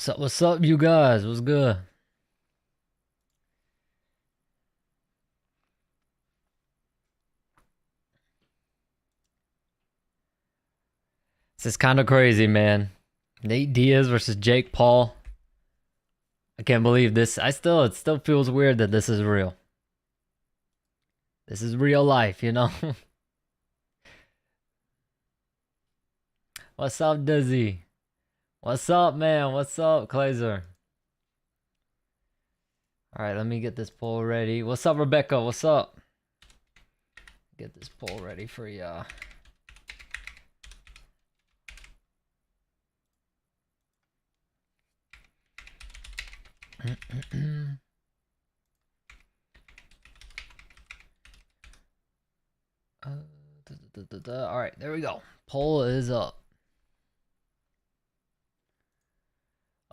What's up, you guys? What's good? This is kind of crazy, man. Nate Diaz versus Jake Paul. I can't believe this. It still feels weird that this is real. This is real life, you know? What's up, Dizzy? What's up, man? What's up, Glazer? Alright, let me get this poll ready. What's up, Rebecca? What's up? Get this poll ready for ya. Alright, there we go. Poll is up.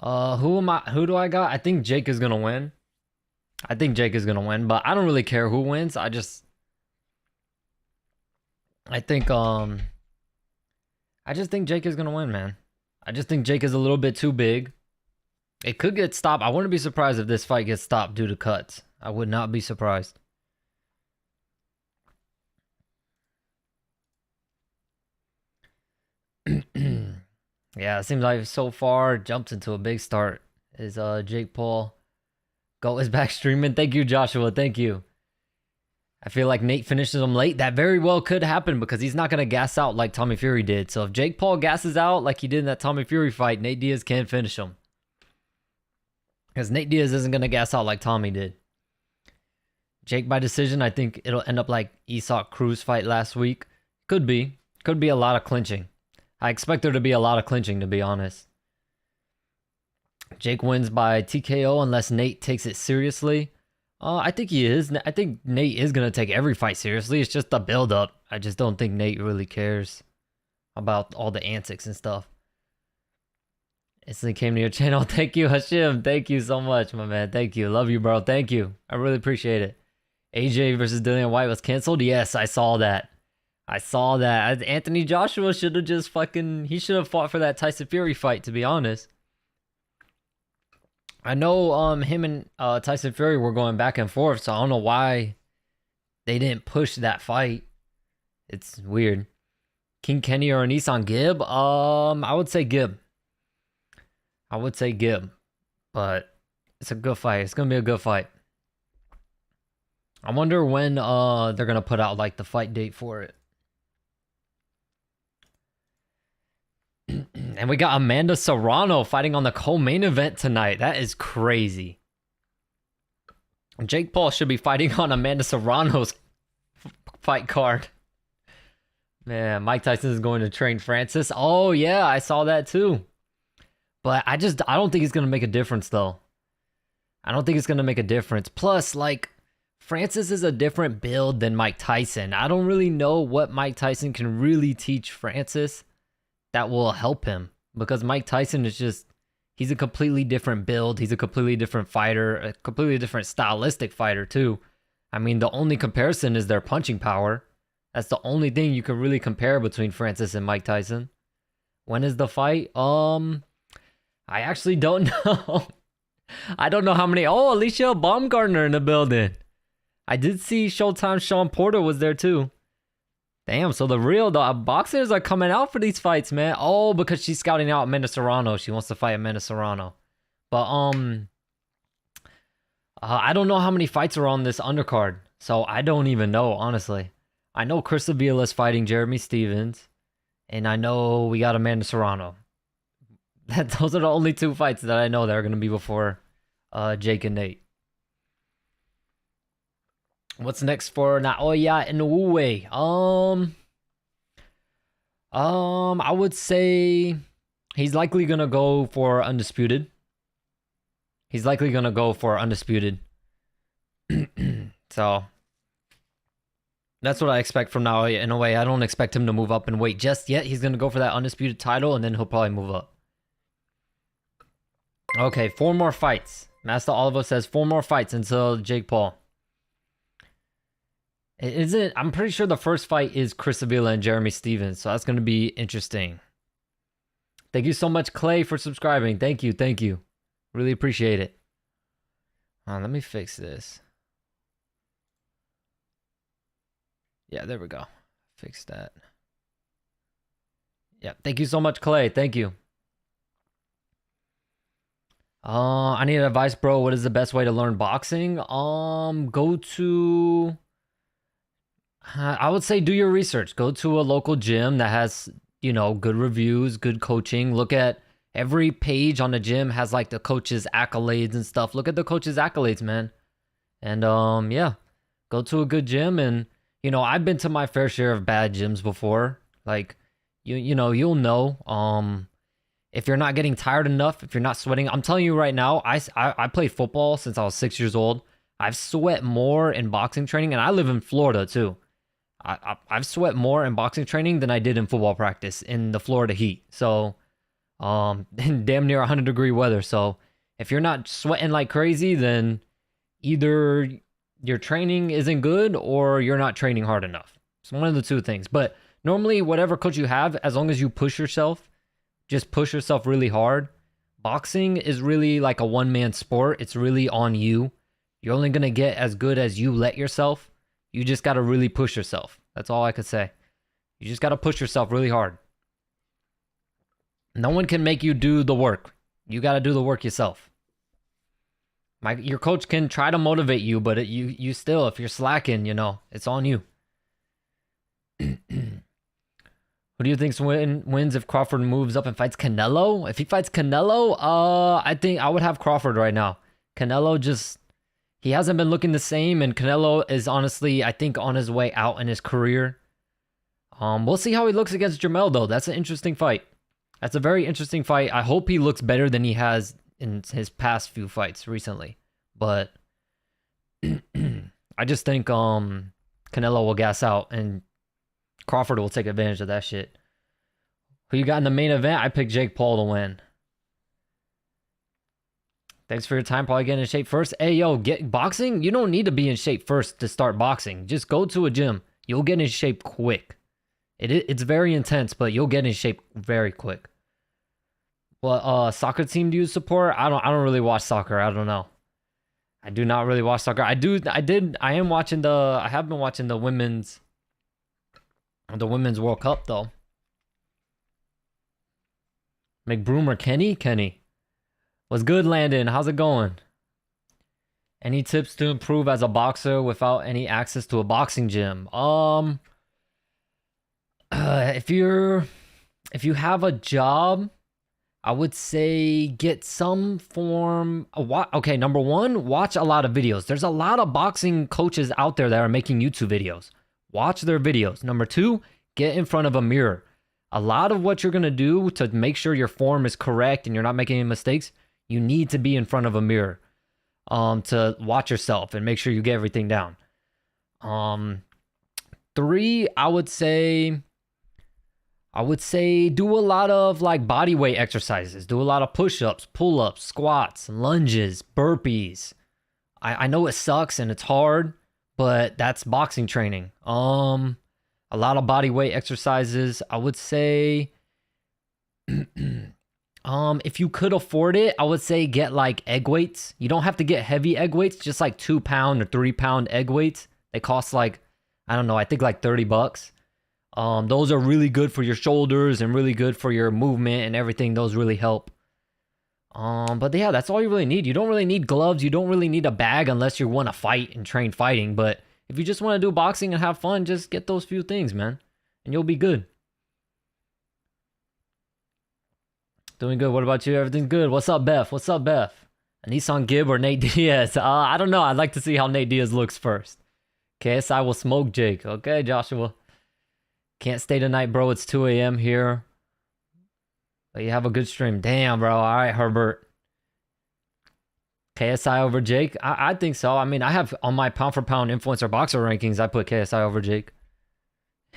Who do I got? I think Jake is gonna win. I think Jake is gonna win, but I don't really care who wins. I just think Jake is gonna win, man. I just think Jake is a little bit too big. It could get stopped. I wouldn't be surprised if this fight gets stopped due to cuts. I would not be surprised. Yeah, it seems like so far jumps into a big start. Is Jake Paul Go is back streaming? Thank you, Joshua. Thank you. I feel like Nate finishes him late. That very well could happen because he's not gonna gas out like Tommy Fury did. So if Jake Paul gasses out like he did in that Tommy Fury fight, Nate Diaz can finish him. Because Nate Diaz isn't gonna gas out like Tommy did. Jake by decision, I think it'll end up like Isak Cruz fight last week. Could be. Could be a lot of clinching. I expect there to be a lot of clinching, to be honest. Jake wins by TKO unless Nate takes it seriously. I think he is. I think Nate is going to take every fight seriously. It's just the build-up. I just don't think Nate really cares about all the antics and stuff. Instantly came to your channel. Thank you, Hashim. Thank you so much, my man. Thank you. Love you, bro. Thank you. I really appreciate it. AJ versus Dillian White was canceled. Yes, I saw that. I saw that. Anthony Joshua should have just he should have fought for that Tyson Fury fight, to be honest. I know him and Tyson Fury were going back and forth, so I don't know why they didn't push that fight. It's weird. King Kenny or Nissan Gibb? I would say Gibb. But it's a good fight. It's gonna be a good fight. I wonder when they're gonna put out like the fight date for it. And we got Amanda Serrano fighting on the co-main event tonight. That is crazy. Jake Paul should be fighting on Amanda Serrano's fight card. Man, Mike Tyson is going to train Francis. Oh, yeah, I saw that too. But I don't think it's going to make a difference, though. I don't think it's going to make a difference. Plus, like, Francis is a different build than Mike Tyson. I don't really know what Mike Tyson can really teach Francis that will help him, because Mike Tyson is just, he's a completely different build. He's a completely different fighter, a completely different stylistic fighter too. I mean, the only comparison is their punching power. That's the only thing you can really compare between Francis and Mike Tyson. When is the fight? I actually don't know. I don't know how many. Oh, Alicia Baumgartner in the building. I did see Showtime Sean Porter was there too. Damn, so the boxers are coming out for these fights, man. Oh, because she's scouting out Amanda Serrano. She wants to fight Amanda Serrano. But, I don't know how many fights are on this undercard. So I don't even know, honestly. I know Chris Avila is fighting Jeremy Stevens. And I know we got Amanda Serrano. Those are the only two fights that I know that are going to be before Jake and Nate. What's next for Naoya Inoue? I would say he's likely gonna go for undisputed. So that's what I expect from Naoya Inoue. I don't expect him to move up in weight just yet. He's gonna go for that undisputed title, and then he'll probably move up. Okay, 4 more fights. Master Oliver says 4 more fights until Jake Paul. I'm pretty sure the first fight is Chris Avila and Jeremy Stevens, so that's going to be interesting. Thank you so much, Clay, for subscribing. Thank you. Thank you. Really appreciate it. Let me fix this. Yeah, there we go. Fix that. Yeah, thank you so much, Clay. Thank you. I need advice, bro. What is the best way to learn boxing? Go to. I would say do your research. Go to a local gym that has, good reviews, good coaching. Look at every page on the gym has like the coach's accolades and stuff. Look at the coach's accolades, man. And yeah, go to a good gym. And I've been to my fair share of bad gyms before. Like, you'll know. If you're not getting tired enough, if you're not sweating, I'm telling you right now, I played football since I was 6 years old. I've sweat more in boxing training, and I live in Florida too. I've sweat more in boxing training than I did in football practice in the Florida heat. So, in damn near 100-degree weather. So, if you're not sweating like crazy, then either your training isn't good or you're not training hard enough. It's one of the two things. But normally, whatever coach you have, as long as you push yourself, just push yourself really hard. Boxing is really like a one-man sport. It's really on you. You're only going to get as good as you let yourself. You just got to really push yourself. That's all I could say. You just got to push yourself really hard. No one can make you do the work. You got to do the work yourself. Your coach can try to motivate you, but you still, if you're slacking, it's on you. Who do you think wins if Crawford moves up and fights Canelo? If he fights Canelo, I think I would have Crawford right now. Canelo he hasn't been looking the same, and Canelo is honestly, I think, on his way out in his career. We'll see how he looks against Jamel, though. That's an interesting fight. That's a very interesting fight. I hope he looks better than he has in his past few fights recently. But I just think Canelo will gas out, and Crawford will take advantage of that shit. Who you got in the main event? I picked Jake Paul to win. Thanks for your time. Probably getting in shape first. Hey, yo, get boxing? You don't need to be in shape first to start boxing. Just go to a gym. You'll get in shape quick. It's very intense, but you'll get in shape very quick. Well, soccer team do you support? I don't really watch soccer. I don't know. I do not really watch soccer. I have been watching the women's World Cup though. McBroomer Kenny. What's good, Landon? How's it going? Any tips to improve as a boxer without any access to a boxing gym? If you have a job, I would say get some form. Okay, number one, watch a lot of videos. There's a lot of boxing coaches out there that are making YouTube videos. Watch their videos. Number two, get in front of a mirror. A lot of what you're going to do to make sure your form is correct and you're not making any mistakes, you need to be in front of a mirror to watch yourself and make sure you get everything down. Three, I would say do a lot of like body weight exercises. Do a lot of push-ups, pull-ups, squats, lunges, burpees. I know it sucks and it's hard, but that's boxing training. A lot of body weight exercises. I would say if you could afford it, I would say get like egg weights. You don't have to get heavy egg weights, just like 2-pound or 3-pound egg weights. They cost like, I don't know, I think like $30. Those are really good for your shoulders and really good for your movement and everything. Those really help. But yeah, that's all you really need. You don't really need gloves. You don't really need a bag unless you want to fight and train fighting. But if you just want to do boxing and have fun, just get those few things, man. And you'll be good. Doing good. What about you? Everything's good. What's up, Beth? What's up, Beth? A Nissan Gibb or Nate Diaz? I don't know. I'd like to see how Nate Diaz looks first. KSI will smoke Jake. Okay, Joshua. Can't stay tonight, bro. It's 2 a.m. here. But you have a good stream. Damn, bro. All right, Herbert. KSI over Jake? I think so. I mean, I have on my pound-for-pound influencer boxer rankings, I put KSI over Jake.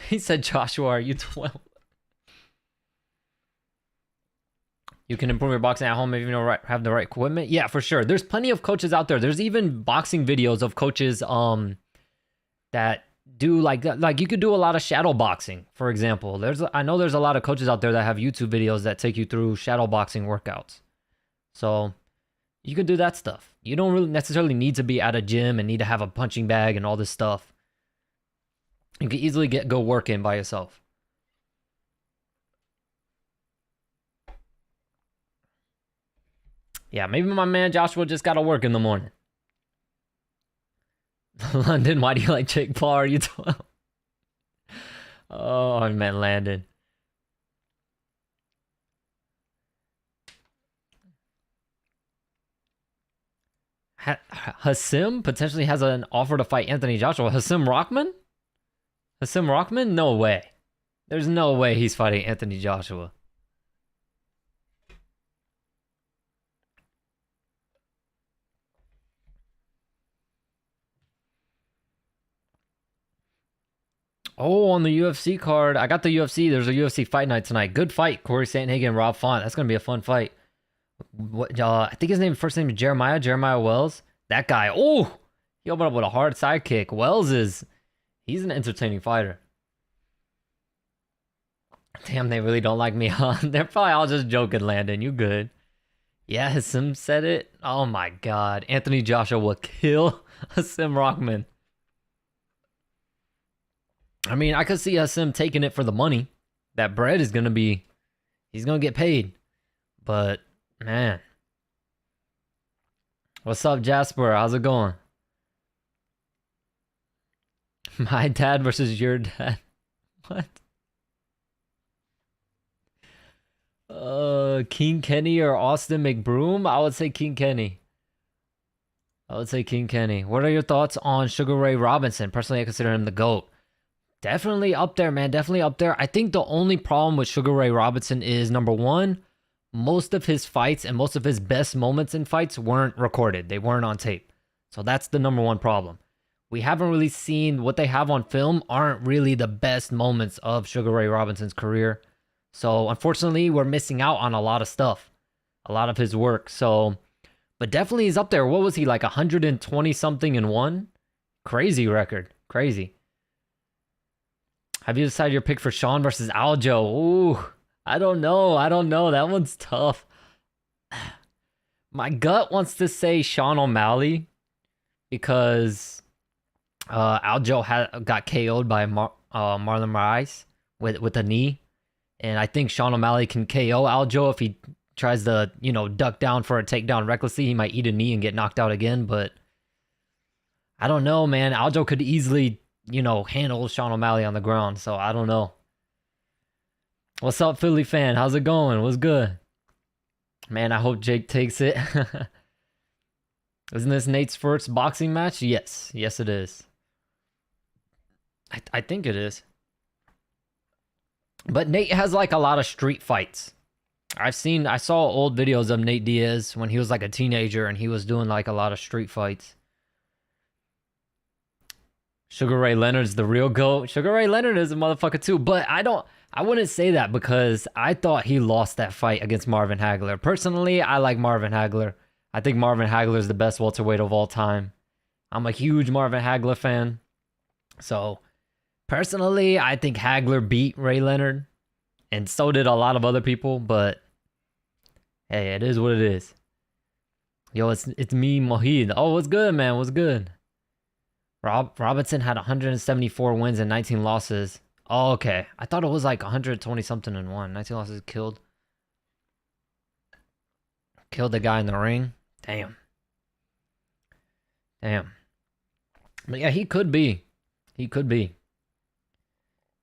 He said, Joshua, are you 12? You can improve your boxing at home if you have the right equipment. Yeah, for sure. There's plenty of coaches out there. There's even boxing videos of coaches that do like you could do a lot of shadow boxing, for example. I know there's a lot of coaches out there that have YouTube videos that take you through shadow boxing workouts. So you can do that stuff. You don't really necessarily need to be at a gym and need to have a punching bag and all this stuff. You can easily go work in by yourself. Yeah, maybe my man Joshua just got to work in the morning. London, why do you like Jake Paul? Are you 12? Oh, I meant Landon. Hasim potentially has an offer to fight Anthony Joshua. Hasim Rockman? Hasim Rockman? No way. There's no way he's fighting Anthony Joshua. Oh, on the UFC card, I got the UFC. There's a UFC fight night tonight. Good fight, Corey Sandhagen, Rob Font. That's gonna be a fun fight. What? I think first name is Jeremiah Wells. That guy. Oh, he opened up with a hard sidekick. He's an entertaining fighter. Damn, they really don't like me, huh? They're probably all just joking, Landon. You good? Yeah, Hassim said it. Oh my God, Anthony Joshua will kill Hassim Rockman. I mean, I could see Hassim taking it for the money. That bread is gonna be, he's gonna get paid. But man, what's up, Jasper? How's it going? My dad versus your dad. What? King Kenny or Austin McBroom? I would say King Kenny. What are your thoughts on Sugar Ray Robinson? Personally, I consider him the GOAT. Definitely up there, man. Definitely up there. I think the only problem with Sugar Ray Robinson is, number one, most of his fights and most of his best moments in fights weren't recorded. They weren't on tape. So that's the number one problem. We haven't really seen what they have on film aren't really the best moments of Sugar Ray Robinson's career. So unfortunately, we're missing out on a lot of stuff, a lot of his work. So, but definitely he's up there. What was he, like 120 something and one? Crazy record. Crazy. Have you decided your pick for Sean versus Aljo? Ooh, I don't know. That one's tough. My gut wants to say Sean O'Malley because Aljo got KO'd by Marlon Moraes with a knee. And I think Sean O'Malley can KO Aljo if he tries to, duck down for a takedown recklessly. He might eat a knee and get knocked out again. But I don't know, man. Aljo could easily handle Sean O'Malley on the ground. So I don't know. What's up, Philly fan? How's it going? What's good? Man, I hope Jake takes it. Isn't this Nate's first boxing match? Yes. Yes, it is. I think it is. But Nate has like a lot of street fights. I saw old videos of Nate Diaz when he was like a teenager and he was doing like a lot of street fights. Sugar Ray Leonard's the real GOAT. Sugar Ray Leonard is a motherfucker too, but I wouldn't say that because I thought he lost that fight against Marvin Hagler. Personally, I like Marvin Hagler. I think Marvin Hagler is the best welterweight of all time. I'm a huge Marvin Hagler fan. So, personally, I think Hagler beat Ray Leonard, and so did a lot of other people, but hey, it is what it is. Yo, it's me, Mohid. Oh, what's good, man? What's good? Robinson had 174 wins and 19 losses. Oh, okay. I thought it was like 120 something and one. 19 losses killed the guy in the ring. Damn. But yeah, he could be.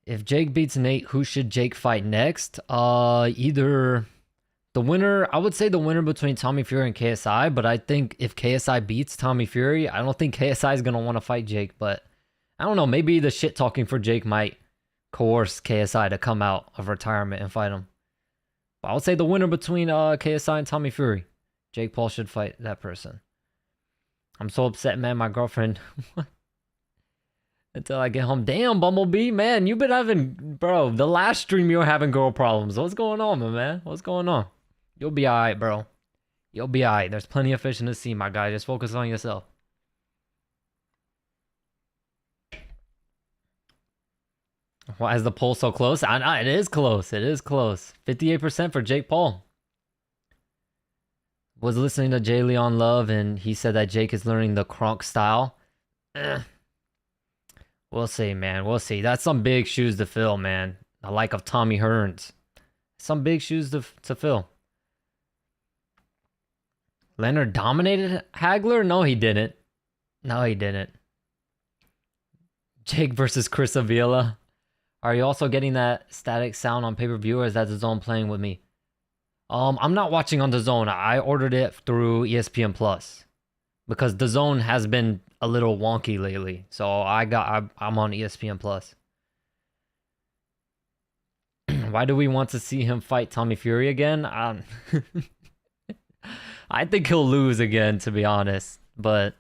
If Jake beats Nate, who should Jake fight next? Either the winner, I would say the winner between Tommy Fury and KSI, but I think if KSI beats Tommy Fury, I don't think KSI is going to want to fight Jake, but I don't know, maybe the shit talking for Jake might coerce KSI to come out of retirement and fight him. But I would say the winner between KSI and Tommy Fury. Jake Paul should fight that person. I'm so upset, man. My girlfriend... Until I get home. Damn, Bumblebee, man, you've been having... Bro, the last stream you were having girl problems. What's going on, my man? What's going on? You'll be alright, bro. You'll be alright. There's plenty of fish in the sea, my guy. Just focus on yourself. Why is the poll so close? It is close. It is close. 58% for Jake Paul. Was listening to Jay Leon Love, and he said that Jake is learning the Kronk style. We'll see, man. We'll see. That's some big shoes to fill, man. The like of Tommy Hearns. Some big shoes to fill. Leonard dominated Hagler? No, he didn't. No, he didn't. Jake versus Chris Avila. Are you also getting that static sound on pay-per-view, or is that the zone playing with me? I'm not watching on the zone. I ordered it through ESPN Plus because the zone has been a little wonky lately. So I'm on ESPN Plus. Why do we want to see him fight Tommy Fury again? I think he'll lose again, to be honest. But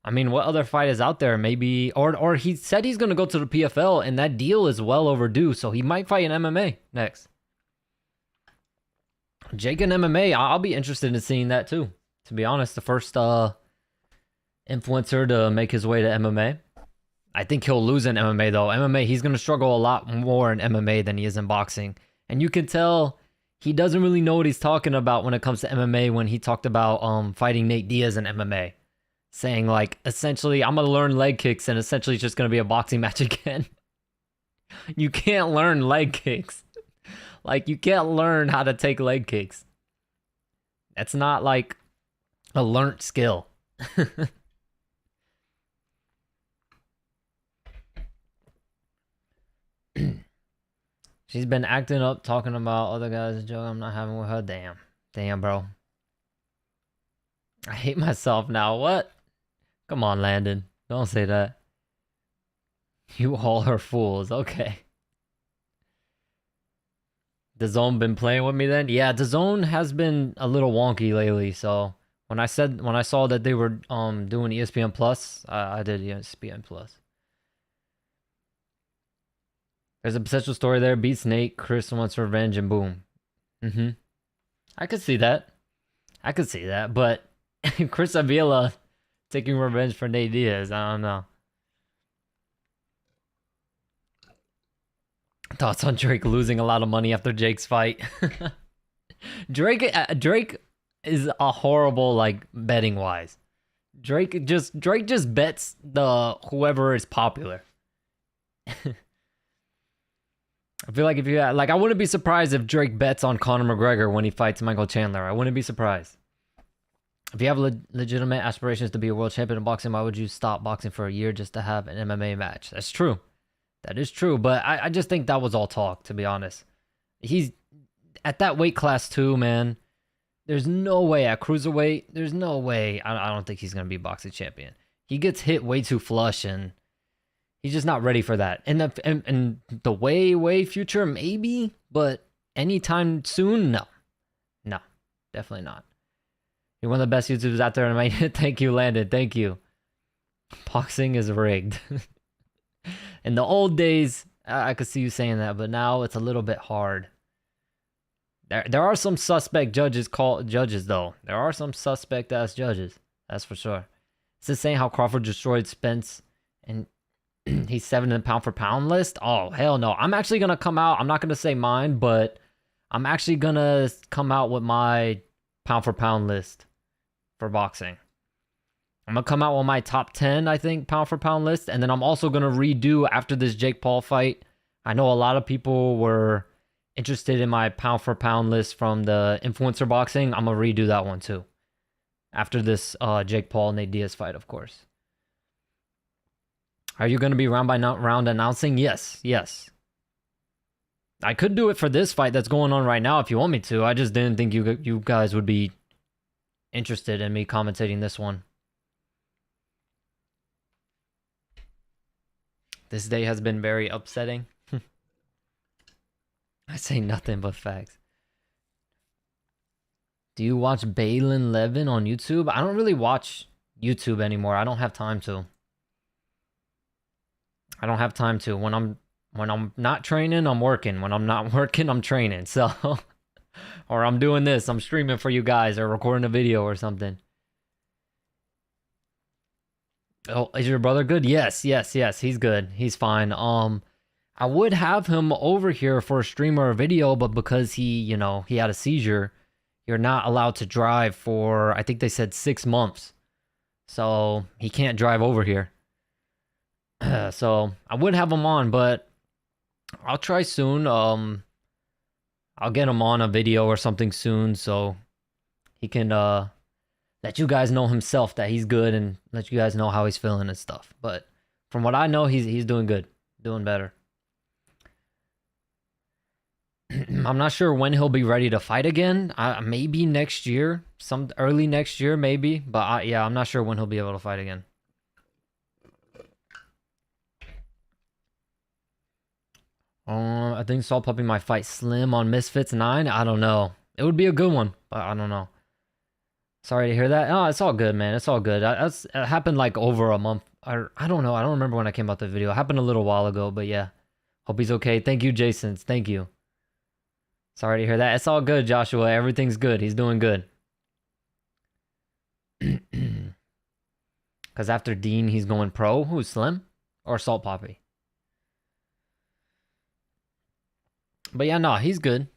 I mean, what other fight is out there? Maybe, or he said he's gonna go to the PFL, and that deal is well overdue. So he might fight in MMA next. Jake in MMA, I'll be interested in seeing that too. To be honest, the first influencer to make his way to MMA. I think he'll lose in MMA though. MMA, he's gonna struggle a lot more in MMA than he is in boxing, and you can tell he doesn't really know what he's talking about when it comes to MMA. When he talked about fighting Nate Diaz in MMA, saying like essentially I'm gonna learn leg kicks, and essentially it's just gonna be a boxing match again. You can't learn leg kicks. Like, you can't learn how to take leg kicks. That's not like a learnt skill. She's been acting up, talking about other guys' joke I'm not having with her. Damn. Damn, bro. I hate myself now. What? Come on, Landon. Don't say that. You all are fools. Okay. The zone been playing with me then? Yeah, the zone has been a little wonky lately. So when I saw that they were doing ESPN Plus, I did ESPN Plus. There's a potential story there. Beats Nate, Chris wants revenge, and boom. I could see that. But Chris Avila taking revenge for Nate Diaz, I don't know. Thoughts on Drake losing a lot of money after Jake's fight? Drake is a horrible, like, betting wise. Drake just bets the whoever is popular. I feel like if you like, I wouldn't be surprised if Drake bets on Conor McGregor when he fights Michael Chandler. I wouldn't be surprised. If you have legitimate aspirations to be a world champion in boxing, why would you stop boxing for a year just to have an MMA match? That's true. That is true, but I just think that was all talk, to be honest. He's at that weight class too, man. There's no way at cruiserweight. There's no way. I don't think he's going to be boxing champion. He gets hit way too flush, and he's just not ready for that. And the way future, maybe, but anytime soon, no. No, definitely not. You're one of the best YouTubers out there, and thank you, Landon. Thank you. Boxing is rigged. In the old days, I could see you saying that, but now it's a little bit hard. There are some suspect judges though. There are some suspect ass judges. That's for sure. It's the same how Crawford destroyed Spence and he's 7 in the pound for pound list. Oh, hell no. I'm actually gonna come out. I'm not gonna say mine, but I'm actually gonna come out with my pound for pound list for boxing. I'm going to come out with my top 10, I think, pound for pound list. And then I'm also going to redo after this Jake Paul fight. I know a lot of people were interested in my pound for pound list from the influencer boxing. I'm going to redo that one too. After this Jake Paul, Nate Diaz fight, of course. Are you going to be round by round announcing? Yes. I could do it for this fight that's going on right now if you want me to. I just didn't think you guys would be interested in me commentating this one. This day has been very upsetting. I say nothing but facts. Do you watch Balin Levin on YouTube? I don't really watch YouTube anymore. I don't have time to. When I'm not training, I'm working. When I'm not working, I'm training. So, or I'm doing this. I'm streaming for you guys or recording a video or something. Oh, is your brother good? Yes. He's good. He's fine. I would have him over here for a stream or a video, but because he, you know, he had a seizure, you're not allowed to drive for, I think they said 6 months. So he can't drive over here. So I would have him on, but I'll try soon. I'll get him on a video or something soon so he can let you guys know himself that he's good and let you guys know how he's feeling and stuff. But from what I know, he's doing good, doing better. I'm not sure when he'll be ready to fight again. Maybe next year, some early next year, maybe. But yeah, I'm not sure when he'll be able to fight again. I think Salt Puppy might fight Slim on Misfits 9. I don't know. It would be a good one, but I don't know. Sorry to hear that. Oh, it's all good, man. It's all good. It happened like over a month. I don't know. I don't remember when I came out the video. It happened a little while ago, but yeah. Hope he's okay. Thank you, Jasons. Thank you. Sorry to hear that. It's all good, Joshua. Everything's good. He's doing good. Because after Dean, he's going pro. Who's Slim? Or Salt Poppy? But yeah, no, he's good.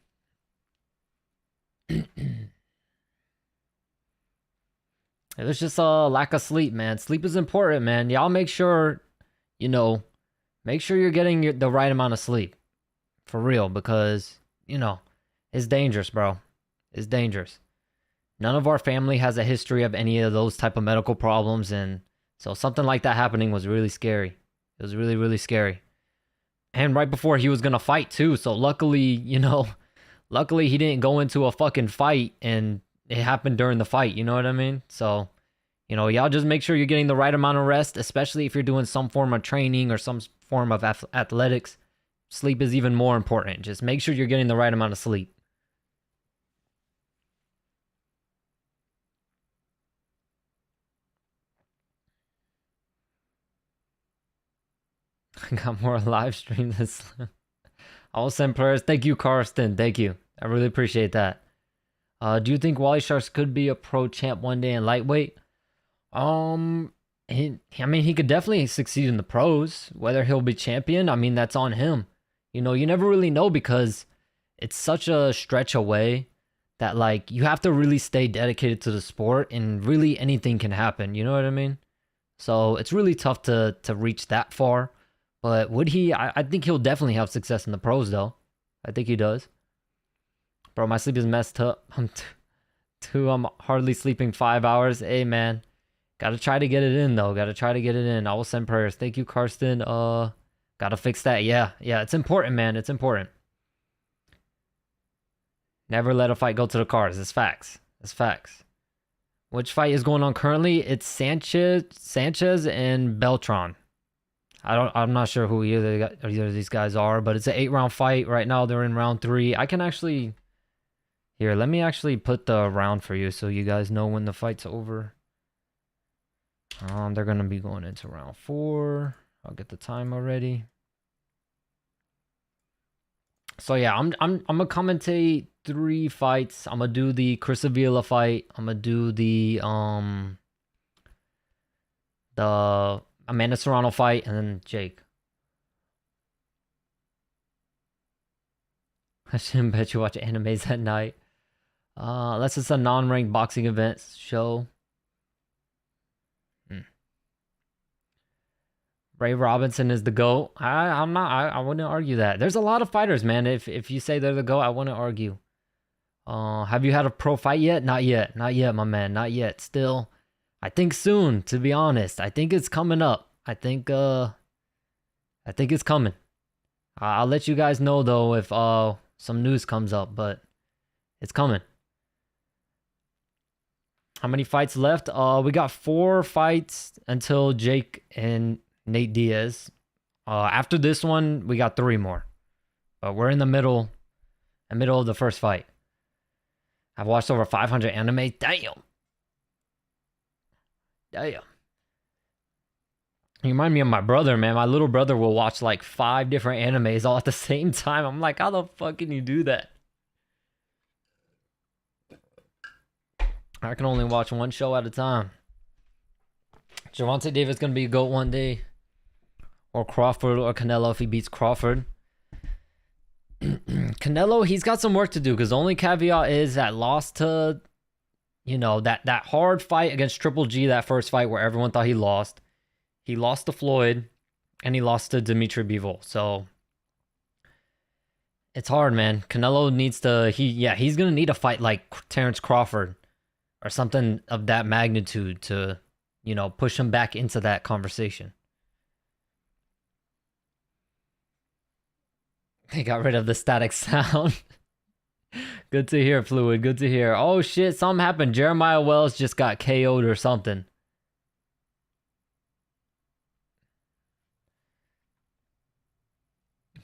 There's just a lack of sleep, man. Sleep is important, man. Y'all make sure, you know, make sure you're getting the right amount of sleep. For real, because, you know, it's dangerous, bro. It's dangerous. None of our family has a history of any of those type of medical problems, and so something like that happening was really scary. It was really, really scary. And right before he was gonna fight too, so luckily, you know, luckily he didn't go into a fucking fight and it happened during the fight, you know what I mean? So, you know, y'all just make sure you're getting the right amount of rest, especially if you're doing some form of training or some form of athletics. Sleep is even more important. Just make sure you're getting the right amount of sleep. I got more live stream than Slim. I will send prayers. Thank you, Karsten. Thank you. I really appreciate that. Do you think Wally Sharks could be a pro champ one day in lightweight? I mean, he could definitely succeed in the pros. Whether he'll be champion, I mean, that's on him. You know, you never really know because it's such a stretch away that, like, you have to really stay dedicated to the sport and really anything can happen. You know what I mean? So it's really tough to reach that far. But would he? I think he'll definitely have success in the pros, though. I think he does. Bro, my sleep is messed up. I'm hardly sleeping 5 hours. Hey, man. Gotta try to get it in, though. Gotta try to get it in. I will send prayers. Thank you, Karsten. Gotta fix that. Yeah, it's important, man. It's important. Never let a fight go to the cars. It's facts. It's facts. Which fight is going on currently? It's Sanchez and Beltran. I'm not sure who either of these guys are, but it's an 8-round fight. Right now, they're in round 3. I can actually... Here, let me actually put the round for you so you guys know when the fight's over. They're going to be going into round 4. I'll get the time already. So yeah, I'm gonna commentate 3 fights. I'm gonna do the Chris Avila fight. I'm gonna do the Amanda Serrano fight, and then Jake. I shouldn't bet you watch animes at night. Unless it's a non-ranked boxing event show. Ray Robinson is the GOAT. I wouldn't argue that. There's a lot of fighters, man. If you say they're the GOAT, I wouldn't argue. Have you had a pro fight yet? Not yet. Not yet, my man. Not yet. Still, I think soon, to be honest. I think it's coming up. I think it's coming. I'll let you guys know though if some news comes up, but it's coming. How many fights left? We got 4 fights until Jake and Nate Diaz. After this one, we got 3 more. But we're in the middle of the first fight. I've watched over 500 anime. Damn. You remind me of my brother, man. My little brother will watch like 5 different animes all at the same time. I'm like, how the fuck can you do that? I can only watch 1 show at a time. Gervonta Davis gonna be a GOAT one day. Or Crawford or Canelo if he beats Crawford. Canelo, he's got some work to do because the only caveat is that loss to, that hard fight against Triple G, that first fight where everyone thought he lost. He lost to Floyd and he lost to Dimitri Bivol. So it's hard, man. Canelo needs to, he's going to need a fight like Terrence Crawford or something of that magnitude to, push him back into that conversation. They got rid of the static sound. Good to hear, Fluid. Good to hear. Oh shit, something happened. Jeremiah Wells just got KO'd or something.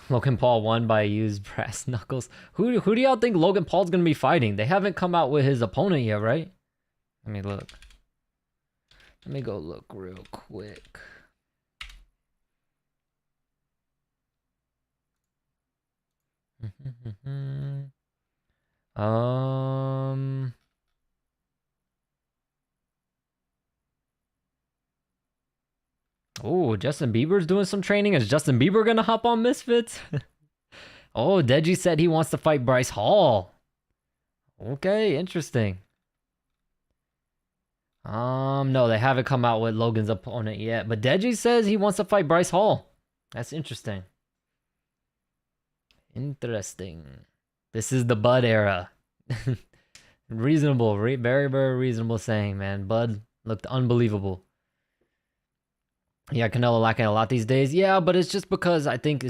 Logan Paul won by used brass knuckles. Who do y'all think Logan Paul's gonna be fighting? They haven't come out with his opponent yet, right? Let me look. Let me go look real quick. Oh, Justin Bieber's doing some training. Is Justin Bieber gonna hop on Misfits? Oh, Deji said he wants to fight Bryce Hall. Okay, interesting. No, they haven't come out with Logan's opponent yet, but Deji says he wants to fight Bryce Hall. That's interesting. Interesting. This is the Bud era. Reasonable, very, very reasonable saying, man. Bud looked unbelievable. Yeah, Canelo lacking a lot these days. Yeah, but it's just because I think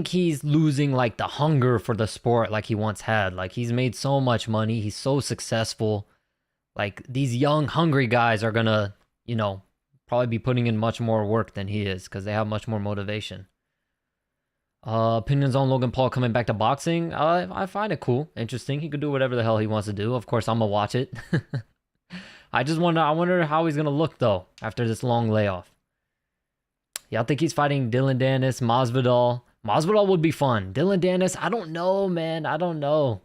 he's losing like the hunger for the sport like he once had. Like he's made so much money, he's so successful. Like these young, hungry guys are gonna, probably be putting in much more work than he is because they have much more motivation. Opinions on Logan Paul coming back to boxing? I find it cool, interesting. He could do whatever the hell he wants to do. Of course, I'm gonna watch it. I wonder how he's gonna look though after this long layoff. Yeah, I think he's fighting Dylan Dennis, Masvidal. Masvidal would be fun. Dylan Dennis, I don't know, man. I don't know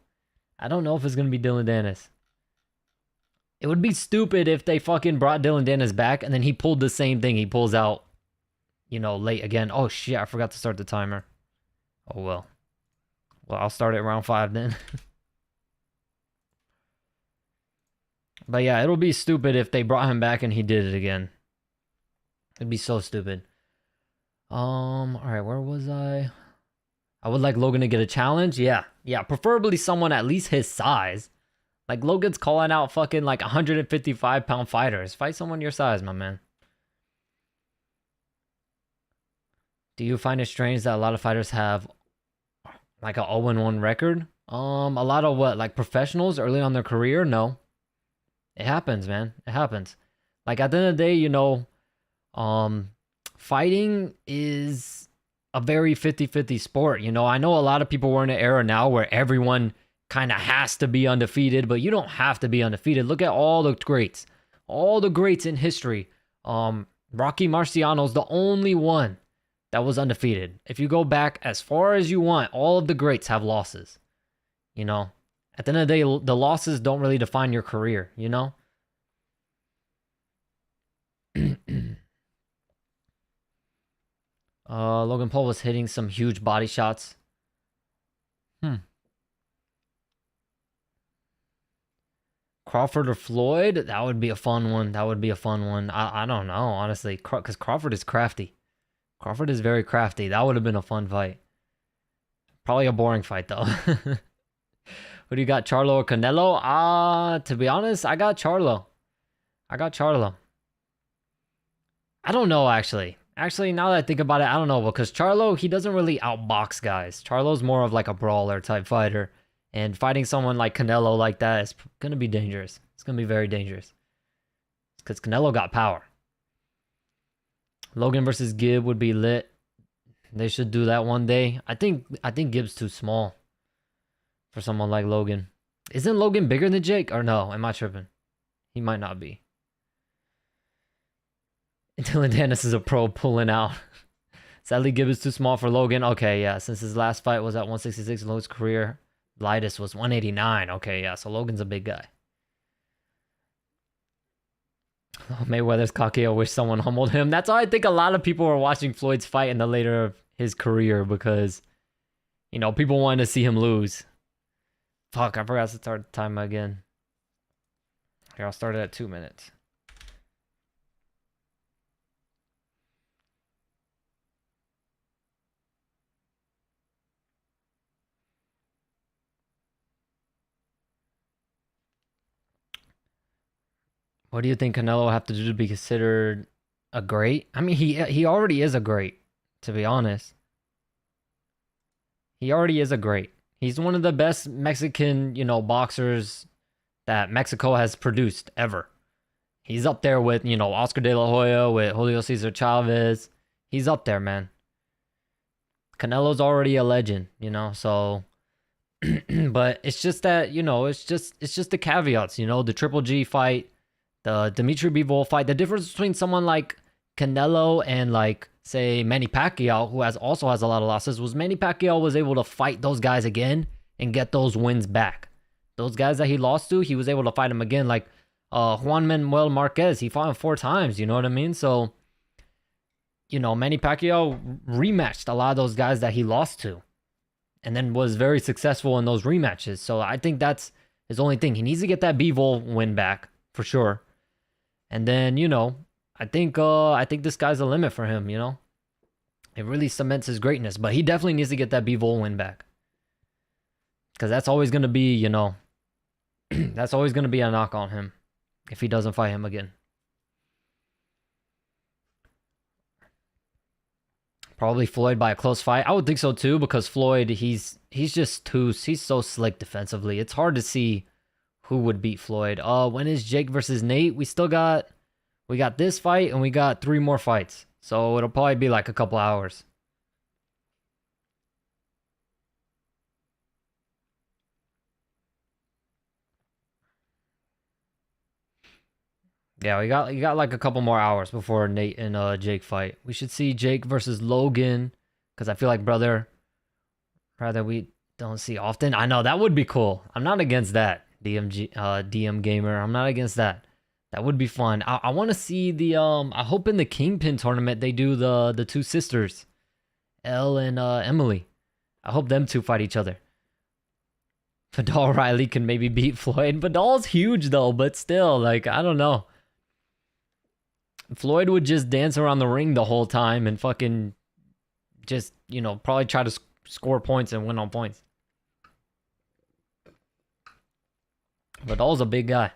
if it's gonna be Dylan Dennis. It would be stupid if they fucking brought Dylan Dennis back and then he pulled the same thing he pulls out, late again. Oh shit, I forgot to start the timer. Oh well. Well, I'll start at round 5 then. But yeah, it'll be stupid if they brought him back and he did it again. It'd be so stupid. Alright, where was I? I would like Logan to get a challenge. Yeah, preferably someone at least his size. Like Logan's calling out fucking like 155-pound fighters. Fight someone your size, my man. Do you find it strange that a lot of fighters have like a 0-1 record? A lot of what? Like professionals early on their career? No. It happens, man. It happens. Like at the end of the day, fighting is a very 50-50 sport. I know a lot of people were in an era now where everyone kind of has to be undefeated, but you don't have to be undefeated. Look at all the greats. All the greats in history. Rocky Marciano's the only one that was undefeated. If you go back as far as you want, all of the greats have losses. At the end of the day, the losses don't really define your career, Logan Paul was hitting some huge body shots. Crawford or Floyd? That would be a fun one. I don't know, honestly, because Crawford is crafty. Crawford is very crafty. That would have been a fun fight. Probably a boring fight, though. Who do you got, Charlo or Canelo? To be honest, I got Charlo. I don't know, actually. Actually, now that I think about it, I don't know. Because Charlo, he doesn't really outbox guys. Charlo's more of like a brawler type fighter. And fighting someone like Canelo like that is going to be dangerous. It's going to be very dangerous. Because Canelo got power. Logan versus Gibb would be lit. They should do that one day. I think Gibb's too small for someone like Logan. Isn't Logan bigger than Jake? Or no, am I tripping? He might not be. Dylan Dennis is a pro pulling out. Sadly, Gibb is too small for Logan. Okay, yeah. Since his last fight was at 166 in Logan's career, lightest was 189. Okay, yeah. So Logan's a big guy. Mayweather's cocky. I wish someone humbled him. That's why I think a lot of people were watching Floyd's fight in the later of his career because, people wanted to see him lose. Fuck, I forgot to start the timer again. Here, I'll start it at 2 minutes. What do you think Canelo will have to do to be considered a great? I mean, he already is a great, to be honest. He already is a great. He's one of the best Mexican, boxers that Mexico has produced ever. He's up there with, Oscar De La Hoya, with Julio Cesar Chavez. He's up there, man. Canelo's already a legend, so but it's just that, it's just the caveats, the Triple G fight, the Dimitri Bivol fight. The difference between someone like Canelo and like say Manny Pacquiao, who also has a lot of losses, was Manny Pacquiao was able to fight those guys again and get those wins back. Those guys that he lost to, he was able to fight them again. Like Juan Manuel Marquez, he fought him 4 times. You know what I mean? So, Manny Pacquiao rematched a lot of those guys that he lost to, and then was very successful in those rematches. So I think that's his only thing. He needs to get that Bivol win back for sure. And then, I think this guy's the limit for him, It really cements his greatness, but he definitely needs to get that Bivol win back. Cuz that's always going to be, that's always going to be a knock on him if he doesn't fight him again. Probably Floyd by a close fight. I would think so too, because Floyd, he's so slick defensively. It's hard to see who would beat Floyd. When is Jake versus Nate? We got this fight and we got 3 more fights. So it'll probably be like a couple hours. Yeah, you got like a couple more hours before Nate and Jake fight. We should see Jake versus Logan, because I feel like rather we don't see often. I know that would be cool. I'm not against that. DM Gamer. I'm not against that. That would be fun. I want to see the I hope in the Kingpin tournament they do the 2 sisters, Elle and Emily. I hope them 2 fight each other. Vidal Riley can maybe beat Floyd. Vidal's huge though, but still, like, I don't know. Floyd would just dance around the ring the whole time and fucking just, probably try to score points and win on points. Vidal's a big guy.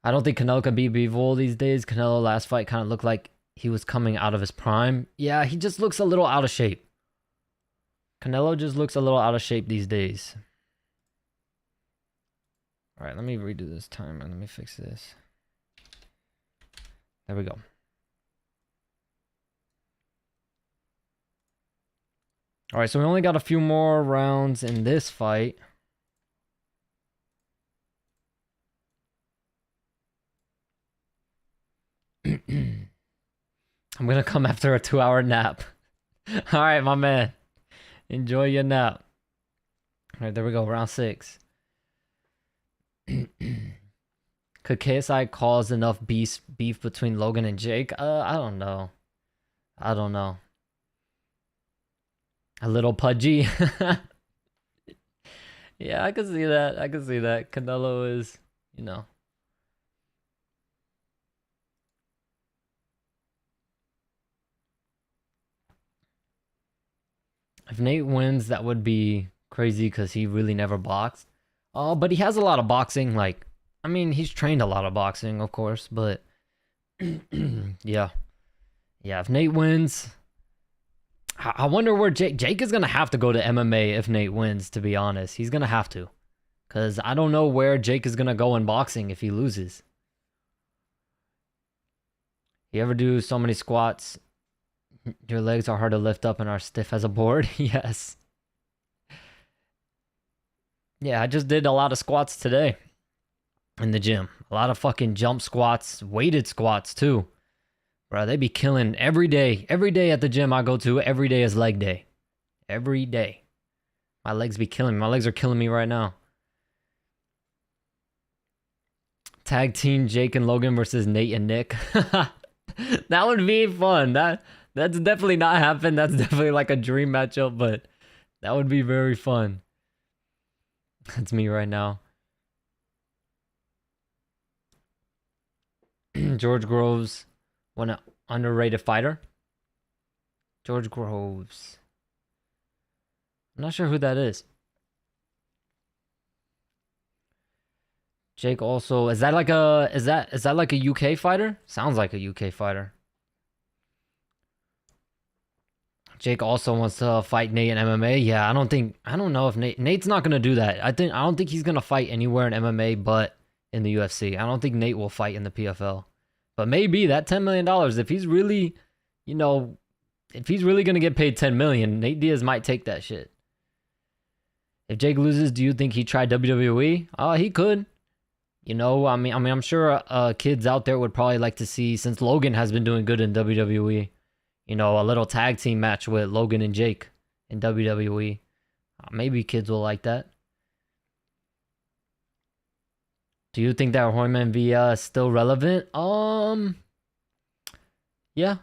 I don't think Canelo can beat Bivol these days. Canelo last fight kind of looked like he was coming out of his prime. Yeah, he just looks a little out of shape. Canelo just looks a little out of shape these days. All right, let me redo this timer. Let me fix this. There we go. All right, so we only got a few more rounds in this fight. I'm gonna come after a 2-hour nap. All right, my man. Enjoy your nap. All right, there we go. Round 6. Could KSI cause enough beef between Logan and Jake? I don't know. A little pudgy. Yeah, I can see that. Canelo is, If Nate wins, that would be crazy because he really never boxed. But he has a lot of boxing. Like, I mean, he's trained a lot of boxing, of course. But yeah, if Nate wins, I wonder where Jake is gonna have to go to MMA if Nate wins. To be honest, he's gonna have to, because I don't know where Jake is gonna go in boxing if he loses. You ever do so many squats? Your legs are hard to lift up and are stiff as a board. Yes. Yeah, I just did a lot of squats today in the gym. A lot of fucking jump squats, weighted squats too. Bro, they be killing every day. Every day at the gym I go to, every day is leg day. Every day. My legs be killing me. My legs are killing me right now. Tag team Jake and Logan versus Nate and Nick. That would be fun. That's definitely not happened. That's definitely like a dream matchup, but that would be very fun. That's me right now. George Groves, one underrated fighter. George Groves. I'm not sure who that is. Jake also, is that like a UK fighter? Sounds like a UK fighter. Jake also wants to fight Nate in MMA. Yeah, I don't know if Nate's not gonna do that. I don't think he's gonna fight anywhere in MMA but in the UFC. I don't think Nate will fight in the PFL. But maybe that $10 million, if he's really, if he's really gonna get paid $10 million, Nate Diaz might take that shit. If Jake loses, do you think he tried WWE? He could. I'm sure kids out there would probably like to see, since Logan has been doing good in WWE, a little tag team match with Logan and Jake in WWE. Maybe kids will like that. Do you think that Royman Villa is still relevant? Yeah,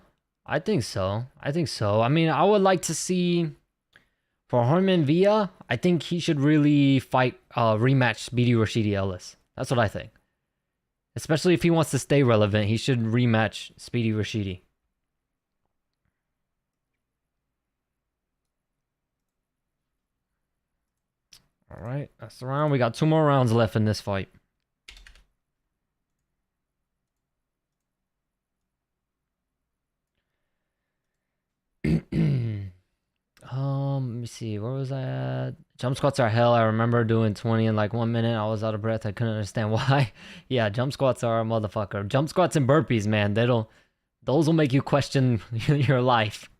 I think so. I mean, I would like to see, for Royman Villa, I think he should really fight, rematch Speedy Rashidi Ellis. That's what I think. Especially if he wants to stay relevant, he should rematch Speedy Rashidi. All right, that's the round. We got 2 more rounds left in this fight. Let me see. Where was I at? Jump squats are hell. I remember doing 20 in like 1 minute. I was out of breath. I couldn't understand why. Yeah, jump squats are a motherfucker. Jump squats and burpees, man. Those will make you question your life.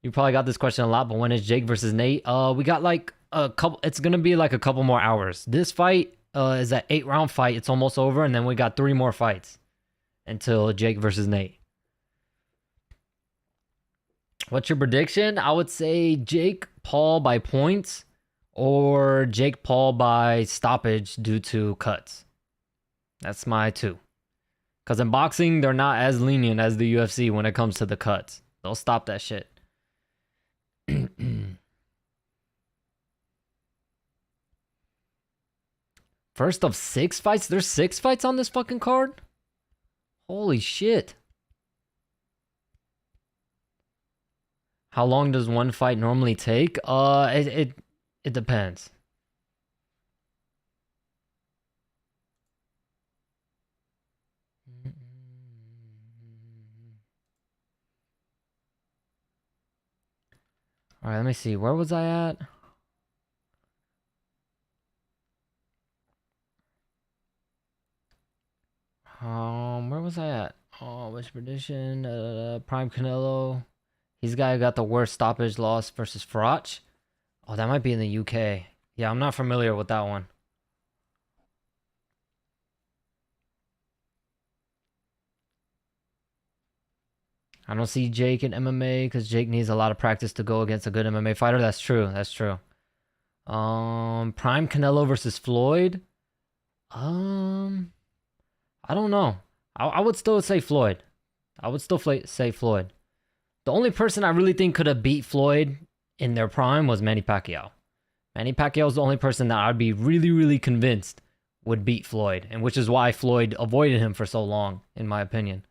You probably got this question a lot, but when is Jake versus Nate? We got like a couple. It's gonna be like a couple more hours. This fight is an 8-round fight. It's almost over, and then we got 3 more fights until Jake versus Nate. What's your prediction? I would say Jake Paul by points or Jake Paul by stoppage due to cuts. That's my 2. Because in boxing, they're not as lenient as the UFC when it comes to the cuts. They'll stop that shit. First of 6 fights? There's 6 fights on this fucking card? Holy shit. How long does one fight normally take? It depends. All right, let me see. Where was I at? Where was I at? Which prediction? Prime Canelo. He's guy got the worst stoppage loss versus Farach. Oh, that might be in the UK. Yeah, I'm not familiar with that one. I don't see Jake in MMA because Jake needs a lot of practice to go against a good MMA fighter. That's true. That's true. Prime Canelo versus Floyd. I don't know. I would still say Floyd. I would still say Floyd. The only person I really think could have beat Floyd in their prime was Manny Pacquiao. Manny Pacquiao is the only person that I'd be really, really convinced would beat Floyd, and which is why Floyd avoided him for so long, in my opinion.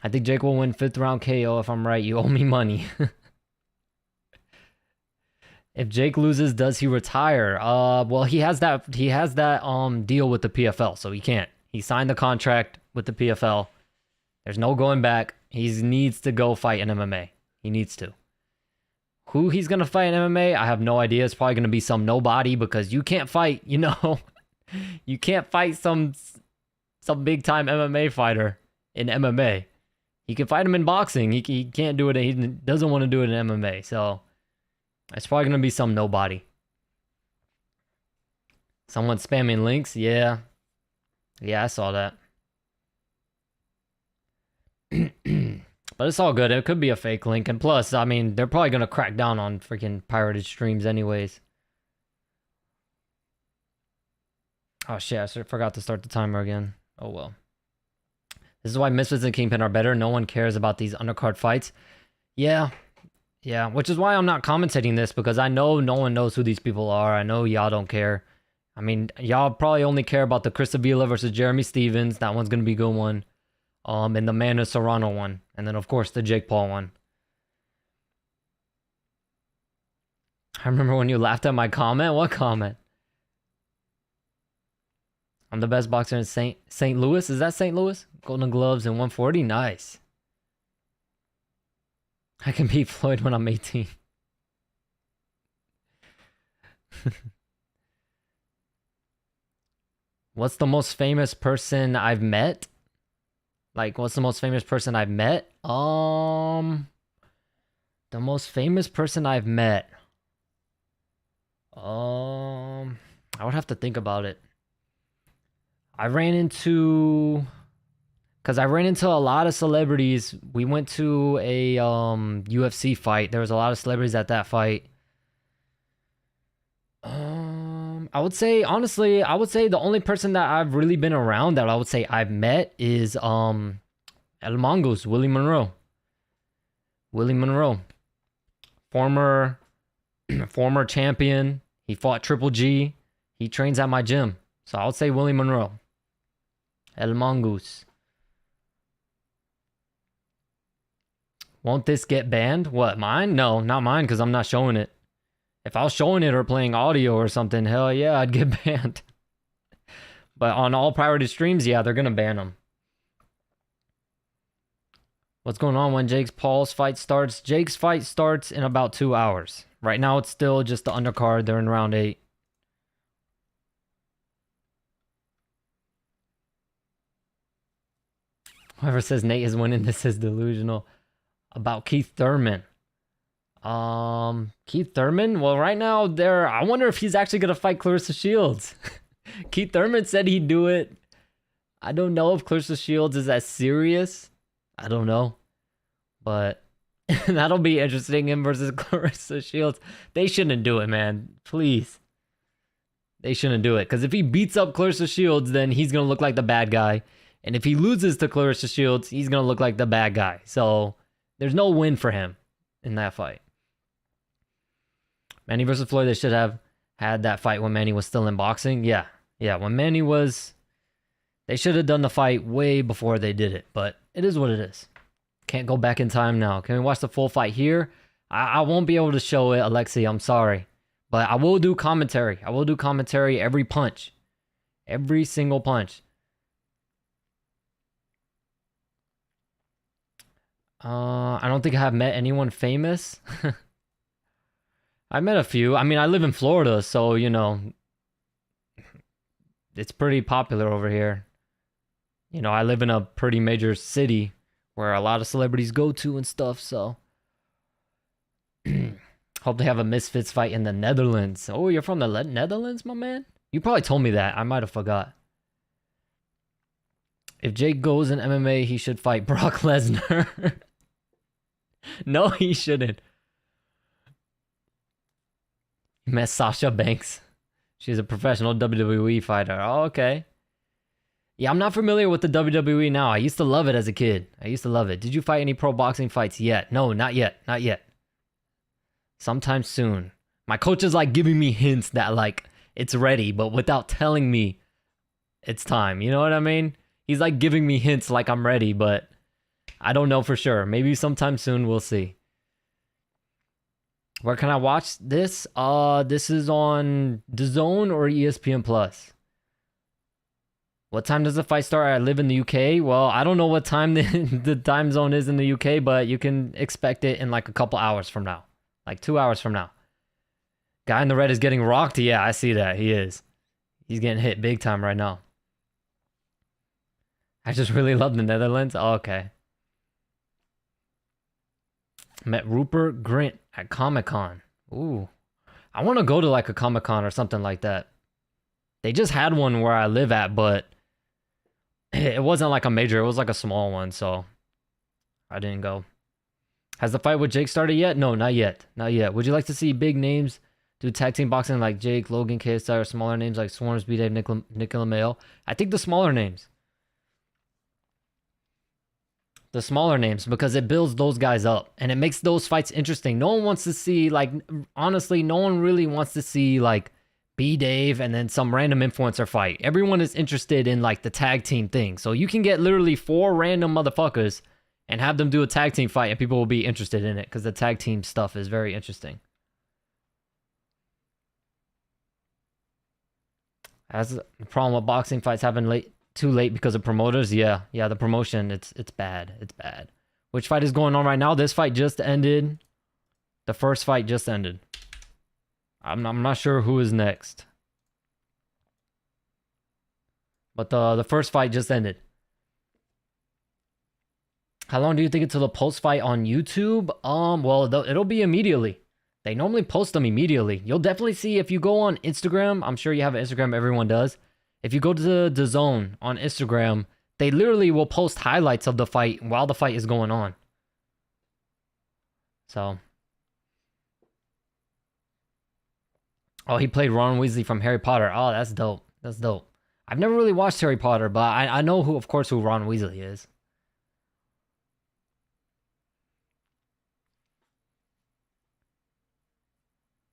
I think Jake will win 5th round KO. If I'm right, you owe me money. If Jake loses, does he retire? Well, he has that deal with the PFL, so he can't. He signed the contract with the PFL. There's no going back. He needs to go fight in MMA. He needs to. Who he's going to fight in MMA, I have no idea. It's probably going to be some nobody because you can't fight, you can't fight some big time MMA fighter in MMA. You can fight him in boxing. He can't do it. He doesn't want to do it in MMA. So it's probably going to be some nobody. Someone spamming links. Yeah. Yeah, I saw that. But it's all good. It could be a fake link. And plus, I mean, they're probably going to crack down on freaking pirated streams anyways. Oh shit, forgot to start the timer again. Oh well. This is why Misfits and Kingpin are better. No one cares about these undercard fights. Yeah. Yeah, which is why I'm not commentating this, because I know no one knows who these people are. I know y'all don't care. I mean, y'all probably only care about the Chris Avila versus Jeremy Stevens. That one's going to be a good one. And the Amanda Serrano one. And then, of course, the Jake Paul one. I remember when you laughed at my comment. What comment? I'm the best boxer in St. Louis. Is that St. Louis? Golden Gloves and 140. Nice. I can beat Floyd when I'm 18. What's the most famous person I've met? Like, what's the most famous person I've met? The most famous person I've met. I would have to think about it. I ran into a lot of celebrities. We went to a UFC fight. There was a lot of celebrities at that fight. I would say, honestly, the only person that I've really been around that I would say I've met is El Mongoose, Willie Monroe. Willie Monroe. Former champion. He fought Triple G. He trains at my gym. So I would say Willie Monroe. El Mongoose. Won't this get banned? What, mine? No, not mine, because I'm not showing it. If I was showing it or playing audio or something, hell yeah, I'd get banned. But on all priority streams, yeah, they're going to ban them. What's going on when Paul's fight starts? Jake's fight starts in about 2 hours. Right now, it's still just the undercard. They're in round 8. Whoever says Nate is winning, this is delusional. About Keith Thurman. Keith Thurman? Well, right now, I wonder if he's actually going to fight Clarissa Shields. Keith Thurman said he'd do it. I don't know if Clarissa Shields is as serious. I don't know. But that'll be interesting, him versus Clarissa Shields. They shouldn't do it, man. Please. They shouldn't do it. Because if he beats up Clarissa Shields, then he's going to look like the bad guy. And if he loses to Clarissa Shields, he's going to look like the bad guy. So there's no win for him in that fight. Manny versus Floyd, they should have had that fight when Manny was still in boxing. Yeah. When Manny was... They should have done the fight way before they did it. But it is what it is. Can't go back in time now. Can we watch the full fight here? I won't be able to show it, Alexi. I'm sorry. But I will do commentary. I will do commentary every punch. Every single punch. I don't think I have met anyone famous. I met a few. I mean, I live in Florida, so, you know, it's pretty popular over here. You know, I live in a pretty major city where a lot of celebrities go to and stuff, so. Hope they have a Misfits fight in the Netherlands. Oh, you're from the Netherlands, my man? You probably told me that. I might have forgot. If Jake goes in MMA, he should fight Brock Lesnar. No, he shouldn't. You met Sasha Banks. She's a professional WWE fighter. Oh, okay. Yeah, I'm not familiar with the WWE now. I used to love it as a kid. I used to love it. Did you fight any pro boxing fights yet? No, not yet. Not yet. Sometime soon. My coach is like giving me hints that like it's ready, but without telling me it's time. You know what I mean? He's like giving me hints like I'm ready, but I don't know for sure. Maybe sometime soon, we'll see. Where can I watch this? This is on DAZN or ESPN Plus. What time does the fight start? I live in the UK. Well, I don't know what time the time zone is in the UK, but you can expect it in like a couple hours from now. Like 2 hours from now. Guy in the red is getting rocked. Yeah, I see that. He is. He's getting hit big time right now. I just really love the Netherlands. Oh, okay. Met Rupert Grint at Comic-Con. Ooh. I want to go to like a Comic-Con or something like that. They just had one where I live at, but it wasn't like a major. It was like a small one, so I didn't go. Has the fight with Jake started yet? No, not yet. Not yet. Would you like to see big names Do tag team boxing like Jake, Logan, KSI, or smaller names like Swarms, B-Dave, Nicola Mayo? I think the smaller names. The smaller names, because it builds those guys up and it makes those fights interesting. No one wants to see, like, honestly, no one really wants to see, like, B-Dave and then some random influencer fight. Everyone is interested in, like, the tag team thing. So you can get literally 4 random motherfuckers and have them do a tag team fight and people will be interested in it because the tag team stuff is very interesting. As the problem with boxing fights happen too late because of promoters. Yeah, the promotion, it's bad. It's bad. Which fight is going on right now? This fight just ended. The first fight just ended. I'm not sure who is next. But the first fight just ended. How long do you think until the post fight on YouTube? Well, it'll be immediately. They normally post them immediately. You'll definitely see if you go on Instagram. I'm sure you have an Instagram, everyone does. If you go to the Zone on Instagram, they literally will post highlights of the fight while the fight is going on. So. Oh, he played Ron Weasley from Harry Potter. Oh, that's dope. That's dope. I've never really watched Harry Potter, but I know who, of course, who Ron Weasley is.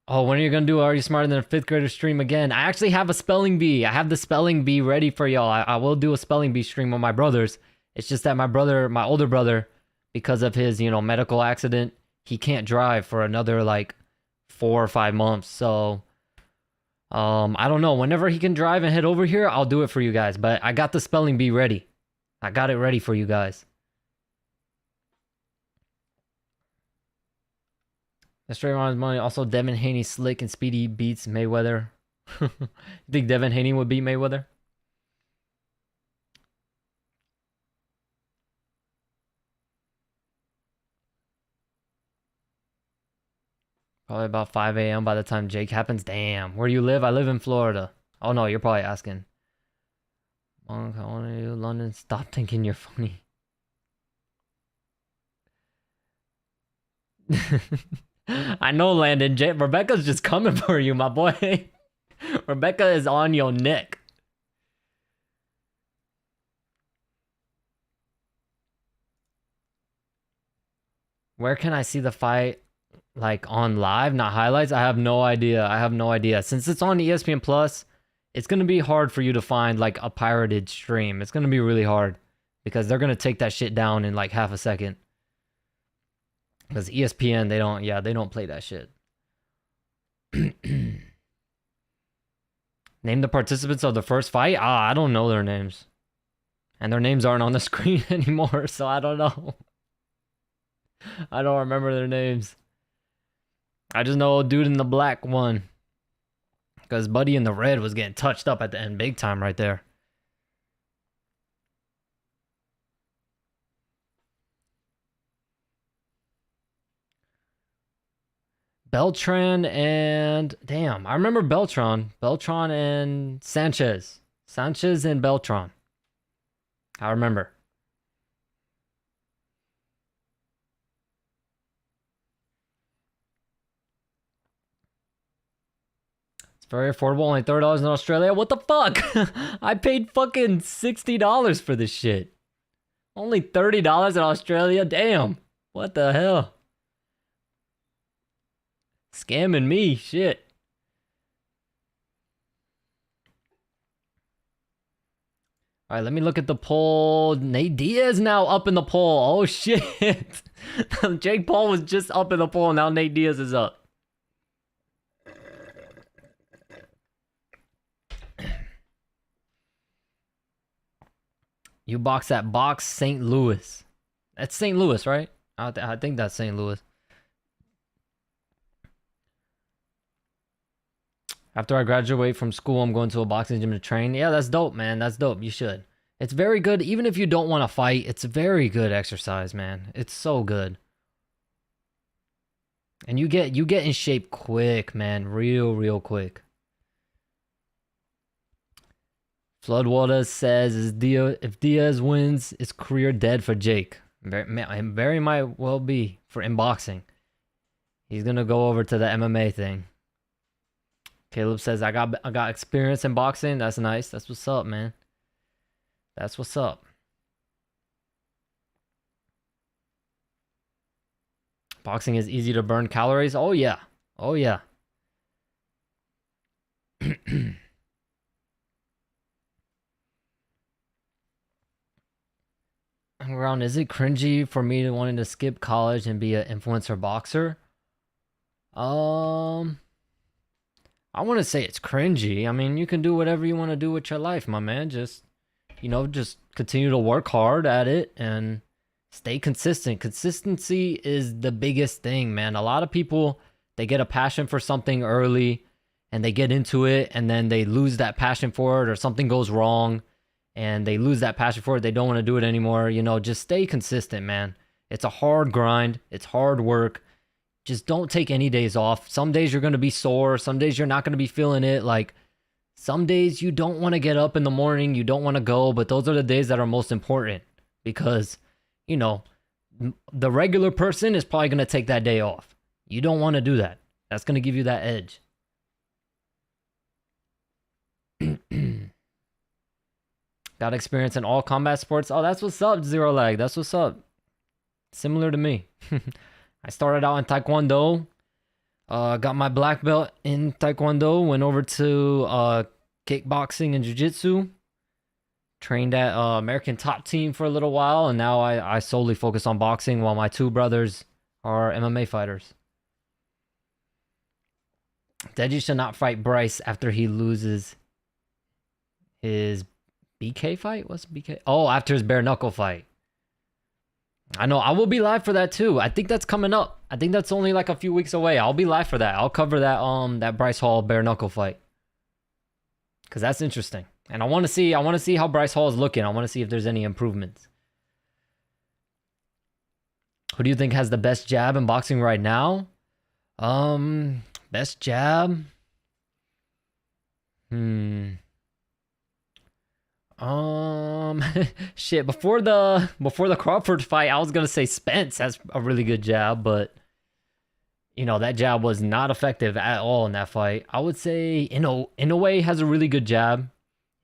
Oh, when are you going to do Are You Smarter Than a 5th Grader stream again? I actually have a spelling bee. I have the spelling bee ready for y'all. I will do a spelling bee stream with my brothers. It's just that my older brother, because of his, medical accident, he can't drive for another, like, 4 or 5 months. So, I don't know. Whenever he can drive and head over here, I'll do it for you guys. But I got the spelling bee ready. I got it ready for you guys. The straight round money. Also, Devin Haney slick and speedy beats Mayweather. You think Devin Haney would beat Mayweather? Probably about 5 a.m. by the time Jake happens. Damn. Where do you live? I live in Florida. Oh, no, you're probably asking. Monk, I want to do London. Stop thinking you're funny. I know, Landon. Rebecca's just coming for you, my boy. Rebecca is on your neck. Where can I see the fight? Like on live, not highlights? I have no idea. Since it's on ESPN Plus, it's going to be hard for you to find like a pirated stream. It's going to be really hard because they're going to take that shit down in like half a second. Because ESPN, they don't play that shit. Name the participants of the first fight? I don't know their names. And their names aren't on the screen anymore, so I don't know. I don't remember their names. I just know a dude in the black won. Because Buddy in the red was getting touched up at the end big time right there. Beltran and... Damn, I remember Beltran. Beltran and Sanchez. Sanchez and Beltran. I remember. It's very affordable, only $30 in Australia. What the fuck? I paid fucking $60 for this shit. Only $30 in Australia? Damn. What the hell? Scamming me, shit. All right, let me look at the poll. Nate Diaz now up in the poll. Oh, shit. Jake Paul was just up in the poll. Now Nate Diaz is up. You box at Box St. Louis. That's St. Louis, right? I think that's St. Louis. After I graduate from school, I'm going to a boxing gym to train. Yeah, that's dope, man. That's dope. You should. It's very good. Even if you don't want to fight, it's very good exercise, man. It's so good. And you get in shape quick, man. Real quick. Floodwater says, if Diaz wins, is career dead for Jake? Very might well be in boxing. He's going to go over to the MMA thing. Caleb says I got experience in boxing. That's nice. That's what's up, man. That's what's up. Boxing is easy to burn calories. Oh yeah. Oh yeah. Around, is it cringy for me to wanting to skip college and be an influencer boxer? Um, I want to say it's cringy. I mean, you can do whatever you want to do with your life, my man. Just continue to work hard at it and stay consistent. Consistency is the biggest thing, man. A lot of people, they get a passion for something early and they get into it and then they lose that passion for it, or something goes wrong and they lose that passion for it. They don't want to do it anymore. Just stay consistent, man. It's a hard grind. It's hard work. Just don't take any days off. Some days you're going to be sore. Some days you're not going to be feeling it. Like, some days you don't want to get up in the morning. You don't want to go, but those are the days that are most important because, the regular person is probably going to take that day off. You don't want to do that. That's going to give you that edge. Got experience in all combat sports. Oh, that's what's up, Zero Lag. That's what's up. Similar to me. I started out in Taekwondo. Got my black belt in Taekwondo. Went over to kickboxing and jiu-jitsu. Trained at American Top Team for a little while. And now I solely focus on boxing while my two brothers are MMA fighters. Deji should not fight Bryce after he loses his BK fight? What's BK? Oh, after his bare knuckle fight. I know. I will be live for that too. I think that's coming up. I think that's only like a few weeks away. I'll be live for that. I'll cover that Bryce Hall bare knuckle fight. Cause that's interesting. And I want to see how Bryce Hall is looking. I want to see if there's any improvements. Who do you think has the best jab in boxing right now? Best jab? Shit, before the Crawford fight, I was gonna say Spence has a really good jab, but that jab was not effective at all in that fight. I would say Inoue has a really good jab.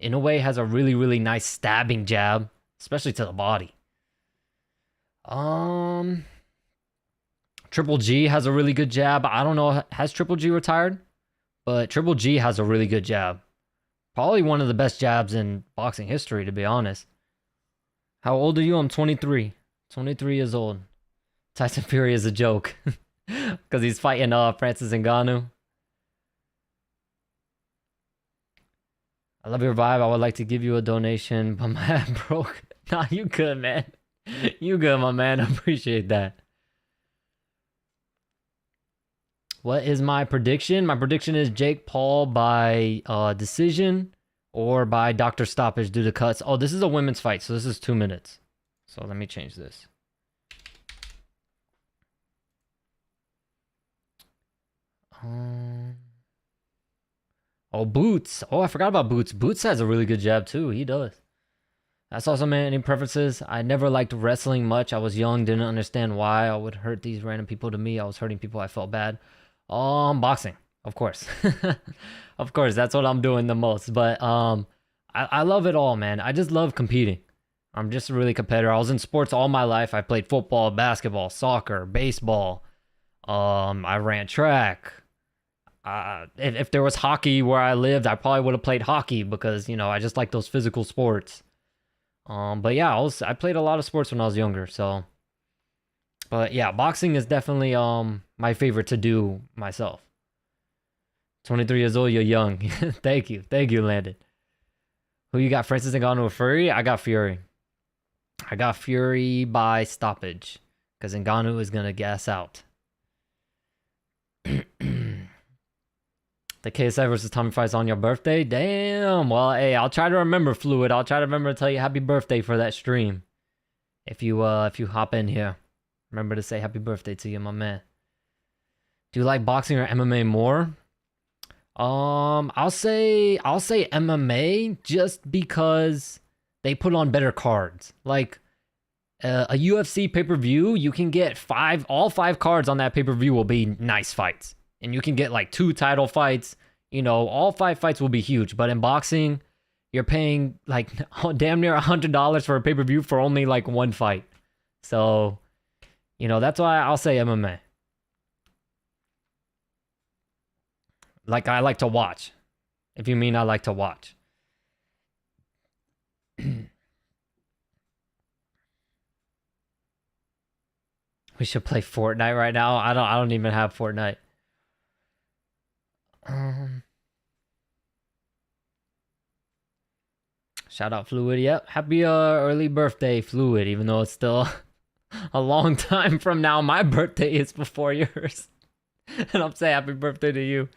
Inoue has a really, really nice stabbing jab, especially to the body. Triple G has a really good jab. I don't know, has Triple G retired? But Triple G has a really good jab. Probably one of the best jabs in boxing history, to be honest. How old are you? I'm 23. 23 years old. Tyson Fury is a joke. Because he's fighting Francis Ngannou. I love your vibe. I would like to give you a donation, but my app broke. Nah, you good, man. You good, my man. I appreciate that. What is my prediction? My prediction is Jake Paul by decision or by doctor stoppage due to cuts. Oh, this is a women's fight, so this is 2 minutes. So let me change this. Oh, Boots. Oh, I forgot about Boots. Boots has a really good jab too. He does. That's also, man, any preferences? I never liked wrestling much. I was young, didn't understand why I would hurt these random people. To me, I was hurting people. I felt bad. Boxing, of course. Of course, that's what I'm doing the most. But I love it all, man. I just love competing. I'm just a really competitor. I was in sports all my life. I played football, basketball, soccer, baseball. I ran track. If there was hockey where I lived, I probably would have played hockey because, I just like those physical sports. But yeah, I played a lot of sports when I was younger, so. But yeah, boxing is definitely my favorite to do myself. 23 years old, you're young. Thank you, Landon. Who you got, Francis Ngannou or Fury? I got Fury. I got Fury by stoppage because Ngannou is gonna gas out. The KSI versus Tommy fights on your birthday? Damn. Well, hey, I'll try to remember, Fluid. I'll try to remember to tell you happy birthday for that stream. If you hop in here, remember to say happy birthday to you, my man. Do you like boxing or MMA more? I'll say MMA just because they put on better cards. Like a UFC pay-per-view, you can get all five cards on that pay-per-view will be nice fights. And you can get like 2 title fights. you know, all 5 fights will be huge. But in boxing, you're paying like damn near $100 for a pay-per-view for only like one fight. So, you know, that's why I'll say MMA. Like, I like to watch. If you mean I like to watch. We should play Fortnite right now. I don't even have Fortnite. Shout out Fluid. Yep. Happy early birthday, Fluid, even though it's still a long time from now. My birthday is before yours. And I'm saying happy birthday to you.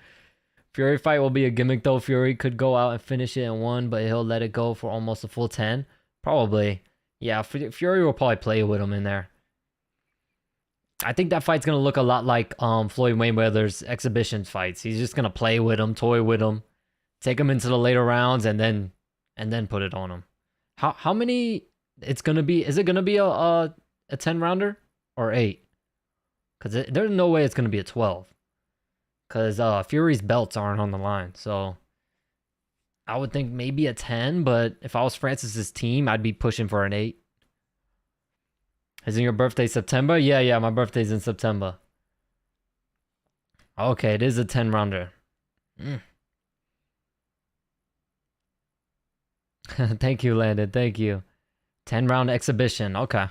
Fury fight will be a gimmick though. Fury could go out and finish it in 1, but he'll let it go for almost a full 10. Probably. Yeah, Fury will probably play with him in there. I think that fight's gonna look a lot like Floyd Mayweather's exhibition fights. He's just gonna play with him, toy with him, take him into the later rounds, and then put it on him. How many? It's gonna be? Is it gonna be a 10 rounder or 8? Because there's no way it's gonna be a 12. Because Fury's belts aren't on the line, so I would think maybe a 10. But if I was Francis's team, I'd be pushing for an 8. Isn't your birthday September? Yeah, my birthday's in September. Okay, it is a 10 rounder. Thank you, Landon. Thank you. 10 round exhibition. Okay.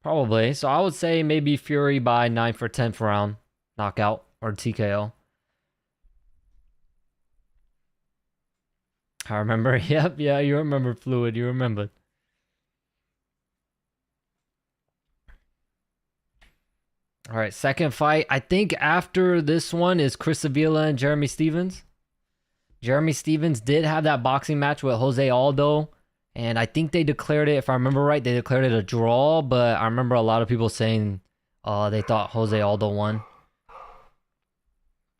Probably. So I would say maybe Fury by 9th or 10th round. Knockout or TKO. I remember. Yep. Yeah, you remember Fluid. You remember. All right, second fight. I think after this one is Chris Avila and Jeremy Stevens. Jeremy Stevens did have that boxing match with Jose Aldo, and I think they declared it, if I remember right, they declared it a draw, but I remember a lot of people saying they thought Jose Aldo won.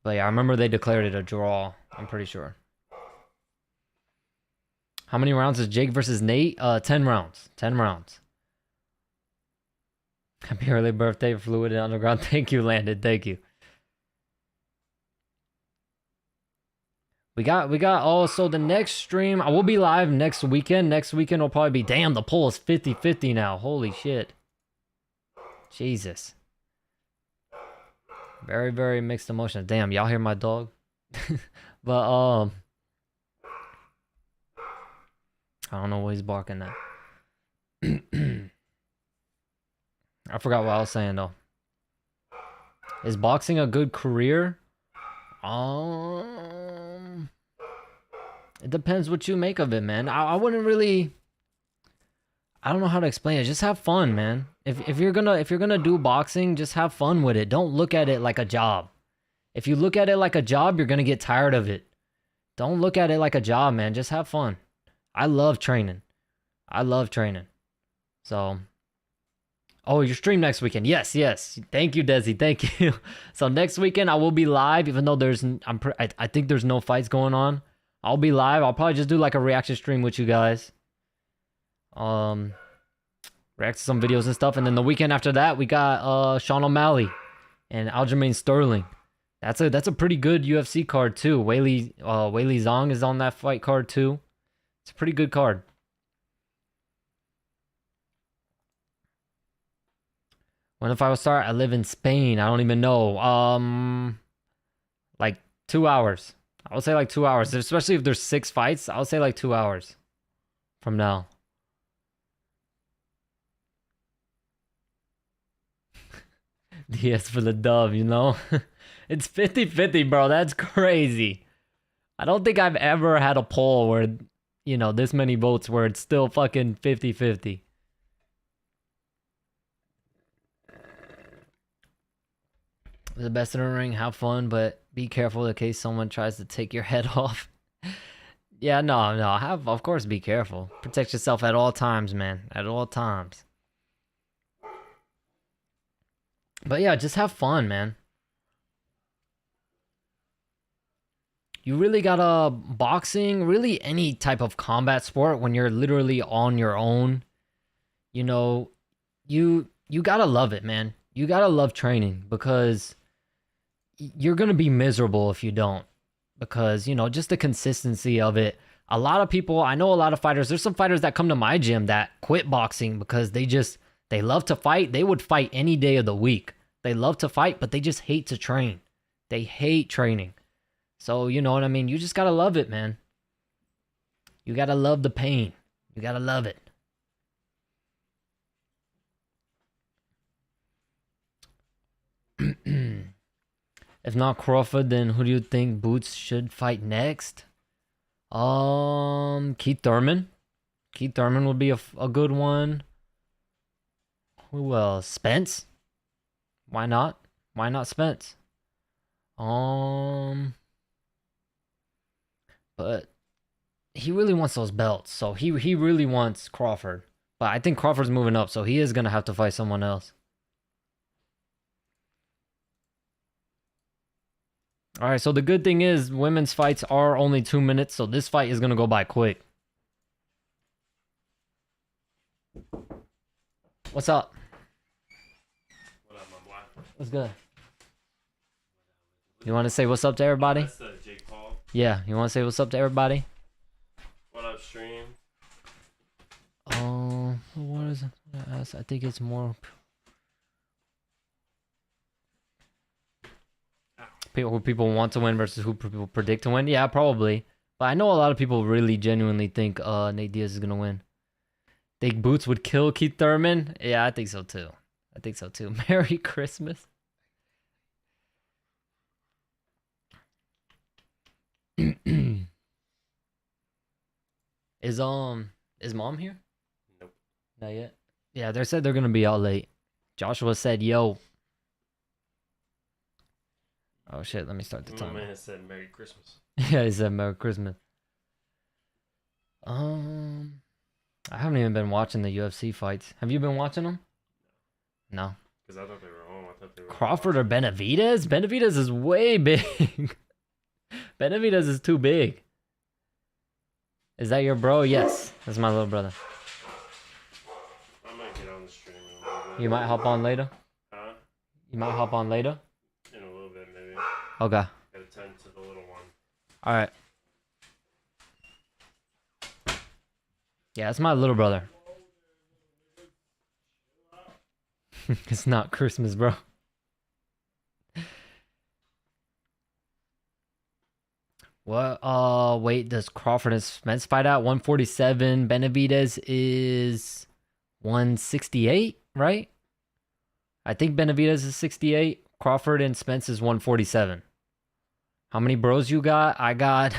But yeah, I remember they declared it a draw, I'm pretty sure. How many rounds is Jake versus Nate? 10 rounds. 10 rounds. Happy early birthday, Fluid and Underground. Thank you, Landon. Thank you. We got so the next stream, I will be live next weekend. Next weekend will probably be, damn, the poll is 50-50 now. Holy shit. Jesus. Very, very mixed emotions. Damn, y'all hear my dog? But I don't know what he's barking at. I forgot what I was saying though. Is boxing a good career? It depends what you make of it, man. I wouldn't really. I don't know how to explain it. Just have fun, man. If you're gonna do boxing, just have fun with it. Don't look at it like a job. If you look at it like a job, you're gonna get tired of it. Don't look at it like a job, man. Just have fun. I love training. So. Oh, your stream next weekend. Yes. Thank you, Desi. Thank you. So next weekend I will be live, even though I think there's no fights going on. I'll be live. I'll probably just do like a reaction stream with you guys. React to some videos and stuff. And then the weekend after that, we got Sean O'Malley and Aljamain Sterling. That's a pretty good UFC card too. Weili Zhang is on that fight card too. It's a pretty good card. When if I will start? I live in Spain. I don't even know. Like 2 hours. I would say like 2 hours. Especially if there's 6 fights. I would say like 2 hours from now. Diaz for the dub, you know? It's 50-50, bro. That's crazy. I don't think I've ever had a poll where, you know, this many votes where it's still fucking 50-50. The best in the ring, have fun, but be careful in case someone tries to take your head off. Yeah, no, of course be careful. Protect yourself at all times, man. At all times. But yeah, just have fun, man. You really gotta, boxing, really any type of combat sport, when you're literally on your own, you know, you gotta love it, man. You gotta love training, because you're gonna be miserable if you don't, because just the consistency of it. A lot of people, I know a lot of fighters. There's some fighters that come to my gym that quit boxing because they love to fight. They would fight any day of the week. They love to fight, but they just hate to train. They hate training. So you know what I mean. You just gotta love it, man. You gotta love the pain. You gotta love it. If not Crawford, then who do you think Boots should fight next? Keith Thurman. Keith Thurman would be a good one. Who else? Spence. Why not? Why not Spence? But he really wants those belts, so he really wants Crawford. But I think Crawford's moving up, so he is gonna have to fight someone else. All right, so the good thing is women's fights are only 2 minutes, so this fight is gonna go by quick. What's up? What up, my boy? What's good? You want to say what's up to everybody? That's Jake Paul. Yeah, you want to say what's up to everybody? What up, stream? What is it? I think it's more who people want to win versus who people predict to win. Yeah, probably. But I know a lot of people really genuinely think Nate Diaz is gonna win. Think Boots would kill Keith Thurman? Yeah, I think so too. I think so too. Merry Christmas. Is mom here? Nope. Not yet. Yeah, they said they're gonna be out late. Joshua said, "Yo." Oh shit! Let me start the My timer. man said Merry Christmas. Yeah, he said Merry Christmas. I haven't even been watching the UFC fights. Have you been watching them? No. Because I thought they were home. I thought they were Crawford or Benavidez? Benavidez is way big. Benavidez is too big. Is that your bro? Yes, that's my little brother. I might get on the stream in a little bit. You might hop on later. Huh? You might hop on later. In a little bit, maybe. Okay. Gotta tend to the little one. All right. Yeah, it's my little brother. It's not Christmas, bro. What? Wait, does Crawford and Spence fight at 147? Benavidez is 168, right? I think Benavidez is 68. Crawford and Spence is 147. How many bros you got? I got...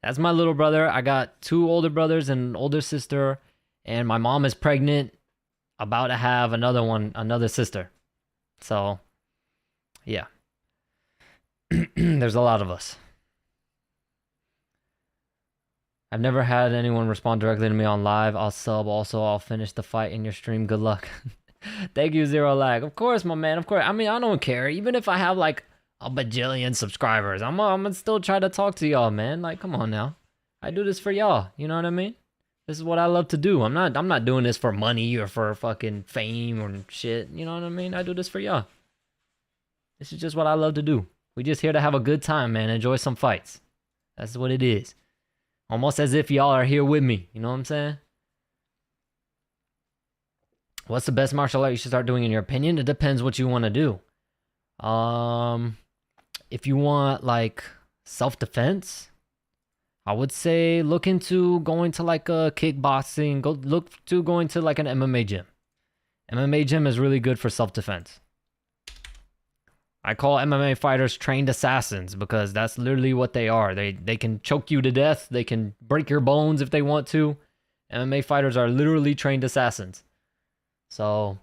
That's my little brother. I got 2 older brothers and an older sister. And my mom is pregnant. About to have another sister. So, yeah. There's a lot of us. I've never had anyone respond directly to me on live. I'll sub. Also, I'll finish the fight in your stream. Good luck. Thank you, Zero Lag. Of course, my man. Of course. I mean, I don't care. Even if I have like a bajillion subscribers, I'm gonna still try to talk to y'all, man. Like, come on now. I do this for y'all. You know what I mean? This is what I love to do. I'm not doing this for money or for fucking fame or shit. You know what I mean? I do this for y'all. This is just what I love to do. We just here to have a good time, man. Enjoy some fights. That's what it is. Almost as if y'all are here with me. You know what I'm saying? What's the best martial art you should start doing in your opinion? It depends what you want to do. If you want like self-defense, I would say look into going to like a kickboxing. Look to going to like an MMA gym. MMA gym is really good for self-defense. I call MMA fighters trained assassins because that's literally what they are. They can choke you to death. They can break your bones if they want to. MMA fighters are literally trained assassins. So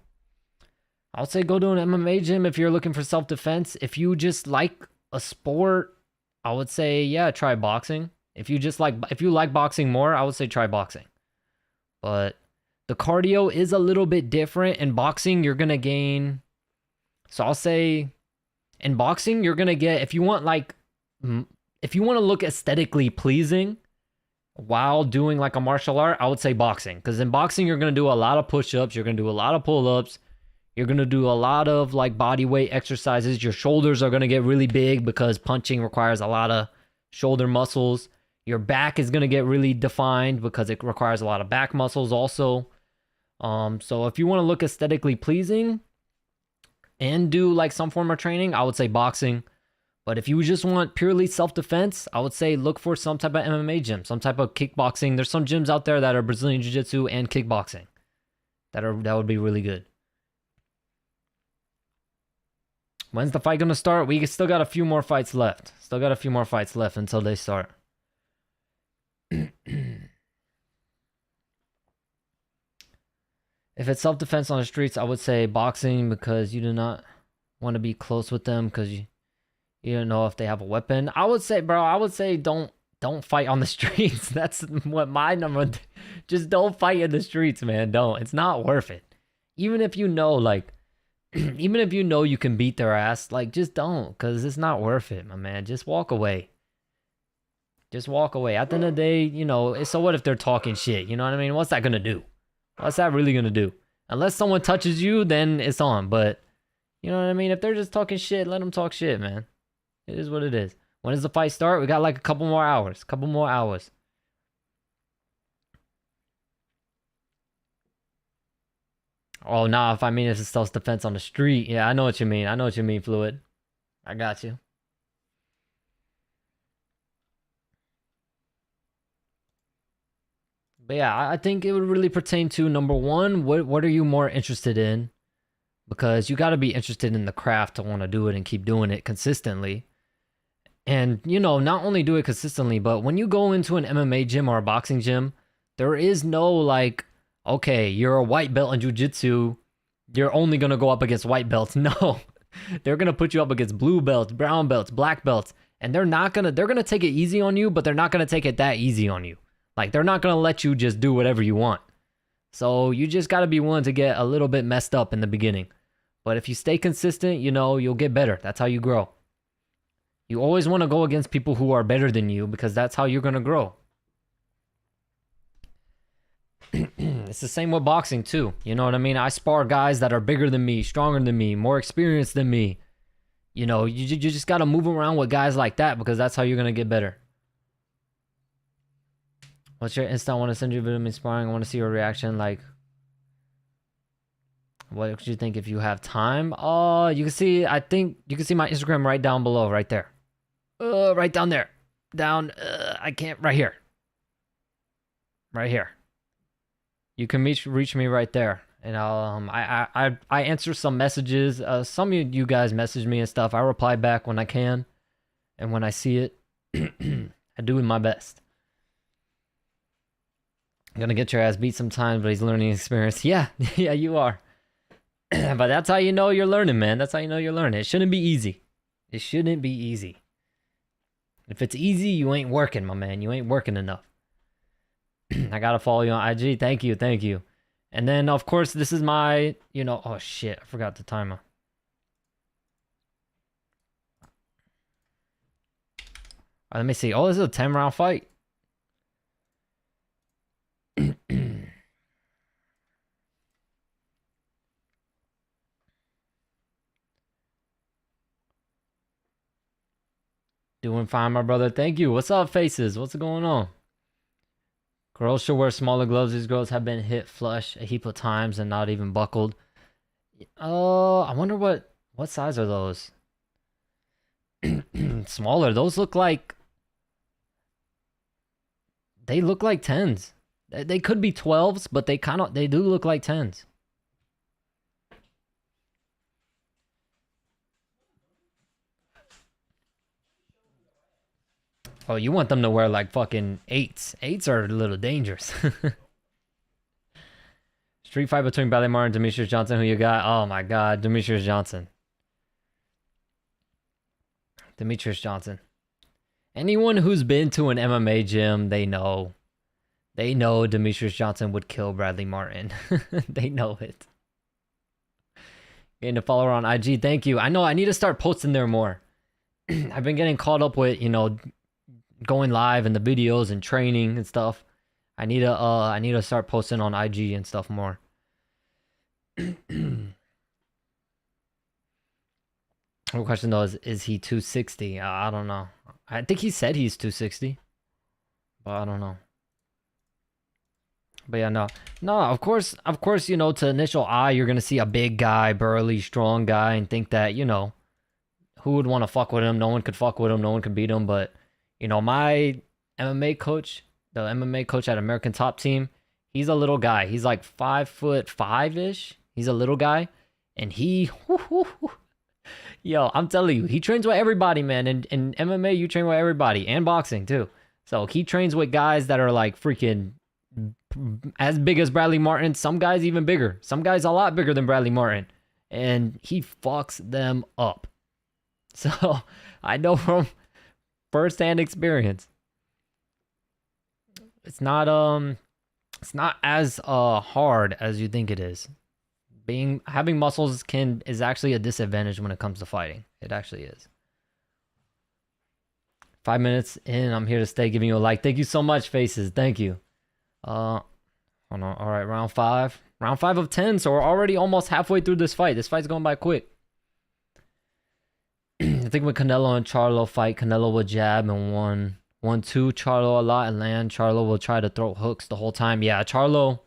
I would say go to an MMA gym if you're looking for self-defense. If you just like a sport, I would say, yeah, try boxing. If you like boxing more, I would say try boxing. But the cardio is a little bit different. In boxing, you're going to gain... So I'll say... In boxing, you're going to get... If you want to look aesthetically pleasing while doing like a martial art, I would say boxing. Because in boxing, you're going to do a lot of push-ups. You're going to do a lot of pull-ups. You're going to do a lot of like body weight exercises. Your shoulders are going to get really big because punching requires a lot of shoulder muscles. Your back is going to get really defined because it requires a lot of back muscles also. So if you want to look aesthetically pleasing and do like some form of training, I would say boxing. But if you just want purely self-defense, I would say look for some type of MMA gym, some type of kickboxing. There's some gyms out there that are Brazilian Jiu-Jitsu and kickboxing that would be really good. When's the fight going to start? We still got a few more fights left. Still got a few more fights left until they start. If it's self-defense on the streets, I would say boxing because you do not want to be close with them because you don't know if they have a weapon. I would say, don't fight on the streets. That's what my number. Just don't fight in the streets, man. Don't. It's not worth it. Even if you know, like, even if you know you can beat their ass, like, just don't, because it's not worth it, my man. Just walk away. Just walk away. At the end of the day, you know, so what if they're talking shit? You know what I mean? What's that going to do? What's that really going to do? Unless someone touches you, then it's on. But, you know what I mean? If they're just talking shit, let them talk shit, man. It is what it is. When does the fight start? We got like a couple more hours. Oh, nah, if I mean it's self-defense on the street. Yeah, I know what you mean. Fluid. I got you. But yeah, I think it would really pertain to, number one, what are you more interested in? Because you got to be interested in the craft to want to do it and keep doing it consistently. And, you know, not only do it consistently, but when you go into an MMA gym or a boxing gym, there is no like, okay, you're a white belt in jiu-jitsu, you're only going to go up against white belts. No, they're going to put you up against blue belts, brown belts, black belts, and they're going to take it easy on you, but they're not going to take it that easy on you. Like, they're not going to let you just do whatever you want. So you just got to be willing to get a little bit messed up in the beginning. But if you stay consistent, you know, you'll get better. That's how you grow. You always want to go against people who are better than you because that's how you're going to grow. It's the same with boxing too. You know what I mean? I spar guys that are bigger than me, stronger than me, more experienced than me. You know, you just got to move around with guys like that because that's how you're going to get better. What's your Insta? I want to send you a video of me sparring. I want to see your reaction. Like, what would you think if you have time? Oh, you can see, I think you can see my Instagram right down below, right there. Right down there. Down, I can't, right here. Right here. You can reach me right there. And I answer some messages. Some of you guys message me and stuff. I reply back when I can. And when I see it, I do my best. I'm gonna get your ass beat sometimes, but he's learning experience. Yeah, yeah, you are. But that's how you know you're learning, man. That's how you know you're learning. It shouldn't be easy. It shouldn't be easy. If it's easy, you ain't working, my man. You ain't working enough. I gotta follow you on IG. Thank you, thank you. And then, of course, this is my, you know, oh shit, I forgot the timer. All right, let me see. Oh, this is a 10-round fight. Doing fine, my brother. Thank you. What's up, faces? What's going on? Girls should wear smaller gloves. These girls have been hit flush a heap of times and not even buckled. Oh, I wonder what size are those? Smaller. Those look like... They look like 10s. They could be 12s, but they do look like 10s. Oh, you want them to wear like fucking 8s. 8s are a little dangerous. Street fight between Ballimore and Demetrius Johnson. Who you got? Oh my god, Demetrius Johnson. Demetrius Johnson. Anyone who's been to an MMA gym, they know. They know Demetrius Johnson would kill Bradley Martin. They know it. Getting a follower on IG. Thank you. I know I need to start posting there more. I've been getting caught up with, you know, going live and the videos and training and stuff. I need to start posting on IG and stuff more. The question though is he 260? I don't know. I think he said he's 260, but I don't know. But yeah, no. Of course, you know, to initial eye, you're gonna see a big guy, burly, strong guy, and think that, you know, who would want to fuck with him? No one could fuck with him. No one could beat him. But you know, my MMA coach, the MMA coach at American Top Team, he's a little guy. He's like 5'5" ish. He's a little guy, and he, yo, I'm telling you, he trains with everybody, man. And in MMA, you train with everybody, and boxing too. So he trains with guys that are like freaking as big as Bradley Martin. Some guys even bigger. Some guys a lot bigger than Bradley Martin, and he fucks them up. So I know from firsthand experience. It's not as hard as you think it is. Having muscles is actually a disadvantage when it comes to fighting. It actually is. 5 minutes in, I'm here to stay. Giving you a like. Thank you so much, Faces. Thank you. Hold on. All right, round 5 of 10. So we're already almost halfway through this fight. This fight's going by quick. I think when Canelo and Charlo fight, Canelo will jab and 1-2 Charlo a lot and land. Charlo will try to throw hooks the whole time. Yeah, Charlo's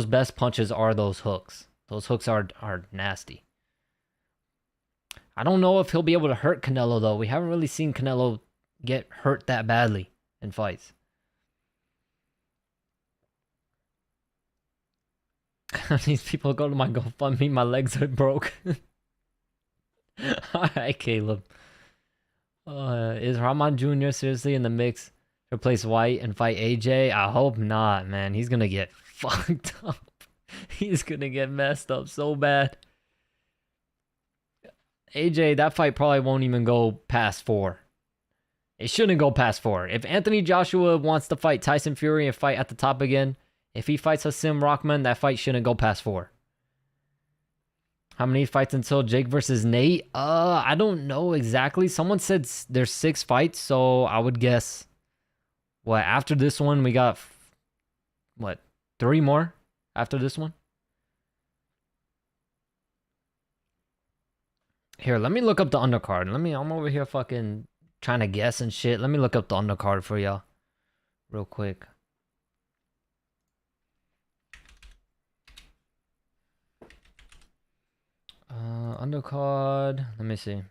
best punches are those hooks. Those hooks are nasty. I don't know if he'll be able to hurt Canelo though. We haven't really seen Canelo get hurt that badly in fights. These people go to my GoFundMe. My legs are broke. Alright, Caleb. Is Rahman Jr. seriously in the mix to replace White and fight AJ? I hope not, man. He's gonna get fucked up. He's gonna get messed up so bad. AJ, that fight probably won't even go past 4. It shouldn't go past 4. If Anthony Joshua wants to fight Tyson Fury and fight at the top again, if he fights Hasim Rahman, that fight shouldn't go past 4. How many fights until Jake versus Nate? I don't know exactly. Someone said there's 6 fights, so I would guess, what, after this one, we got, 3 more after this one? Here, let me look up the undercard. I'm over here fucking trying to guess and shit. Let me look up the undercard for y'all real quick. Undercard. Let me see.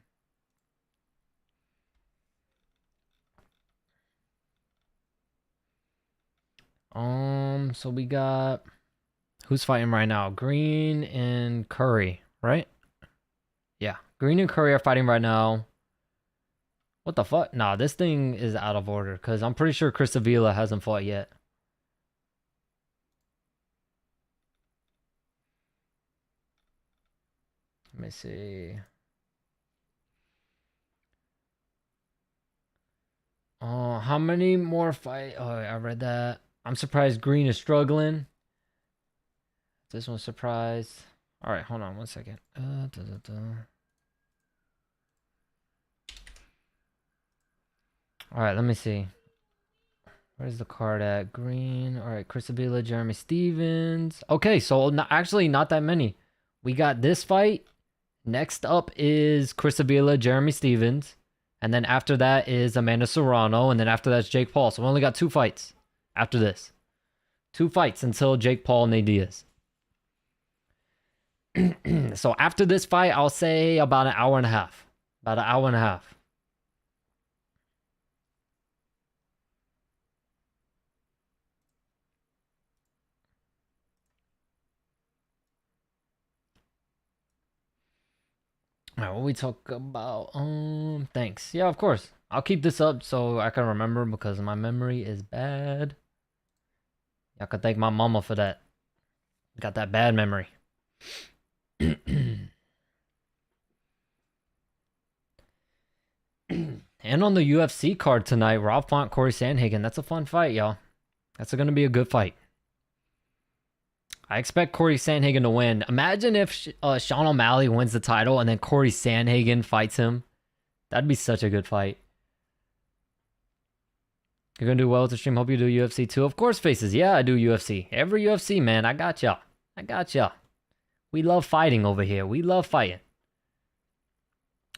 So we got who's fighting right now? Green and Curry, right? Yeah, Green and Curry are fighting right now. What the fuck? Nah, this thing is out of order because I'm pretty sure Chris Avila hasn't fought yet. Let me see. How many more fight? Oh, I read that. I'm surprised Green is struggling. This one's surprised. All right, hold on 1 second. All right, let me see. Where's the card at? Green. All right, Chris Avila, Jeremy Stevens. Okay, so actually not that many. We got this fight. Next up is Chris Avila, Jeremy Stevens. And then after that is Amanda Serrano. And then after that's Jake Paul. So we only got 2 fights after this. 2 fights until Jake Paul and Nate Diaz. So after this fight, I'll say about an hour and a half. About an hour and a half. All right, what we talk about? Thanks. Yeah, of course. I'll keep this up so I can remember because my memory is bad. Y'all can thank my mama for that. Got that bad memory. And on the UFC card tonight, Rob Font, Corey Sandhagen. That's a fun fight, y'all. That's going to be a good fight. I expect Corey Sandhagen to win. Imagine if Sean O'Malley wins the title and then Corey Sandhagen fights him. That'd be such a good fight. You're going to do well with the stream. Hope you do UFC too. Of course, Faces. Yeah, I do UFC. Every UFC, man. I got y'all. I got y'all. We love fighting over here. We love fighting.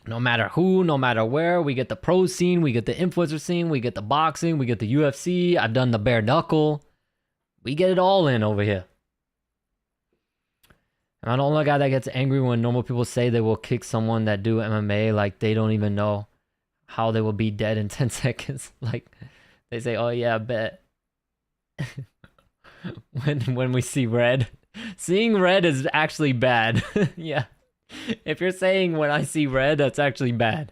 No matter who, no matter where, we get the pro scene, we get the influencer scene, we get the boxing, we get the UFC. I've done the bare knuckle. We get it all in over here. I'm the only guy that gets angry when normal people say they will kick someone that do MMA like they don't even know how they will be dead in 10 seconds. Like they say, "Oh yeah, I bet." when we see red. Seeing red is actually bad. Yeah. If you're saying when I see red, that's actually bad.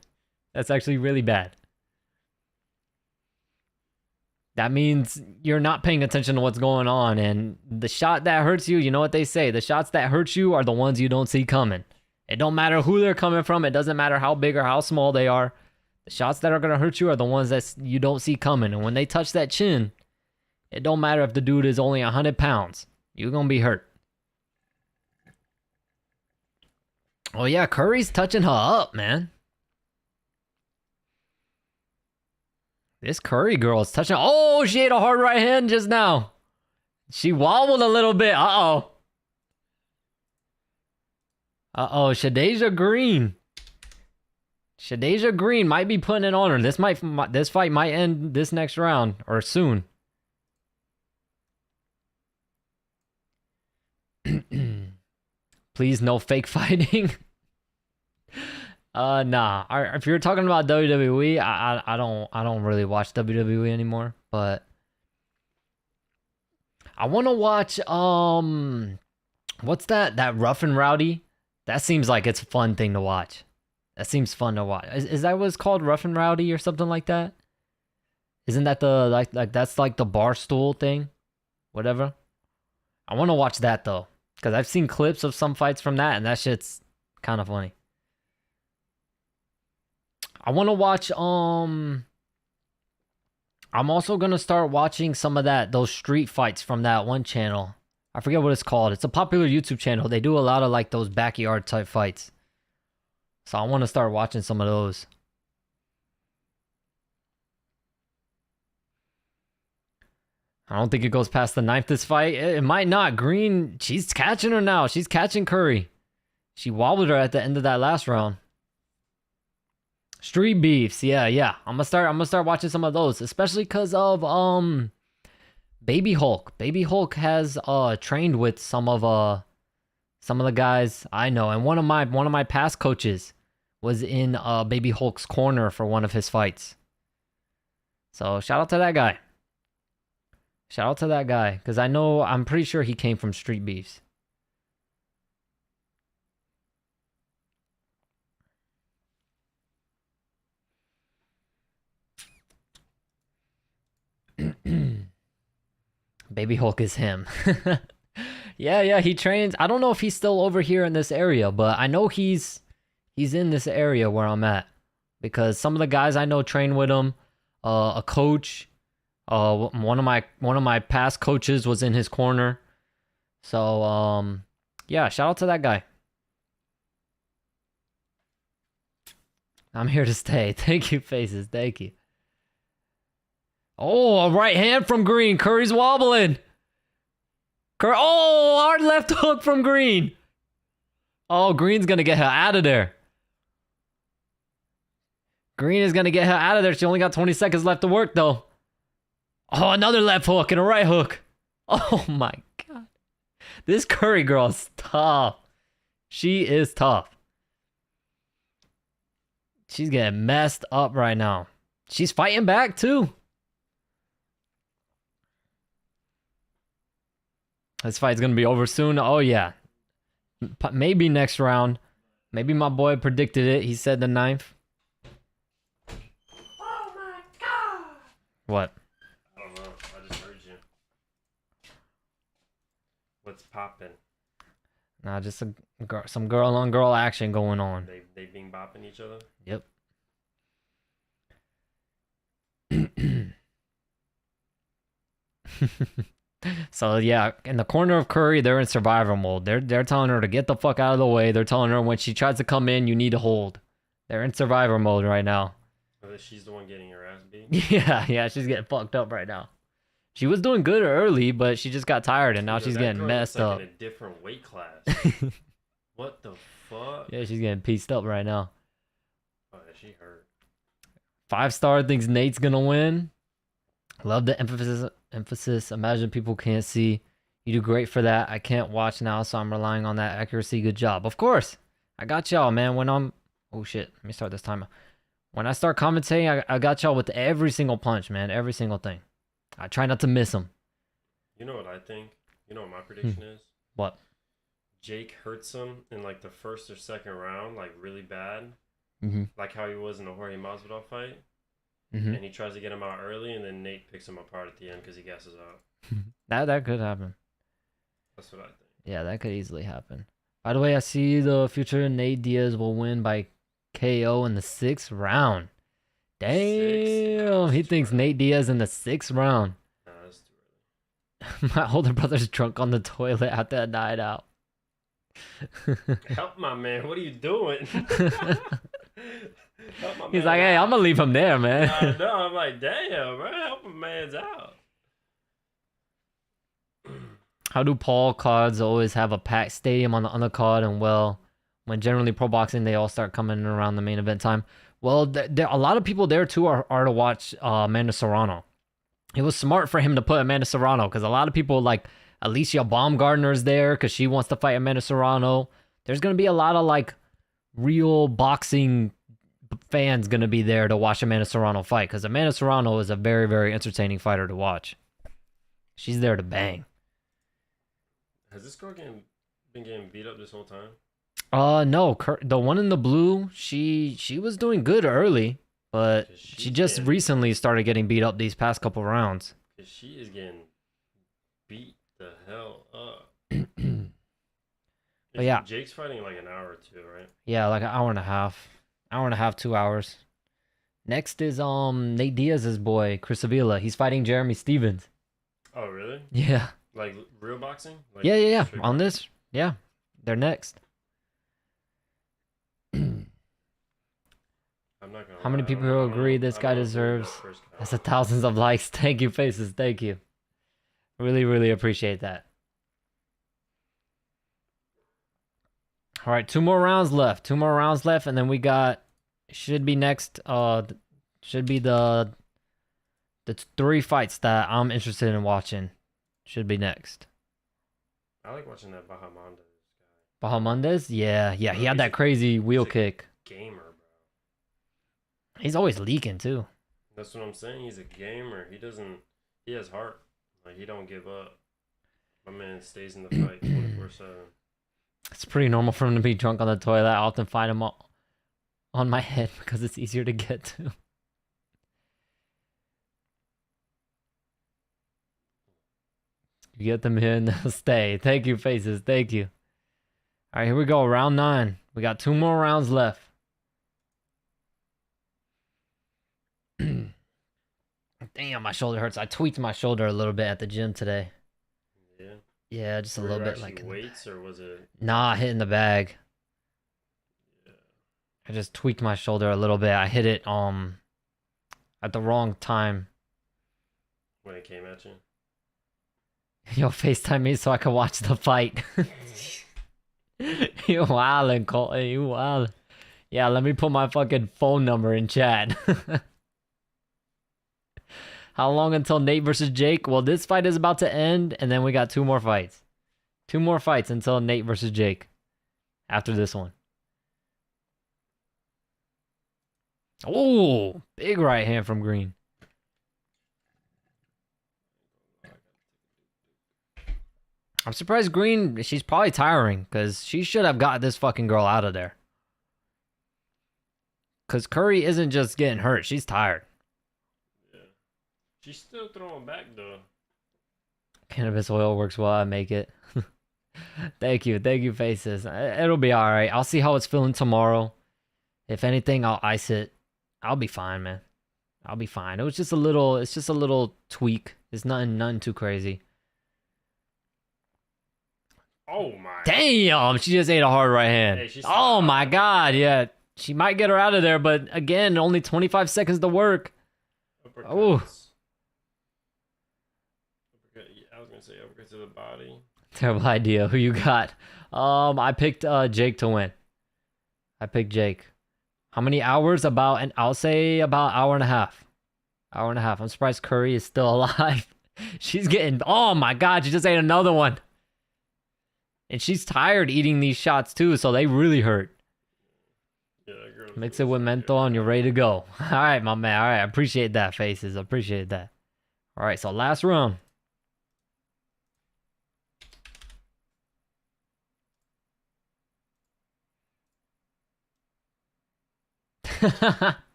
That's actually really bad. That means you're not paying attention to what's going on, and the shot that hurts you, you know what they say, the shots that hurt you are the ones you don't see coming. It don't matter who they're coming from, it doesn't matter how big or how small they are. The shots that are going to hurt you are the ones that you don't see coming, and when they touch that chin, it don't matter if the dude is only 100 pounds. You're going to be hurt. Oh yeah, Curry's touching her up, man. This Curry girl is touching. Oh, she ate a hard right hand just now. She wobbled a little bit. Uh-oh. Uh-oh, Shadeja Green. Shadeja Green might be putting it on her. This fight might end this next round or soon. Please, no fake fighting. Nah. If you're talking about WWE, I don't really watch WWE anymore. But I want to watch what's that? That Rough and Rowdy. That seems like it's a fun thing to watch. That seems fun to watch. Is that what it's called, Rough and Rowdy or something like that? Isn't that the like that's like the Barstool thing? Whatever. I want to watch that though. Because I've seen clips of some fights from that, and that shit's kind of funny. I want to watch, I'm also going to start watching some of those street fights from that one channel. I forget what it's called. It's a popular YouTube channel. They do a lot of, like, those backyard type fights. So I want to start watching some of those. I don't think it goes past the 9th this fight. It might not. Green, she's catching her now. She's catching Curry. She wobbled her at the end of that last round. Street beefs. Yeah. I'm gonna start watching some of those, especially because of Baby Hulk. Baby Hulk has trained with some of the guys I know, and one of my past coaches was in Baby Hulk's corner for one of his fights. So shout out to that guy. Shout out to that guy, because I'm pretty sure he came from Street Beefs. Baby Hulk is him. Yeah, he trains. I don't know if he's still over here in this area, but I know he's in this area where I'm at, because some of the guys I know train with him. A coach. One of my past coaches was in his corner. So yeah, shout out to that guy. I'm here to stay. Thank you, Faces. Thank you. Oh, a right hand from Green. Curry's wobbling. Oh, hard left hook from Green. Oh, Green's gonna get her out of there. Green is gonna get her out of there. She only got 20 seconds left to work though. Oh, another left hook and a right hook. Oh my god. This Curry girl is tough. She is tough. She's getting messed up right now. She's fighting back too. This fight's gonna be over soon. Oh yeah. Maybe next round. Maybe my boy predicted it. He said the 9th. Oh my god! What? I don't know. I just heard you. What's popping? Nah, just some girl on girl action going on. They bing bopping each other? Yep. So yeah, in the corner of Curry, they're in survival mode. They're telling her to get the fuck out of the way. They're telling her when she tries to come in, you need to hold. They're in survivor mode right now. Or that she's the one getting her ass beat? Yeah, she's getting fucked up right now. She was doing good early, but she just got tired, and now she's getting messed up. In a different weight class. What the fuck? Yeah, she's getting pieced up right now. yeah, she hurt. 5-star thinks Nate's gonna win. Love the emphasis. Imagine people can't see. You do great for that. I can't watch now, so I'm relying on that accuracy. Good job. Of course. I got y'all, man. When I'm... Oh, shit. Let me start this timer. When I start commentating, I got y'all with every single punch, man. Every single thing. I try not to miss them. You know what I think? You know what my prediction is? What? Jake hurts him in like the first or second round, like really bad. Mm-hmm. Like how he was in the Jorge Masvidal fight. Mm-hmm. And he tries to get him out early, and then Nate picks him apart at the end because he gasses out. That could happen. That's what I think. Yeah, that could easily happen. By the way, I see the future Nate Diaz will win by KO in the 6th round. Damn, he thinks Nate Diaz in the 6th round. Nah, that's too early. My older brother's drunk on the toilet after a night out. Help my man, what are you doing? He's like, hey, I'm gonna leave him there, man. No, I'm like, damn, bro, help a man's out. How do Paul cards always have a packed stadium on the undercard, and well, when generally pro boxing they all start coming around the main event time? Well, there a lot of people there too are to watch Amanda Serrano. It was smart for him to put Amanda Serrano because a lot of people like Alicia Baumgartner's there because she wants to fight Amanda Serrano. There's gonna be a lot of like real boxing fans gonna be there to watch Amanda Serrano fight because Amanda Serrano is a very, very entertaining fighter to watch. She's there to bang. Has this girl been getting beat up this whole time? No, the one in the blue, she was doing good early, but she just recently started getting beat up these past couple rounds. Cause she is getting beat the hell up. But yeah, Jake's fighting in like an hour or two, right? Yeah, like an hour and a half, 2 hours. Next is Nate Diaz's boy Chris Avila. He's fighting Jeremy Stevens. Oh really? Yeah. Like real boxing? Like Yeah. On this, yeah, they're next. I'm not gonna How many people agree this guy deserves? That's thousands of likes. Thank you, faces. Thank you. Really, really appreciate that. All right, 2 more rounds left. 2 more rounds left, and then we got should be next. Should be the 3 fights that I'm interested in watching. Should be next. I like watching that Bahamondes guy. Bahamondes? Yeah. He had that crazy wheel kick. Gamer, bro. He's always leaking too. That's what I'm saying. He's a gamer. He has heart. Like he don't give up. My man stays in the fight 24/7. It's pretty normal for him to be drunk on the toilet. I often find him on my head because it's easier to get to. You get them here and they'll stay. Thank you, faces. Thank you. All right, here we go. Round 9. We got 2 more rounds left. Damn, my shoulder hurts. I tweaked my shoulder a little bit at the gym today. Yeah. Yeah, just a little bit. Like weights or was it? Nah, hitting the bag. Yeah. I just tweaked my shoulder a little bit. I hit it at the wrong time. When it came at you. Yo, FaceTime me so I can watch the fight. You wildin', Colton. You wildin'. Yeah, let me put my fucking phone number in chat. How long until Nate versus Jake? Well, this fight is about to end, and then we got 2 more fights. 2 more fights until Nate versus Jake. After this one. Oh, big right hand from Green. I'm surprised Green, she's probably tiring, because she should have got this fucking girl out of there. Because Curry isn't just getting hurt, she's tired. Yeah. She's still throwing back, though. Cannabis oil works well, I make it. Thank you, faces. It'll be alright. I'll see how it's feeling tomorrow. If anything, I'll ice it. I'll be fine, man. I'll be fine. It's just a little tweak. It's nothing too crazy. Oh my. Damn, she just ate a hard right hand. Hey, oh my god, yeah. She might get her out of there, but again, only 25 seconds to work. Oh. I was gonna say uppercut to the body. Terrible idea. Who you got? I picked Jake to win. I picked Jake. How many hours? I'll say about hour and a half. Hour and a half. I'm surprised Curry is still alive. She's getting, oh my God, she just ate another one. And she's tired eating these shots too, so they really hurt. Yeah, that girl's Mix it with menthol and you're ready to go. All right, my man. All right, I appreciate that, Faces. I appreciate that. All right, so last round.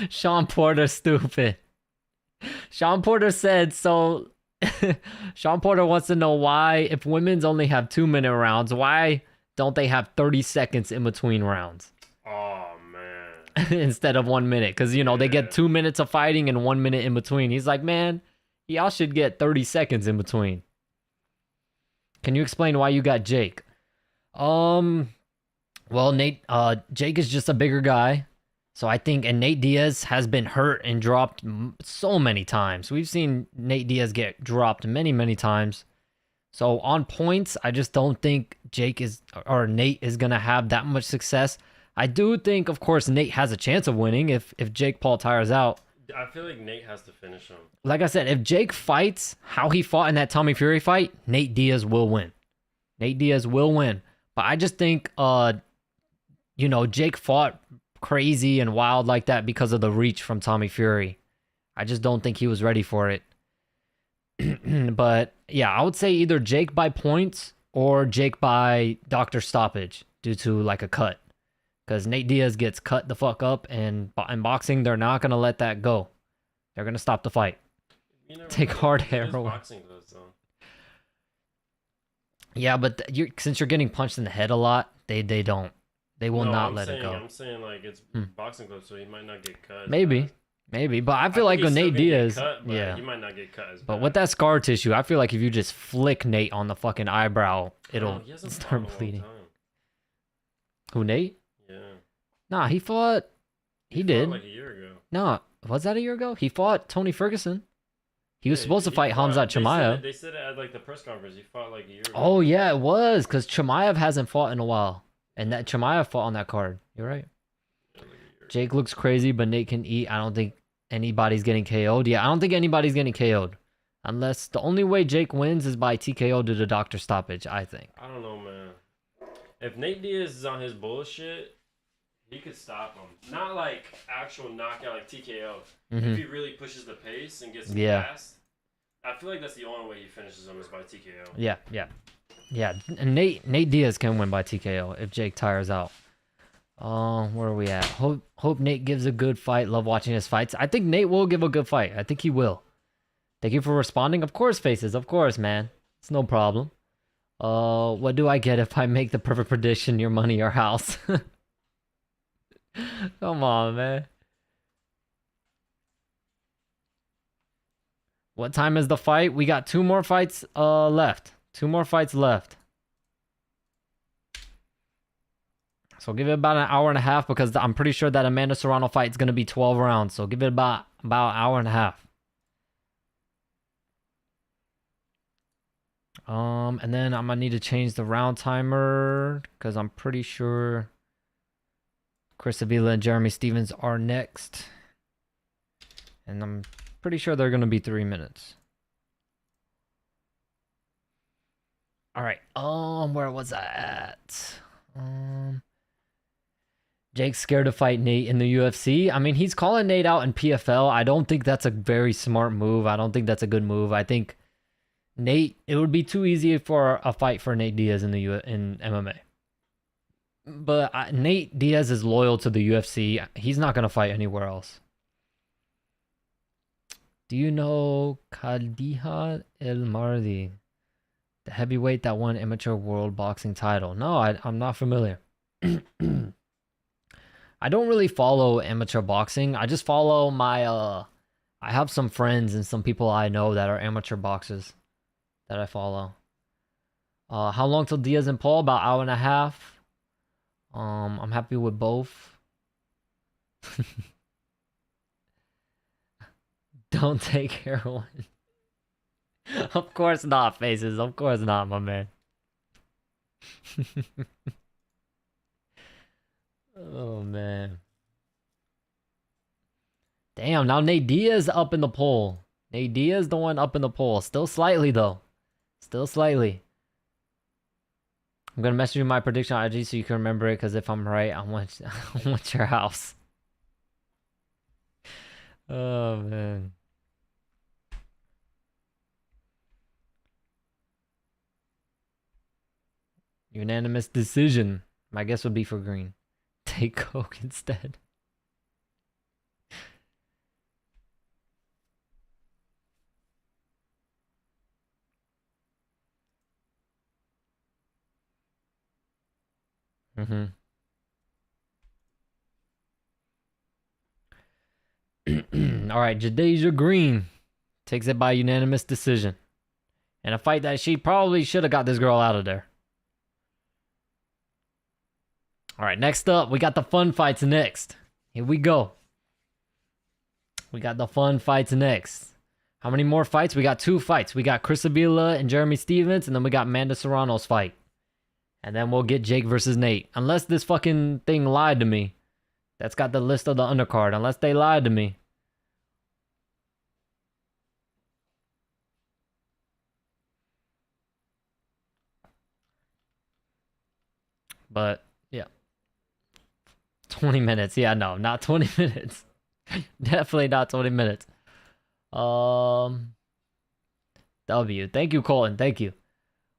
Sean Porter, stupid. Sean Porter said, so Sean Porter wants to know why, if women's only have 2-minute rounds, why don't they have 30 seconds in between rounds? Oh, man. Instead of 1 minute. Because, you know, they get 2 minutes of fighting and 1 minute in between. He's like, man, y'all should get 30 seconds in between. Can you explain why you got Jake? Well, Nate, Jake is just a bigger guy. So I think, and Nate Diaz has been hurt and dropped so many times. We've seen Nate Diaz get dropped many, many times. So on points, I just don't think Nate is going to have that much success. I do think, of course, Nate has a chance of winning if Jake Paul tires out. I feel like Nate has to finish him. Like I said, if Jake fights how he fought in that Tommy Fury fight, Nate Diaz will win. Nate Diaz will win. But I just think, Jake fought crazy and wild like that because of the reach from Tommy Fury. I just don't think he was ready for it. But yeah, I would say either Jake by points or Jake by doctor stoppage due to like a cut. Because Nate Diaz gets cut the fuck up, and in boxing, they're not going to let that go. They're going to stop the fight. Take hard heroin. Boxing gloves, though. Yeah, but since you're getting punched in the head a lot, they don't. They will not let it go. I'm saying like it's boxing gloves, so he might not get cut. Maybe, but I feel like with Nate Diaz, he might not get cut as bad. But with that scar tissue, I feel like if you just flick Nate on the fucking eyebrow, it'll start bleeding. Who, Nate? Yeah. Nah, he fought. He did. Like a year ago. No, was that a year ago? He fought Tony Ferguson. He was supposed to fight Hamzat Chimaev. They said it at like the press conference. He fought like a year ago. Oh yeah, it was because Chimaev hasn't fought in a while. And that Chimaev fought on that card. You're right. Jake looks crazy, but Nate can eat. I don't think anybody's getting KO'd. Yeah, I don't think anybody's getting KO'd. Unless the only way Jake wins is by TKO due to doctor stoppage, I think. I don't know, man. If Nate Diaz is on his bullshit, he could stop him. Not like actual knockout like TKO. If he really pushes the pace and gets him fast, I feel like that's the only way he finishes him is by TKO. Yeah, and Nate Diaz can win by TKO if Jake tires out. Where are we at? Hope Nate gives a good fight. Love watching his fights. I think Nate will give a good fight. I think he will. Thank you for responding. Of course, Faces. Of course, man. It's no problem. What do I get if I make the perfect prediction? Your money, your house. Come on, man. What time is the fight? We got 2 more fights left. 2 more fights left. So give it about an hour and a half because I'm pretty sure that Amanda Serrano fight is going to be 12 rounds. So give it about an hour and a half. And then I'm going to need to change the round timer because I'm pretty sure Chris Avila and Jeremy Stevens are next. And I'm pretty sure they're going to be 3 minutes. All right. Where was I at? Jake's scared to fight Nate in the UFC. I mean, he's calling Nate out in PFL. I don't think that's a very smart move. I don't think that's a good move. I think Nate, it would be too easy for a fight for Nate Diaz in MMA. But Nate Diaz is loyal to the UFC. He's not going to fight anywhere else. Do you know Khadija El Mardi? The heavyweight that won amateur world boxing title. No, I'm not familiar. I don't really follow amateur boxing. I just follow my, I have some friends and some people I know that are amateur boxers that I follow. How long till Diaz and Paul? About hour and a half. I'm happy with both. Don't take heroin. Of course not, Faces. Of course not, my man. Oh man. Damn, now Nate Diaz up in the poll. Nate Diaz the one up in the poll. Still slightly though. Still slightly. I'm gonna message you my prediction on IG so you can remember it, because if I'm right, I want I want your house. Oh man. Unanimous decision. My guess would be for green. Take Coke instead. Mm-hmm. All right, Jadeja Green takes it by unanimous decision. In a fight that she probably should have got this girl out of there. All right, next up, we got the fun fights next. Here we go. We got the fun fights next. How many more fights? We got 2 fights. We got Chris Avila and Jeremy Stevens, and then we got Amanda Serrano's fight. And then we'll get Jake versus Nate. Unless this fucking thing lied to me. That's got the list of the undercard. Unless they lied to me. But, yeah. 20 minutes. Yeah, no, not 20 minutes. Definitely not 20 minutes. W. Thank you, Colton. Thank you.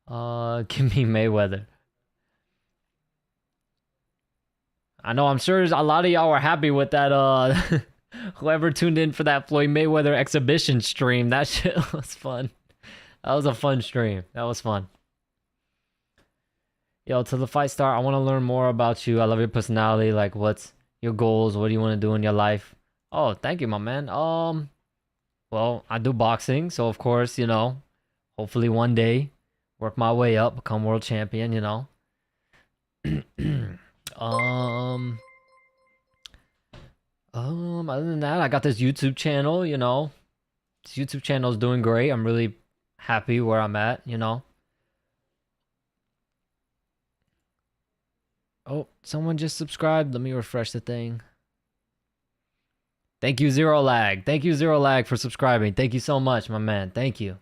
Give me Mayweather. I know, I'm sure a lot of y'all were happy with that, whoever tuned in for that Floyd Mayweather exhibition stream. That shit was fun. That was a fun stream. That was fun. Yo, to the fight start, I want to learn more about you. I love your personality. Like, what's your goals? What do you want to do in your life? Oh, thank you, my man. Well, I do boxing, so of course, you know, hopefully one day work my way up, become world champion, you know. Other than that, I got this YouTube channel, you know. This YouTube channel is doing great. I'm really happy where I'm at, you know. Oh, someone just subscribed. Let me refresh the thing. Thank you, Zero Lag. Thank you, Zero Lag, for subscribing. Thank you so much, my man. Thank you.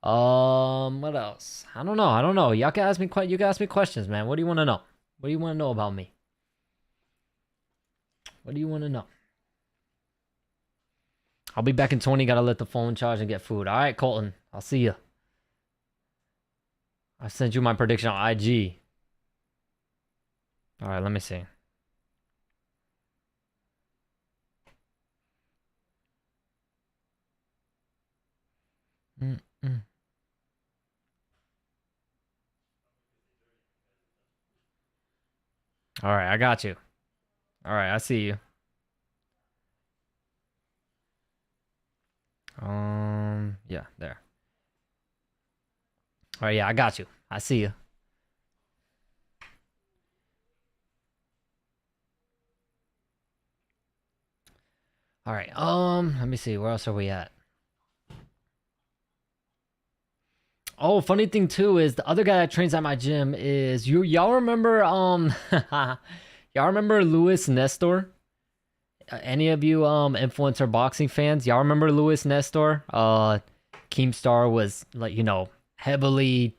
What else? I don't know. Y'all can ask me questions, man. What do you want to know? What do you want to know about me? What do you want to know? I'll be back in 20. Gotta let the phone charge and get food. All right, Colton. I'll see you. I sent you my prediction on IG. All right, let me see. All right, I got you. All right, I see you. Yeah, there. All right, yeah, I got you. I see you. All right, let me see. Where else are we at? Oh, funny thing too is the other guy that trains at my gym is y'all remember y'all remember Luis Nestor? Any of you influencer boxing fans, y'all remember Luis Nestor? Keemstar was, like, you know, heavily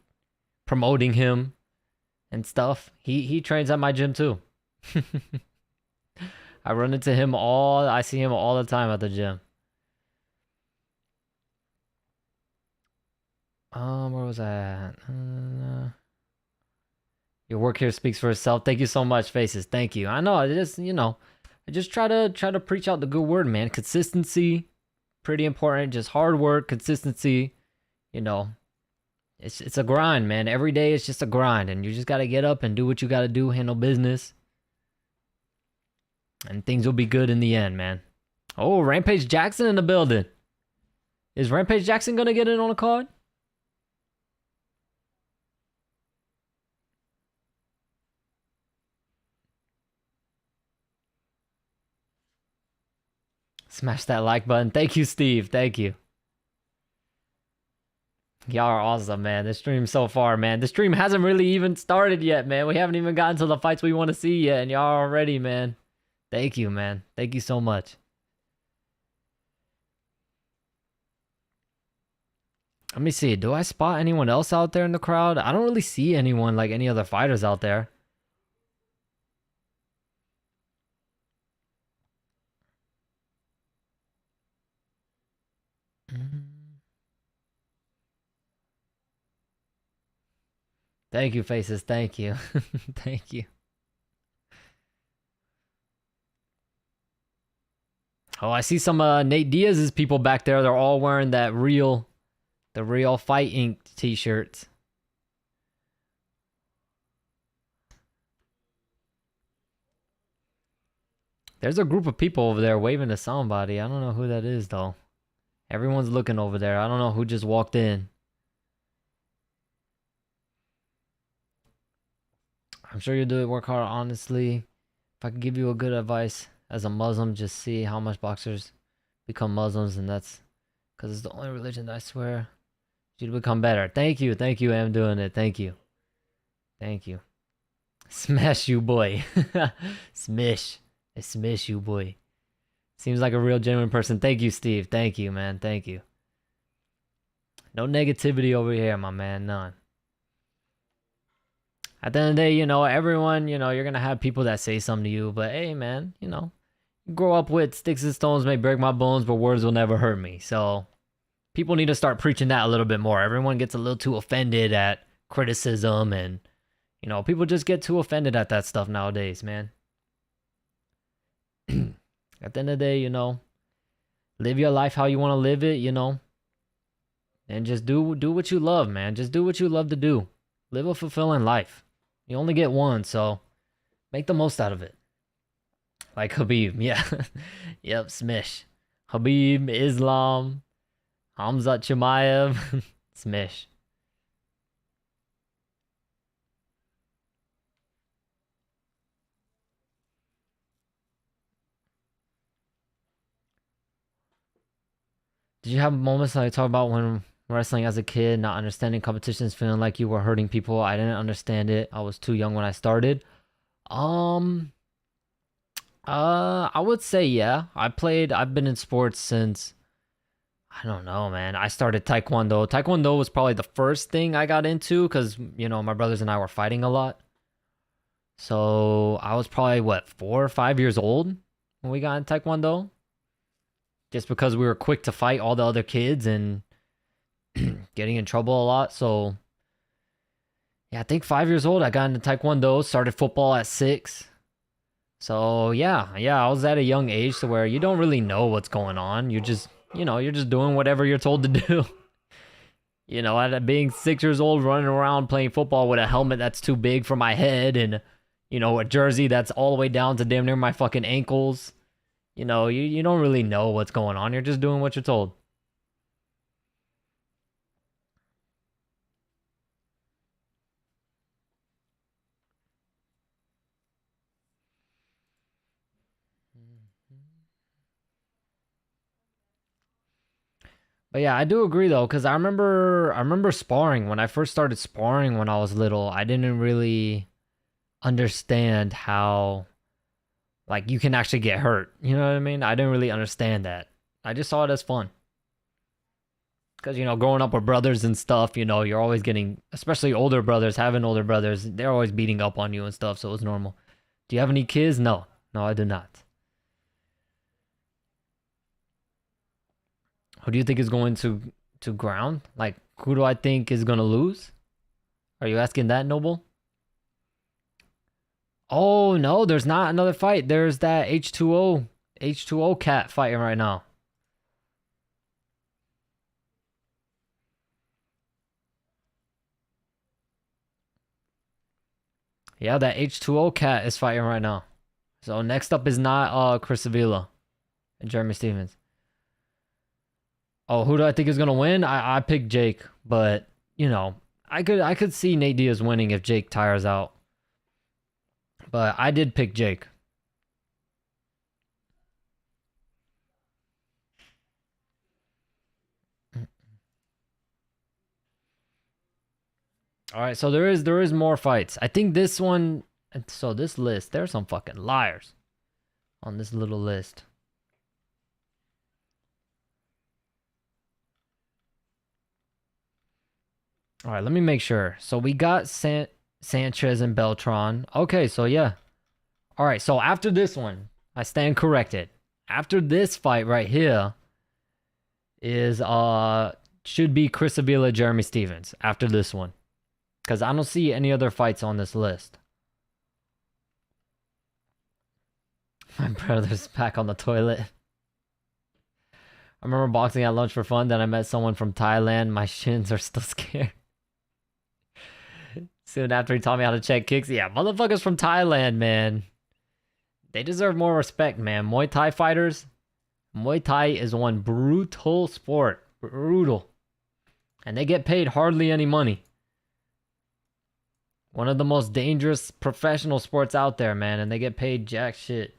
promoting him and stuff. He trains at my gym too. I run into him I see him all the time at the gym. Where was I at? Your work here speaks for itself. Thank you so much, Faces. Thank you. I know, I just try to preach out the good word, man. Consistency, pretty important. Just hard work, consistency, you know. It's a grind, man. Every day it's just a grind, and you just gotta get up and do what you gotta do, handle business. And things will be good in the end, man. Oh, Rampage Jackson in the building. Is Rampage Jackson gonna get in on a card? Smash that like button. Thank you, Steve. Thank you. Y'all are awesome, man. The stream so far, man. The stream hasn't really even started yet, man. We haven't even gotten to the fights we want to see yet, and y'all are already, man. Thank you, man. Thank you so much. Let me see. Do I spot anyone else out there in the crowd? I don't really see anyone like any other fighters out there. Thank you, Faces. Thank you. Thank you. Oh, I see some Nate Diaz's people back there. They're all wearing the real Fight Inc. t-shirts. There's a group of people over there waving to somebody. I don't know who that is, though. Everyone's looking over there. I don't know who just walked in. I'm sure you'll do it. Work hard, honestly. If I could give you a good advice as a Muslim, just see how much boxers become Muslims, and that's because it's the only religion that I swear you to become better. Thank you. Thank you. I'm doing it. Thank you. Thank you. Smash you, boy. Smish. I smish you, boy. Seems like a real genuine person. Thank you, Steve. Thank you, man. Thank you. No negativity over here, my man. None. At the end of the day, you know, everyone, you know, you're going to have people that say something to you. But, hey, man, you know, you grow up with sticks and stones may break my bones, but words will never hurt me. So people need to start preaching that a little bit more. Everyone gets a little too offended at criticism, and, you know, people just get too offended at that stuff nowadays, man. At the end of the day, you know, live your life how you want to live it, you know, and just do what you love, man. Just do what you love to do. Live a fulfilling life. You only get one, so make the most out of it. Like Habib, yeah. Yep, Smish. Habib, Islam, Hamzat Chimaev, Smish. Did you have moments like talk about when wrestling as a kid, not understanding competitions, feeling like you were hurting people? I didn't understand it. I was too young when I started. I would say yeah. I've been in sports since, I don't know, man. I started Taekwondo. Taekwondo was probably the first thing I got into because, you know, my brothers and I were fighting a lot. So I was probably, what, 4 or 5 years old when we got in Taekwondo? Just because we were quick to fight all the other kids and getting in trouble a lot. So, yeah, I think 5 years old, I got into Taekwondo, started football at 6. So, yeah, I was at a young age to where you don't really know what's going on. You're just, you know, you're just doing whatever you're told to do. You know, at being 6 years old, running around playing football with a helmet that's too big for my head and, you know, a jersey that's all the way down to damn near my fucking ankles. You know, you don't really know what's going on. You're just doing what you're told. But yeah, I do agree though, because I remember sparring when I first started sparring when I was little. I didn't really understand how, like, you can actually get hurt. You know what I mean? I didn't really understand that. I just saw it as fun. Because, you know, growing up with brothers and stuff, you know, you're always getting, especially older brothers, having older brothers, they're always beating up on you and stuff, so it's normal. Do you have any kids? No. No, I do not. Who do you think is going to ground? Like, who do I think is going to lose? Are you asking that, Noble? Oh, no, there's not another fight. There's that H2O cat fighting right now. Yeah, that H2O cat is fighting right now. So next up is not Chris Avila and Jeremy Stevens. Oh, who do I think is gonna win? I picked Jake, but you know, I could see Nate Diaz winning if Jake tires out. But I did pick Jake. All right, so there is more fights. I think this one. So this list, there's some fucking liars on this little list. All right, let me make sure. So we got Sanchez and Beltran. Okay, so yeah. All right, so after this one, I stand corrected. After this fight right here is should be Chris Avila, Jeremy Stevens. After this one, because I don't see any other fights on this list. My brother's back on the toilet. I remember boxing at lunch for fun. Then I met someone from Thailand. My shins are still scared. Soon after he taught me how to check kicks. Yeah, motherfuckers from Thailand, man. They deserve more respect, man. Muay Thai fighters. Muay Thai is one brutal sport. Brutal. And they get paid hardly any money. One of the most dangerous professional sports out there, man. And they get paid jack shit.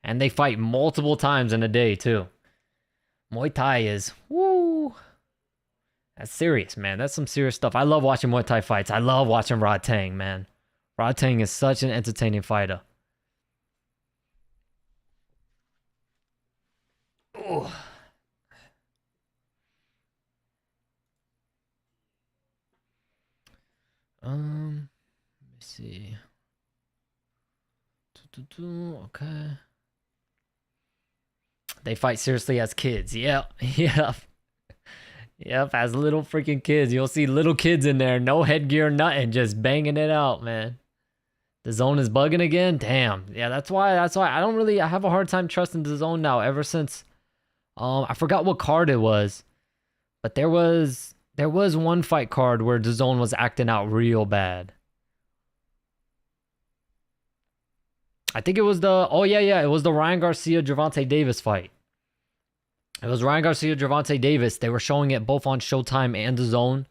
And they fight multiple times in a day, too. Muay Thai is, woo. That's serious, man. That's some serious stuff. I love watching Muay Thai fights. I love watching Rod Tang, man. Rod Tang is such an entertaining fighter. Ooh. Let me see. Okay. They fight seriously as kids. Yep. Yep. Yep. As little freaking kids. You'll see little kids in there. No headgear, nothing. Just banging it out, man. The zone is bugging again. Damn. Yeah, that's why I have a hard time trusting the zone now ever since I forgot what card it was. But there was one fight card where the zone was acting out real bad. I think it was it was the Ryan Garcia Gervonta Davis fight. It was Ryan Garcia Gervonta Davis. They were showing it both on Showtime and the Zone.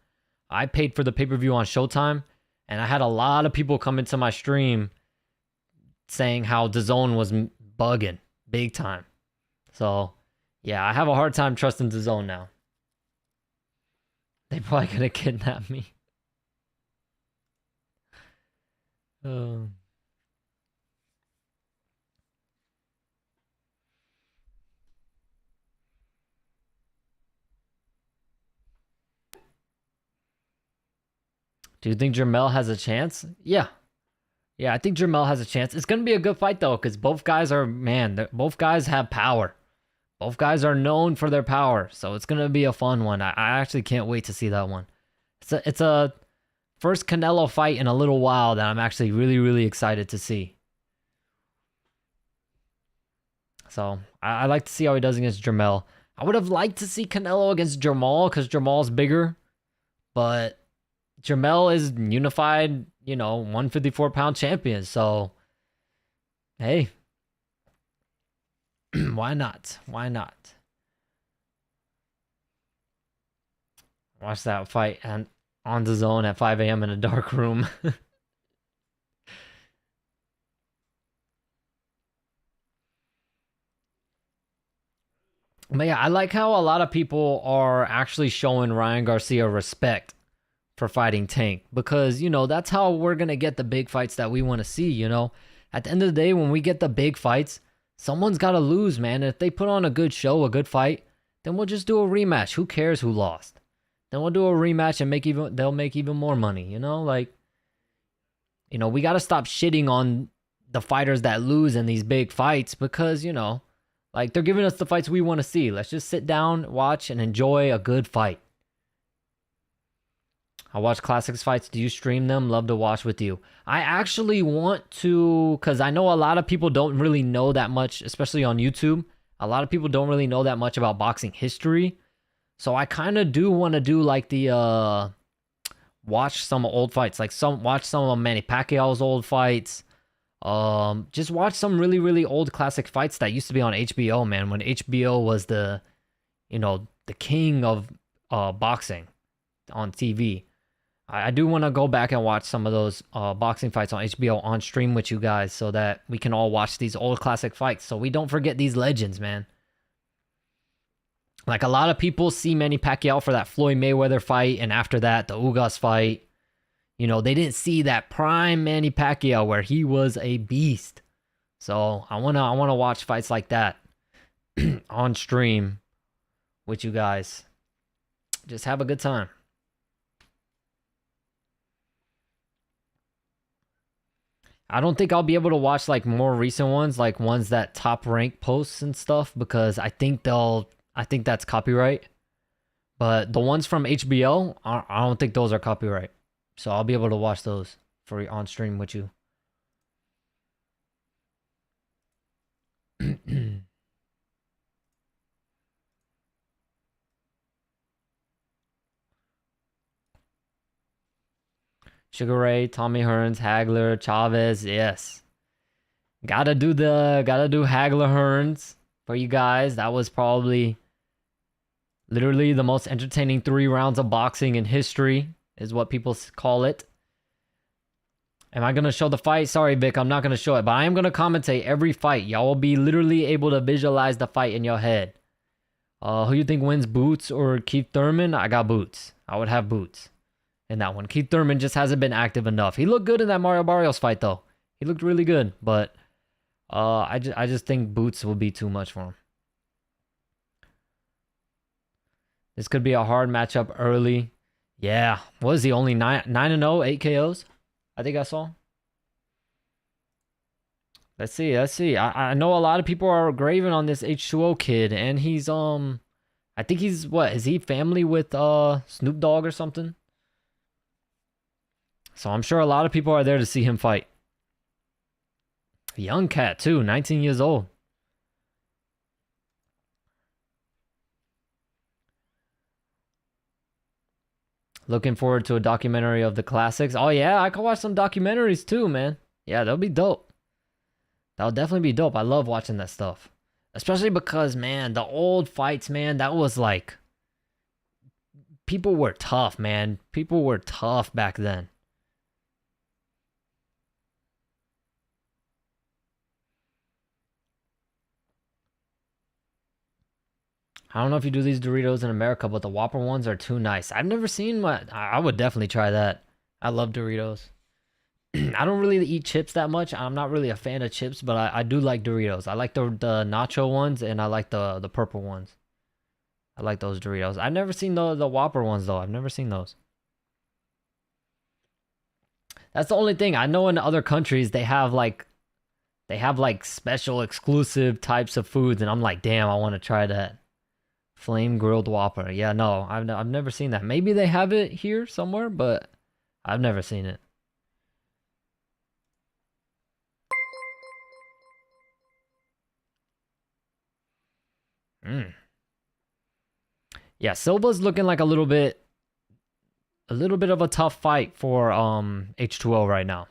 I paid for the pay-per-view on Showtime, and I had a lot of people come into my stream saying how the Zone was bugging big time. So, yeah, I have a hard time trusting the Zone now. They're probably gonna kidnap me. Do you think Jermell has a chance? Yeah. Yeah, I think Jermell has a chance. It's going to be a good fight, though, because both guys are, man, both guys have power. Both guys are known for their power, so it's going to be a fun one. I actually can't wait to see that one. It's a first Canelo fight in a little while that I'm actually really, really excited to see. So, I like to see how he does against Jermell. I would have liked to see Canelo against Jermall, because Jermall's bigger, but Jermell is unified, 154-pound champion. So, hey, why not? Why not? Watch that fight and on the Zone at 5 a.m. in a dark room. But yeah, I like how a lot of people are actually showing Ryan Garcia respect for fighting Tank, because that's how we're gonna get the big fights that we want to see. At the end of the day, when we get the big fights, someone's got to lose, man. And if they put on a good show, a good fight, then we'll just do a rematch. Who cares who lost? Then we'll do a rematch and they'll make even more money. We got to stop shitting on the fighters that lose in these big fights, because they're giving us the fights we want to see. Let's just sit down, watch, and enjoy a good fight. I watch classics fights. Do you stream them? Love to watch with you. I actually want to, because I know a lot of people don't really know that much, especially on YouTube. A lot of people don't really know that much about boxing history. So I kind of do want to do like the watch some old fights, watch some of Manny Pacquiao's old fights. Just watch some really, really old classic fights that used to be on HBO, man, when HBO was the king of boxing on TV. I do want to go back and watch some of those boxing fights on HBO on stream with you guys, so that we can all watch these old classic fights, so we don't forget these legends, man. Like a lot of people see Manny Pacquiao for that Floyd Mayweather fight, and after that, the Ugas fight. You know, they didn't see that prime Manny Pacquiao where he was a beast. So I wanna watch fights like that on stream with you guys. Just have a good time. I don't think I'll be able to watch like more recent ones, like ones that top rank posts and stuff, because I think that's copyright. But the ones from HBO, I don't think those are copyright. So I'll be able to watch those for on stream with you. Sugar Ray, Tommy Hearns, Hagler, Chavez, yes. Gotta do Hagler Hearns for you guys. That was probably literally the most entertaining 3 rounds of boxing in history, is what people call it. Am I gonna show the fight? Sorry, Vic, I'm not gonna show it, but I am gonna commentate every fight. Y'all will be literally able to visualize the fight in your head. Who you think wins, Boots or Keith Thurman? I got Boots. I would have Boots in that one. Keith Thurman just hasn't been active enough. He looked good in that Mario Barrios fight, though. He looked really good, but I just think Boots will be too much for him. This could be a hard matchup early. Yeah. What is he? Only 9-0, 8 KOs? I think I saw. Let's see. I know a lot of people are graving on this H2O kid, and he's I think he's what? Is he family with Snoop Dogg or something? So I'm sure a lot of people are there to see him fight. Young cat too, 19 years old. Looking forward to a documentary of the classics. Oh yeah, I can watch some documentaries too, man. Yeah, that'll be dope. That'll definitely be dope. I love watching that stuff. Especially because, man, the old fights, man, that was like... People were tough, man. People were tough back then. I don't know if you do these Doritos in America, but the Whopper ones are too nice. I've never seen one. I would definitely try that. I love Doritos. I don't really eat chips that much. I'm not really a fan of chips, but I do like Doritos. I like the nacho ones, and I like the purple ones. I like those Doritos. I've never seen the Whopper ones, though. I've never seen those. That's the only thing. I know in other countries, they have like special exclusive types of foods, and I'm like, damn, I want to try that. Flame grilled Whopper. Yeah, no, I've never seen that. Maybe they have it here somewhere, but I've never seen it. Yeah, Silva's looking like a little bit of a tough fight for H2O right now.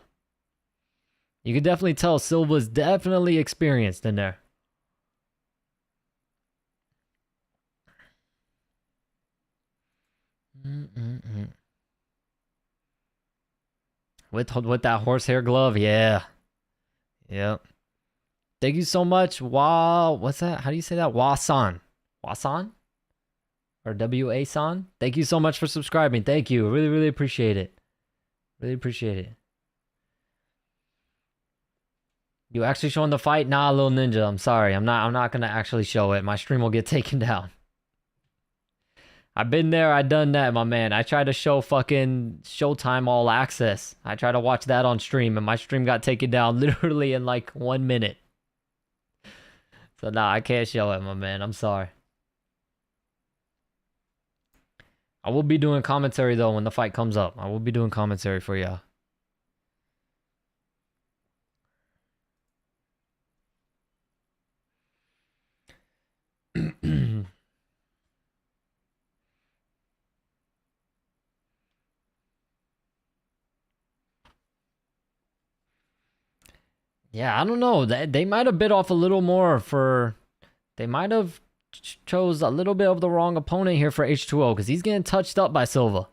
You can definitely tell Silva's definitely experienced in there. With that horsehair glove, yeah. Yep. Thank you so much. Wow, what's that? How do you say that? Wasan. Wasan? Or W-A-san? Thank you so much for subscribing. Thank you. Really, really appreciate it. Really appreciate it. You actually showing the fight? Nah, little ninja. I'm sorry. I'm not gonna actually show it. My stream will get taken down. I've been there, I done that, my man. I tried to show fucking Showtime All Access. I tried to watch that on stream, and my stream got taken down literally in like 1 minute. So nah, I can't show it, my man. I'm sorry. I will be doing commentary though when the fight comes up. I will be doing commentary for y'all. Yeah, I don't know. They might have bit off a little more for... They might have chose a little bit of the wrong opponent here for H2O, because he's getting touched up by Silva.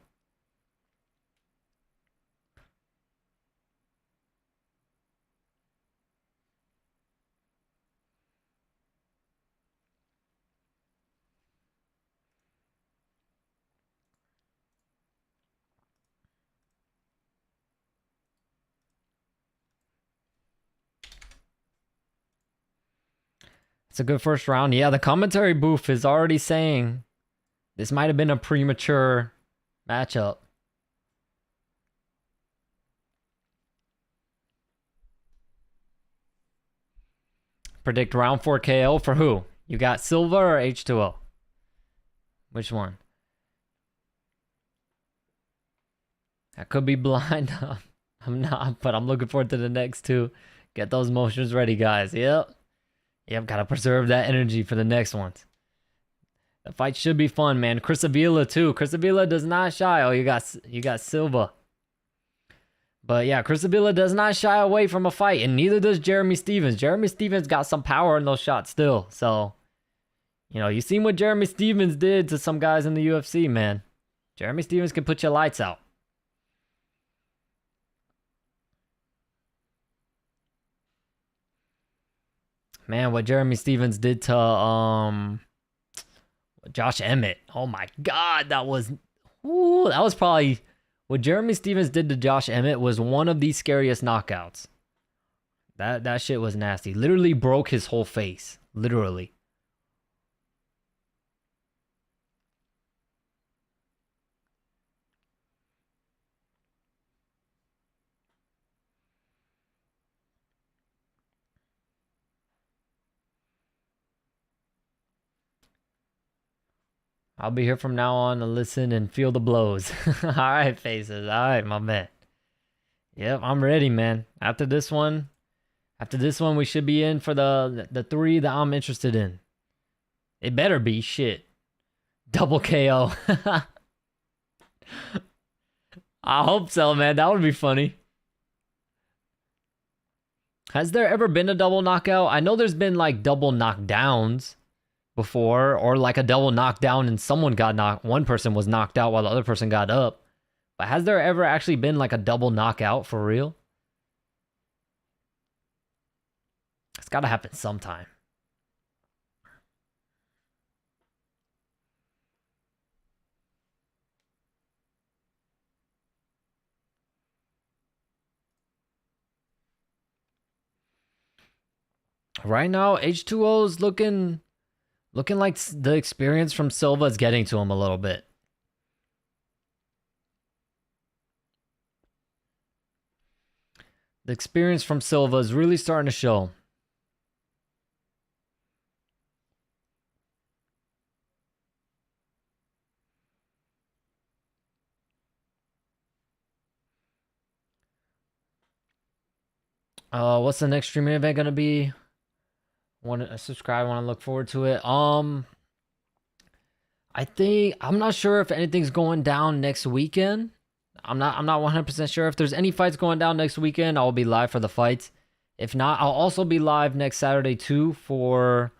It's a good first round. Yeah, the commentary booth is already saying this might have been a premature matchup. Predict round 4 KO for who? You got Silva or H2O? Which one? I could be blind. I'm not, but I'm looking forward to the next two. Get those motions ready, guys. Yep. Yep, gotta preserve that energy for the next ones. The fight should be fun, man. Chris Avila too. Chris Avila does not shy. Oh, you got Silva. But yeah, Chris Avila does not shy away from a fight, and neither does Jeremy Stephens. Jeremy Stephens got some power in those shots still. So, you know, you seen what Jeremy Stephens did to some guys in the UFC, man. Jeremy Stephens can put your lights out. Man, what Jeremy Stephens did to Josh Emmett. Oh my God, that was probably what Jeremy Stephens did to Josh Emmett was one of the scariest knockouts. That shit was nasty. Literally broke his whole face. Literally. I'll be here from now on to listen and feel the blows. All right, faces. All right, my man. Yep, I'm ready, man. After this one, we should be in for the three that I'm interested in. It better be shit. Double KO. I hope so, man. That would be funny. Has there ever been a double knockout? I know there's been like double knockdowns before, or like a double knockdown and someone got knocked. One person was knocked out while the other person got up. But has there ever actually been like a double knockout for real? It's got to happen sometime. Right now, H2O is looking like the experience from Silva is getting to him a little bit. The experience from Silva is really starting to show. What's the next streaming event gonna be? Want to subscribe? Want to look forward to it? I'm not sure if anything's going down next weekend. I'm not 100% sure if there's any fights going down next weekend. I'll be live for the fights. If not, I'll also be live next Saturday too for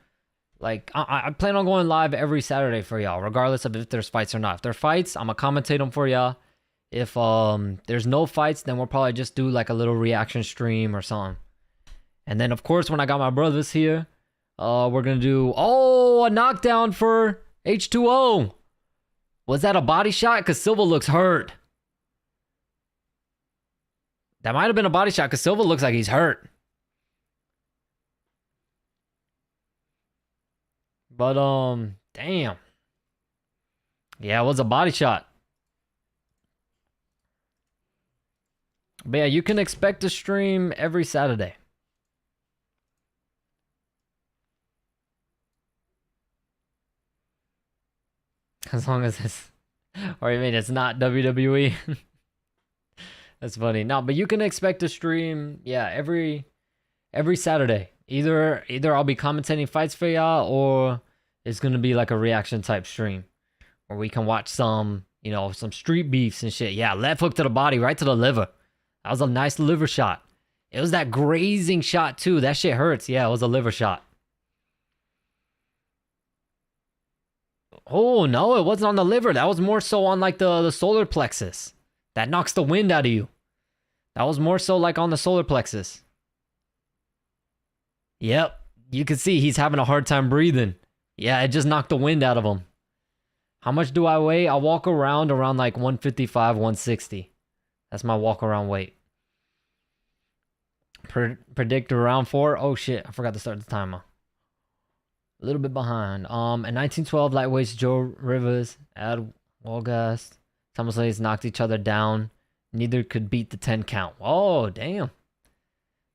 like I plan on going live every Saturday for y'all, regardless of if there's fights or not. If there are fights, I'm gonna commentate them for y'all. If there's no fights, then we'll probably just do like a little reaction stream or something. And then of course when I got my brothers here, we're gonna do a knockdown for H2O. Was that a body shot? Cause Silva looks hurt. That might have been a body shot because Silva looks like he's hurt. But, damn. Yeah, it was a body shot. But yeah, you can expect to stream every Saturday. As long as it's... Or you mean it's not WWE? That's funny. No, but you can expect to stream, yeah, every Saturday. Either I'll be commentating fights for y'all, or it's gonna be like a reaction type stream where we can watch some, you know, some street beefs and shit. Yeah, left hook to the body, right to the liver. That was a nice liver shot. It was that grazing shot too. That shit hurts. Yeah, it was a liver shot. Oh no, it wasn't on the liver. That was more so on like the solar plexus. That knocks the wind out of you. That was more so like on the solar plexus. Yep. You can see he's having a hard time breathing. Yeah, it just knocked the wind out of him. How much do I weigh? I walk around like 155, 160. That's my walk around weight. Predict round 4. Oh shit, I forgot to start the timer. A little bit behind. In 1912, lightweights Joe Rivas, Ad Wolgast, Thomas Ladies knocked each other down. Neither could beat the 10 count. Oh, damn.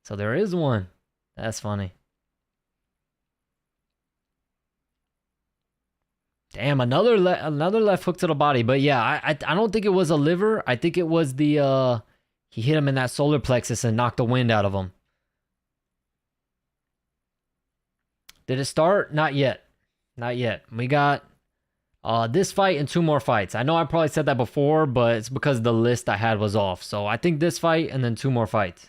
So there is one. That's funny. Damn, another left hook to the body. But yeah, I don't think it was a liver. I think it was the he hit him in that solar plexus and knocked the wind out of him. Did it start? Not yet. Not yet. We got this fight and 2 more fights. I know I probably said that before, but it's because the list I had was off. So I think this fight and then 2 more fights.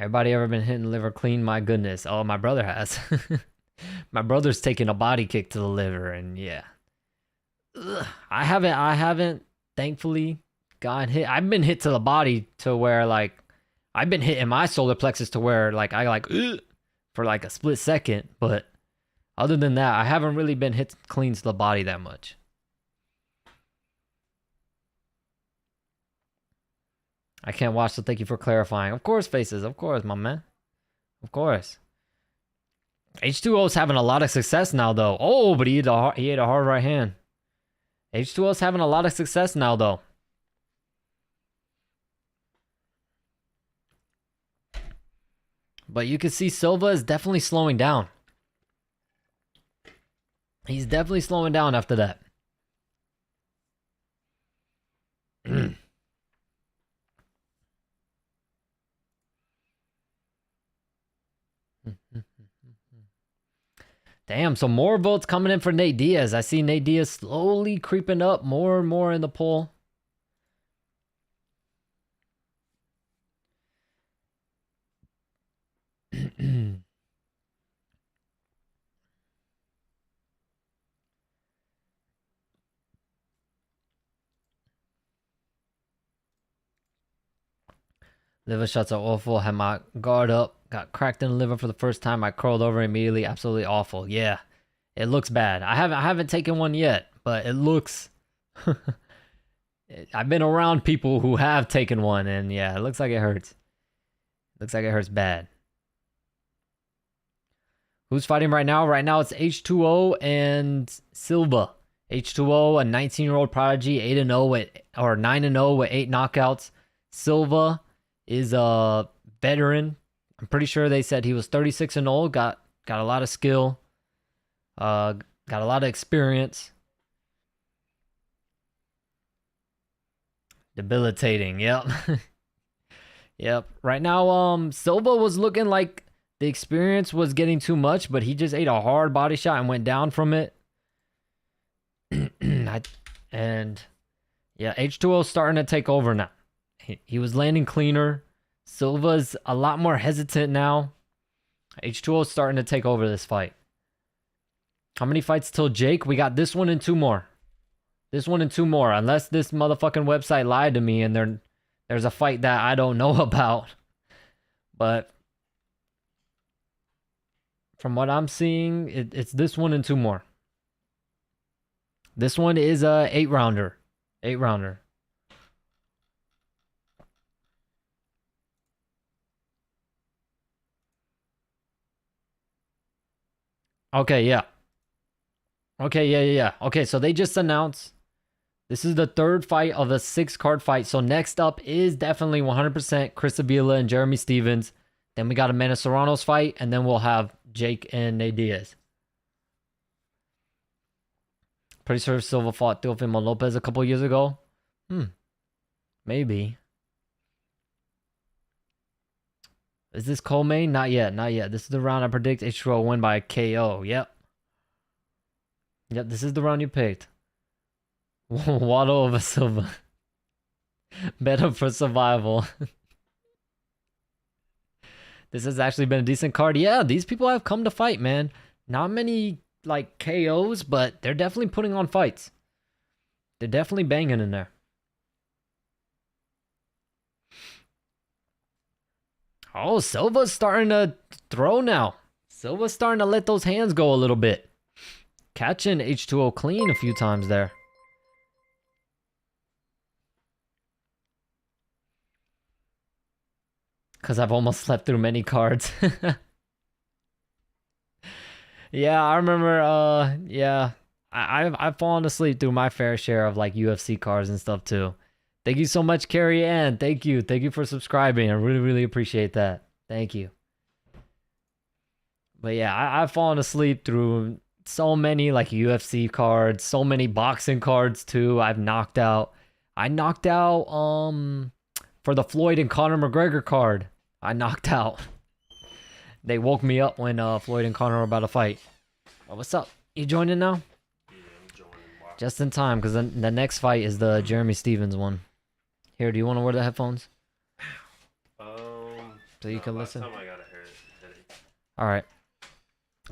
Everybody ever been hitting liver clean? My goodness. Oh, my brother has. My brother's taking a body kick to the liver, and yeah. Ugh. I haven't, thankfully, gotten hit. I've been hit to the body to where, like, I've been hit in my solar plexus to where, like, I, like, ugh, for, like, a split second. But other than that, I haven't really been hit clean to the body that much. I can't watch, so thank you for clarifying. Of course, Faces. Of course, my man. Of course. H2O's having a lot of success now, though. Oh, but he ate a hard right hand. H2O's having a lot of success now, though. But you can see Silva is definitely slowing down. He's definitely slowing down after that. Damn, so more votes coming in for Nate Diaz. I see Nate Diaz slowly creeping up more and more in the poll. Liver shots are awful. Had my guard up. Got cracked in the liver for the first time. I curled over immediately. Absolutely awful. Yeah. It looks bad. I haven't taken one yet, but it looks... I've been around people who have taken one, and yeah, it looks like it hurts. Looks like it hurts bad. Who's fighting right now? Right now it's H2O and Silva. H2O, a 19-year-old prodigy, 8-0 or 9-0 with 8 knockouts. Silva is a veteran. I'm pretty sure they said he was 36-0. Got a lot of skill. Got a lot of experience. Debilitating. Yep. Yep. Right now, Silva was looking like the experience was getting too much, but he just ate a hard body shot and went down from it. And yeah, H2O starting to take over now. He was landing cleaner. Silva's a lot more hesitant now. H2O starting to take over this fight. How many fights till Jake? We got this one and 2 more. This one and 2 more. Unless this motherfucking website lied to me and there's a fight that I don't know about. But from what I'm seeing, it's this one and 2 more. This one is a 8-rounder. 8-rounder. Okay, yeah. Okay, yeah. Okay, so they just announced this is the 3rd fight of a 6-card fight. So next up is definitely 100% Chris Avila and Jeremy Stevens. Then we got Amanda Serrano's fight, and then we'll have Jake and Nate Diaz. Pretty sure Silva fought Teofimo Lopez a couple years ago. Maybe. Is this co-main? Not yet. This is the round I predict H2O will win by KO. Yep, this is the round you picked. Waddle over Silva. Better for survival. This has actually been a decent card. Yeah, these people have come to fight, man. Not many, like, KOs, but they're definitely putting on fights. They're definitely banging in there. Oh, Silva's starting to throw now. Silva's starting to let those hands go a little bit. Catching H2O clean a few times there. because I've almost slept through many cards. Yeah, I remember. Yeah, I've fallen asleep through my fair share of like UFC cards and stuff too. Thank you so much, Carrie Ann. Thank you for subscribing. I really appreciate that. Thank you. But yeah, I've fallen asleep through so many like UFC cards, so many boxing cards too. I've knocked out. I knocked out for the Floyd and Conor McGregor card. I knocked out. They woke me up when Floyd and Conor were about to fight. Oh, what's up? You joining now? Yeah, I'm joining. Just in time, because the next fight is the Jeremy Stevens one. Here, do you want to wear the headphones? So you can listen? Last time I got a headache. All right.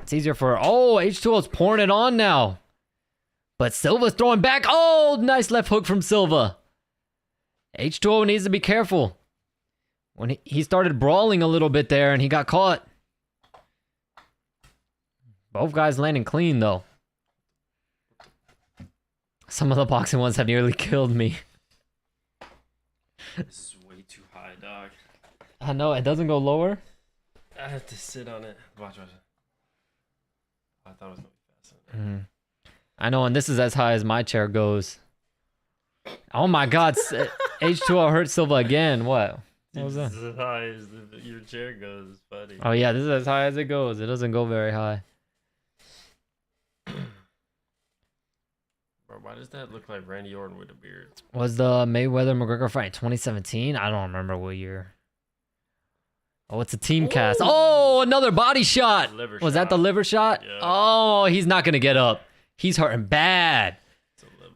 It's easier for... Oh, H2O's pouring it on now. But Silva's throwing back. Oh, nice left hook from Silva. H2O needs to be careful. When he started brawling a little bit there and he got caught. Both guys landing clean, though. Some of the boxing ones have nearly killed me. This is way too high, dog. I know, it doesn't go lower. I have to sit on it. Watch. I thought it was going to be fast. I know, and this is as high as my chair goes. Oh my god, H2O hurt Silva again. What was that? This is as high as your chair goes, buddy. Oh yeah, this is as high as it goes. It doesn't go very high. Bro, why does that look like Randy Orton with a beard? Was the Mayweather-McGregor fight in 2017? I don't remember what year. Oh, it's a team cast. Oh, another body shot. Was that the liver shot? Yeah. Oh, he's not going to get up. He's hurting bad.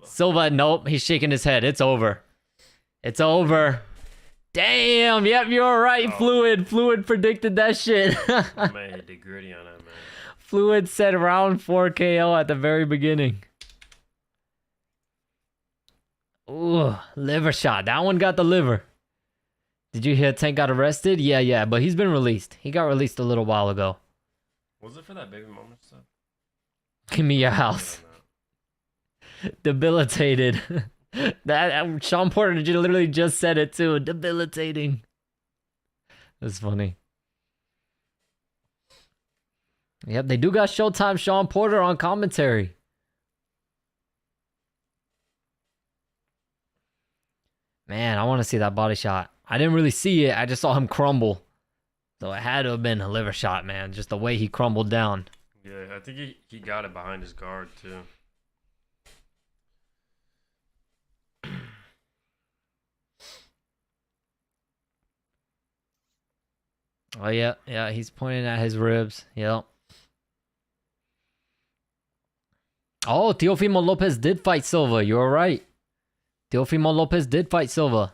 Silva, nope. He's shaking his head. It's over. It's over. Damn. Yep, you're right. Fluid predicted that shit. Man, he did gritty on that, man. Fluid said round 4 KO at the very beginning. Ooh, liver shot. That one got the liver. Did you hear Tank got arrested? Yeah, but he's been released. He got released a little while ago. Was it for that baby mama stuff? Give me your house. Debilitated. That Sean Porter literally just said it too. Debilitating. That's funny. Yep, they do got Showtime Sean Porter on commentary. Man, I want to see that body shot. I didn't really see it. I just saw him crumble. So it had to have been a liver shot, man. Just the way he crumbled down. Yeah, I think he got it behind his guard, too. Oh, yeah, he's pointing at his ribs. Yep. Oh, Teofimo Lopez did fight Silva. You were right. Teofimo Lopez did fight Silva.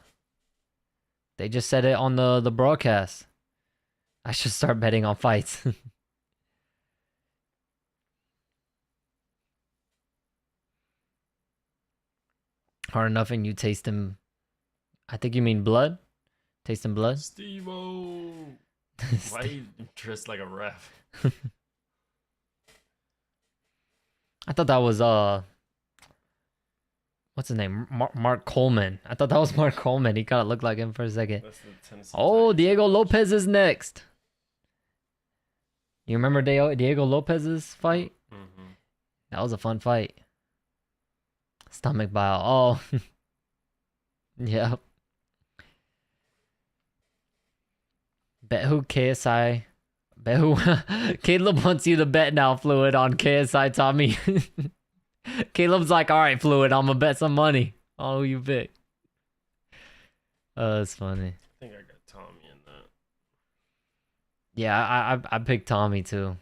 They just said it on the broadcast. I should start betting on fights. Hard enough and you taste him. I think you mean blood? Tasting blood? Steve-O! Why are you dressed like a ref? I thought that was what's his name? Mark Coleman. I thought that was Mark Coleman. He kind of looked like him for a second. Oh, Diego Lopez is next. You remember Diego Lopez's fight? Mm-hmm. That was a fun fight. Stomach bile. Oh. Yep. Bet who KSI. Bet who. Caleb wants you to bet now, Fluid, on KSI Tommy. Caleb's like, all right, Fluid, I'm gonna bet some money on who you pick. Oh, that's funny. I think I got Tommy in that. Yeah, I picked Tommy too.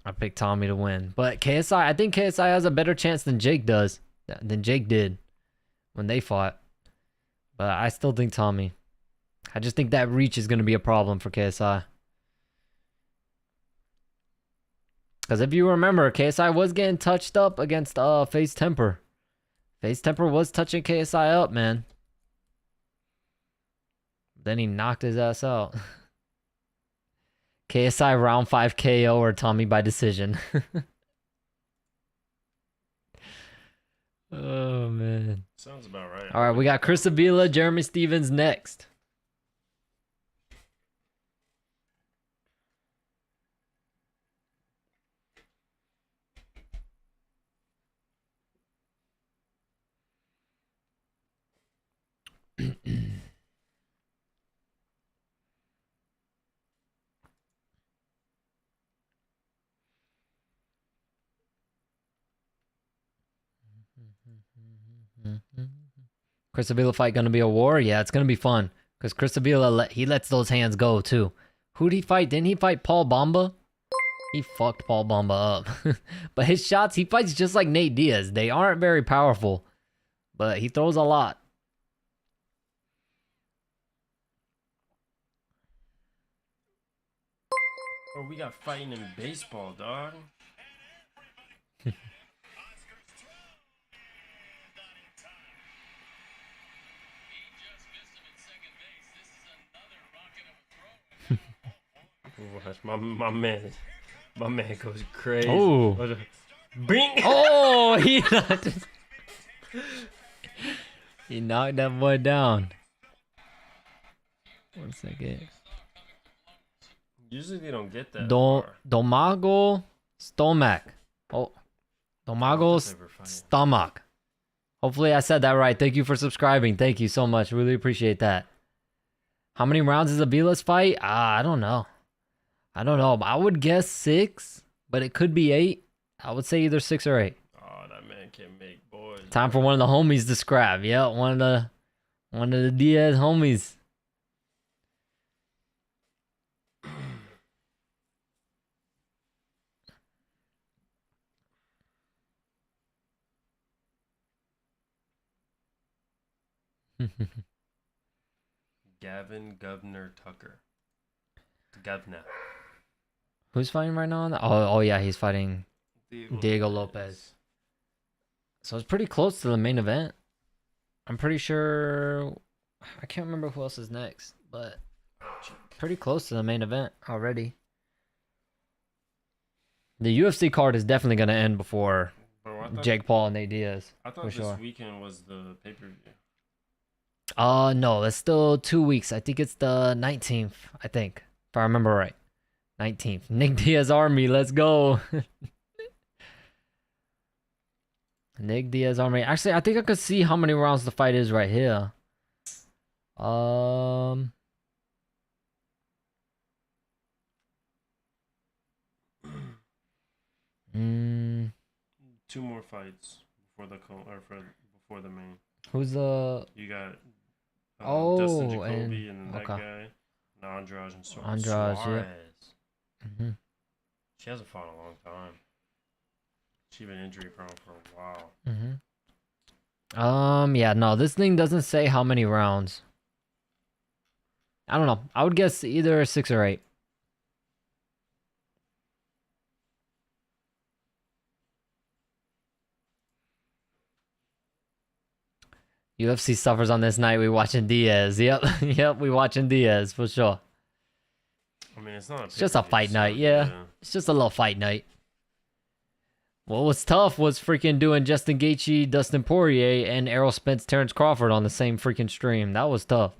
I picked Tommy to win. But KSI, I think KSI has a better chance than Jake does. Than Jake did when they fought. But I still think Tommy. I just think that reach is going to be a problem for KSI. Because if you remember, KSI was getting touched up against FaZe Temper. FaZe Temper was touching KSI up, man. Then he knocked his ass out. KSI round 5 KO or Tommy by decision. Oh man. Sounds about right. All right, we got Chris Avila, Jeremy Stevens next. Chris Avila fight gonna be a war? Yeah, it's gonna be fun. Because Chris Avila, he lets those hands go too. Who'd he fight? Didn't he fight Paul Bamba? He fucked Paul Bamba up. But his shots, he fights just like Nate Diaz. They aren't very powerful, but he throws a lot. Oh, we got fighting in baseball, dog. my man goes crazy. Oh, Bing! oh, he knocked that boy down. 1 second. Usually they don't get that. Domago Stomak. Oh, Domago Stomak. Hopefully I said that right. Thank you for subscribing. Thank you so much. Really appreciate that. How many rounds is Avila's fight? I don't know. I would guess 6, but it could be 8. I would say either 6 or 8. Oh, that man can make boys. Time for one of the homies to scrap. Yeah, one of the Diaz homies. Gavin Governor Tucker. Governor. Who's fighting right now? Oh yeah, he's fighting Diego Lopez. So it's pretty close to the main event. I'm pretty sure. I can't remember who else is next, but pretty close to the main event already. The UFC card is definitely going to end before Jake Paul and Nate Diaz. I thought this weekend was the pay-per-view. No, it's still 2 weeks. I think it's the 19th, if I remember right. 19th. Nick Diaz Army, let's go. Nick Diaz Army. Actually, I think I could see how many rounds the fight is right here. 2 more fights before the main. Who's the? You got and Dustin Jacoby and that guy, Andrade and Suarez. Yeah. Mm-hmm. She hasn't fought in a long time. She's been injury prone for a while. Mm-hmm. Yeah, no, this thing doesn't say how many rounds. I don't know. I would guess either 6 or 8. UFC suffers on this night. We watching Diaz. Yep, yep. We watching Diaz for sure. I mean, it's not. It's just a fight night. Yeah, it's just a little fight night. What was tough was freaking doing Justin Gaethje, Dustin Poirier, and Errol Spence, Terrence Crawford on the same freaking stream. That was tough.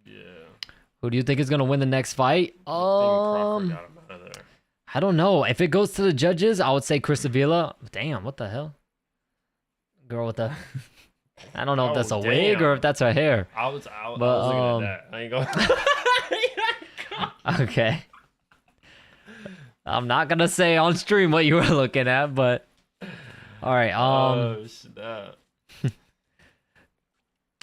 Yeah. Who do you think is gonna win the next fight? I don't know. If it goes to the judges, I would say Chris Avila. Damn, what the hell? Girl with the... I don't know if that's a wig or if that's her hair. I was looking at that. I ain't going... Okay. I'm not going to say on stream what you were looking at, but... All right.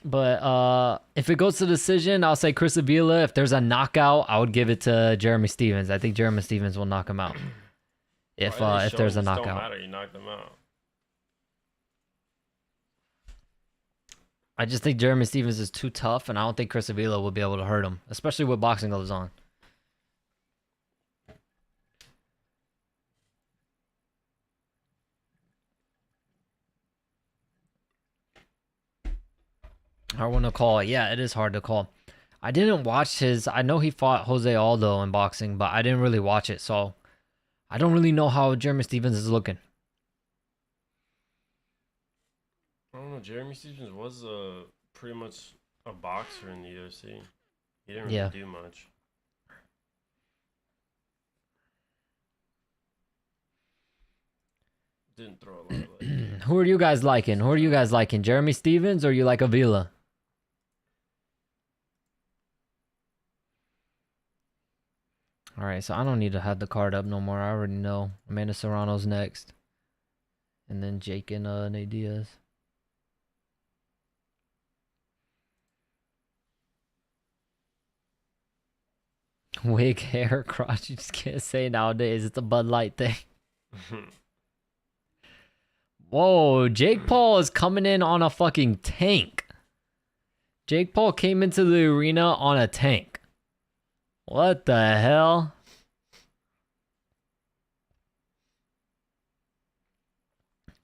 But if it goes to decision, I'll say Chris Avila. If there's a knockout, I would give it to Jeremy Stevens. I think Jeremy Stevens will knock him out. If there's a knockout. Don't matter. You knocked him out. I just think Jeremy Stevens is too tough, and I don't think Chris Avila will be able to hurt him, especially with boxing gloves on. Hard one to call. Yeah, it is hard to call. I didn't watch his... I know he fought Jose Aldo in boxing, but I didn't really watch it, so I don't really know how Jeremy Stevens is looking. I don't know. Jeremy Stevens was pretty much a boxer in the UFC. He didn't really do much. Didn't throw a lot of like. Who are you guys liking? Who are you guys liking? Jeremy Stevens or you like Avila? All right, so I don't need to have the card up no more. I already know. Amanda Serrano's next. And then Jake and Nate Diaz. Wig, hair, crotch. You just can't say nowadays. It's a Bud Light thing. Whoa, Jake Paul is coming in on a fucking tank. Jake Paul came into the arena on a tank. What the hell?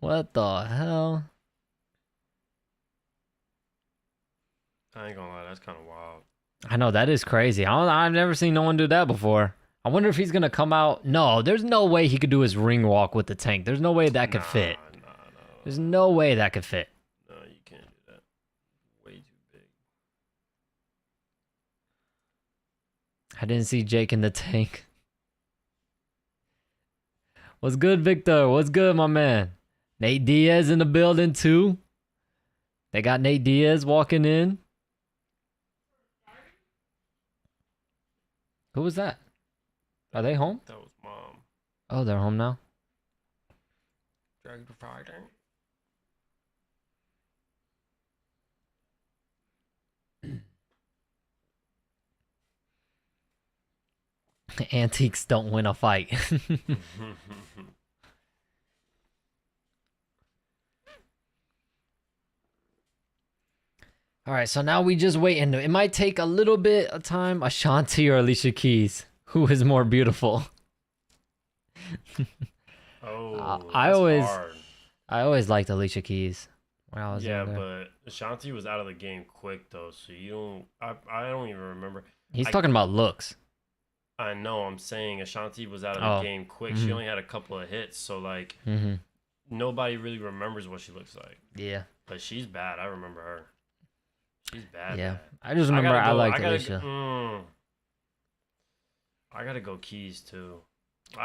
What the hell? I ain't gonna lie, that's kind of wild. I know, that is crazy. I've never seen no one do that before. I wonder if he's gonna come out. No, there's no way he could do his ring walk with the tank. There's no way that could fit. There's no way that could fit. No, you can't do that. Way too big. I didn't see Jake in the tank. What's good, Victor? What's good, my man? Nate Diaz in the building, too. They got Nate Diaz walking in. Who was that? Are they home? That was Mom. Oh, they're home now? Dragon Friday. Antiques don't win a fight. All right, so now we just wait, and it might take a little bit of time. Ashanti or Alicia Keys, who is more beautiful? I always liked Alicia Keys when I was younger. But Ashanti was out of the game quick though, so you don't. I don't even remember. He's talking about looks. I know. I'm saying Ashanti was out of the game quick. She only had a couple of hits, so like nobody really remembers what she looks like. Yeah, but she's bad. I remember her. She's bad. Yeah, bad. I just remember I liked Alicia. I gotta go Keys too.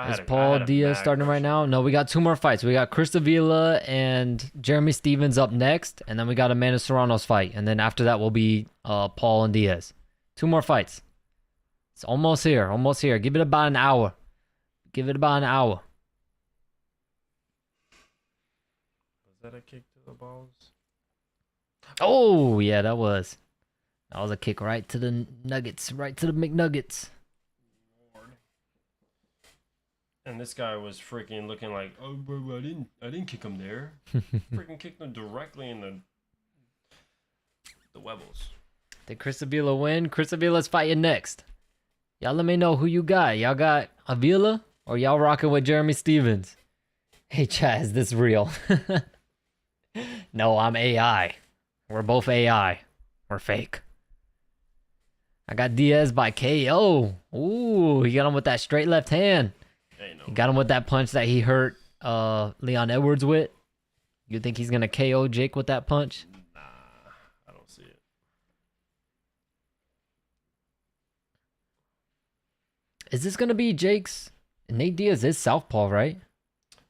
Is Paul Diaz starting right now? No, we got two more fights. We got Chris Avila and Jeremy Stevens up next, and then we got Amanda Serrano's fight, and then after that will be Paul and Diaz. Two more fights. It's almost here. Almost here. Give it about an hour. Give it about an hour. Was that a kick to the balls? Oh, yeah, that was. That was a kick right to the Nuggets. Right to the McNuggets. Lord. And this guy was freaking looking like, oh, bro, I didn't kick him there. Freaking kicked him directly in the webbles. Did Chris Avila win? Chris Avila's fighting next. Y'all let me know who you got. Y'all got Avila or y'all rocking with Jeremy Stevens? Hey, chat, is this real? No, I'm AI. We're both AI. We're fake. I got Diaz by KO. Ooh, he got him with that straight left hand. He got him with that punch that he hurt Leon Edwards with. You think he's going to KO Jake with that punch? Nah, I don't see it. Is this going to be Jake's? Nate Diaz is southpaw, right?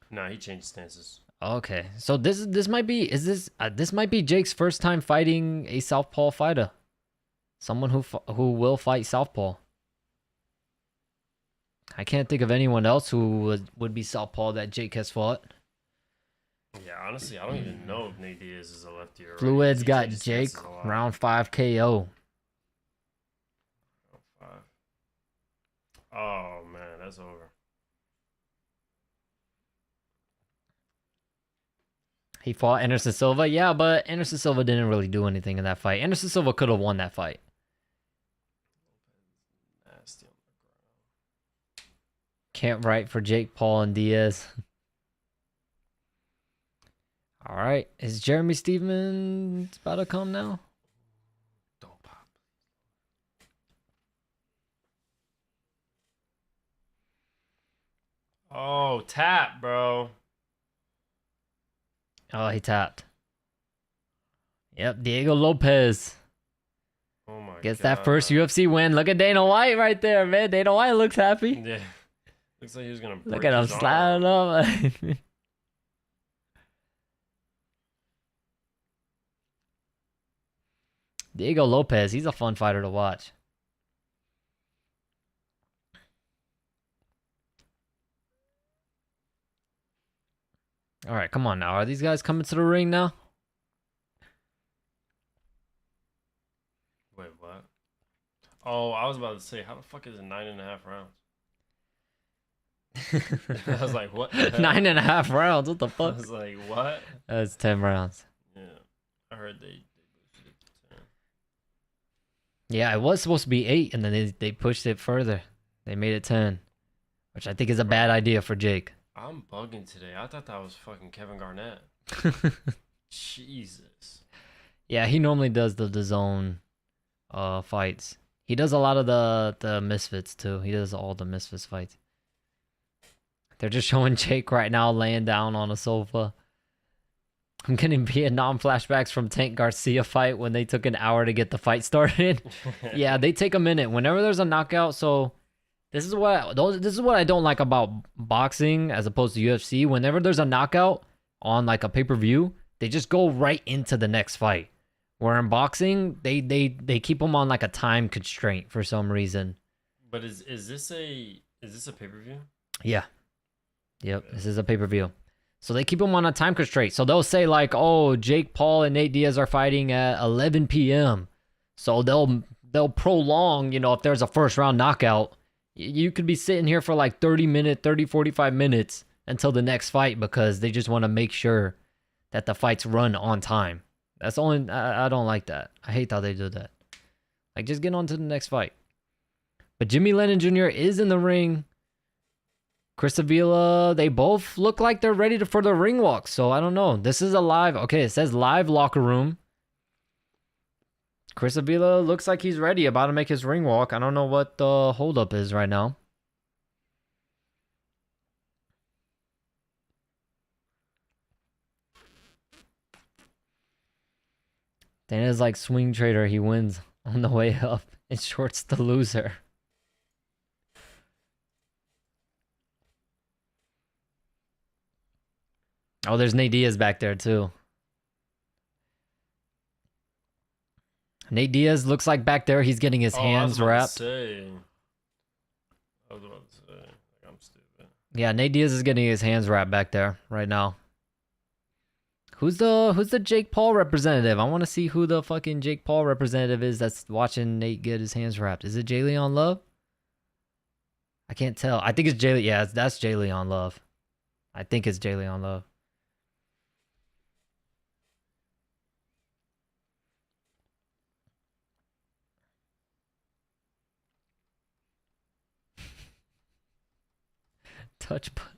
Nah, he changed stances. Okay, so this might be this might be Jake's first time fighting a southpaw fighter, someone who will fight southpaw. I can't think of anyone else who would be southpaw that Jake has fought. Yeah, honestly, I don't even know if Nate Diaz is a lefty or right. Fluid's got Jake round 5 KO. Round 5. Oh man, that's over. He fought Anderson Silva. Yeah, but Anderson Silva didn't really do anything in that fight. Anderson Silva could have won that fight. Nasty on the ground. Can't write for Jake Paul and Diaz. All right. Is Jeremy Stevens about to come now? Don't pop. Oh, tap, bro. Oh, he tapped. Yep, Diego Lopez Oh my gets god. that first UFC win. Look at Dana White right there, man. Dana White looks happy. Yeah. Looks like he was gonna break Look at him his sliding arm. up. Diego Lopez, he's a fun fighter to watch. All right, come on now. Are these guys coming to the ring now? Wait, what? Oh, I was about to say, how the fuck is it 9.5 rounds? I was like, what? 9.5 rounds. What the I fuck? was like, what? That's 10 rounds. Yeah, I heard they boosted it to 10. Yeah, it was supposed to be 8, and then they pushed it further. They made it 10, which I think is a bad idea for Jake. I'm bugging today. I thought that was fucking Kevin Garnett. Jesus. Yeah, he normally does the DAZN fights. He does a lot of the Misfits too. He does all the Misfits fights. They're just showing Jake right now laying down on a sofa. I'm getting Vietnam flashbacks from Tank Garcia fight when they took an hour to get the fight started. Yeah, they take a minute whenever there's a knockout. So this is what I don't like about boxing as opposed to UFC. Whenever there's a knockout on like a pay-per-view, they just go right into the next fight. Where in boxing, they keep them on like a time constraint for some reason. But is this a pay-per-view? Yeah. Yep, this is a pay-per-view. So they keep them on a time constraint. So they'll say like, oh, Jake Paul and Nate Diaz are fighting at 11 p.m. So they'll prolong, if there's a first round knockout, you could be sitting here for like 45 minutes until the next fight because they just want to make sure that the fights run on time. That's only, I don't like that. I hate how they do that. Like, just get on to the next fight. But Jimmy Lennon Jr. is in the ring. Chris Avila, they both look like they're ready for the ring walk. So I don't know. This is a live. Okay, it says live locker room. Chris Avila looks like he's ready, about to make his ring walk. I don't know what the holdup is right now. Dana's like swing trader. He wins on the way up and shorts the loser. Oh, there's Nate Diaz back there too. Nate Diaz looks like back there he's getting his hands wrapped. I was about to say, like, I'm stupid. Yeah, Nate Diaz is getting his hands wrapped back there right now. Who's the Jake Paul representative? I want to see who the fucking Jake Paul representative is that's watching Nate get his hands wrapped. Is it Jay Leon Love? I can't tell. I think it's Jay. Yeah, that's Jay Leon Love. I think it's Jay Leon Love. Touch button.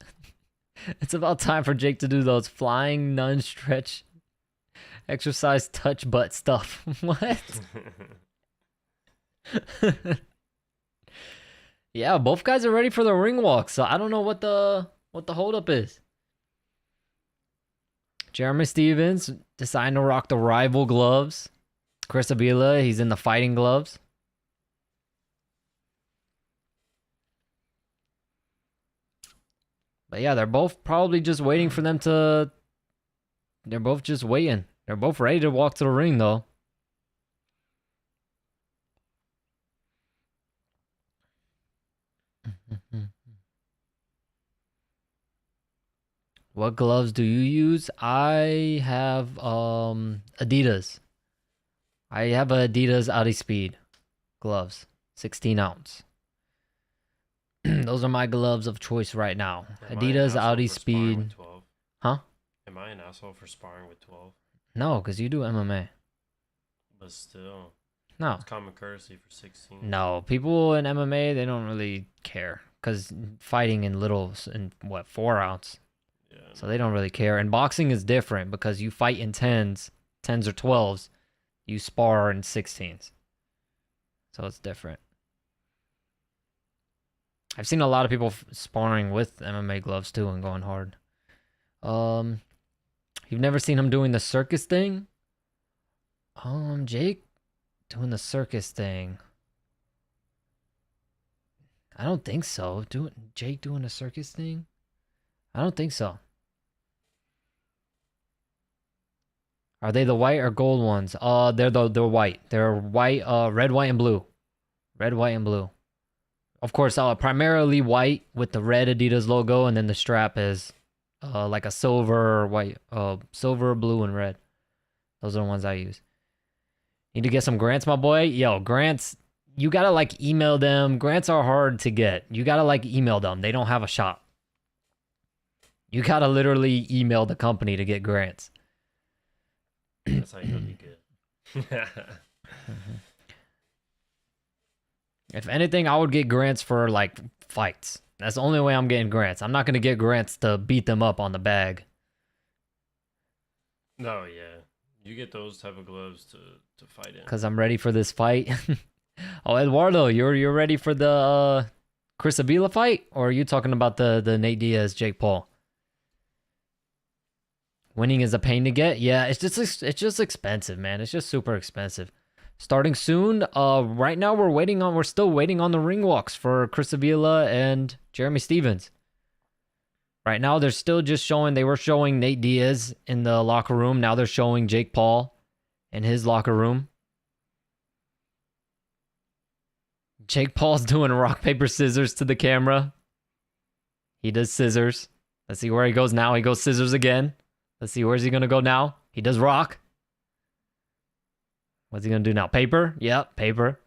It's about time for Jake to do those flying nun stretch exercise touch butt stuff. What? Yeah, both guys are ready for the ring walk, so I don't know what the holdup is. Jeremy Stevens deciding to rock the rival gloves. Chris Avila, he's in the fighting gloves. But yeah, they're both probably just waiting for them to... They're both just waiting. They're both ready to walk to the ring, though. What gloves do you use? I have Adidas. I have a Adidas Audi Speed gloves, 16 ounce. Those are my gloves of choice right now. Adidas Audi Speed. Huh? Am I an asshole for sparring with 12? No, because you do MMA. But still. No. It's common courtesy for 16. No, people in MMA, they don't really care. Because fighting in 4 ounce. Yeah. So they don't really care. And boxing is different because you fight in 10s or 12s. You spar in 16s. So it's different. I've seen a lot of people sparring with MMA gloves too and going hard. You've never seen him doing the circus thing? Jake doing the circus thing. I don't think so. Jake doing the circus thing? I don't think so. Are they the white or gold ones? They're white. They're white, red, white, and blue. Red, white, and blue. Of course, primarily white with the red Adidas logo, and then the strap is like a silver or white, silver, blue, and red. Those are the ones I use. Need to get some grants, my boy. Yo, grants, you gotta like email them. Grants are hard to get. You gotta like email them. They don't have a shop. You gotta literally email the company to get grants. That's how you'll be good. If anything, I would get grants for like fights. That's the only way I'm getting grants. I'm not gonna get grants to beat them up on the bag. No, yeah. You get those type of gloves to fight in. Cause I'm ready for this fight. Oh, Eduardo, you're ready for the Chris Avila fight? Or are you talking about the Nate Diaz, Jake Paul? Winning is a pain to get. Yeah, it's just expensive, man. It's just super expensive. Starting soon. Right now we're still waiting on the ring walks for Chris Avila and Jeremy Stephens. Right now they're still just showing. They were showing Nate Diaz in the locker room. Now they're showing Jake Paul in his locker room. Jake Paul's doing rock, paper, scissors to the camera. He does scissors. Let's see where he goes now. He goes scissors again. Let's see, where's he going to go now? He does rock. What's he going to do now? Paper? Yep, paper.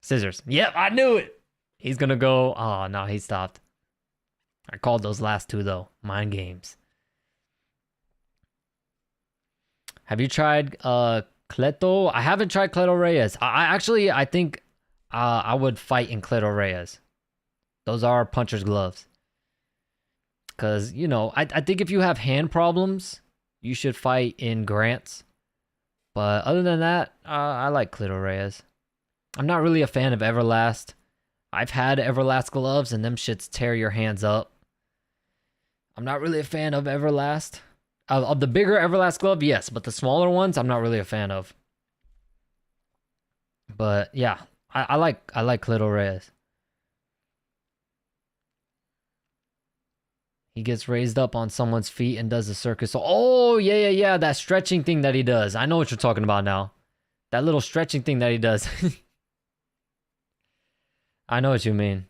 Scissors. Yep, I knew it. He's going to go. Oh, no, he stopped. I called those last two, though. Mind games. Have you tried Cleto? I haven't tried Cleto Reyes. I think I would fight in Cleto Reyes. Those are puncher's gloves. Because, you know, I think if you have hand problems, you should fight in Grants. But other than that, I like Cleto Reyes. I'm not really a fan of Everlast. I've had Everlast gloves, and them shits tear your hands up. I'm not really a fan of Everlast. Of the bigger Everlast glove, yes. But the smaller ones, I'm not really a fan of. But, yeah, I like Cleto Reyes. He gets raised up on someone's feet and does the circus. Oh, yeah. That stretching thing that he does. I know what you're talking about now. That little stretching thing that he does. I know what you mean.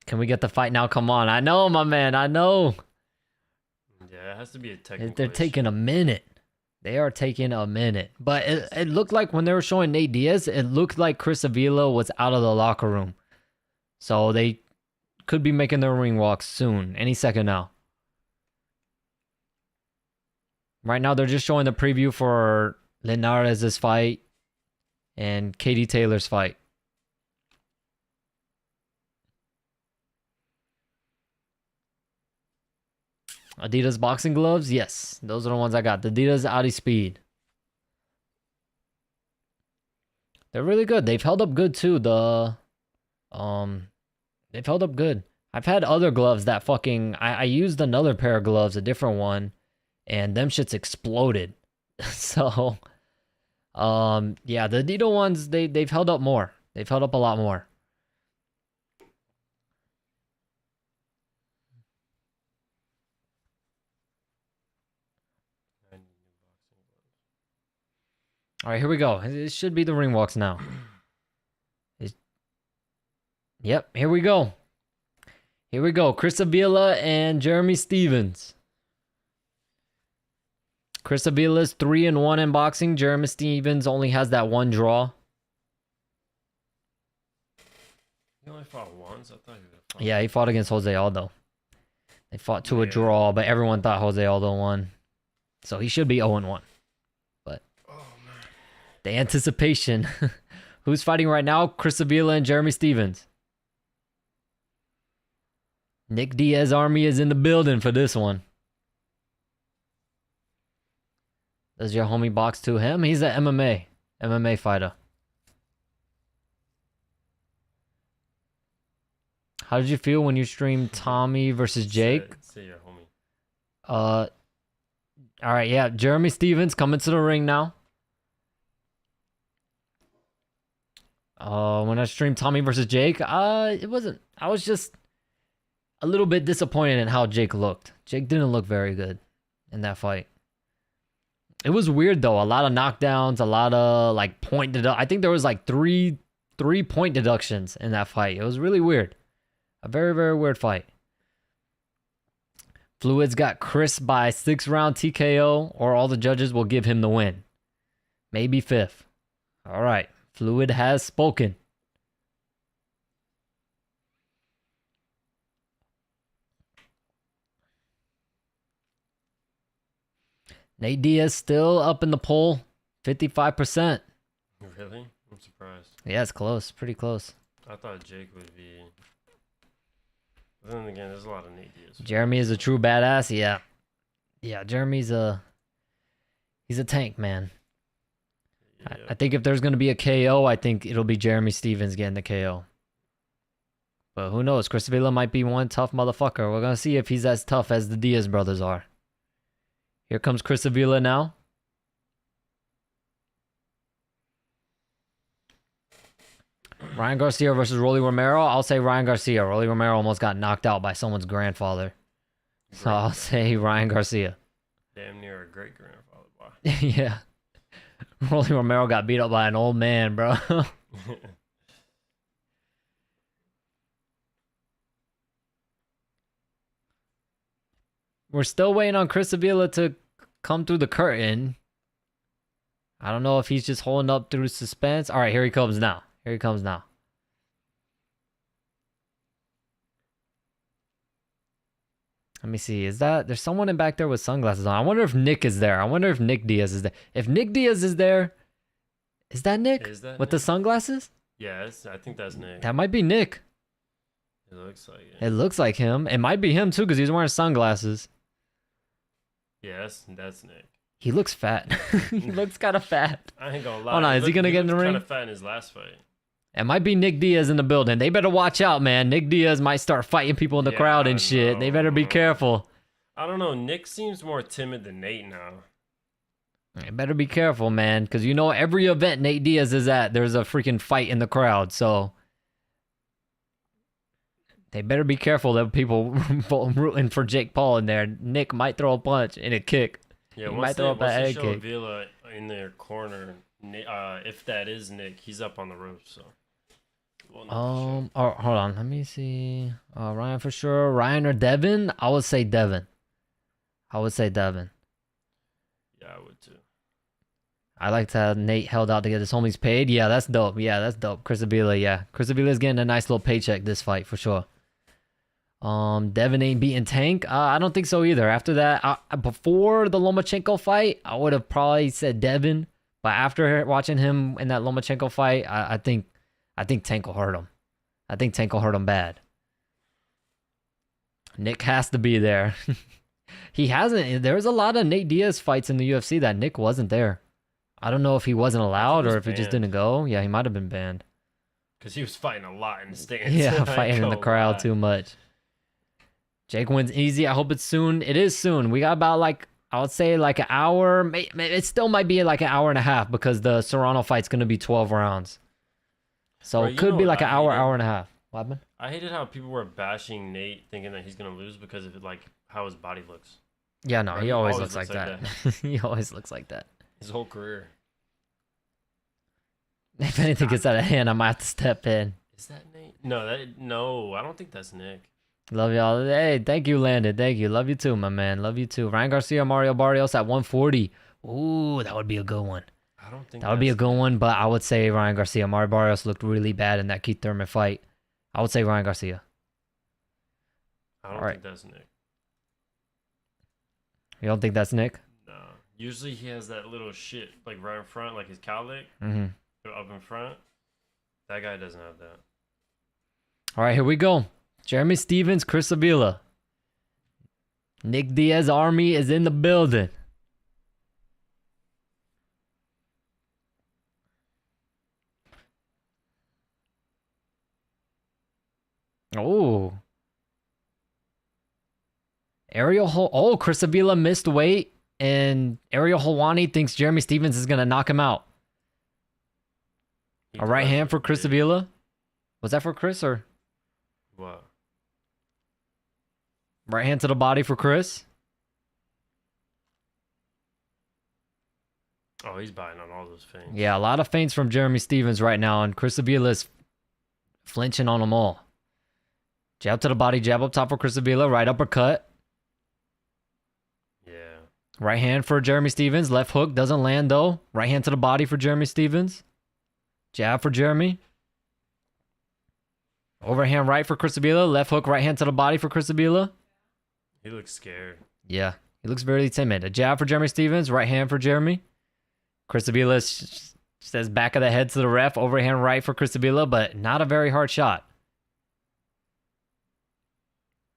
Can we get the fight now? Come on. I know, my man. I know. Yeah, it has to be a technical They're taking a minute. They are taking a minute. But it looked like when they were showing Nate Diaz, it looked like Chris Avila was out of the locker room. So they could be making their ring walks soon. Any second now. Right now, they're just showing the preview for Linares' fight and Katie Taylor's fight. Adidas boxing gloves? Yes. Those are the ones I got. The Adidas Audi Speed. They're really good. They've held up good too. They've held up good. I've had other gloves that fucking I used another pair of gloves, a different one, and them shits exploded. So yeah, the Adidas ones, they've held up more. They've held up a lot more. All right, here we go. It should be the ring walks now. Yep, here we go. Here we go. Chris Avila and Jeremy Stephens. Chris Avila's 3-1 in boxing. Jeremy Stephens only has that one draw. He only fought once? I thought he would have fought. Yeah, he fought against Jose Aldo. They fought to a draw, but everyone thought Jose Aldo won. So he should be 0-1. The anticipation. Who's fighting right now? Chris Avila and Jeremy Stephens. Nick Diaz army is in the building for this one. Does your homie box to him? He's an MMA fighter. How did you feel when you streamed Tommy versus Jake? Say your homie. All right, yeah. Jeremy Stevens coming to the ring now. When I streamed Tommy versus Jake, it wasn't. I was just a little bit disappointed in how Jake looked. Jake didn't look very good in that fight. It was weird though. A lot of knockdowns, a lot of like point I think there was like three point deductions in that fight. It was really weird. A very, very weird fight. Fluid's got Chris by 6-round TKO, or all the judges will give him the win. Maybe 5th. All right. Fluid has spoken. Nate Diaz still up in the poll. 55%. Really? I'm surprised. Yeah, it's close. Pretty close. I thought Jake would be... But then again, there's a lot of Nate Diaz. Jeremy is a true badass. Yeah. Yeah, Jeremy's he's a tank, man. Yeah. I think if there's going to be a KO, I think it'll be Jeremy Stevens getting the KO. But who knows? Chris Villa might be one tough motherfucker. We're going to see if he's as tough as the Diaz brothers are. Here comes Chris Avila now. Ryan Garcia versus Rolly Romero. I'll say Ryan Garcia. Rolly Romero almost got knocked out by someone's grandfather. So I'll say Ryan Garcia. Damn near a great grandfather. Wow. Yeah. Rolly Romero got beat up by an old man, bro. We're still waiting on Chris Avila to come through the curtain. I don't know if he's just holding up through suspense. All right, here he comes now. Here he comes now. Let me see. Is that... There's someone in back there with sunglasses on. I wonder if Nick is there. I wonder if Nick Diaz is there. If Nick Diaz is there... Is that Nick? Is that with Nick? The sunglasses? Yes, I think that's Nick. That might be Nick. It looks like it. It looks like him. It might be him too because he's wearing sunglasses. Yes, that's Nick. He looks fat. He looks kind of fat. I ain't gonna lie. Hold on, is he gonna get in the ring? Kind of fat in his last fight. It might be Nick Diaz in the building. They better watch out, man. Nick Diaz might start fighting people in the crowd and shit. They better be careful. I don't know. Nick seems more timid than Nate now. They better be careful, man, because you know every event Nate Diaz is at, there's a freaking fight in the crowd. So they better be careful that people rooting for Jake Paul in there. Nick might throw a punch and a kick. Yeah, he once might throw up a head show kick. Avila in their corner, if that is Nick, he's up on the roof. So. Oh, hold on. Let me see. Ryan for sure. Ryan or Devin? I would say Devin. Yeah, I would too. I liked how Nate held out to get his homies paid. Yeah, that's dope. Chris Avila, yeah. Chris Avila's getting a nice little paycheck this fight for sure. Devin ain't beating Tank. I don't think so either. After that, before the Lomachenko fight, I would have probably said Devin. But after watching him in that Lomachenko fight, I think Tank will hurt him. I think Tank will hurt him bad. Nick has to be there. He hasn't. There's a lot of Nate Diaz fights in the UFC that Nick wasn't there. I don't know if he wasn't allowed or if he just didn't go. Yeah, he might have been banned. Because he was fighting a lot in the stands. Yeah, fighting in the crowd too much. Jake wins easy. I hope it's soon. It is soon. We got about I would say an hour. It still might be like an hour and a half because the Serrano fight's going to be 12 rounds. So it could be like an hour and a half. What happened? I hated how people were bashing Nate thinking that he's going to lose because of how his body looks. Yeah, no, he always looks like that. He always looks like that. His whole career. If anything gets out of hand, I might have to step in. Is that Nate? No, I don't think that's Nick. Love y'all. Hey, thank you, Landon. Thank you. Love you too, my man. Love you too. Ryan Garcia, Mario Barrios at 140. Ooh, that would be a good one. I don't think that would be a good one, but I would say Ryan Garcia. Mario Barrios looked really bad in that Keith Thurman fight. I would say Ryan Garcia. I don't think that's Nick. You don't think that's Nick? No. Usually he has that little shit right in front, like his cow leg. Up in front. That guy doesn't have that. All right, here we go. Jeremy Stevens, Chris Avila. Nick Diaz Army is in the building. Oh. Chris Avila missed weight, and Ariel Helwani thinks Jeremy Stevens is going to knock him out. A right hand for Chris Avila? Was that for Chris or? What? Right hand to the body for Chris? Oh, he's biting on all those feints. Yeah, a lot of feints from Jeremy Stevens right now, and Chris Avila is flinching on them all. Jab to the body, jab up top for Chris Avila, right uppercut. Yeah. Right hand for Jeremy Stevens, left hook, doesn't land though. Right hand to the body for Jeremy Stevens. Jab for Jeremy. Overhand right for Chris Avila, left hook, right hand to the body for Chris Avila. He looks scared. Yeah, he looks very timid. A jab for Jeremy Stevens, right hand for Jeremy. Chris Avila says back of the head to the ref, overhand right for Chris Avila, but not a very hard shot.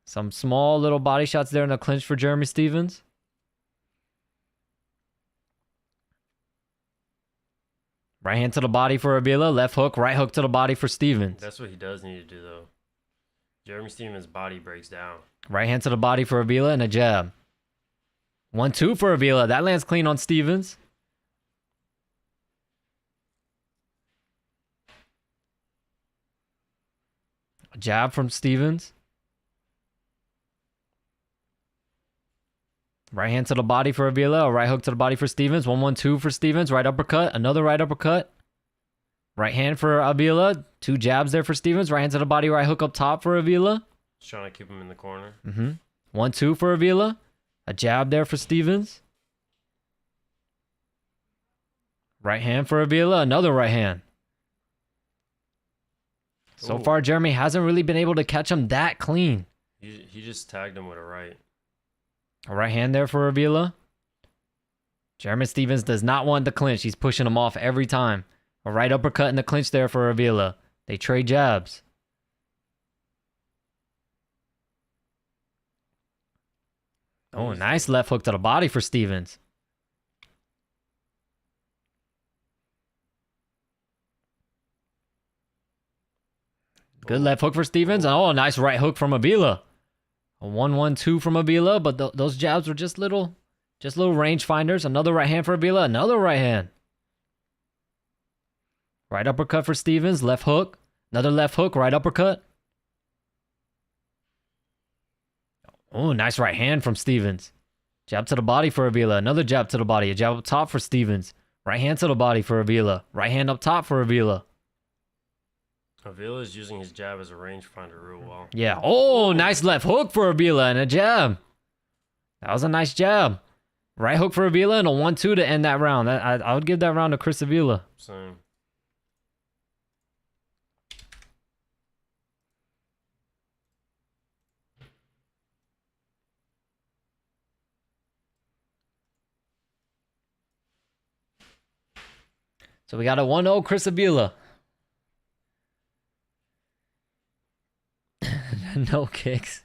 Some small little body shots there in the clinch for Jeremy Stevens. Right hand to the body for Avila, left hook, right hook to the body for Stevens. That's what he does need to do, though. Jeremy Stevens' body breaks down. Right hand to the body for Avila and a jab. 1-2 for Avila. That lands clean on Stevens. A jab from Stevens. Right hand to the body for Avila. A right hook to the body for Stevens. 1-1-2 for Stevens. Right uppercut. Another right uppercut. Right hand for Avila. 2 jabs there for Stevens. Right hand to the body. Right hook up top for Avila. Just trying to keep him in the corner. 1-2 for Avila. A jab there for Stevens. Right hand for Avila. Another right hand. So far, Jeremy hasn't really been able to catch him that clean. He just tagged him with a right. A right hand there for Avila. Jeremy Stevens does not want the clinch. He's pushing him off every time. A right uppercut in the clinch there for Avila. They trade jabs. Oh, nice left hook to the body for Stevens. Good left hook for Stevens. Oh, nice right hook from Avila. A 1-1-2 from Avila, but those jabs were just little range finders. Another right hand for Avila. Another right hand. Right uppercut for Stevens. Left hook. Another left hook. Right uppercut. Oh, nice right hand from Stevens. Jab to the body for Avila. Another jab to the body. A jab up top for Stevens. Right hand to the body for Avila. Right hand up top for Avila. Avila is using his jab as a rangefinder real well. Yeah. Oh, nice left hook for Avila and a jab. That was a nice jab. Right hook for Avila and a 1-2 to end that round. I would give that round to Chris Avila. Same. So we got a 1-0 Chris Avila. No kicks.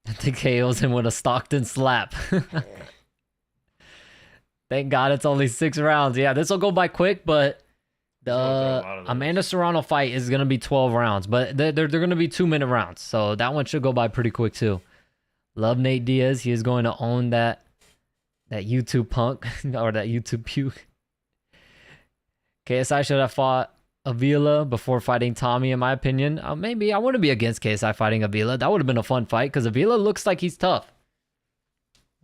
I think KO's him with a Stockton slap. Thank God it's only 6 rounds. Yeah, this will go by quick, but the Amanda Serrano fight is going to be 12 rounds. But they're going to be 2-minute rounds. So that one should go by pretty quick too. Love Nate Diaz. He is going to own that YouTube punk or that YouTube puke. KSI should have fought Avila before fighting Tommy, in my opinion. Maybe I wouldn't be against KSI fighting Avila. That would have been a fun fight because Avila looks like he's tough.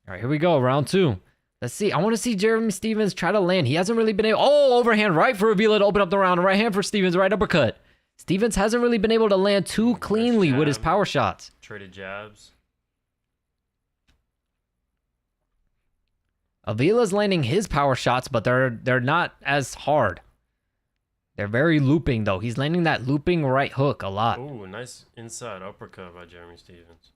All right, here we go. Round 2. Let's see. I want to see Jeremy Stevens try to land. He hasn't really been able... Oh, overhand right for Avila to open up the round. Right hand for Stevens. Right uppercut. Stevens hasn't really been able to land too cleanly with his power shots. Traded jabs. Avila's landing his power shots, but they're not as hard. They're very looping, though. He's landing that looping right hook a lot. Oh, nice inside uppercut by Jeremy Stevens.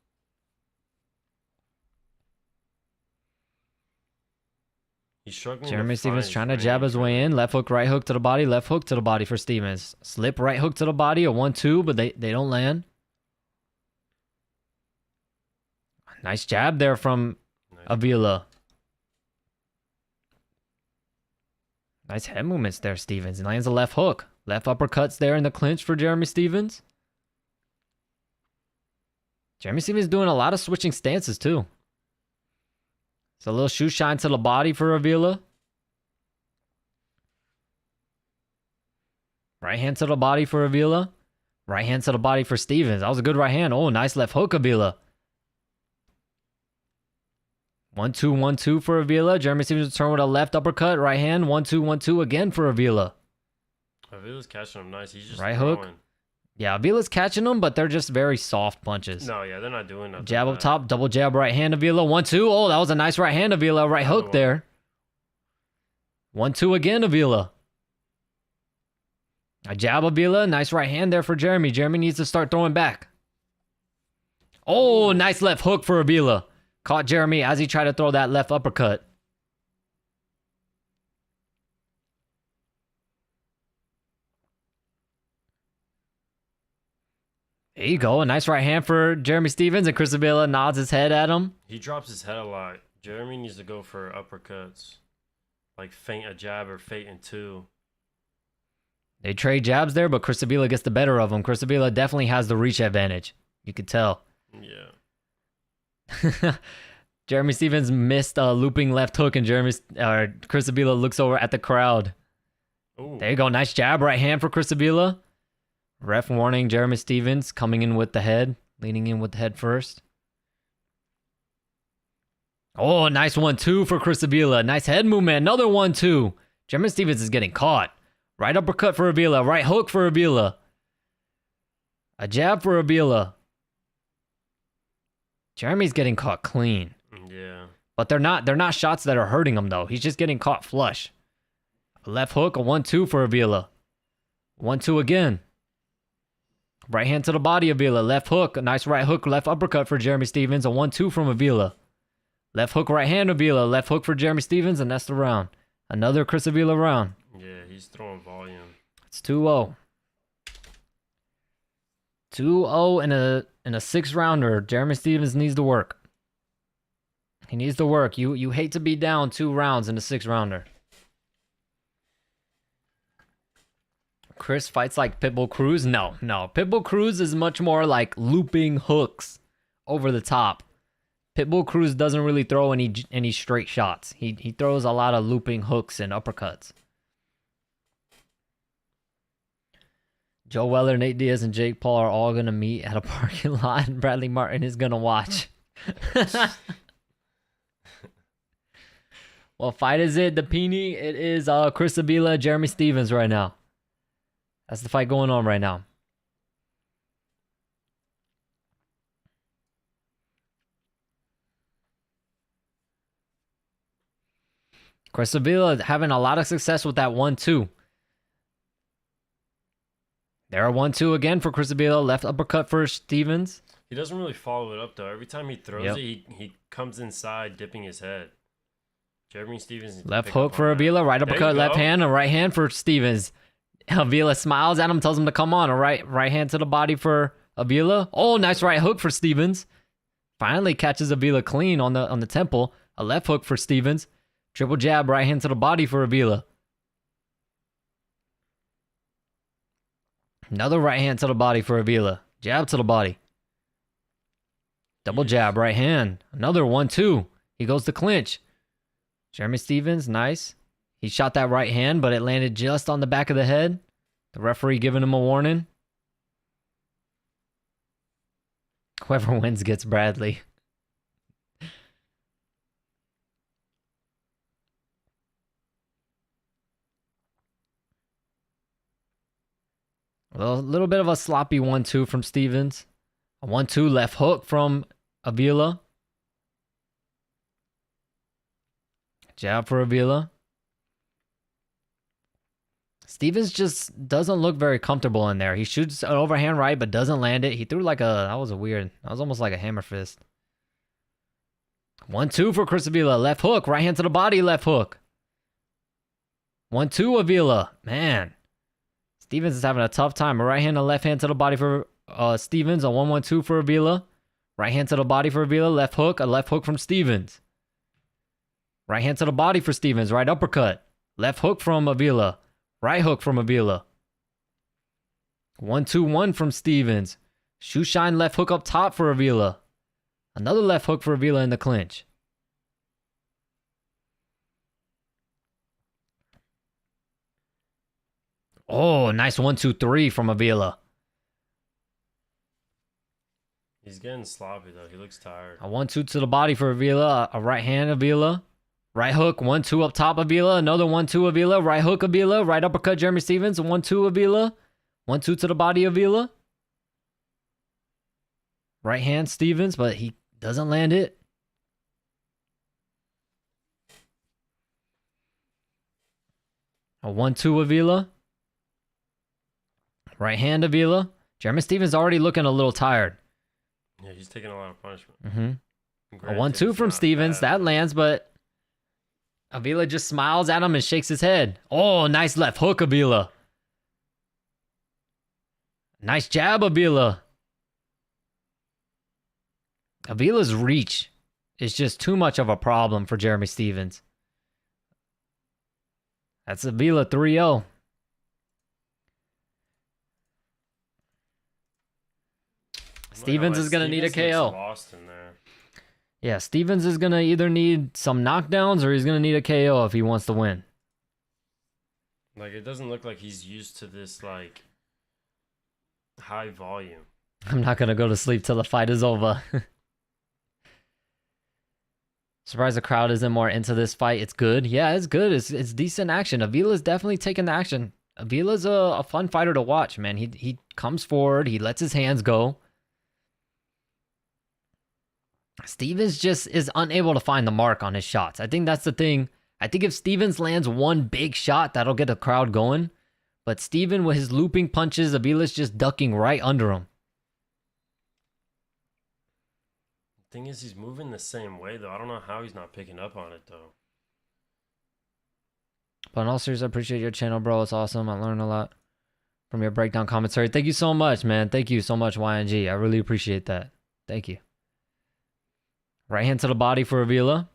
He's struggling. Jeremy to Stevens find trying to range, jab his way in. Left hook, right hook to the body. Left hook to the body for Stevens. Slip right hook to the body. A 1-2, but they don't land. Nice jab there from Avila. Nice head movements there, Stevens. He lands a left hook. Left uppercuts there in the clinch for Jeremy Stevens. Jeremy Stevens doing a lot of switching stances too. It's a little shoe shine to the body for Avila. Right hand to the body for Avila. Right hand to the body for Stevens. That was a good right hand. Oh, nice left hook, Avila. 1-2, 1-2 for Avila. Jeremy Stevens return with a left uppercut. Right hand. 1-2, 1-2 again for Avila. Avila's catching him nice. He's just right throwing. hook. Yeah, Avila's catching them, but they're just very soft punches. No, yeah, they're not doing nothing. Jab up top, double jab right hand Avila. 1-2. Oh, that was a nice right hand Avila. Right hook there. 1-2 again Avila. A jab Avila. Nice right hand there for Jeremy. Jeremy needs to start throwing back. Oh, nice left hook for Avila. Caught Jeremy as he tried to throw that left uppercut. There you go. A nice right hand for Jeremy Stevens, and Chris Avila nods his head at him. He drops his head a lot. Jeremy needs to go for uppercuts. Like feint a jab or feint in two. They trade jabs there, but Chris Avila gets the better of him. Chris Avila definitely has the reach advantage. You could tell. Yeah. Jeremy Stevens missed a looping left hook, and Chris Avila looks over at the crowd. Ooh. There you go. Nice jab, right hand for Chris Avila. Ref warning Jeremy Stevens coming in with the head, leaning in with the head first. Oh, nice 1-2 for Chris Avila. Nice head movement. Another 1-2. Jeremy Stevens is getting caught. Right uppercut for Avila. Right hook for Avila. A jab for Avila. Jeremy's getting caught clean. Yeah. But they're not shots that are hurting him though. He's just getting caught flush. A left hook, a 1-2 for Avila. 1-2 again. Right hand to the body Avila. Left hook, a nice right hook, left uppercut for Jeremy Stevens. A 1-2 from Avila. Left hook, right hand Avila. Left hook for Jeremy Stevens, and that's the round. Another Chris Avila round. Yeah, he's throwing volume. It's 2-0. 2-0 in a 6-rounder. Jeremy Stevens needs to work. He needs to work. You hate to be down 2 rounds in a 6-rounder. Chris fights like Pitbull Cruz? No. Pitbull Cruz is much more like looping hooks over the top. Pitbull Cruz doesn't really throw any straight shots. He throws a lot of looping hooks and uppercuts. Joe Weller, Nate Diaz, and Jake Paul are all going to meet at a parking lot, and Bradley Martin is going to watch. What fight is it, Dapini? It is Chris Avila, Jeremy Stevens right now. That's the fight going on right now. Chris Avila having a lot of success with that 1-2. There are 1-2 again for Chris Avila. Left uppercut for Stevens. He doesn't really follow it up though. Every time he throws it, he comes inside dipping his head. Jeremy Stevens. Left hook for Avila. Right uppercut, left hand, and right hand for Stevens. Avila smiles at him, tells him to come on. A right hand to the body for Avila. Oh, nice right hook for Stevens. Finally catches Avila clean on the temple. A left hook for Stevens. Triple jab, right hand to the body for Avila. Another right hand to the body for Avila. Jab to the body. Double jab, right hand. Another 1-2. He goes to clinch. Jeremy Stevens, nice. He shot that right hand, but it landed just on the back of the head. The referee giving him a warning. Whoever wins gets Bradley. Well, a little bit of a sloppy 1-2 from Stevens. A 1-2 left hook from Avila. Jab for Avila. Stevens just doesn't look very comfortable in there. He shoots an overhand right, but doesn't land it. He threw that was almost like a hammer fist. 1-2 for Chris Avila. Left hook, right hand to the body, left hook. 1-2 Avila. Man. Stevens is having a tough time. A right hand and left hand to the body for Stevens. A 1-1-2 for Avila. Right hand to the body for Avila. Left hook. A left hook from Stevens. Right hand to the body for Stevens. Right uppercut. Left hook from Avila. Right hook from Avila. 1-2-1 from Stevens. Shoe shine left hook up top for Avila. Another left hook for Avila in the clinch. Oh, nice 1-2-3 from Avila. He's getting sloppy, though. He looks tired. A 1-2 to the body for Avila. A right hand Avila. Right hook, 1-2 up top Avila. Another 1-2 Avila. Right hook Avila. Right uppercut Jeremy Stevens. 1-2 Avila. 1-2 to the body Avila. Right hand Stevens, but he doesn't land it. A 1-2 Avila. Right hand Avila. Jeremy Stevens already looking a little tired. Yeah, he's taking a lot of punishment. A 1-2 from Stevens. That lands, but Avila just smiles at him and shakes his head. Oh, nice left hook, Avila. Nice jab, Avila. Avila's reach is just too much of a problem for Jeremy Stevens. That's Avila 3-0. Stevens is going to need a KO. Lost in there. Yeah, Stevens is going to either need some knockdowns or he's going to need a KO if he wants to win. Like, it doesn't look like he's used to this, like, high volume. I'm not going to go to sleep till the fight is over. Surprised the crowd isn't more into this fight. It's good. Yeah, it's good. It's decent action. Avila's definitely taking the action. Avila's a fun fighter to watch, man. He comes forward. He lets his hands go. Stevens just is unable to find the mark on his shots. I think that's the thing. I think if Stevens lands one big shot, that'll get the crowd going. But Steven, with his looping punches, Avila's just ducking right under him. The thing is, he's moving the same way, though. I don't know how he's not picking up on it, though. But in all seriousness, I appreciate your channel, bro. It's awesome. I learned a lot from your breakdown commentary. Thank you so much, man. Thank you so much, YNG. I really appreciate that. Thank you. Right hand to the body for Avila.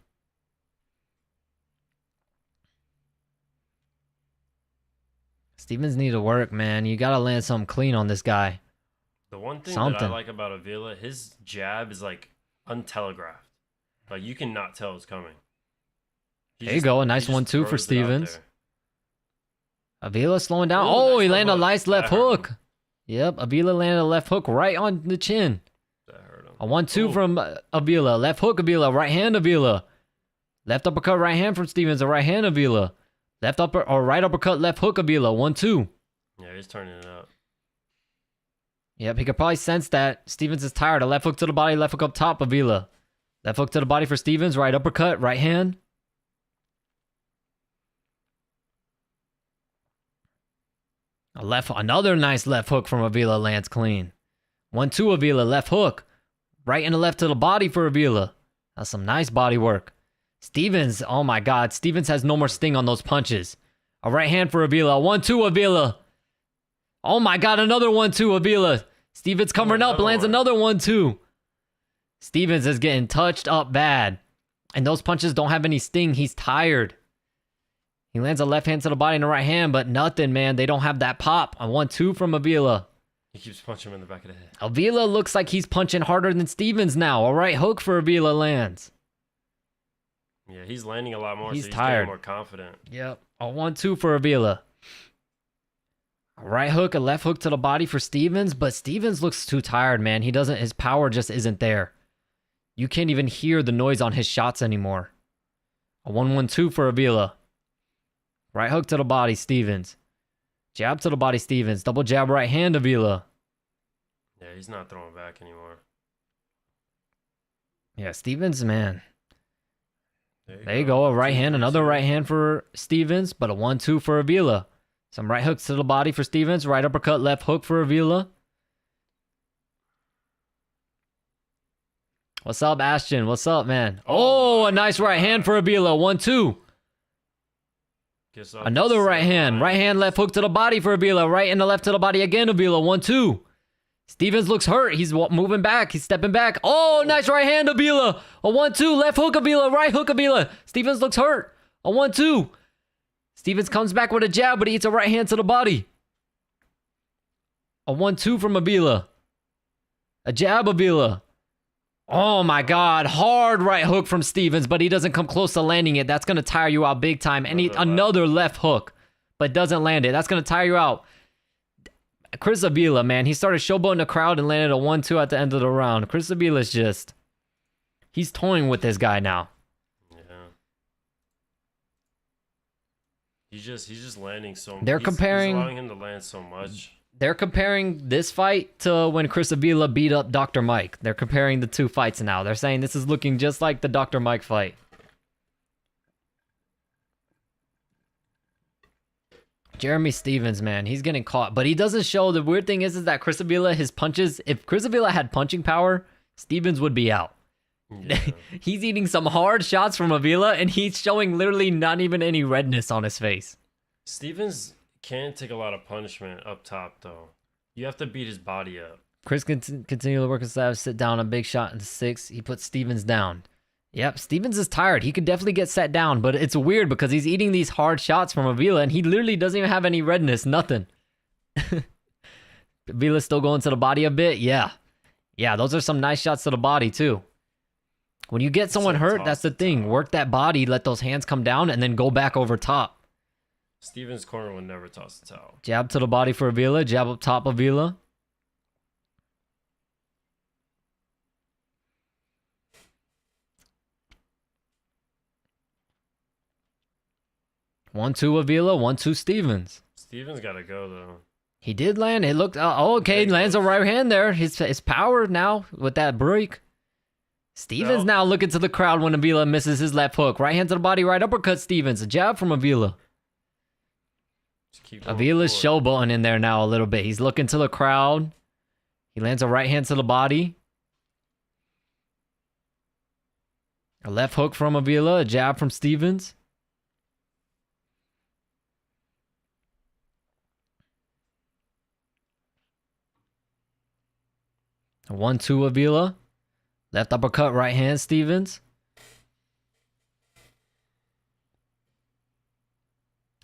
Stevens need to work, man. You got to land something clean on this guy. The one thing that I like about Avila, his jab is like untelegraphed. Like, you cannot tell it's coming. There you go. A nice 1-2 for Stevens. Avila slowing down. Oh, he landed a nice left hook. Yep, Avila landed a left hook right on the chin. A 1-2 from Avila. Left hook Avila. Right hand Avila. Left uppercut right hand from Stevens. A right hand Avila. Left upper or right uppercut left hook Avila. 1-2. Yeah, he's turning it up. Yep, he could probably sense that Stevens is tired. A left hook to the body, left hook up top Avila. Left hook to the body for Stevens. Right uppercut, right hand. Another nice left hook from Avila lands clean. 1-2 Avila. Left hook. Right and the left to the body for Avila. That's some nice body work. Stevens, oh my God. Stevens has no more sting on those punches. A right hand for Avila. 1-2 Avila. Oh my God, another 1-2 Avila. Stevens covering up, lands another 1-2. Stevens is getting touched up bad. And those punches don't have any sting. He's tired. He lands a left hand to the body and a right hand, but nothing, man. They don't have that pop. A 1-2 from Avila. He keeps punching him in the back of the head. Avila looks like he's punching harder than Stevens now. A right hook for Avila lands. Yeah, he's landing a lot more. He's so tired. Getting more confident. Yep. A 1-2 for Avila. A right hook, a left hook to the body for Stevens, but Stevens looks too tired, man. His power just isn't there. You can't even hear the noise on his shots anymore. A 1-1-2 for Avila. Right hook to the body, Stevens. Jab to the body, Stevens. Double jab right hand, Avila. Yeah, he's not throwing back anymore. Yeah, Stevens, man. There you go. A right hand, another right hand for Stevens, but a 1-2 for Avila. Some right hooks to the body for Stevens. Right uppercut, left hook for Avila. What's up, Ashton? What's up, man? Oh, a nice right hand for Avila. 1-2. Gets up, Another right hand. Right hand, left hook to the body for Avila. Right and the left to the body again, Avila. 1-2. Stevens looks hurt. He's moving back. He's stepping back. Oh, nice right hand, Avila. A 1-2. Left hook, Avila. Right hook, Avila. Stevens looks hurt. A 1-2. Stevens comes back with a jab, but he eats a right hand to the body. A 1-2 from Avila. A jab, Avila. Oh my God. Hard right hook from Stevens, but he doesn't come close to landing it. That's going to tire you out big time. And another left hook, but doesn't land it. That's going to tire you out. Chris Avila, man, he started showboating the crowd and landed a 1-2 at the end of the round. Chris Avila's just, he's toying with this guy now. Yeah. He's just landing so much. They're comparing, he's allowing him to land so much. They're comparing this fight to when Chris Avila beat up Dr. Mike. They're comparing the two fights now. They're saying this is looking just like the Dr. Mike fight. Jeremy Stevens, man, he's getting caught, but he doesn't show. The weird thing is that Chris Avila, his punches, if Chris Avila had punching power, Stevens would be out. Yeah. He's eating some hard shots from Avila, and he's showing literally not even any redness on his face. Stevens can't take a lot of punishment up top, though. You have to beat his body up. Chris continue to work himself, sit down, a big shot in 6. He puts Stevens down. Yep, Stevens is tired. He could definitely get set down, but it's weird because he's eating these hard shots from Avila, and he literally doesn't even have any redness, nothing. Avila's still going to the body a bit? Yeah. Yeah, those are some nice shots to the body, too. When you get someone hurt, that's the thing. Work that body, let those hands come down, and then go back over top. Stevens' corner would never toss the towel. Jab to the body for Avila. Jab up top Avila. One, two Avila. 1-2 Stevens. Stevens got to go, though. He did land. It looked... okay, lands a right hand there. His power now with that break. Stevens now looking to the crowd when Avila misses his left hook. Right hand to the body, right uppercut Stevens. A jab from Avila. Avila's showboating in there now a little bit. He's looking to the crowd. He lands a right hand to the body. A left hook from Avila. A jab from Stevens. A 1-2 Avila. Left uppercut, right hand Stevens.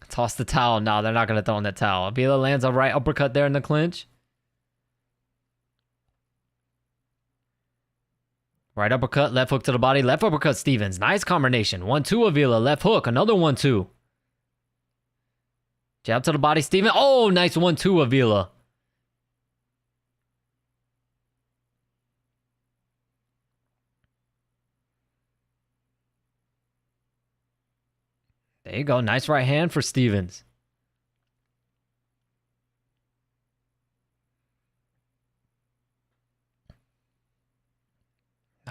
Toss the towel. No, they're not going to throw in the towel. Avila lands a right uppercut there in the clinch. Right uppercut, left hook to the body, left uppercut Stevens. Nice combination. 1-2 Avila, left hook, another 1-2. Jab to the body, Stevens. Oh, nice 1-2 Avila. There you go. Nice right hand for Stevens.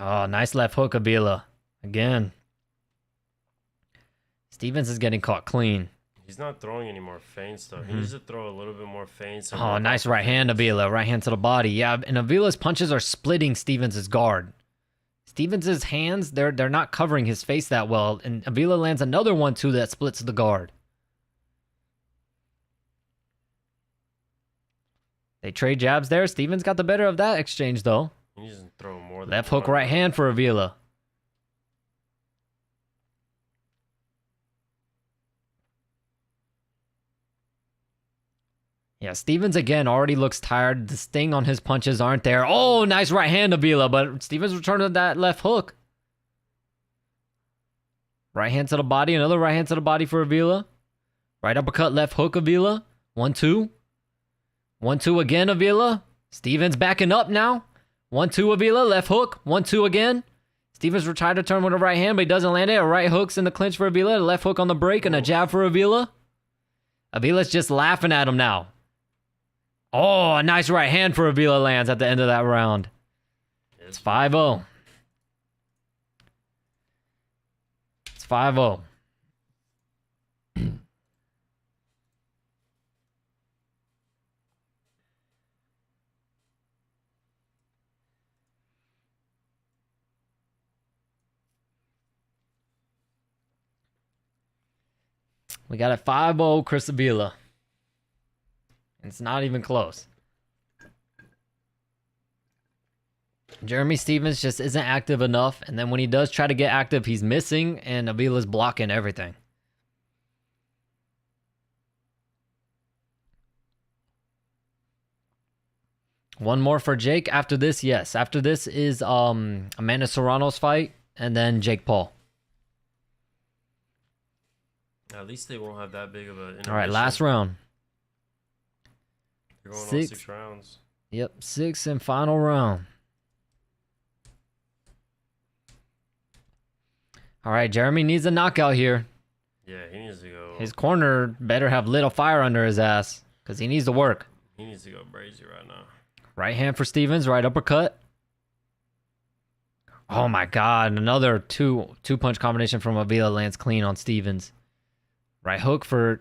Oh, nice left hook, Avila. Again. Stevens is getting caught clean. He's not throwing any more feints, though. He needs to throw a little bit more feints. Oh, nice right hand, Avila. Right hand to the body. Yeah, and Avila's punches are splitting Stevens' guard. Stevens' hands, they're not covering his face that well, and Avila lands another 1-2 that splits the guard. They trade jabs there. Stevens got the better of that exchange, though. He needs to throw more. Left hook, right hand for Avila. Yeah, Stevens again already looks tired. The sting on his punches aren't there. Oh, nice right hand, Avila, but Stevens returned to that left hook. Right hand to the body, another right hand to the body for Avila. Right uppercut, left hook, Avila. 1-2. 1-2 again, Avila. Stevens backing up now. 1-2 Avila, left hook. 1-2 again. Stevens tried to turn with a right hand, but he doesn't land it. A right hook's in the clinch for Avila. A left hook on the break and a jab for Avila. Avila's just laughing at him now. Oh, a nice right hand for Avila lands at the end of that round. It's 5-0. It's 5-0. We got a 5-0 Chris Avila. It's not even close. Jeremy Stephens just isn't active enough, and then when he does try to get active, he's missing, and Avila's blocking everything. One more for Jake. After this, yes. After this is Amanda Serrano's fight, and then Jake Paul. At least they won't have that big of a. All right, last round. They're going on 6 rounds. Yep, 6 and final round. All right, Jeremy needs a knockout here. Yeah, he needs to go. His corner better have lit a fire under his ass because he needs to work. He needs to go brazy right now. Right hand for Stephens, right uppercut. Oh my God, another two-punch combination from Avila lands clean on Stephens. Right hook for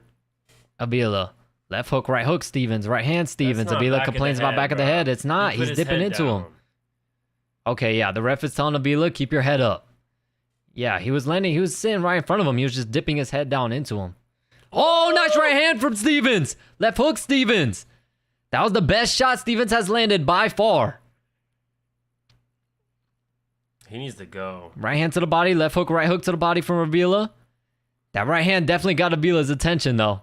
Avila. Left hook, right hook, Stephens. Right hand, Stephens. Avila complains about back of the head. It's not. He's dipping into him. Okay, yeah, the ref is telling Avila, keep your head up. Yeah, he was landing. He was sitting right in front of him. He was just dipping his head down into him. Oh, nice right hand from Stephens. Left hook, Stephens. That was the best shot Stephens has landed by far. He needs to go. Right hand to the body. Left hook, right hook to the body from Avila. That right hand definitely got Avila's attention, though.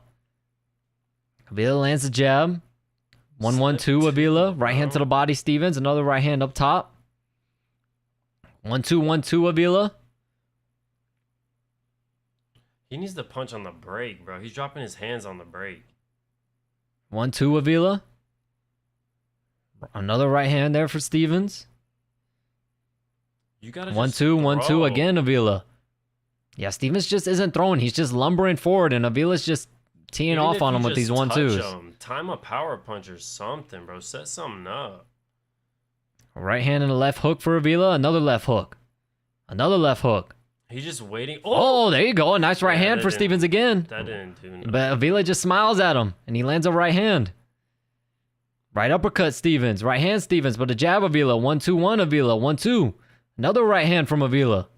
Avila lands the jab. 1-1-2 Avila. Right hand to the body, Stephens. Another right hand up top. 1-2-1-2 Avila. He needs to punch on the break, bro. He's dropping his hands on the break. 1-2 Avila. Another right hand there for Stephens. You gotta 1-2, 1-2 again, Avila. Yeah, Stephens just isn't throwing. He's just lumbering forward, and Avila's just teeing off on him with these 1-2s. Time a power punch or something, bro. Set something up. Right hand and a left hook for Avila. Another left hook. Another left hook. He's just waiting. Oh, there you go. A nice right hand for Stephens again. That didn't do nothing. But Avila just smiles at him, and he lands a right hand. Right uppercut, Stephens. Right hand, Stephens. But a jab, Avila. 1-2-1, Avila. 1-2. Another right hand from Avila.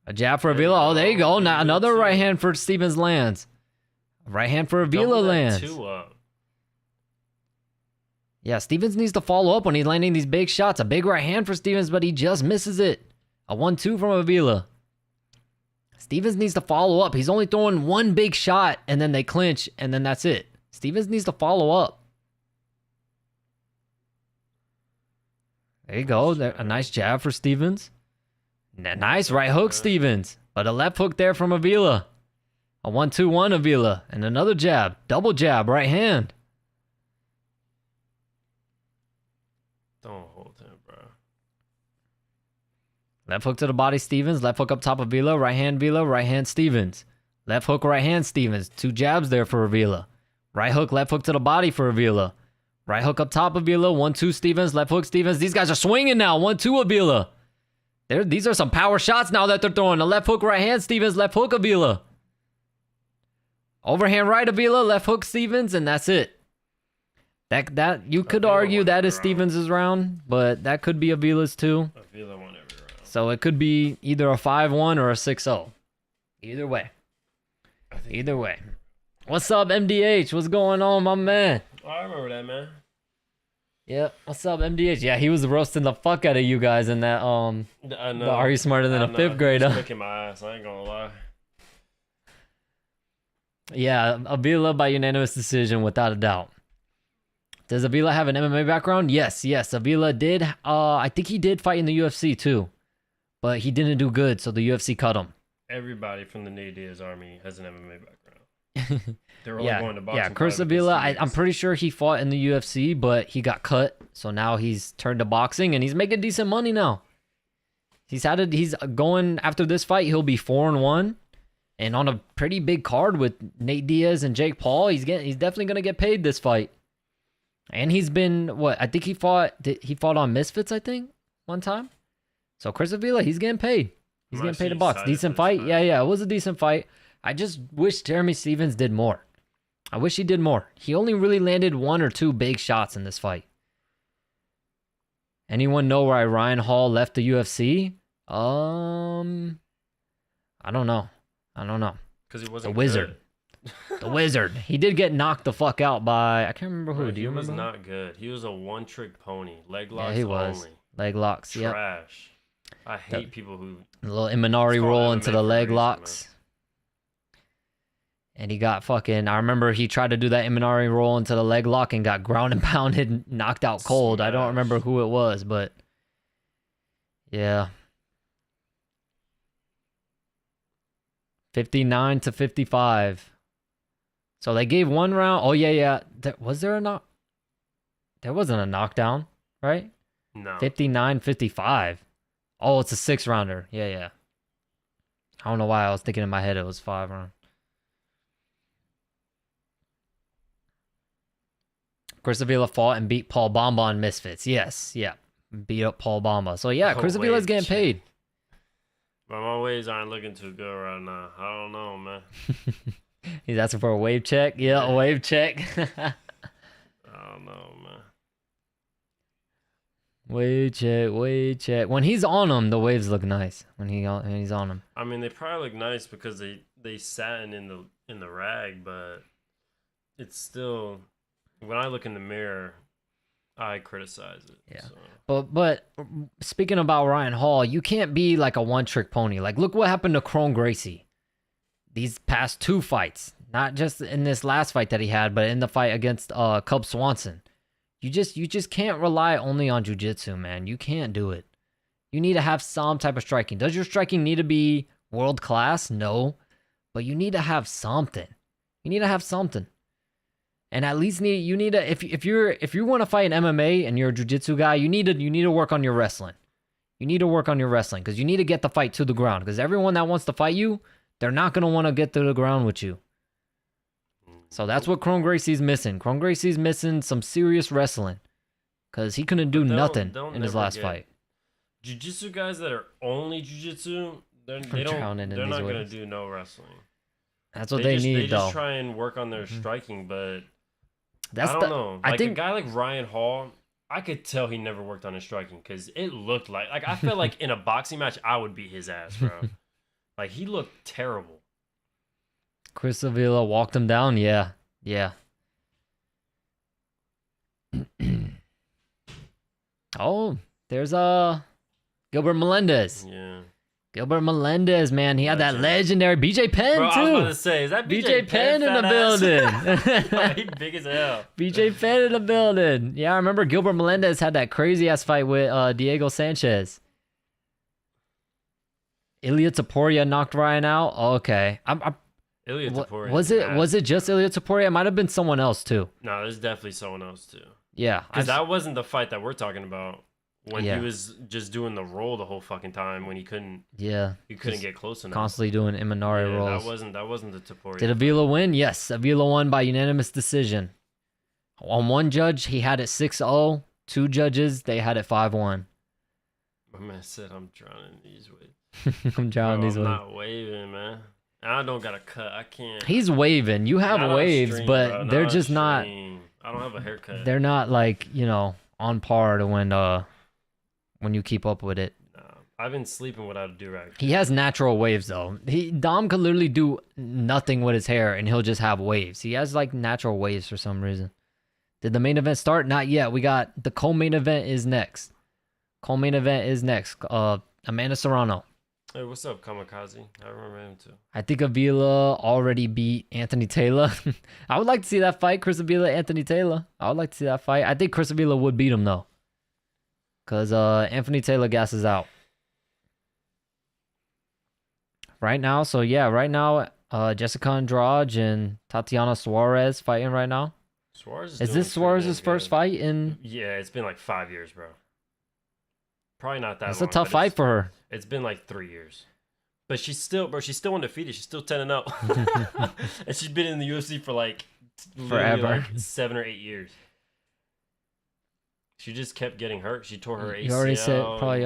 A jab for Avila. Oh, there you go. Now another right hand for Stephens lands. Right hand for Avila lands. 2 up. Yeah, Stephens needs to follow up when he's landing these big shots. A big right hand for Stephens, but he just misses it. A 1-2 from Avila. Stephens needs to follow up. He's only throwing one big shot, and then they clinch, and then that's it. Stephens needs to follow up. There you go. A nice jab for Stephens. Nice right hook, Stephens. But a left hook there from Avila. A 1-2-1 Avila. And another jab. Double jab, right hand. Don't hold him, bro. Left hook to the body, Stephens. Left hook up top of Avila. Right hand, Avila. Right hand, Stephens. Left hook, right hand, Stephens. 2 jabs there for Avila. Right hook, left hook to the body for Avila. Right hook up top of Avila. 1-2 Stephens. Left hook, Stephens. These guys are swinging now. 1-2 Avila. These are some power shots now that they're throwing. A left hook, right hand, Stephens. Left hook, Avila. Overhand right, Avila. Left hook, Stephens. And that's it. That you could argue that is Stephens' round, but that could be Avila's too. Avila won every round. So it could be either a 5-1 or a 6-0. Either way. Either way. What's up, MDH? What's going on, my man? Oh, I remember that, man. Yep. What's up, MDH? Yeah, he was roasting the fuck out of you guys in that I know. the Are You Smarter Than a Fifth Grader? He's kicking my ass. I ain't gonna lie. Yeah, Avila by unanimous decision, without a doubt. Does Avila have an MMA background? Yes. Avila did. I think he did fight in the UFC too, but he didn't do good, so the UFC cut him. Everybody from the Nate Diaz army has an MMA background. They're only going to boxing. Yeah, Chris Avila, I'm pretty sure he fought in the UFC, but he got cut, so now he's turned to boxing, and he's making decent money now. He's going after this fight, he'll be 4-1, and on a pretty big card with Nate Diaz and Jake Paul. He's definitely gonna get paid this fight. And he's been, I think he fought on Misfits, I think, one time. So Chris Avila, he's getting paid. He's getting paid to box. Decent fight. Yeah, it was a decent fight. I just wish Jeremy Stephens did more. I wish he did more. He only really landed 1 or 2 big shots in this fight. Anyone know why Ryan Hall left the UFC? I don't know. Because he wasn't The Wizard. The Wizard. He did get knocked the fuck out by, I can't remember who. Do you remember? He was not good. He was a one-trick pony. Leg locks Yeah, he was. only. Leg locks, yeah. Trash. I hate people who... A little Imanari roll into the leg locks. Man. And he got fucking... I remember he tried to do that Imanari roll into the leg lock and got ground and pounded, knocked out cold. Smash. I don't remember who it was, but... Yeah. 59-55. So they gave one round. Oh, yeah. Was there a knock? There wasn't a knockdown, right? No. 59-55. Oh, it's a 6-rounder. Yeah. I don't know why I was thinking in my head it was 5 round. Chris Avila fought and beat Paul Bamba on Misfits. Yes, yeah. Beat up Paul Bamba. So, yeah, Chris Avila's getting paid. But my waves aren't looking too good right now. I don't know, man. He's asking for a wave check. Yeah, a wave check. I don't know, man. Wave check. When he's on them, the waves look nice. When he's on them. I mean, they probably look nice because they satin in the rag, but it's still... When I look in the mirror, I criticize it. Yeah. So. But speaking about Ryan Hall, you can't be like a one-trick pony. Like, look what happened to Chrome Gracie. These past 2 fights. Not just in this last fight that he had, but in the fight against Cub Swanson. You just can't rely only on jiu-jitsu, man. You can't do it. You need to have some type of striking. Does your striking need to be world class? No. But you need to have something. And at least you need to if you want to fight in MMA and you're a jiu-jitsu guy, you need to work on your wrestling. You need to work on your wrestling because you need to get the fight to the ground. Because everyone that wants to fight you, they're not gonna want to get to the ground with you. So that's what Chrome Gracie's missing. Chrome Gracie's missing some serious wrestling because he couldn't do nothing in his last fight. Jiu-jitsu guys that are only jiu-jitsu, they're not gonna do no wrestling. That's what they need, though. They just try and work on their striking, but I don't know. Like, I think a guy like Ryan Hall, I could tell he never worked on his striking because it looked like I felt like in a boxing match I would beat his ass, bro. Like, he looked terrible. Chris Avila walked him down. Yeah. Oh, there's Gilbert Melendez. Yeah. Gilbert Melendez, man, he had that legendary BJ Penn, bro, too. I was about to say, is that BJ Penn in the building? He big as hell. BJ Penn in the building. Yeah, I remember Gilbert Melendez had that crazy ass fight with Diego Sanchez. Ilya Taporia knocked Ryan out. Oh, okay, Ilya Taporia. Was it just Ilya Taporia? It might have been someone else too. No, there's definitely someone else too. Yeah, because that wasn't the fight that we're talking about. When he was just doing the roll the whole fucking time, when he couldn't, get close enough. Constantly doing Imanari rolls. That wasn't the Taporia. Did Avila win? Yes, Avila won by unanimous decision. On one judge, he had it 6-0. 2 judges, they had it 5-1. My man said, "I'm drowning these waves." I'm drowning these waves. I'm not waving, man. I don't got a cut. I can't. He's waving. You have waves, but they're just not. I don't have a haircut. They're not like on par to when you keep up with it. I've been sleeping without a do-rag. He has natural waves, though. Dom could literally do nothing with his hair, and he'll just have waves. He has, like, natural waves for some reason. Did the main event start? Not yet. We got the co-main event is next. Amanda Serrano. Hey, what's up, Kamikaze? I remember him, too. I think Avila already beat Anthony Taylor. I would like to see that fight, Chris Avila, Anthony Taylor. I would like to see that fight. I think Chris Avila would beat him, though. Because Anthony Taylor gasses out. Right now, Jessica Andrade and Tatiana Suarez fighting right now. Is this Suarez's first fight in... Yeah, it's been like 5 years, bro. Probably not that long. It's a tough fight for her. It's been like 3 years. But she's still undefeated. She's still 10-0. And she's been in the UFC for like... forever. Like 7 or 8 years. She just kept getting hurt. She tore her ACL. You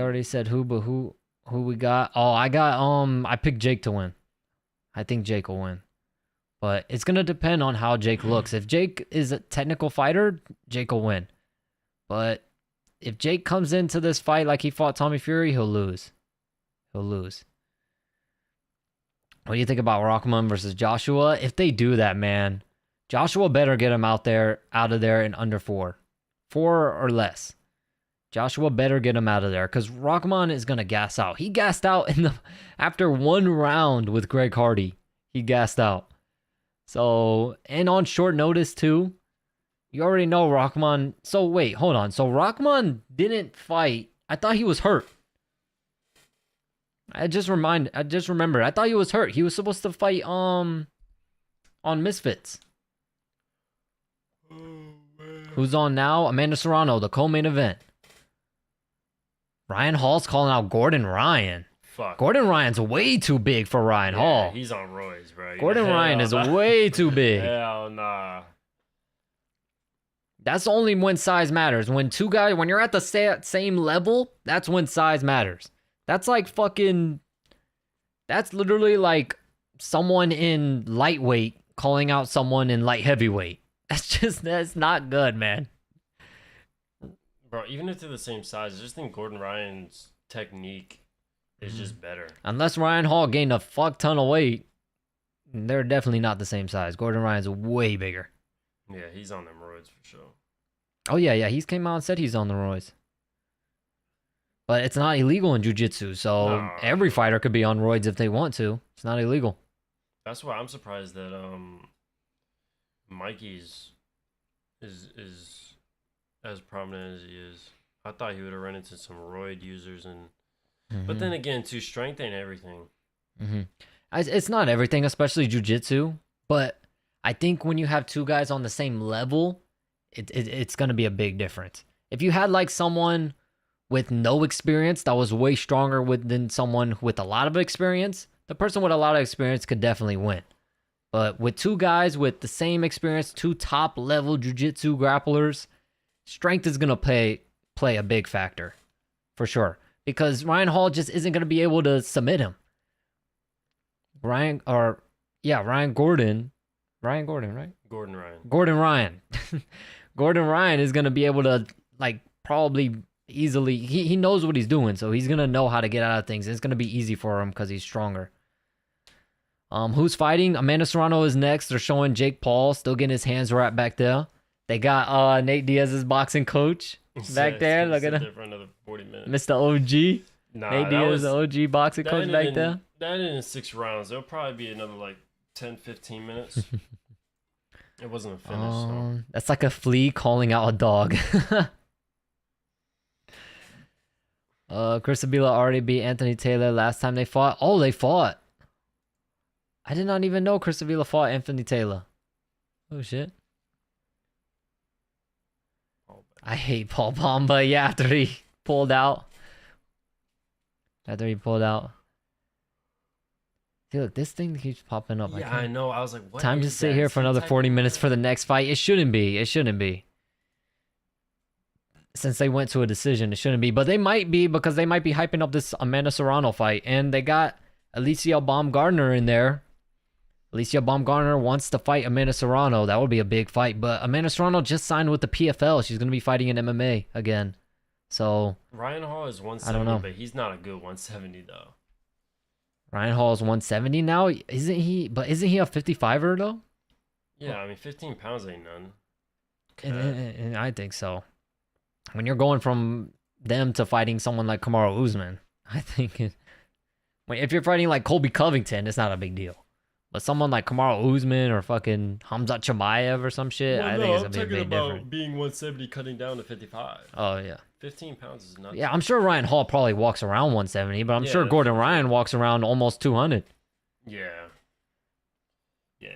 already said who, but who we got? Oh, I picked Jake to win. I think Jake will win. But it's gonna depend on how Jake looks. If Jake is a technical fighter, Jake will win. But if Jake comes into this fight like he fought Tommy Fury, he'll lose. He'll lose. What do you think about Rockman versus Joshua? If they do that, man, Joshua better get him out of there in under 4 or less. Joshua better get him out of there because Rockman is gonna gas out. He gassed out after 1 round with Greg Hardy. He gassed out. So, and on short notice too. You already know Rockman. So wait, hold on. So Rockman didn't fight. I thought he was hurt. I just remembered. I thought he was hurt. He was supposed to fight on Misfits. Who's on now? Amanda Serrano, the co-main event. Ryan Hall's calling out Gordon Ryan. Fuck. Gordon Ryan's way too big for Ryan Hall. He's on roids, bro. Gordon Ryan is way too big. Hell nah. That's only when size matters. When you're at the same level, that's when size matters. That's like fucking... That's literally like someone in lightweight calling out someone in light heavyweight. That's not good, man. Bro, even if they're the same size, I just think Gordon Ryan's technique is just better. Unless Ryan Hall gained a fuck ton of weight, they're definitely not the same size. Gordon Ryan's way bigger. Yeah, he's on them roids for sure. Oh, yeah. He came out and said he's on the roids. But it's not illegal in jiu-jitsu, so every fighter could be on roids if they want to. It's not illegal. That's why I'm surprised that Mikey's is as prominent as he is. I thought he would have run into some roid users, but then again, too, strength ain't everything. It's not everything, especially jiu-jitsu. But I think when you have 2 guys on the same level, it's going to be a big difference. If you had like someone with no experience that was way stronger than someone with a lot of experience, the person with a lot of experience could definitely win. But with 2 guys with the same experience, 2 top-level jiu-jitsu grapplers, strength is going to play a big factor, for sure. Because Ryan Hall just isn't going to be able to submit him. Ryan Gordon, right? Gordon Ryan. Gordon Ryan is going to be able to, like, probably easily... He knows what he's doing, so he's going to know how to get out of things. It's going to be easy for him because he's stronger. Who's fighting? Amanda Serrano is next. They're showing Jake Paul still getting his hands wrapped back there. They got Nate Diaz's boxing coach back there. Look at him. For another 40 minutes. Mr. OG. Nah, Nate Diaz, the OG boxing coach back there. That ended in 6 rounds. There'll probably be another like 10, 15 minutes. It wasn't a finish. So. That's like a flea calling out a dog. Chris Sabila already beat Anthony Taylor last time they fought. Oh, they fought. I did not even know Chris Avila fought Anthony Taylor. Oh, shit. I hate Paul Bamba. Yeah, after he pulled out. See, look, this thing keeps popping up. Yeah, I know. I was like, what? Time to sit here for another 40 minutes for the next fight. It shouldn't be. Since they went to a decision, it shouldn't be. But they might be because they might be hyping up this Amanda Serrano fight. And they got Alicia Baumgardner in there. Alicia Baumgardner wants to fight Amanda Serrano. That would be a big fight. But Amanda Serrano just signed with the PFL. She's going to be fighting in MMA again. So Ryan Hall is 170, I don't know. but he's not a good 170 though. Ryan Hall is 170 now. Isn't he? But isn't he a 55er though? Yeah, I mean 15 pounds ain't none. And I think so. When you're going from them to fighting someone like Kamaru Usman, I think if you're fighting like Colby Covington, it's not a big deal. But someone like Kamaru Usman or fucking Hamzat Chimaev or some shit, I think it's gonna be a big difference. Being 170 cutting down to 55. Oh yeah. 15 pounds is nuts. Yeah, I'm sure Ryan Hall probably walks around 170, but I'm sure Gordon Ryan walks around almost 200. Yeah.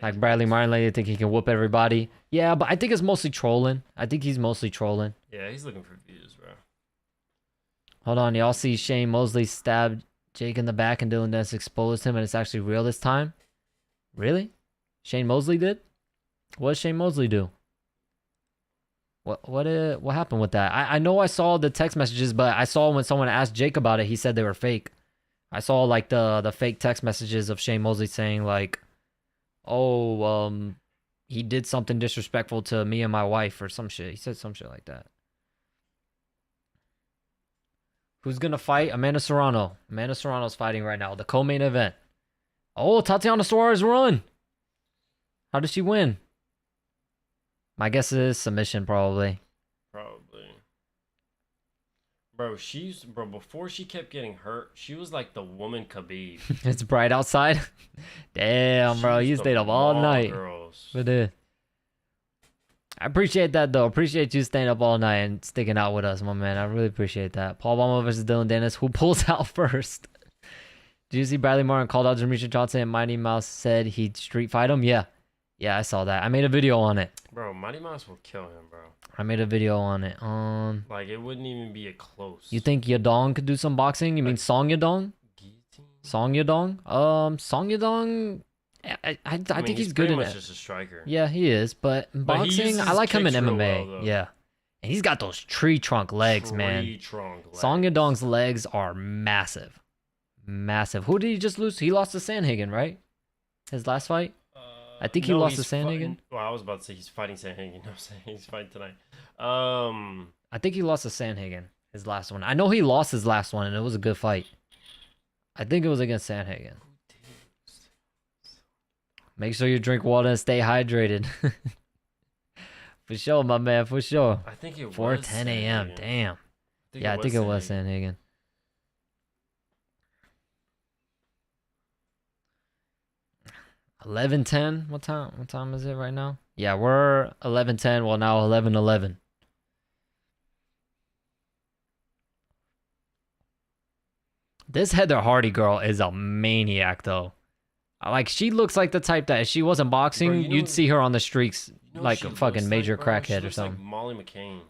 Like Bradley Martin, I think he can whoop everybody. Yeah, but I think it's mostly trolling. He's mostly trolling. Yeah, he's looking for views, bro. Hold on, y'all see Shane Mosley stabbed Jake in the back and Dylan Dennis exposed him and it's actually real this time? Really? Shane Mosley did? What did Shane Mosley do? What happened with that? I know I saw the text messages, but I saw when someone asked Jake about it, he said they were fake. I saw like the fake text messages of Shane Mosley saying like, he did something disrespectful to me and my wife or some shit. He said some shit like that. Who's gonna fight? Amanda Serrano. Amanda Serrano's fighting right now. The co-main event. Oh, Tatiana Suarez won. How did she win? My guess is submission, probably. Probably. Bro, before she kept getting hurt, she was like the woman Khabib. It's bright outside. Damn, bro, you stayed up all night. Girls. But I appreciate that though. Appreciate you staying up all night and sticking out with us, my man. I really appreciate that. Paul Bama versus Dylan Dennis. Who pulls out first? Did you see Bradley Martin called out Demetrius Johnson and Mighty Mouse said he'd street fight him? Yeah. Yeah, I saw that. I made a video on it. Bro, Mighty Mouse will kill him, bro. I made a video on it. Like, it wouldn't even be a close. You think Yadong could do some boxing? You mean Song Yadong? Song Yadong? Song Yadong... I think he's good in it. Just a striker. Yeah, he is. But boxing, I like him in MMA. Well, yeah. And he's got those tree trunk legs, man. Song Yadong's legs are massive. Massive. Who did he just lose? He lost to Sandhagen, right? His last fight? I think he lost to Sandhagen. Well, I was about to say he's fighting Sandhagen. I'm saying he's fighting tonight. I think he lost to Sandhagen, his last one. I know he lost his last one, and it was a good fight. I think it was against Sandhagen. Make sure you drink water and stay hydrated. For sure, my man, for sure. I think it was 4:10 a.m. Damn. I think it was Sandhagen. $11:10. What time is it right now? Yeah, we're 11:10. Well, now 11:11. This Heather Hardy girl is a maniac, though. Like, she looks like the type that if she wasn't boxing, you'd see her on the streets like a fucking major crackhead or something. Like Molly McCain.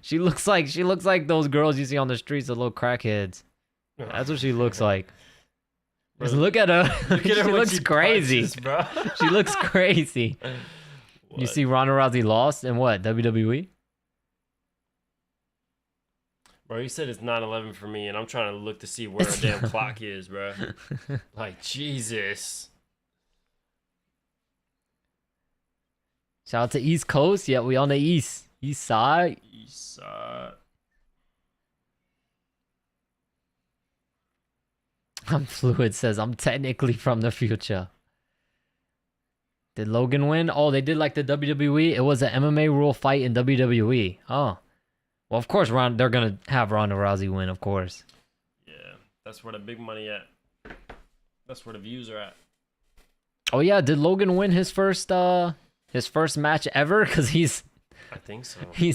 She looks like those girls you see on the streets, the little crackheads. That's what she looks like. Just look at her. She looks crazy. Punches, bro. She looks crazy. What? You see Ronda Rousey lost in what? WWE? Bro, you said it's 9:11 for me, and I'm trying to look to see where a damn clock is, bro. Like, Jesus. Shout out to East Coast. Yeah, we on the East Side. East Side. I'm fluid says I'm technically from the future. Did Logan win? Oh, they did like the WWE. It was an MMA rule fight in WWE. Oh. Well, of course, they're going to have Ronda Rousey win, of course. Yeah, that's where the big money at. That's where the views are at. Oh, yeah. Did Logan win his first match ever? Because I think so. He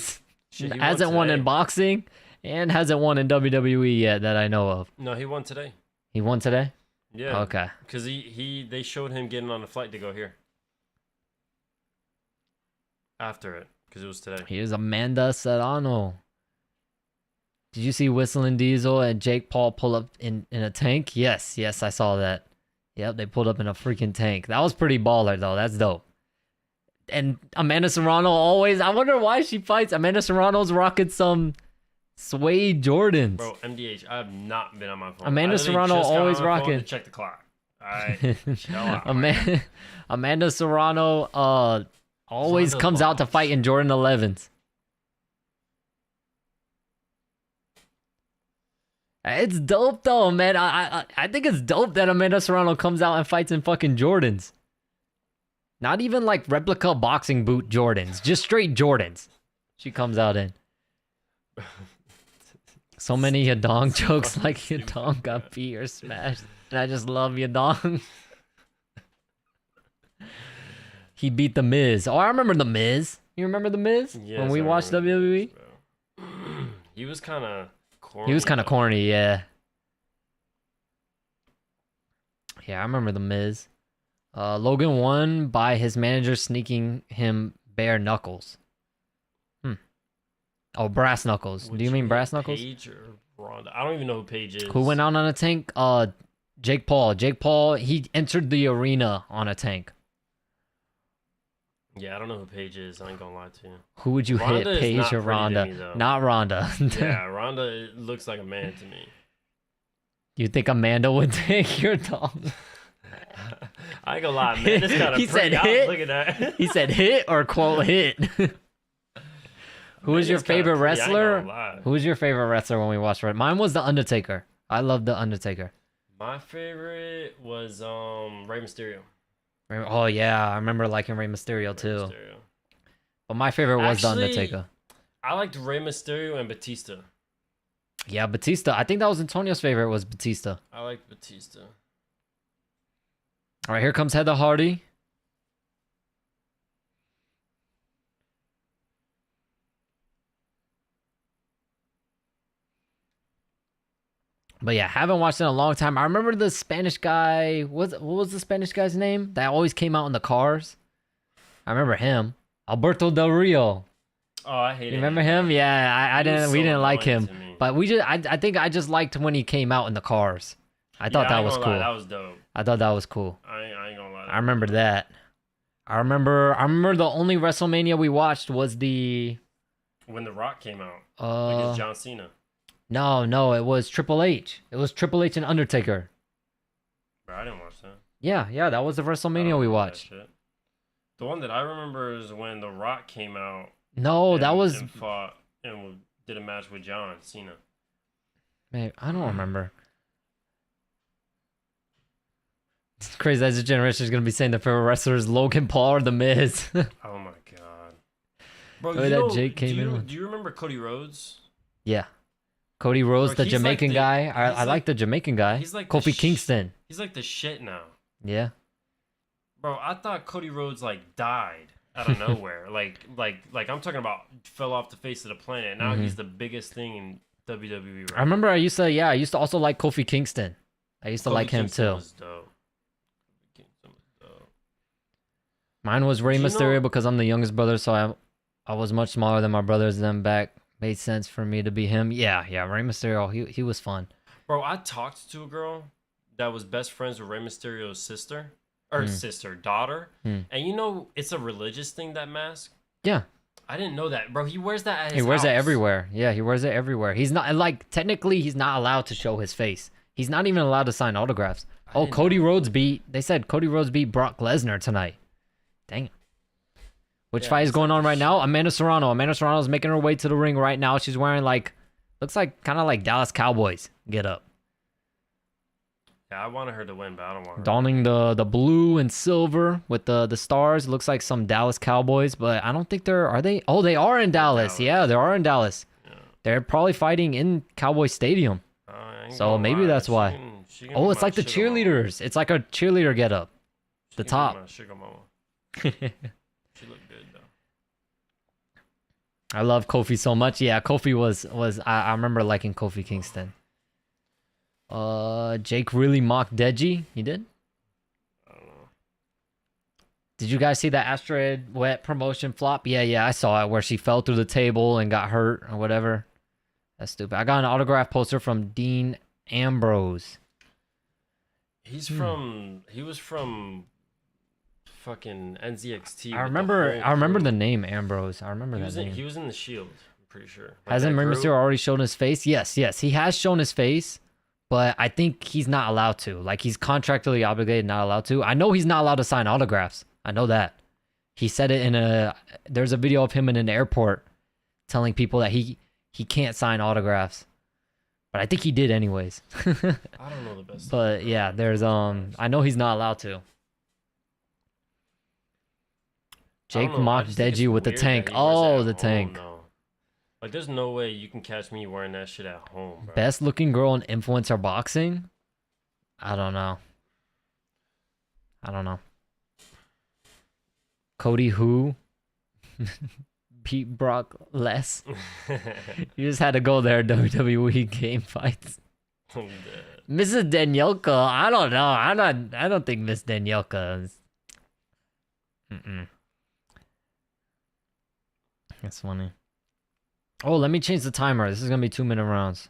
hasn't won in boxing and hasn't won in WWE yet that I know of. No, he won today. He won today? Yeah. Okay. Because they showed him getting on a flight to go here. After it, because it was today. Here's Amanda Serrano. Did you see Whistling Diesel and Jake Paul pull up in a tank? Yes, I saw that. Yep, they pulled up in a freaking tank. That was pretty baller, though. That's dope. And Amanda Serrano always... I wonder why she fights. Amanda Serrano's rocking some suede Jordans. Bro, MDH, I have not been on my phone. Amanda Serrano always rocking... Check the clock. All right, chill out. Amanda Serrano always comes out to fight in Jordan 11s. It's dope though, man. I think it's dope that Amanda Serrano comes out and fights in fucking Jordans. Not even like replica boxing boot Jordans, just straight Jordans. She comes out in. So many Yadong jokes, like Yadong got beat or smashed, and I just love Yadong. He beat The Miz. Oh, I remember The Miz. You remember The Miz? Yes, when we watched WWE? He was kind of corny. He was kind of corny, yeah. Yeah, I remember The Miz. Logan won by his manager sneaking him bare knuckles. Oh, brass knuckles. Do you mean brass knuckles? Paige or Ronda? I don't even know who Paige is. Who went out on a tank? Jake Paul. Jake Paul, he entered the arena on a tank. Yeah, I don't know who Paige is. I ain't gonna lie to you. Who would you hit, Paige or Ronda? Not Ronda. Yeah, Ronda looks like a man to me. You think Amanda would take your dog? I ain't gonna lie, man. This kind of he said hit. Look at that. He said hit or quote hit. Who was your favorite pretty, I ain't wrestler? gonna lie. Who was your favorite wrestler when we watched it? Mine was The Undertaker. I love The Undertaker. My favorite was Rey Mysterio. Oh yeah, I remember liking Rey Mysterio too. Mysterio. But my favorite was The Actually, Undertaker. I liked Rey Mysterio and Batista. Yeah, Batista. I think that was Antonio's favorite was Batista. I liked Batista. All right, here comes Heather Hardy. But yeah, haven't watched it in a long time. I remember the Spanish guy. What was the Spanish guy's name? That always came out in the cars. I remember him. Alberto Del Rio. Oh, I hate it. You remember him? Yeah, I didn't. We didn't like him, to me. but I think I just liked when he came out in the cars. I thought that was cool. That was dope. I thought that was cool. I ain't gonna lie. I remember that. I remember the only WrestleMania we watched was the when The Rock came out against John Cena. No, it was Triple H. It was Triple H and Undertaker. Bro, I didn't watch that. Yeah, that was the WrestleMania we watched. The one that I remember is when The Rock came out. No, that was and fought and did a match with John Cena. Man, I don't remember. It's crazy that this generation is gonna be saying the favorite wrestler is Logan Paul or The Miz. Oh my god, bro! The way that Jake came in. Do you remember Cody Rhodes? Yeah, Cody Rhodes, the Jamaican guy. I like the Jamaican guy. He's like Kofi Kingston. He's like the shit now. Yeah. Bro, I thought Cody Rhodes like died out of nowhere. like I'm talking about fell off the face of the planet. Now he's the biggest thing in WWE. Right I remember I used to also like Kofi Kingston. I used to like him too. Was dope. Mine was Rey Mysterio because I'm the youngest brother, so I was much smaller than my brothers. Then back made sense for me to be him. Yeah, Rey Mysterio. He was fun. Bro, I talked to a girl that was best friends with Rey Mysterio's sister. Or daughter. And you know, it's a religious thing, that mask. Yeah. I didn't know that. Bro, he wears that at his He wears house. it everywhere. Yeah, he wears it everywhere. He's not, like, technically, he's not allowed to show his face. He's not even allowed to sign autographs. They said Cody Rhodes beat Brock Lesnar tonight. Dang it. Which fight is going on right now? Amanda Serrano. Amanda Serrano's making her way to the ring right now. She's wearing, like, looks like kind of like Dallas Cowboys get up. Yeah, I wanted her to win, but I don't want her. Donning the blue and silver with the stars. It looks like some Dallas Cowboys, but I don't think are they? Oh, they are in Dallas. Yeah, they are in Dallas. Yeah. They're probably fighting in Cowboy Stadium. So maybe that's why. Oh, it's like the cheerleaders. It's like a cheerleader get up. The top. Sugar mama. She looked good though. I love Kofi so much. Yeah, Kofi was I remember liking Kofi Kingston. Jake really mocked Deji. He did? I don't know. Did you guys see that Asteroid Wet promotion flop? Yeah, I saw it where she fell through the table and got hurt or whatever. That's stupid. I got an autograph poster from Dean Ambrose. He was from fucking NZXT. I remember the name Ambrose. I remember that name. He was in the Shield, I'm pretty sure. Hasn't Rey Mysterio already shown his face? Yes, he has shown his face. But I think he's not allowed to. Like, he's contractually obligated, not allowed to. I know he's not allowed to sign autographs. I know that. He said it there's a video of him in an airport telling people that he can't sign autographs. But I think he did anyways. I don't know the best. But yeah, there's I know he's not allowed to. Jake mocked Deji with the tank. Oh, the tank. No. Like, there's no way you can catch me wearing that shit at home, bro. Best looking girl in influencer boxing? I don't know. Cody who? Beat Brock less? You just had to go there, WWE game fights. Mrs. Danielka, I don't know. I don't think Miss Danielka is... That's funny. Oh, let me change the timer. This is going to be 2-minute rounds.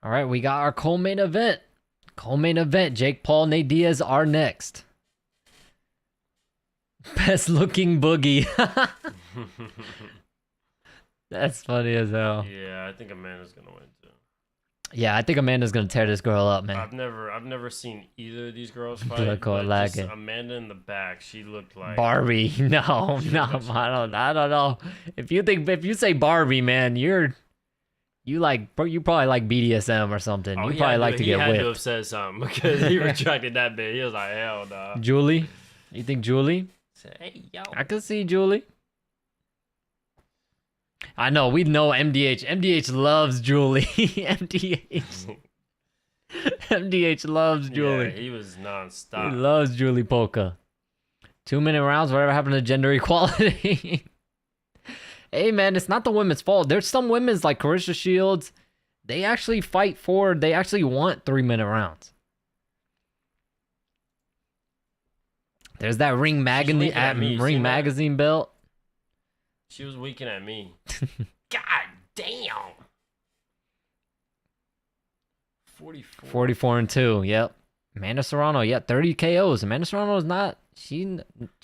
All right, we got our co-main event. Co-main event, Jake Paul, Nate Diaz are next. Best looking boogie. That's funny as hell. Yeah, I think Amanda's gonna win too. Yeah, I think Amanda's gonna tear this girl up, man. I've never seen either of these girls fight. Look But like just it. Amanda in the back, she looked like Barbie. No, no, I don't know. If you say Barbie, man, you probably like BDSM or something. Oh, you probably like to get He had whipped. to have said something because he retracted that bit. He was like, hell no. Julie, you think Julie? Hey yo. I could see Julie. I know, we know MDH. MDH loves Julie. MDH loves Julie. Yeah, he was nonstop. He loves Julie Polka. 2-minute rounds, whatever happened to gender equality? Hey, man, it's not the women's fault. There's some women's like Carissa Shields. They actually they actually want 3-minute rounds. There's that Ring Magazine belt. She was winking at me. God damn. 44 and 2. Yep. Amanda Serrano. Yeah, 30 KOs. Amanda Serrano is not. She's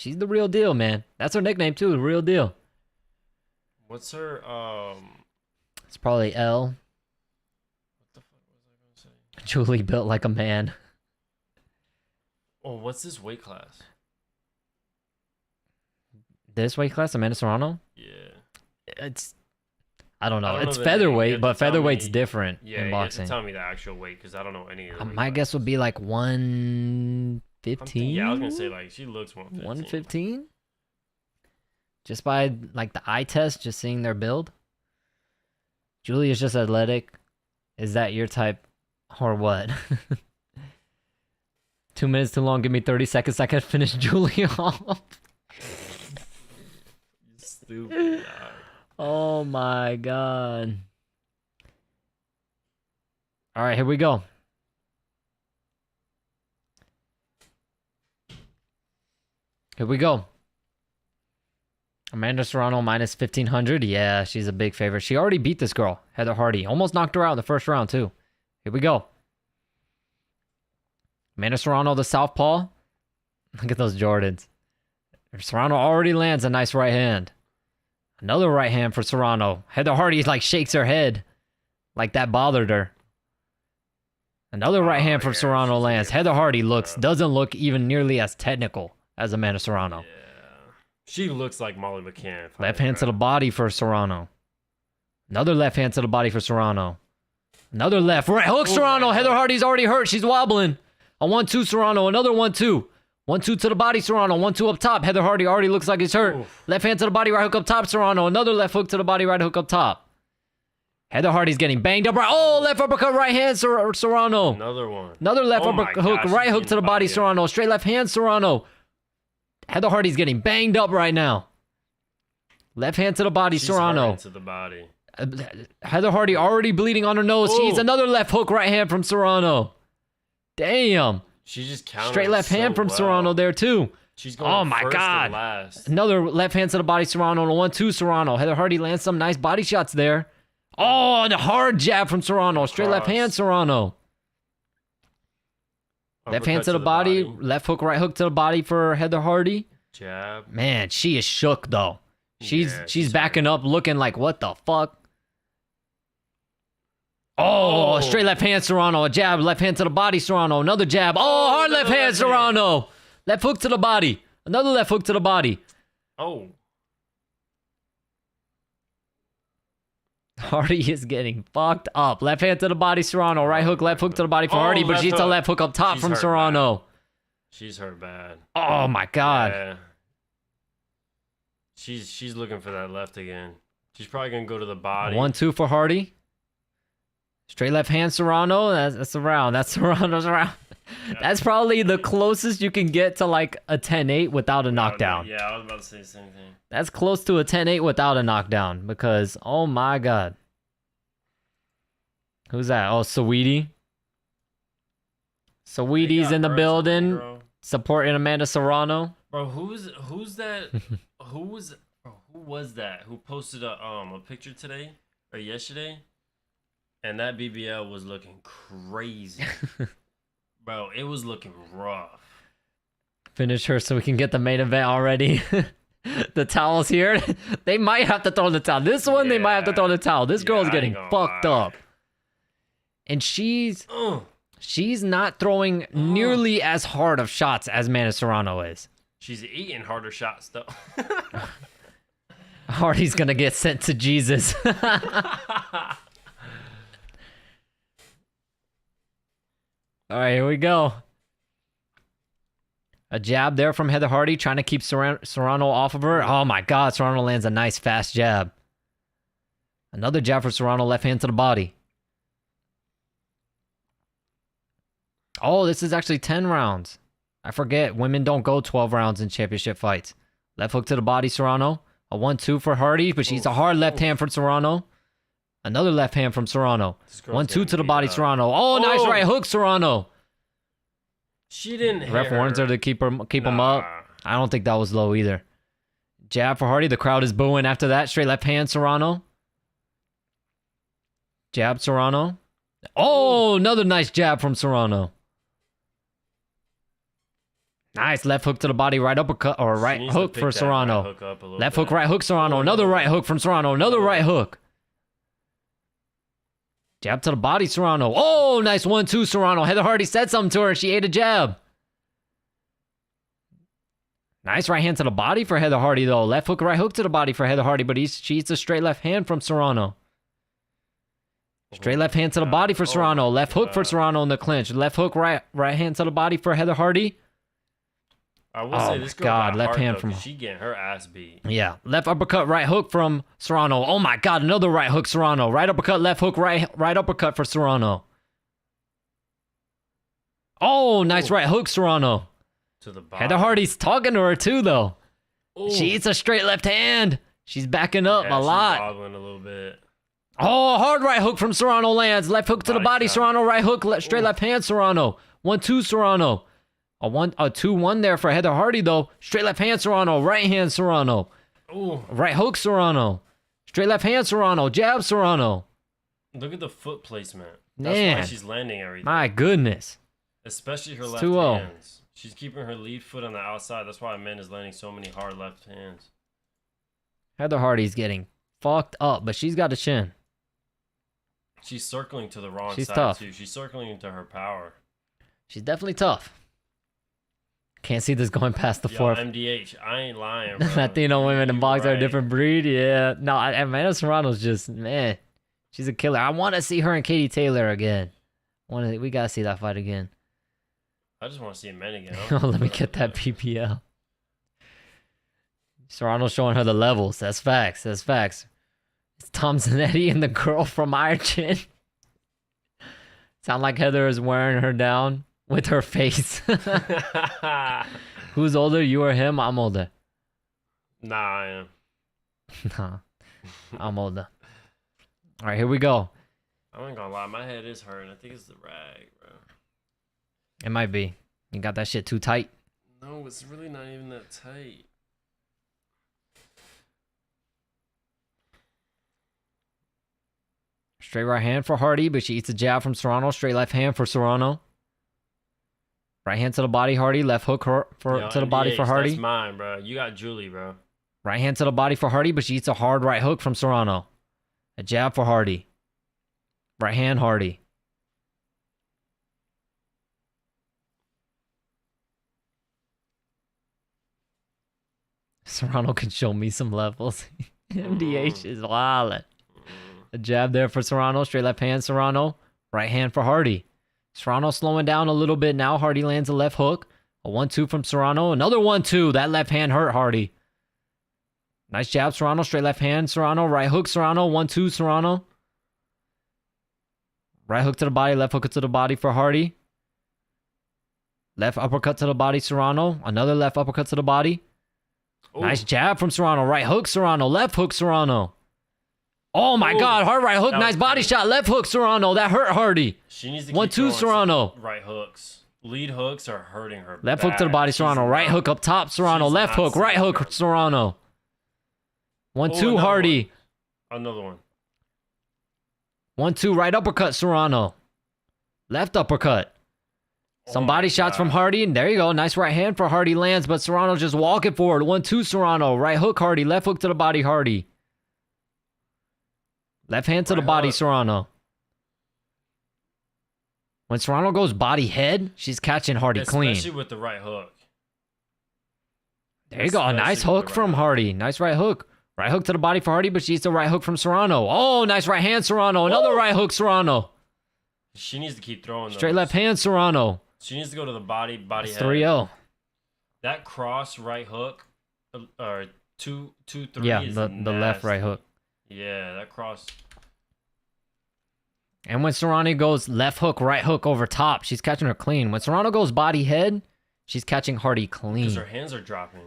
the real deal, man. That's her nickname too. The real deal. What's her It's probably L. What the fuck was I gonna say? Julie built like a man. Oh, what's this weight class? This weight class, Amanda Serrano. Yeah. I don't know. I don't know It's the name. You featherweight, have but to tell featherweight's me. different Yeah, in you have to boxing. tell me the actual weight because I don't know any of them. My guess would be like 115. Yeah, I was gonna say like she looks 115. 115. Just by like the eye test, just seeing their build. Julie is just athletic. Is that your type, or what? 2 minutes too long. Give me 30 seconds. I can finish Julie off. Stupid. Oh my god. All right, here we go. Here we go. Amanda Serrano minus 1,500. Yeah, she's a big favorite. She already beat this girl, Heather Hardy. Almost knocked her out in the first round, too. Here we go. Amanda Serrano, the southpaw. Look at those Jordans. Serrano already lands a nice right hand. Another right hand for Serrano. Heather Hardy like shakes her head. Like that bothered her. Another right hand for Serrano lands. Heather Hardy doesn't look even nearly as technical as Amanda Serrano. Yeah. She looks like Molly McCann. Left hand to the body for Serrano. Another left hand to the body for Serrano. Another left. Right hook Serrano. Heather Hardy's already hurt. She's wobbling. A 1-2 Serrano. Another 1-2. 1-2 to the body Serrano. 1-2 up top. Heather Hardy already looks like he's hurt. Oof. Left hand to the body. Right hook up top Serrano. Another left hook to the body. Right hook up top. Heather Hardy's getting banged up. Oh, left uppercut. Right hand Serrano. Another one. Another left Oh my uppercut hook. gosh, Right she's hook to the getting body bodied up. Serrano. Straight left hand Serrano. Heather Hardy's getting banged up right now. Left hand to the body, She's Serrano. hurting to the body. Heather Hardy already bleeding on her nose. Oh. She's another left hook right hand from Serrano. Damn. She just countered Straight left so hand from well. Serrano there too. She's going Oh my first God. and last. Another left hand to the body, Serrano. And a 1-2 Serrano. Heather Hardy lands some nice body shots there. Oh, and a hard jab from Serrano. Straight left hand, Serrano. Left hand Uppercut to the body. Left hook, right hook to the body for Heather Hardy. Jab. Man, she is shook though. She's Yeah, she's backing up, looking like what the fuck. Oh, straight left hand Serrano, a jab, left hand to the body Serrano, another jab. Oh, hard left hand Serrano. Left hook to the body. Another left hook to the body. Oh. Hardy is getting fucked up. Left hand to the body Serrano, right hook, left hook to the body for Oh, Hardy, but left she's a hook. left hook up top She's from hurt Serrano. She's hurt bad. Oh my god. Yeah. She's looking for that left again. She's probably gonna go to the body. 1-2 for Hardy. Straight left hand Serrano. That's a round. That's Serrano's round. That's probably the closest you can get to like a 10-8 without a knockdown. Yeah, I was about to say the same thing. That's close to a 10-8 without a knockdown because, oh my god. Who's that? Oh, Saweetie. Saweetie's in the building supporting Amanda Serrano. Bro, who's that? Who was that? Who posted a picture today or yesterday? And that BBL was looking crazy. Bro, it was looking rough. Finish her so we can get the main event already. The towel's here. They might have to throw the towel. This one, they might have to throw the towel. This girl's getting fucked up. And she's not throwing nearly as hard of shots as Amanda Serrano is. She's eating harder shots, though. Hardy's going to get sent to Jesus. All right, here we go. A jab there from Heather Hardy, trying to keep Serrano off of her. Oh my God, Serrano lands a nice fast jab. Another jab for Serrano, left hand to the body. Oh, this is actually 10 rounds. I forget, women don't go 12 rounds in championship fights. Left hook to the body, Serrano. A 1-2 for Hardy, but she's a hard left hand for Serrano. Another left hand from Serrano. 1-2 to the body, Serrano. Oh, nice right hook, Serrano. She didn't hit Ref warns her to keep him up. I don't think that was low either. Jab for Hardy. The crowd is booing after that. Straight left hand, Serrano. Jab, Serrano. Oh, another nice jab from Serrano. Nice left hook to the body, right uppercut, or right hook for Serrano. Left hook, right hook, Serrano. Another right hook from Serrano. Another right hook. Jab to the body, Serrano. Oh, nice 1-2, Serrano. Heather Hardy said something to her. She ate a jab. Nice right hand to the body for Heather Hardy, though. Left hook, right hook to the body for Heather Hardy, but she eats a straight left hand from Serrano. Straight left hand to the body for Serrano. Left hook for Serrano in the clinch. Left hook, right hand to the body for Heather Hardy. I will say this girl got left hand from she getting her ass beat. Yeah, left uppercut, right hook from Serrano. Oh my God, another right hook, Serrano. Right uppercut, left hook, right uppercut for Serrano. Oh, nice right hook, Serrano. To the body. Heather Hardy's talking to her too, though. Ooh. She eats a straight left hand. She's backing up a lot. She's wobbling a little bit. Oh, hard right hook from Serrano lands. Left hook to the body, Serrano. Right hook, straight left hand, Serrano. 1-2, Serrano. A 2-1 there for Heather Hardy, though. Straight left hand, Serrano. Right hand, Serrano. Ooh. Right hook, Serrano. Straight left hand, Serrano. Jab, Serrano. Look at the foot placement. That's why she's landing everything. My goodness. Especially her left hands. She's keeping her lead foot on the outside. That's why Amanda's landing so many hard left hands. Heather Hardy's getting fucked up, but she's got a chin. She's circling to the wrong side, tough. too. She's circling into her power. She's definitely tough. Can't see this going past the fourth. MDH, I ain't lying, bro. Latino women in boxing are a different breed. Yeah. No, Amanda Serrano's just, man, she's a killer. I want to see her and Katie Taylor again. We got to see that fight again. I just want to see men again. Let me get that PPL. Serrano's showing her the levels. That's facts. That's facts. It's Tom Zanetti and the girl from Iron Chin. Sound like Heather is wearing her down with her face. Who's older, you or him? I'm older. Nah, I am. Nah, I'm older. All right, here we go. I ain't gonna lie, my head is hurting. I think it's the rag, bro. It might be. You got that shit too tight. No, it's really not even that tight. Straight right hand for Hardy, but she eats a jab from Serrano. Straight left hand for Serrano. Right hand to the body, Hardy. Left hook to the body for Hardy. That's mine, bro. You got Julie, bro. Right hand to the body for Hardy, but she eats a hard right hook from Serrano. A jab for Hardy. Right hand, Hardy. Serrano can show me some levels. MDH is wild. A jab there for Serrano. Straight left hand, Serrano. Right hand for Hardy. Serrano slowing down a little bit now. Hardy lands a left hook. A 1-2 from Serrano. Another 1-2. That left hand hurt Hardy. Nice jab, Serrano. Straight left hand, Serrano. Right hook, Serrano. 1-2, Serrano. Right hook to the body. Left hook to the body for Hardy. Left uppercut to the body, Serrano. Another left uppercut to the body. Ooh. Nice jab from Serrano. Right hook, Serrano. Left hook, Serrano. Oh my God, hard right hook, nice body shot, left hook, Serrano. That hurt Hardy. She needs to keep 1-2, Serrano. Right hooks. Lead hooks are hurting her. Left hook to the body, Serrano. Right hook up top, Serrano. Left hook, right hook, Serrano. 1-2, Hardy. Another one. 1-2, right uppercut, Serrano. Left uppercut. Some body shots from Hardy. And there you go. Nice right hand for Hardy lands, but Serrano just walking forward. 1-2 Serrano. Right hook Hardy. Left hook to the body Hardy. Left hand to the body Serrano. When Serrano goes body head, she's catching Hardy clean. Especially with the right hook. There you go. A nice hook from Hardy. Nice right hook. Right hook to the body for Hardy, but she's the right hook from Serrano. Oh, nice right hand, Serrano. Another right hook, Serrano. She needs to keep throwing those. Straight left hand, Serrano. She needs to go to the body head. 3-0. That cross right hook, or 2-3. Yeah, the left right hook. Yeah, that cross. And when Serrano goes left hook, right hook over top, she's catching her clean. When Serrano goes body head, she's catching Hardy clean. Because her hands are dropping.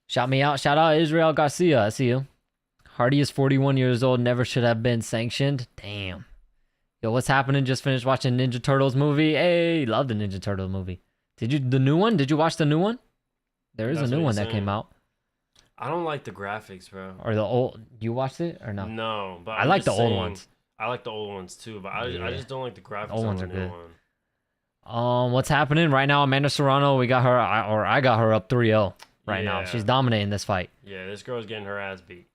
Shout me out. Shout out Israel Garcia. I see you. Hardy is 41 years old. Never should have been sanctioned. Damn. Yo, what's happening? Just finished watching Ninja Turtles movie. Hey, love the Ninja Turtles movie. The new one? Did you watch the new one? There is a new one that came out. I don't like the graphics, bro. Or the old. You watched it or no? No, but I like the old ones. I like the old ones too, but I just don't like the graphics. The old ones on the are new good. one. What's happening right now? Amanda Serrano, I got her up 3-0 right now. She's dominating this fight. Yeah, this girl's getting her ass beat.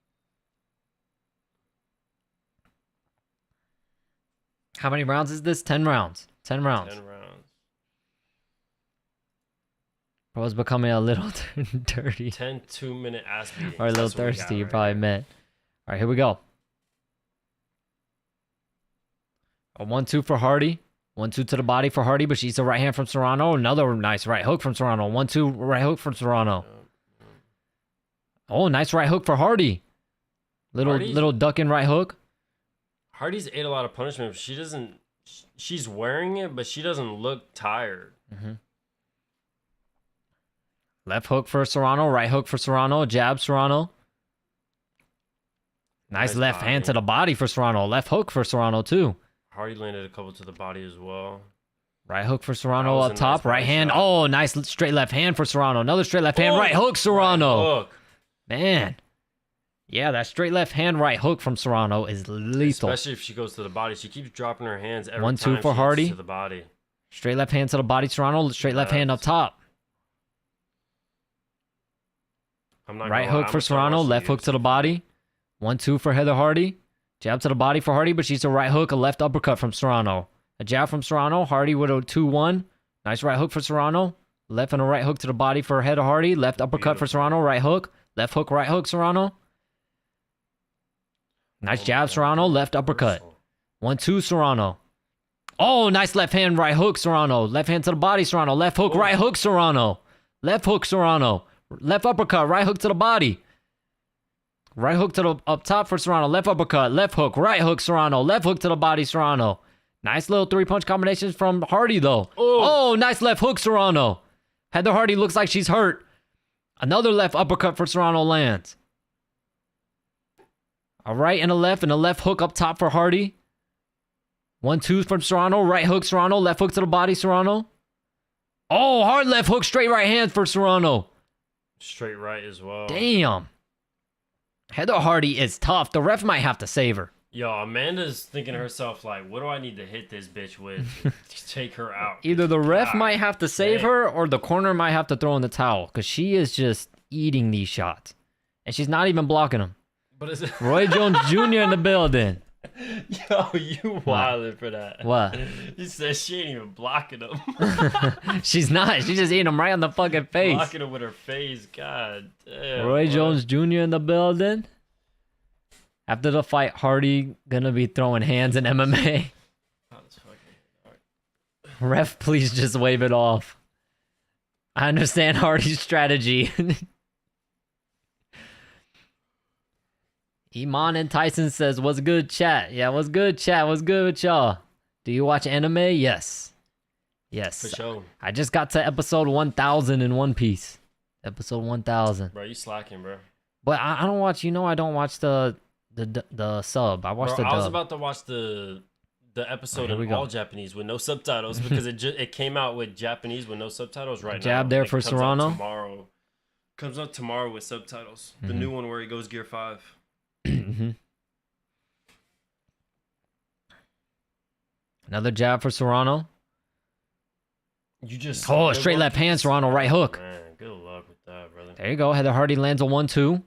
How many rounds is this? 10 rounds. 10 rounds. 10 rounds. Bro's becoming a little dirty. 10 2-minute ass beatings. Or a little thirsty, you probably meant. All right, here we go. A 1-2 for Hardy. 1-2 to the body for Hardy, but she's a right hand from Serrano. Another nice right hook from Serrano. 1-2 right hook from Serrano. Oh, nice right hook for Hardy. Little ducking right hook. Hardy's ate a lot of punishment, but she doesn't. She's wearing it, but she doesn't look tired. Left hook for Serrano. Right hook for Serrano. Jab Serrano. Nice left hand to the body for Serrano. Left hook for Serrano too. Hardy landed a couple to the body as well. Right hook for Serrano up top. Right hand. Oh, nice straight left hand for Serrano. Another straight left hand. Right hook, Serrano. Right hook. Man. Yeah, that straight left hand right hook from Serrano is lethal. Especially if she goes to the body. She keeps dropping her hands every 1-2 time for Hardy. she gets to the body. Straight left hand to the body, Serrano. Straight left hand up top. Right hook for Serrano. Left hook to the body. 1-2 for Heather Hardy. Jab to the body for Hardy, but she's a right hook, a left uppercut from Serrano. A jab from Serrano. Hardy with a 2-1. Nice right hook for Serrano. Left and a right hook to the body for Heather Hardy. Left uppercut for Serrano. Right hook. Left hook, right hook, Serrano. Nice jab, Serrano. Left uppercut. 1-2, Serrano. Oh, nice left hand, right hook, Serrano. Left hand to the body, Serrano. Left hook, right hook, Serrano. Left hook, Serrano. Left uppercut, right hook to the body. Right hook to the up top for Serrano. Left uppercut, left hook, right hook, Serrano. Left hook to the body, Serrano. Nice little 3-punch combinations from Hardy, though. Oh, nice left hook, Serrano. Heather Hardy looks like she's hurt. Another left uppercut for Serrano lands. A right and a left hook up top for Hardy. 1-2 from Serrano. Right hook, Serrano. Left hook to the body, Serrano. Oh, hard left hook, straight right hand for Serrano. Straight right as well. Damn. Heather Hardy is tough. The ref might have to save her. Yo, Amanda's thinking to herself, like, what do I need to hit this bitch with to take her out? Either the ref might have to save her or the corner might have to throw in the towel because she is just eating these shots. And she's not even blocking them. But is it Roy Jones Jr. in the building. Yo, you wildin' for that. What? You said she ain't even blocking him. She's not. She's just eating them right on the fucking face. Blocking him with her face. God damn. Roy Jones Jr. in the building. After the fight, Hardy gonna be throwing hands in MMA. Ref, please just wave it off. I understand Hardy's strategy. Iman and Tyson says, what's good, chat? Yeah, what's good, chat? What's good with y'all? Do you watch anime? Yes. Yes. For sure. I just got to episode 1000 in One Piece. Episode 1000. Bro, you slacking, bro. But I don't watch, I don't watch the sub. I watch the dub. I was about to watch the episode in all Japanese with no subtitles because it came out with Japanese with no subtitles right now. Jab there for Serrano. Comes out tomorrow with subtitles. The new one where he goes Gear 5. Another jab for Serrano. You just Oh, straight left hand, Serrano, right hook. Man, good luck with that, brother. There you go. Heather Hardy lands a 1-2.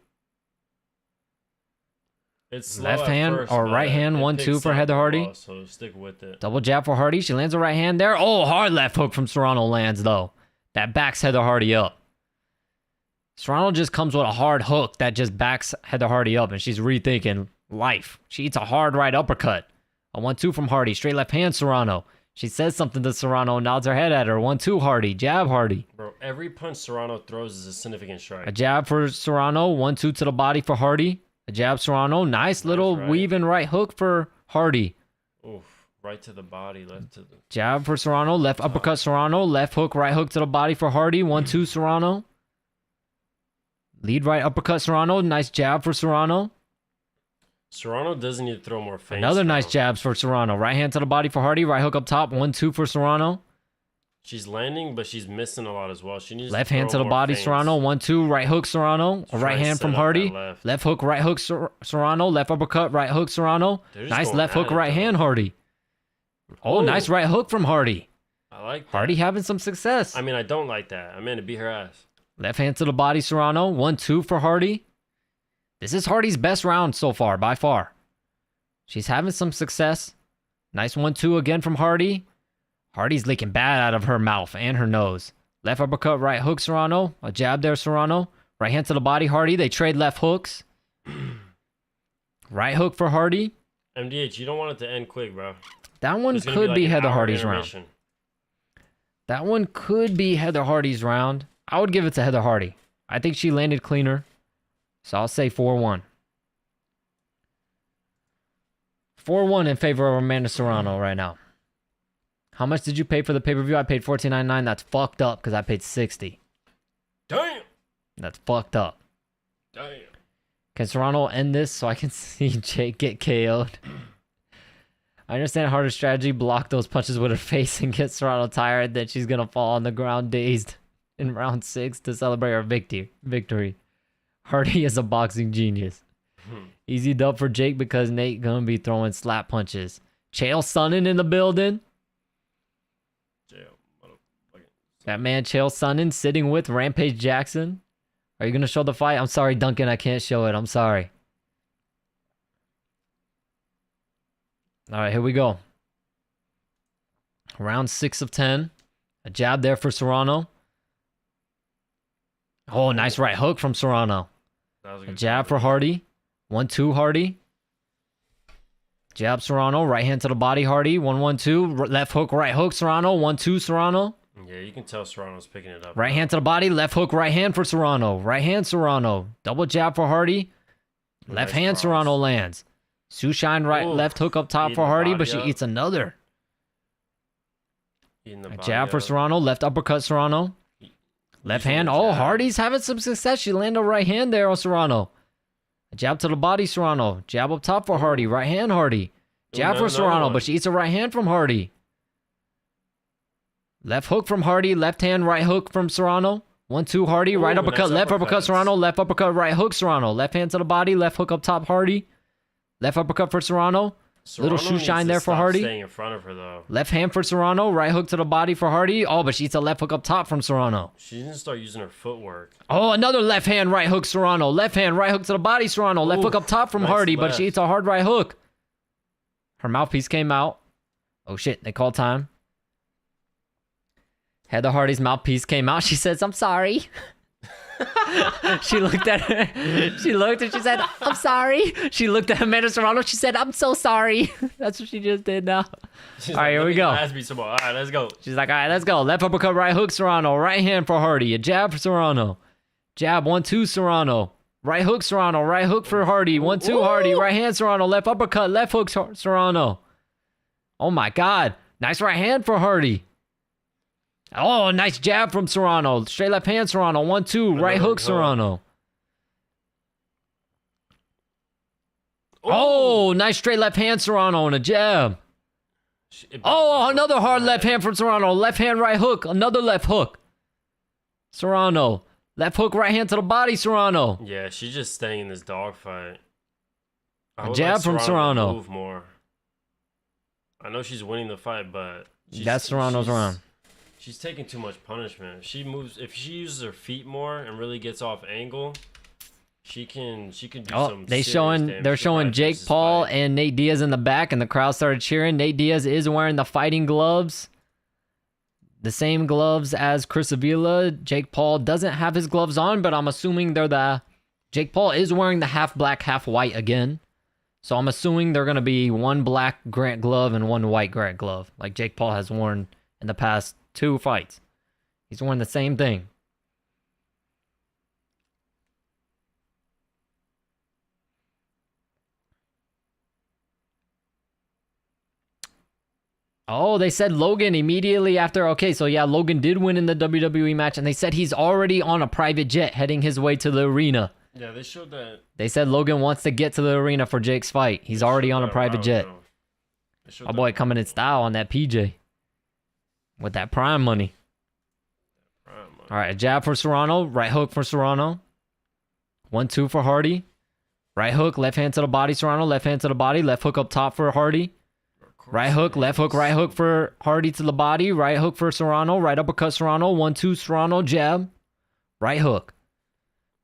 It's Left hand first, or right hand, 1-2 for Heather Hardy. Well, so stick with it. Double jab for Hardy. She lands a right hand there. Oh, hard left hook from Serrano lands, though. That backs Heather Hardy up. Serrano just comes with a hard hook that just backs Heather Hardy up, and she's rethinking life. She eats a hard right uppercut. A 1-2 from Hardy. Straight left hand, Serrano. She says something to Serrano, nods her head at her. 1-2 Hardy. Jab Hardy. Bro, every punch Serrano throws is a significant strike. A jab for Serrano. 1-2 to the body for Hardy. A jab Serrano. Nice little weaving right hook for Hardy. Oof. Right to the body, left to the... Jab for Serrano. Left uppercut Serrano. Left hook, right hook to the body for Hardy. 1-2 Serrano. Lead right uppercut Serrano. Nice jab for Serrano. Serrano doesn't need to throw more feints. Another nice jabs for Serrano. Right hand to the body for Hardy. Right hook up top. 1-2 for Serrano. She's landing, but she's missing a lot as well. She needs Left to hand to the body, feints. Serrano. 1-2. Right hook Serrano. A right hand from Hardy. Left hook, right hook Serrano. Left uppercut, right hook Serrano. Nice left hook, right hand Hardy. Oh, nice right hook from Hardy. I like that. Hardy having some success. I mean, I don't like that. I meant to beat her ass. Left hand to the body, Serrano. 1-2 for Hardy. This is Hardy's best round so far, by far. She's having some success. Nice 1-2 again from Hardy. Hardy's leaking bad out of her mouth and her nose. Left uppercut, right hook, Serrano. A jab there, Serrano. Right hand to the body, Hardy. They trade left hooks. Right hook for Hardy. MDH, you don't want it to end quick, bro. That one could be Heather Hardy's round. That one could be Heather Hardy's round. I would give it to Heather Hardy. I think she landed cleaner. So I'll say 4-1. 4-1 in favor of Amanda Serrano right now. How much did you pay for the pay-per-view? I paid $14.99. That's fucked up because I paid $60. Damn. That's fucked up. Damn. Can Serrano end this so I can see Jake get KO'd? I understand harder strategy. Block those punches with her face and get Serrano tired. Then she's going to fall on the ground dazed in round 6 to celebrate her victory. Hardy is a boxing genius. Easy dub for Jake because Nate gonna be throwing slap punches. Chael Sonnen in the building. That man Chael Sonnen sitting with Rampage Jackson. Are you gonna show the fight? I'm sorry, Duncan, I can't show it. I'm sorry. Alright, here we go. Round 6 of 10. A jab there for Serrano. Oh, nice right hook from Serrano. A jab for Hardy. 1-2 Hardy. Jab Serrano. Right hand to the body Hardy. 1-1-2. Left hook, right hook Serrano. 1-2 Serrano. Yeah, you can tell Serrano's picking it up. Right hand to the body. Left hook, right hand for Serrano. Right hand Serrano. Double jab for Hardy. Left hand Serrano lands. Sushine right left hook up top for Hardy, but she eats another. A jab for Serrano. Left uppercut Serrano. Left hand. Oh, Hardy's having some success. She landed a right hand there on Serrano. A jab to the body, Serrano. Jab up top for Hardy. Right hand, Hardy. Jab for Serrano, but she eats a right hand from Hardy. Left hook from Hardy. Left hand, right hook from Serrano. 1-2 Hardy. Right uppercut, left uppercut Serrano. Left uppercut, right hook Serrano. Left hand to the body. Left hook up top Hardy. Left uppercut for Serrano. Little shoe shine there for Hardy. Staying in front of her, though. Left hand for Serrano. Right hook to the body for Hardy. Oh, but she eats a left hook up top from Serrano. She didn't start using her footwork. Oh, another left hand, right hook Serrano. Left hand, right hook to the body Serrano. Left hook up top from Hardy, but she eats a hard right hook. Her mouthpiece came out. Oh, shit. They called time. Heather Hardy's mouthpiece came out. She says, I'm sorry. She looked at her. She looked and she said, I'm sorry. She looked at Amanda Serrano. She said, I'm so sorry. That's what she just did now. All right, here we go. All right, let's go. She's like, all right, let's go. Left uppercut, right hook, Serrano. Right hand for Hardy. A jab for Serrano. Jab, 1-2, Serrano. Right hook, Serrano. Right hook for Hardy. 1-2, Hardy. Right hand, Serrano. Left uppercut, left hook, Serrano. Oh, my God. Nice right hand for Hardy. Oh, nice jab from Serrano. Straight left hand, Serrano. 1-2. Right hook, Serrano. Oh, nice straight left hand, Serrano, and a jab. Oh, another hard left hand from Serrano. Left hand, right hook. Another left hook. Serrano. Left hook, right hand to the body, Serrano. Yeah, she's just staying in this dogfight. A jab from Serrano. Move more. I know she's winning the fight, but that's Serrano's round. She's taking too much punishment. If she uses her feet more and really gets off angle, she can do some. They're showing Jake Paul and Nate Diaz in the back, and the crowd started cheering. Nate Diaz is wearing the fighting gloves, the same gloves as Chris Avila. Jake Paul doesn't have his gloves on, but I'm assuming Jake Paul is wearing the half black, half white again. So I'm assuming they're gonna be one black Grant glove and one white Grant glove, like Jake Paul has worn in the past 2 fights. He's worn the same thing. Oh, they said Logan immediately after. Okay, so yeah, Logan did win in the WWE match, and they said he's already on a private jet heading his way to the arena. Yeah, they showed that. They said Logan wants to get to the arena for Jake's fight. He's already on a private jet. My boy coming in style on that PJ. With that prime money. All right, a jab for Serrano. Right hook for Serrano. 1-2 for Hardy. Right hook, left hand to the body, Serrano. Left hand to the body. Left hook up top for Hardy. Right hook, left hook, right hook for Hardy to the body. Right hook for Serrano. Right uppercut Serrano. 1-2 Serrano, jab. Right hook.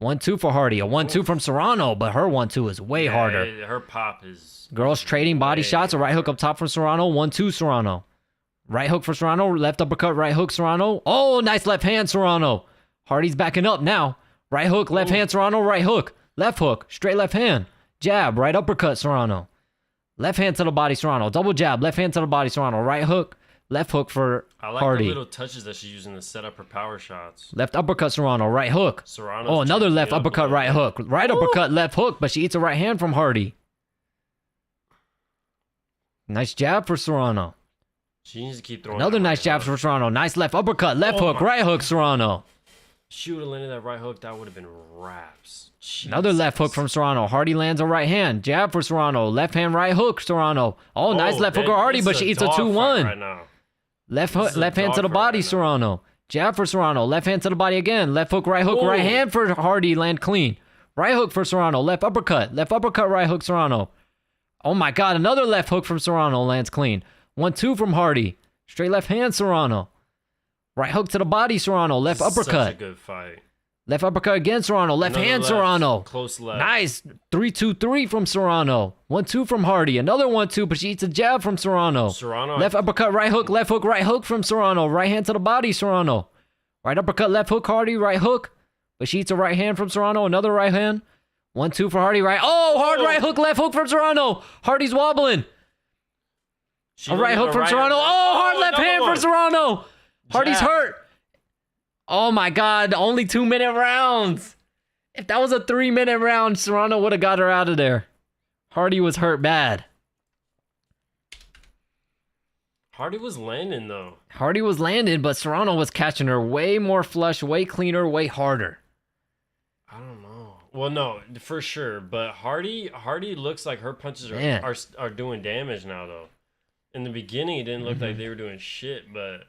1-2 for Hardy. A 1-2 from Serrano, but her 1-2 is way harder. Her pop is... Girls trading body shots. A right hook up top from Serrano. 1-2 Serrano. Right hook for Serrano. Left uppercut, right hook Serrano. Oh, nice left hand Serrano. Hardy's backing up now. Right hook, left hand Serrano. Right hook. Left hook. Straight left hand. Jab. Right uppercut Serrano. Left hand to the body Serrano. Double jab. Left hand to the body Serrano. Right hook. Left hook for Hardy. I like the little touches that she's using to set up her power shots. Left uppercut Serrano. Right hook. Serrano's oh, another left uppercut, right hook. Right uppercut, left hook, but she eats a right hand from Hardy. Nice jab for Serrano. She needs to keep throwing. Another nice jab for Serrano. Nice left uppercut, left hook, right hook, Serrano. She would have landed that right hook. That would have been wraps. Jesus. Another left hook from Serrano. Hardy lands a right hand. Jab for Serrano. Left hand, right hook, Serrano. Oh, nice left hook for Hardy, but she eats a 2-1. Right now. Left hand to the body, Serrano. Jab for Serrano. Left hand to the body again. Left hook, right hand for Hardy. Land clean. Right hook for Serrano. Left uppercut, right hook, Serrano. Oh my God, another left hook from Serrano lands clean. 1-2 from Hardy. Straight left hand, Serrano. Right hook to the body, Serrano. Left uppercut. Such a good fight. Left uppercut again, Serrano. Left hand, Serrano. Close left. Nice. 3-2-3 from Serrano. 1-2 from Hardy. Another 1-2, but she eats a jab from Serrano. Left uppercut, right hook from Serrano. Right hand to the body, Serrano. Right uppercut, left hook, Hardy. Right hook, but she eats a right hand from Serrano. Another right hand. 1-2 for Hardy. Right. Oh, hard right hook, left hook from Serrano. Hardy's wobbling. A right hook from Serrano. Oh, hard left hand for Serrano. Hardy's hurt. Oh my God, only 2-minute rounds. If that was a 3-minute round, Serrano would have got her out of there. Hardy was hurt bad. Hardy was landing though. Hardy was landing, but Serrano was catching her way more flush, way cleaner, way harder. I don't know. Well, no, for sure. But Hardy looks like her punches are doing damage now though. In the beginning, it didn't look like they were doing shit, but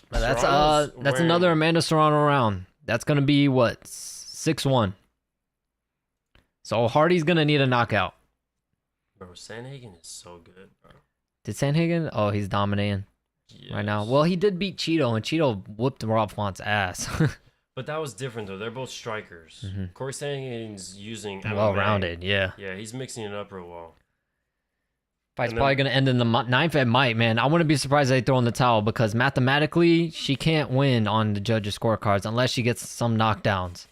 that's another Amanda Serrano round. That's gonna be what, 6-1. So Hardy's gonna need a knockout. Bro, Sandhagen is so good, bro. Did Sandhagen? Oh, he's dominating right now. Well, he did beat Cheeto, and Cheeto whooped Rob Font's ass. But that was different though. They're both strikers. Corey Sandhagen's using MMA. Well-rounded, yeah. Yeah, he's mixing it up real well. Fight's probably going to end in the 9th at might, man. I wouldn't be surprised if they throw in the towel because mathematically, she can't win on the judges' scorecards unless she gets some knockdowns.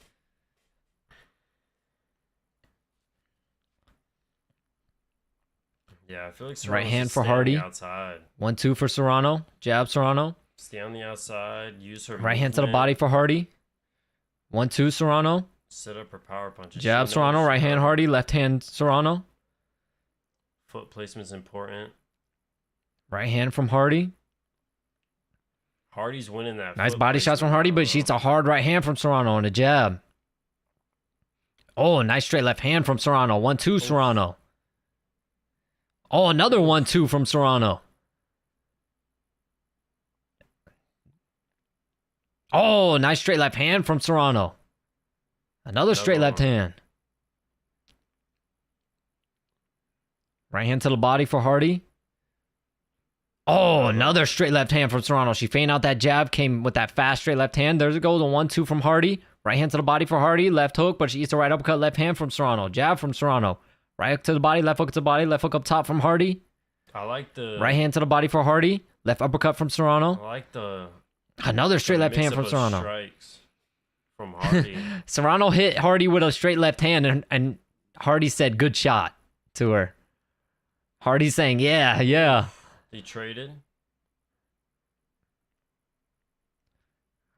Yeah, I feel like Serrano's right hand for Hardy. 1-2 for Serrano. Jab Serrano. Stay on the outside. Use her right hand to the body for Hardy. 1-2 Serrano. Set up her power punches. Jab Serrano. Right hand Hardy. Left hand Serrano. Foot placement's important. Right hand from Hardy. Hardy's winning that. Nice body shots from Hardy, but she eats a hard right hand from Serrano on a jab. Oh, nice straight left hand from Serrano. 1-2 Serrano. Oh, another 1-2 from Serrano. Oh, nice straight left hand from Serrano. Another straight left hand. Right hand to the body for Hardy. Oh, another straight left hand from Serrano. She feigned out that jab, came with that fast straight left hand. There's it goes, a 1-2 from Hardy. Right hand to the body for Hardy. Left hook, but she eats a right uppercut. Left hand from Serrano. Jab from Serrano. Right hook to the body. Left hook to the body. Left hook up top from Hardy. I like the right hand to the body for Hardy. Left uppercut from Serrano. I like the another straight left hand from Serrano. Strikes from Hardy. Serrano hit Hardy with a straight left hand, and Hardy said, "Good shot" to her. Hardy's saying, "Yeah, yeah." He traded.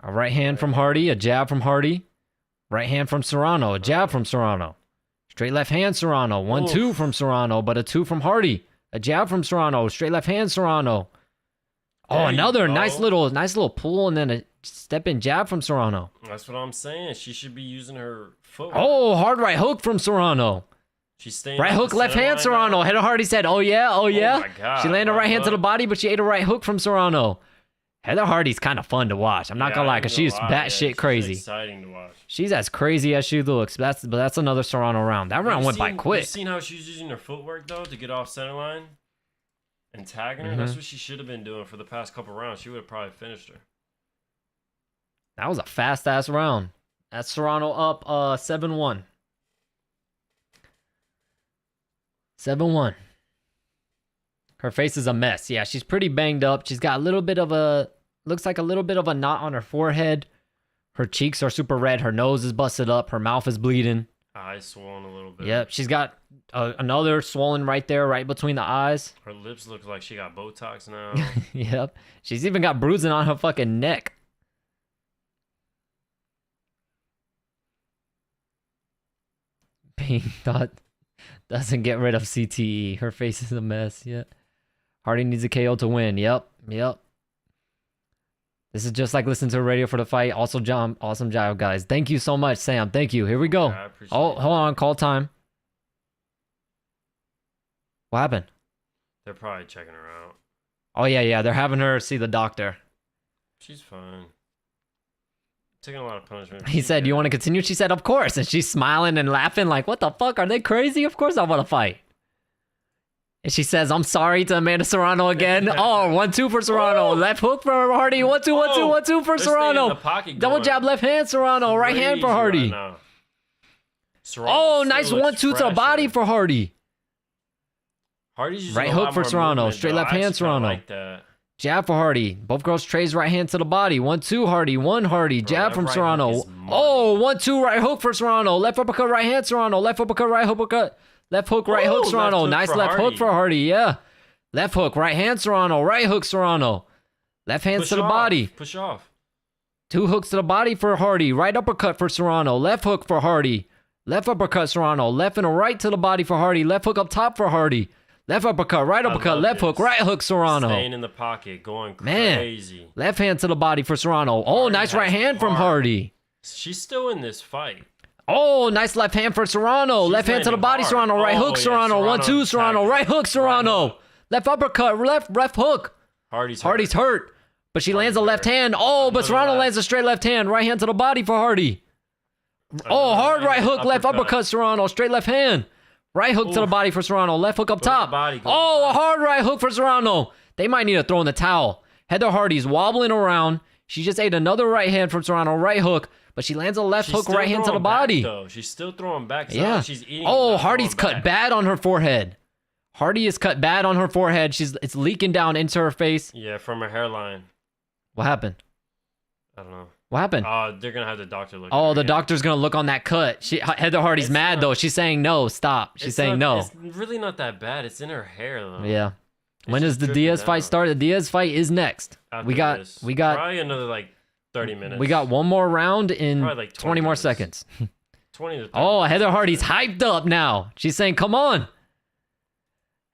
A right hand from Hardy, a jab from Hardy. Right hand from Serrano, a jab from Serrano. Straight left hand Serrano, 1-2 from Serrano, but a 2 from Hardy. A jab from Serrano, straight left hand Serrano. Oh, another nice little pull and then a step in jab from Serrano. That's what I'm saying. She should be using her foot. Oh, hard right hook from Serrano. She's staying right hook, left hand Serrano. Heather Hardy said, "Oh yeah, oh yeah." Oh my God, she landed a right hand to the body, but she ate a right hook from Serrano. Heather Hardy's kind of fun to watch. I'm not gonna lie, because she's batshit crazy. Exciting to watch. She's as crazy as she looks. But that's another Serrano round. That round went by quick. You seen how she's using her footwork though to get off center line and tagging her? That's what she should have been doing for the past couple rounds. She would have probably finished her. That was a fast ass round. That's Serrano up 7-1. 7-1. Her face is a mess. Yeah, she's pretty banged up. She's got a little bit of a, looks like a little bit of a knot on her forehead. Her cheeks are super red. Her nose is busted up. Her mouth is bleeding. Eyes swollen a little bit. Yep, she's got another swollen right there, right between the eyes. Her lips look like she got Botox now. Yep. She's even got bruising on her fucking neck. Pink Dot doesn't get rid of CTE. Her face is a mess. Yep. Hardy needs a KO to win. Yep. This is just like listening to a radio for the fight. Also, John, awesome job, guys. Thank you so much, Sam. Thank you. Here we go. Yeah, hold on. Call time. What happened? They're probably checking her out. Oh, yeah. They're having her see the doctor. She's fine. Taking a lot of punishment. He said, "You want to continue?" She said, "Of course." And she's smiling and laughing like, "What the fuck? Are they crazy? Of course I want to fight." And she says, "I'm sorry" to Amanda Serrano again. Oh, 1-2 for Serrano. Left hook for Hardy. 1-2, 1-2, 1-2 for Serrano. Double jab, left hand Serrano. Right hand for Hardy. Oh, nice 1-2 to the body for Hardy. Hardy's right hook for Serrano. Straight left hand Serrano. Like that. Jab for Hardy. Both girls trays right hand to the body. 1-2 Hardy. 1 Hardy. Jab from Serrano. Oh, 1-2 right hook for Serrano. Left uppercut right hand Serrano. Left uppercut right uppercut. Left hook right hook Serrano. Nice left hook for Hardy. Yeah. Left hook right hand Serrano. Right hook Serrano. Left hands to the body. Push off. 2 hooks to the body for Hardy. Right uppercut for Serrano. Left hook for Hardy. Left uppercut Serrano. Left and a right to the body for Hardy. Left hook up top for Hardy. Left uppercut, right uppercut, left hook, right hook, Serrano. Staying in the pocket, going crazy. Man, left hand to the body for Serrano. Oh, nice right hand from Hardy. She's still in this fight. Oh, nice left hand for Serrano. Left hand to the body, Serrano. Right hook, Serrano. 1-2, Serrano. Right hook, Serrano. Left uppercut, left hook. Hardy's hurt. But she lands a left hand. Oh, but Serrano lands a straight left hand. Right hand to the body for Hardy. Oh, hard right hook, left uppercut, Serrano. Straight left hand. Right hook to the body for Serrano. Left hook up top. Oh, a hard right hook for Serrano. They might need to throw in the towel. Heather Hardy's wobbling around. She just ate another right hand from Serrano. Right hook. But she lands a left hook right hand to the body. She's still throwing back. Yeah. She's eating. Oh, Hardy's cut bad on her forehead. Hardy is cut bad on her forehead. It's leaking down into her face. Yeah, from her hairline. What happened? I don't know. What happened? They're going to have the doctor look. Oh, the doctor's going to look on that cut. Heather Hardy's mad, though. She's saying no, stop. She's saying no. It's really not that bad. It's in her hair, though. Yeah. When does the Diaz fight start? The Diaz fight is next. We got probably another, 30 minutes. We got one more round in 20 more seconds. 20 to 30 Oh, Heather Hardy's hyped up now. She's saying, come on.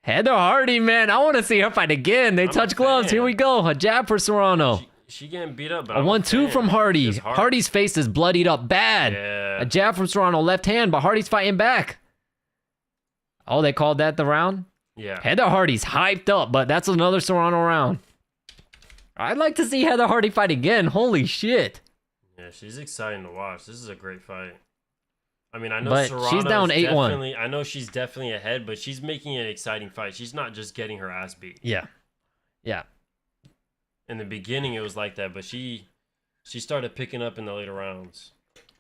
Heather Hardy, man. I want to see her fight again. They touch gloves. Here we go. A jab for Serrano. She getting beat up, but a 1-2 from Hardy. Hardy's face is bloodied up bad. Yeah. A jab from Serrano, left hand, but Hardy's fighting back. Oh, they called that the round? Yeah. Heather Hardy's hyped up, but that's another Serrano round. I'd like to see Heather Hardy fight again. Holy shit. Yeah, she's exciting to watch. This is a great fight. I mean, I know but Serrano's she's down 8-1. I know she's definitely ahead, but she's making an exciting fight. She's not just getting her ass beat. Yeah. Yeah. In the beginning, it was like that, but she started picking up in the later rounds.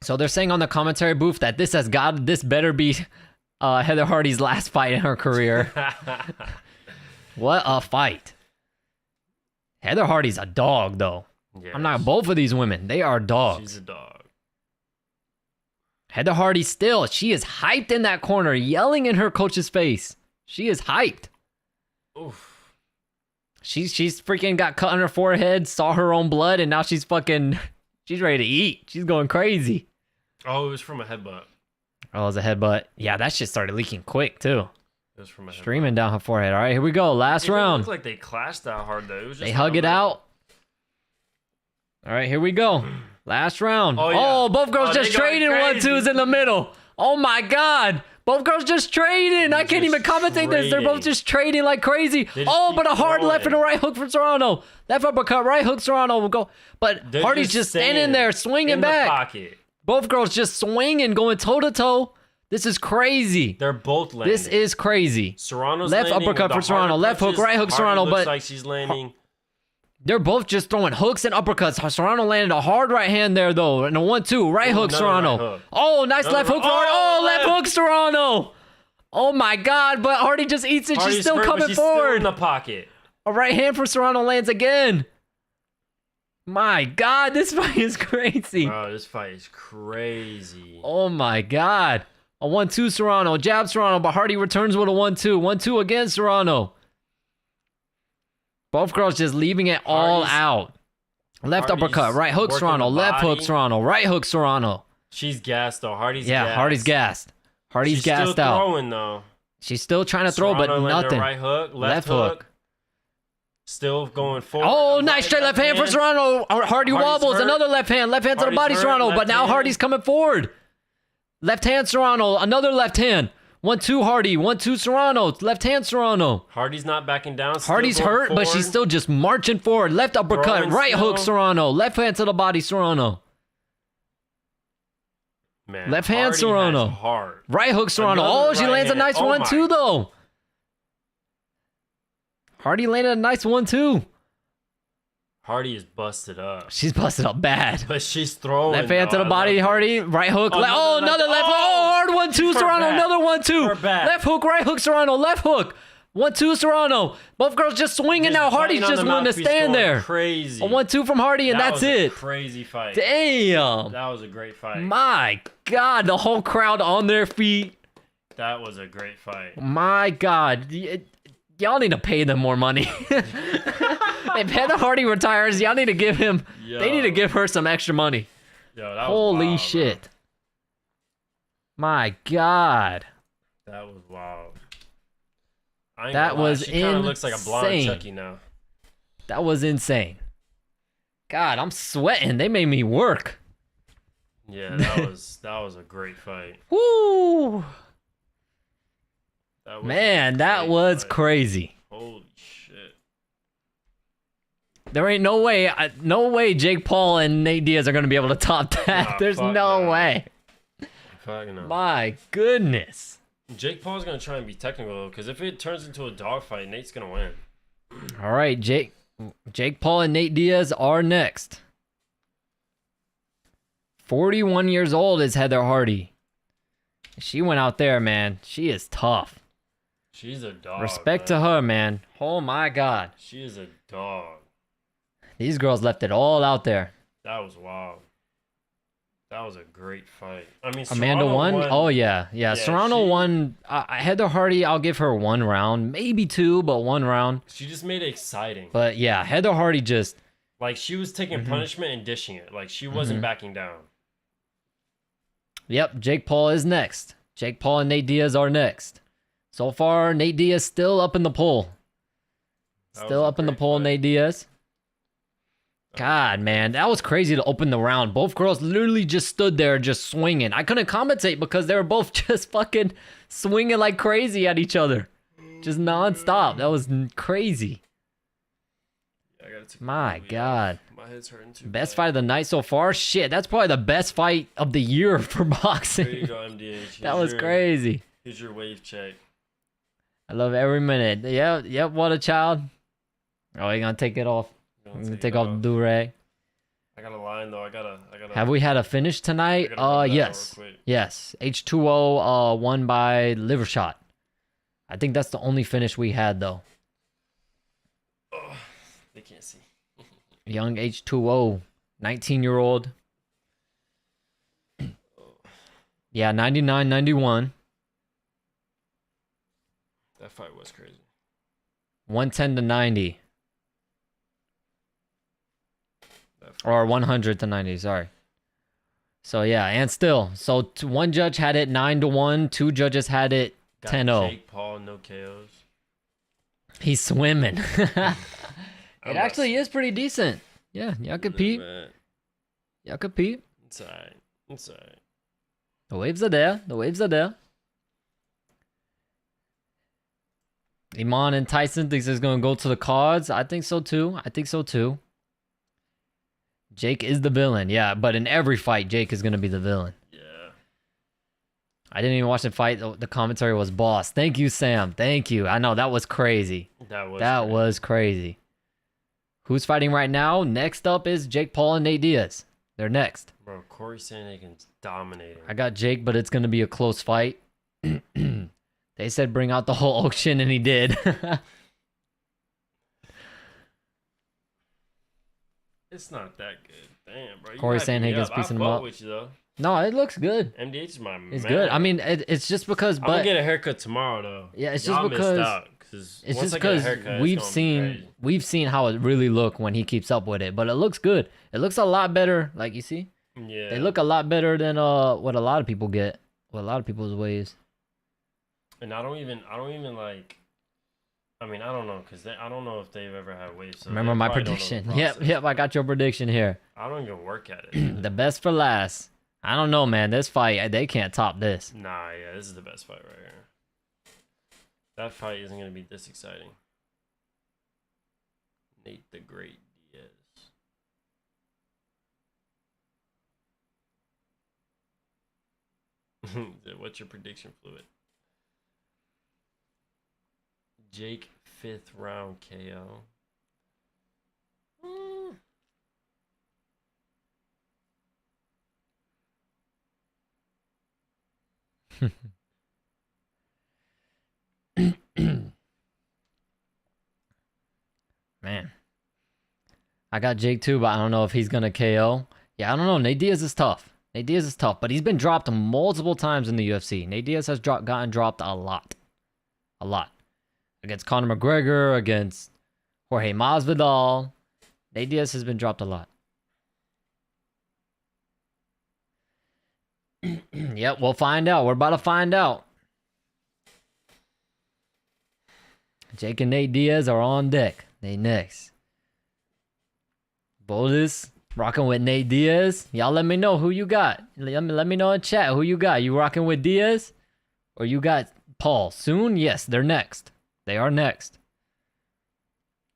So they're saying on the commentary booth that this better be Heather Hardy's last fight in her career. What a fight. Heather Hardy's a dog, though. Yeah, I'm not both of these women. They are dogs. She's a dog. Heather Hardy still, she is hyped in that corner, yelling in her coach's face. She is hyped. Oof. She's freaking got cut on her forehead, saw her own blood, and now she's ready to eat. She's going crazy. Oh, it was from a headbutt. Oh, it was a headbutt. Yeah, that shit started leaking quick, too. It was from a Streaming down her forehead. All right, here we go. Last round. It looked like they clashed that hard, though. It was just they hug it out. All right, here we go. Last round. Oh, yeah. Oh, both girls just trading 1-2s in the middle. Oh, my God. Both girls just trading. I can't even commentate this. They're both just trading like crazy. Oh, but a hard left and a right hook from Serrano. Left uppercut, right hook, Serrano will go. But Hardy's just standing there, swinging back. Pocket. Both girls just swinging, going toe-to-toe. This is crazy. They're both landing. This is crazy. Serrano's left landing uppercut for Serrano. Left hook, right hook, Serrano. Looks But like she's landing. They're both just throwing hooks and uppercuts. Serrano landed a hard right hand there, though. And a 1-2. Right hook, Serrano. Right hook. Oh, nice left hook for Hardy. Oh, left hook, Serrano. Oh, my God. But Hardy just eats it. She's still coming forward. Still in the pocket. A right hand for Serrano lands again. My God, this fight is crazy. Bro, this fight is crazy. Oh, my God. A 1-2 Serrano. Jab Serrano, but Hardy returns with a 1-2. 1-2 again, Serrano. Both girls just leaving it all out. Left uppercut, right hook, Serrano. Left hook, Serrano. Right hook, Serrano. She's gassed, though. Hardy's gassed. Yeah, Hardy's gassed. Hardy's gassed out. She's still throwing, though. She's still trying to throw, but nothing. Right hook, left hook. Still going forward. Oh, nice straight left hand for Serrano. Hardy wobbles. Another left hand. Left hand to the body, Serrano. But now Hardy's coming forward. Left hand, Serrano. Another left hand. 1-2 Hardy. 1-2 Serrano. Left hand, Serrano. Hardy's not backing down. Hardy's hurt, but she's still just marching forward. Left uppercut. Right hook, Serrano. Left hand to the body, Serrano. Man, left hand, Serrano. Right hook, Serrano. Oh, she lands a nice 1-2, though. Hardy landed a nice 1-2. Hardy is busted up. She's busted up bad. But she's throwing. Left hand to the body, Hardy. Right hook. Another left hook. Oh, hard 1-2, Serrano. Another 1-2. Left hook, right hook, Serrano. Left hook. 1-2, Serrano. Both girls just swinging now. Hardy's just willing to stand there. Crazy. A 1-2 from Hardy, and that's it. Crazy fight. Damn. That was a great fight. My God, the whole crowd on their feet. That was a great fight. My God. Y'all need to pay them more money. If Heather Hardy retires, y'all need to give him. Yo. They need to give her some extra money. Yo, that was holy wild, shit! Bro. My God. That was wild. That was insane. She kind of looks like a blonde Chucky now. That was insane. God, I'm sweating. They made me work. Yeah, that was a great fight. Woo! That was crazy. Holy shit. There ain't no way Jake Paul and Nate Diaz are going to be able to top that. Nah, There's no way. Fuck no. My goodness. Jake Paul's going to try and be technical, though, because if it turns into a dogfight, Nate's going to win. All right, Jake Paul and Nate Diaz are next. 41 years old is Heather Hardy. She went out there, man. She is tough. She's a dog. Respect to her, man. Oh my God. She is a dog. These girls left it all out there. That was wild. That was a great fight. I mean, Amanda won? Oh, yeah. Serrano won. Heather Hardy, I'll give her 1 round. Maybe 2, but 1 round. She just made it exciting. But yeah, Heather Hardy just... Like, she was taking punishment and dishing it. Like, she wasn't backing down. Yep, Jake Paul is next. Jake Paul and Nate Diaz are next. So far, Nate Diaz still up in the poll. Still up in the poll, Nate Diaz. God, man, that was crazy to open the round. Both girls literally just stood there just swinging. I couldn't commentate because they were both just fucking swinging like crazy at each other. Just nonstop. That was crazy. My God. My head's hurting too. Best fight of the night so far? Shit, that's probably the best fight of the year for boxing. There you go, MDH. That was crazy. Here's your wave check. I love every minute. Yep, what a child. Oh, you gonna take it off? Gonna I'm gonna take off the do-rag. I got a line though. I gotta. Have we had a finish tonight? Yes. Yes. H2O won by liver shot. I think that's the only finish we had though. Oh, they can't see. Young H2O, 19-year-old. Yeah, 99-91. That fight was crazy. 110-90. Or 100-90, sorry. So yeah, and still. So one judge had it 9-1, two judges had it 10-0. Jake Paul, no KOs. He's swimming. It actually is pretty decent. Yeah, y'all compete. Y'all compete. It's alright. It's alright. The waves are there. The waves are there. Iman and Tyson thinks he's going to go to the cards. I think so too. I think so too. Jake is the villain. Yeah, but in every fight, Jake is going to be the villain. Yeah. I didn't even watch the fight. The commentary was boss. Thank you, Sam. Thank you. I know, that was crazy. That was crazy. Who's fighting right now? Next up is Jake Paul and Nate Diaz. They're next. Bro, Corey Sandhagen's dominating. I got Jake, but it's going to be a close fight. They said bring out the whole ocean, and he did. It's not that good. Damn, bro. Corey Sandhagen's piecing him up. With you, though. No, it looks good. MDH is my man. It's good. I mean, it's just because. I'm gonna get a haircut tomorrow, though. Yeah, it's just because. It's just because we've seen how it really look when he keeps up with it, but it looks good. It looks a lot better. Like you see, yeah, they look a lot better than what a lot of people get. What a lot of people's waves. And I don't even like. I mean, I don't know because I don't know if they've ever had waves. So remember my prediction? Yep. I got your prediction here. I don't even work at it. The best for last. I don't know, man. This fight, they can't top this. Nah, yeah, this is the best fight right here. That fight isn't gonna be this exciting. Nate the Great Diaz. What's your prediction, Fluid? Jake 5th round KO. Man, I got Jake too, but I don't know if he's gonna KO. Yeah, I don't know. Nate Diaz is tough. Nate Diaz is tough, but he's been dropped multiple times in the UFC. Nate Diaz has gotten dropped a lot. Against Conor McGregor, against Jorge Masvidal. Nate Diaz has been dropped a lot. Yep, we'll find out. We're about to find out. Jake and Nate Diaz are on deck. They next. Boldus rocking with Nate Diaz. Y'all let me know who you got. Let me know in chat who you got. You rocking with Diaz? Or you got Paul? Soon? Yes, they're next. They are next.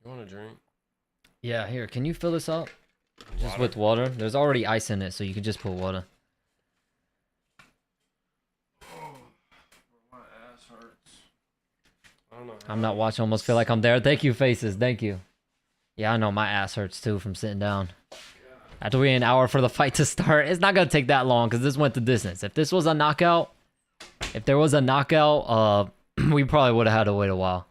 You want a drink? Yeah, here. Can you fill this up? Just with water. There's already ice in it, so you can just put water. My ass hurts. I don't know. I'm not watching. Almost feel like I'm there. Thank you, faces. Thank you. Yeah, I know. My ass hurts too from sitting down. After we an hour for the fight to start, it's not gonna take that long because this went the distance. If this was a knockout, if there was a knockout, we probably would have had to wait a while.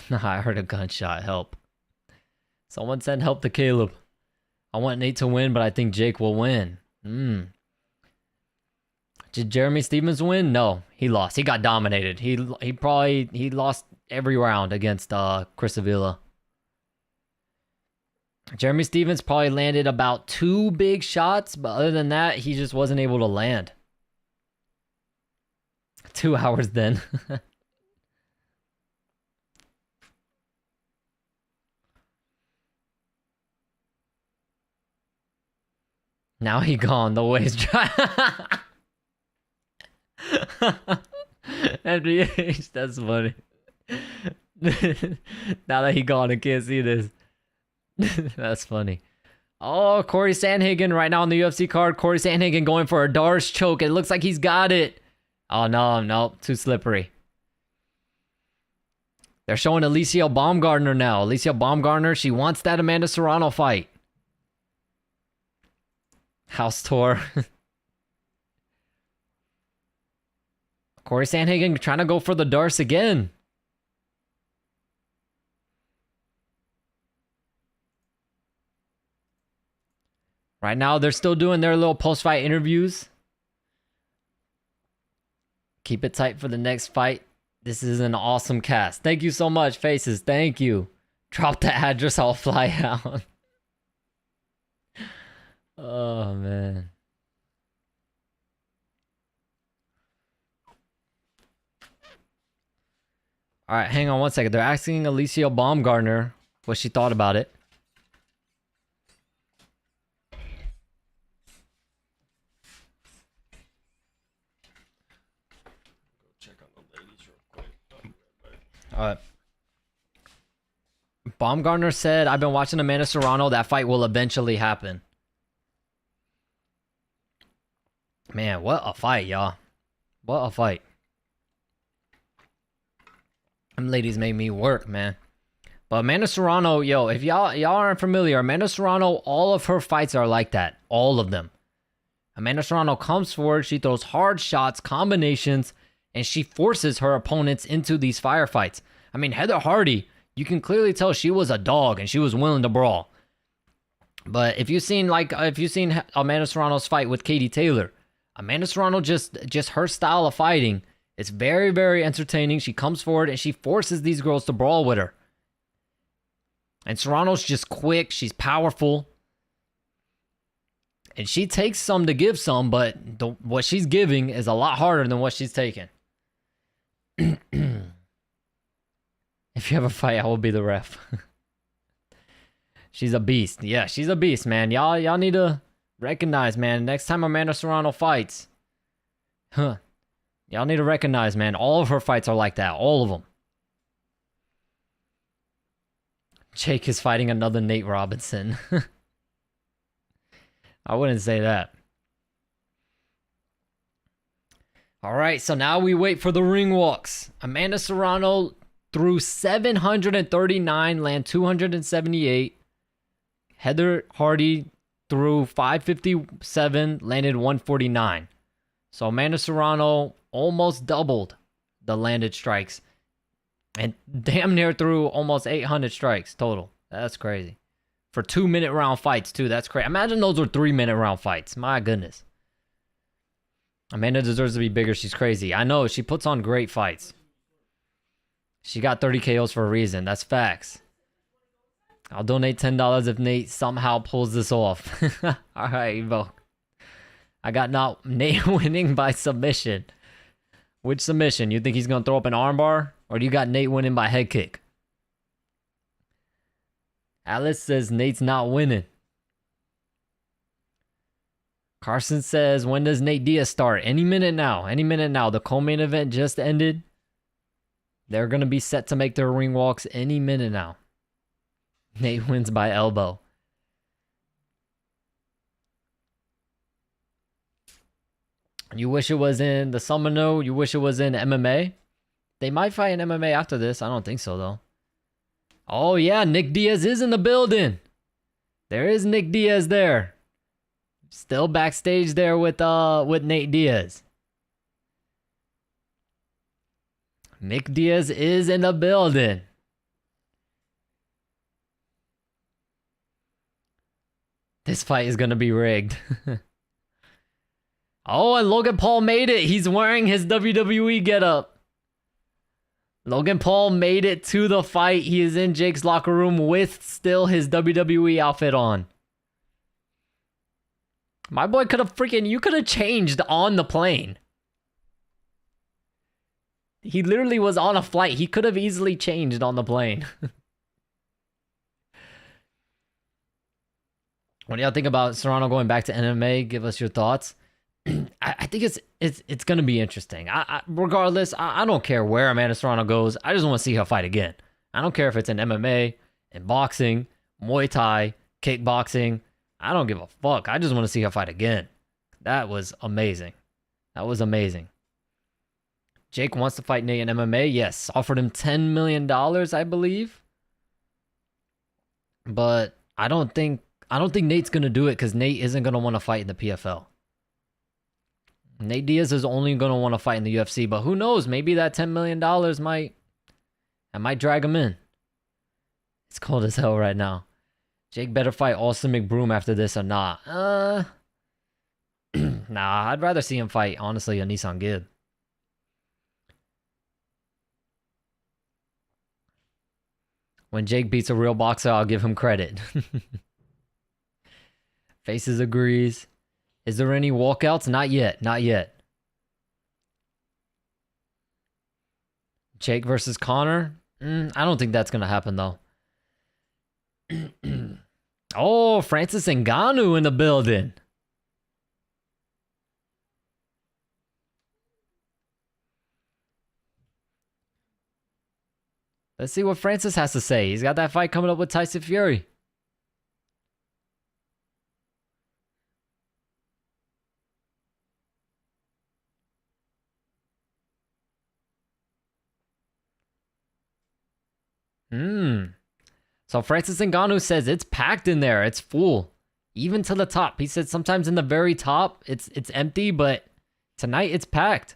I heard a gunshot. Help. Someone said help to Caleb. I want Nate to win, but I think Jake will win. Did Jeremy Stevens win? No, he lost. He got dominated. He lost every round against Chris Avila. Jeremy Stevens probably landed about 2 big shots, but other than that, he just wasn't able to land. 2 hours then. Now he gone. The waist dry. MDH, that's funny. Now that he gone, I can't see this. That's funny. Oh, Corey Sandhagen right now on the UFC card. Corey Sandhagen going for a Darce choke. It looks like he's got it. Oh, no. Too slippery. They're showing Alicia Baumgartner now. Alicia Baumgartner, she wants that Amanda Serrano fight. House tour. Corey Sandhagen trying to go for the Darce again. Right now, they're still doing their little post-fight interviews. Keep it tight for the next fight. This is an awesome cast. Thank you so much, Faces. Thank you. Drop the address, I'll fly out. Oh, man. All right, hang on one second. They're asking Alicia Baumgartner what she thought about it. Baumgartner said, I've been watching Amanda Serrano. That fight will eventually happen. Man, what a fight, y'all. What a fight. Them ladies made me work, man. But Amanda Serrano, yo, if y'all aren't familiar, Amanda Serrano, all of her fights are like that. All of them. Amanda Serrano comes forward, she throws hard shots, combinations, and she forces her opponents into these firefights. I mean, Heather Hardy, you can clearly tell she was a dog and she was willing to brawl. But if you've seen Amanda Serrano's fight with Katie Taylor, Amanda Serrano just her style of fighting, it's very, very entertaining. She comes forward and she forces these girls to brawl with her. And Serrano's just quick, she's powerful. And she takes some to give some, but what she's giving is a lot harder than what she's taking. If you have a fight, I will be the ref. She's a beast. Yeah, she's a beast, man. Y'all need to recognize, man. Next time Amanda Serrano fights, y'all need to recognize, man. All of her fights are like that. All of them. Jake is fighting another Nate Robinson. I wouldn't say that. All right, so now we wait for the ring walks. Amanda Serrano threw 739, land 278. Heather Hardy threw 557, landed 149. So Amanda Serrano almost doubled the landed strikes. And damn near threw almost 800 strikes total. That's crazy. For 2-minute round fights, too. That's crazy. Imagine those were 3-minute round fights. My goodness. Amanda deserves to be bigger. She's crazy. I know. She puts on great fights. She got 30 KOs for a reason. That's facts. I'll donate $10 if Nate somehow pulls this off. All right, Evo. I got Nate winning by submission. Which submission? You think he's going to throw up an armbar? Or do you got Nate winning by head kick? Alice says Nate's not winning. Carson says, when does Nate Diaz start? Any minute now. Any minute now. The co-main event just ended. They're going to be set to make their ring walks any minute now. Nate wins by elbow. You wish it was in the Summono? You wish it was in MMA? They might fight in MMA after this. I don't think so, though. Oh, yeah. Nick Diaz is in the building. There is Nick Diaz there. Still backstage there with Nate Diaz. Nick Diaz is in the building. This fight is going to be rigged. Oh, and Logan Paul made it. He's wearing his WWE getup. Logan Paul made it to the fight. He is in Jake's locker room with still his WWE outfit on. My boy could have you could have changed on the plane. He literally was on a flight. He could have easily changed on the plane. What do y'all think about Serrano going back to MMA? Give us your thoughts. I think it's gonna be interesting. Regardless, I don't care where Amanda Serrano goes. I just want to see her fight again. I don't care if it's in MMA, in boxing, Muay Thai, kickboxing. I don't give a fuck. I just want to see her fight again. That was amazing. That was amazing. Jake wants to fight Nate in MMA. Yes, offered him $10 million, I believe. But I don't think Nate's gonna do it because Nate isn't gonna want to fight in the PFL. Nate Diaz is only gonna want to fight in the UFC. But who knows? Maybe that $10 million might drag him in. It's cold as hell right now. Jake better fight Austin McBroom after this or not. Nah, I'd rather see him fight, honestly, a Nissan Gibb. When Jake beats a real boxer, I'll give him credit. Faces agrees. Is there any walkouts? Not yet. Not yet. Jake versus Connor? I don't think that's going to happen, though. Oh, Francis Ngannou in the building. Let's see what Francis has to say. He's got that fight coming up with Tyson Fury. So Francis Ngannou says it's packed in there. It's full. Even to the top. He said sometimes in the very top, it's empty, but tonight it's packed.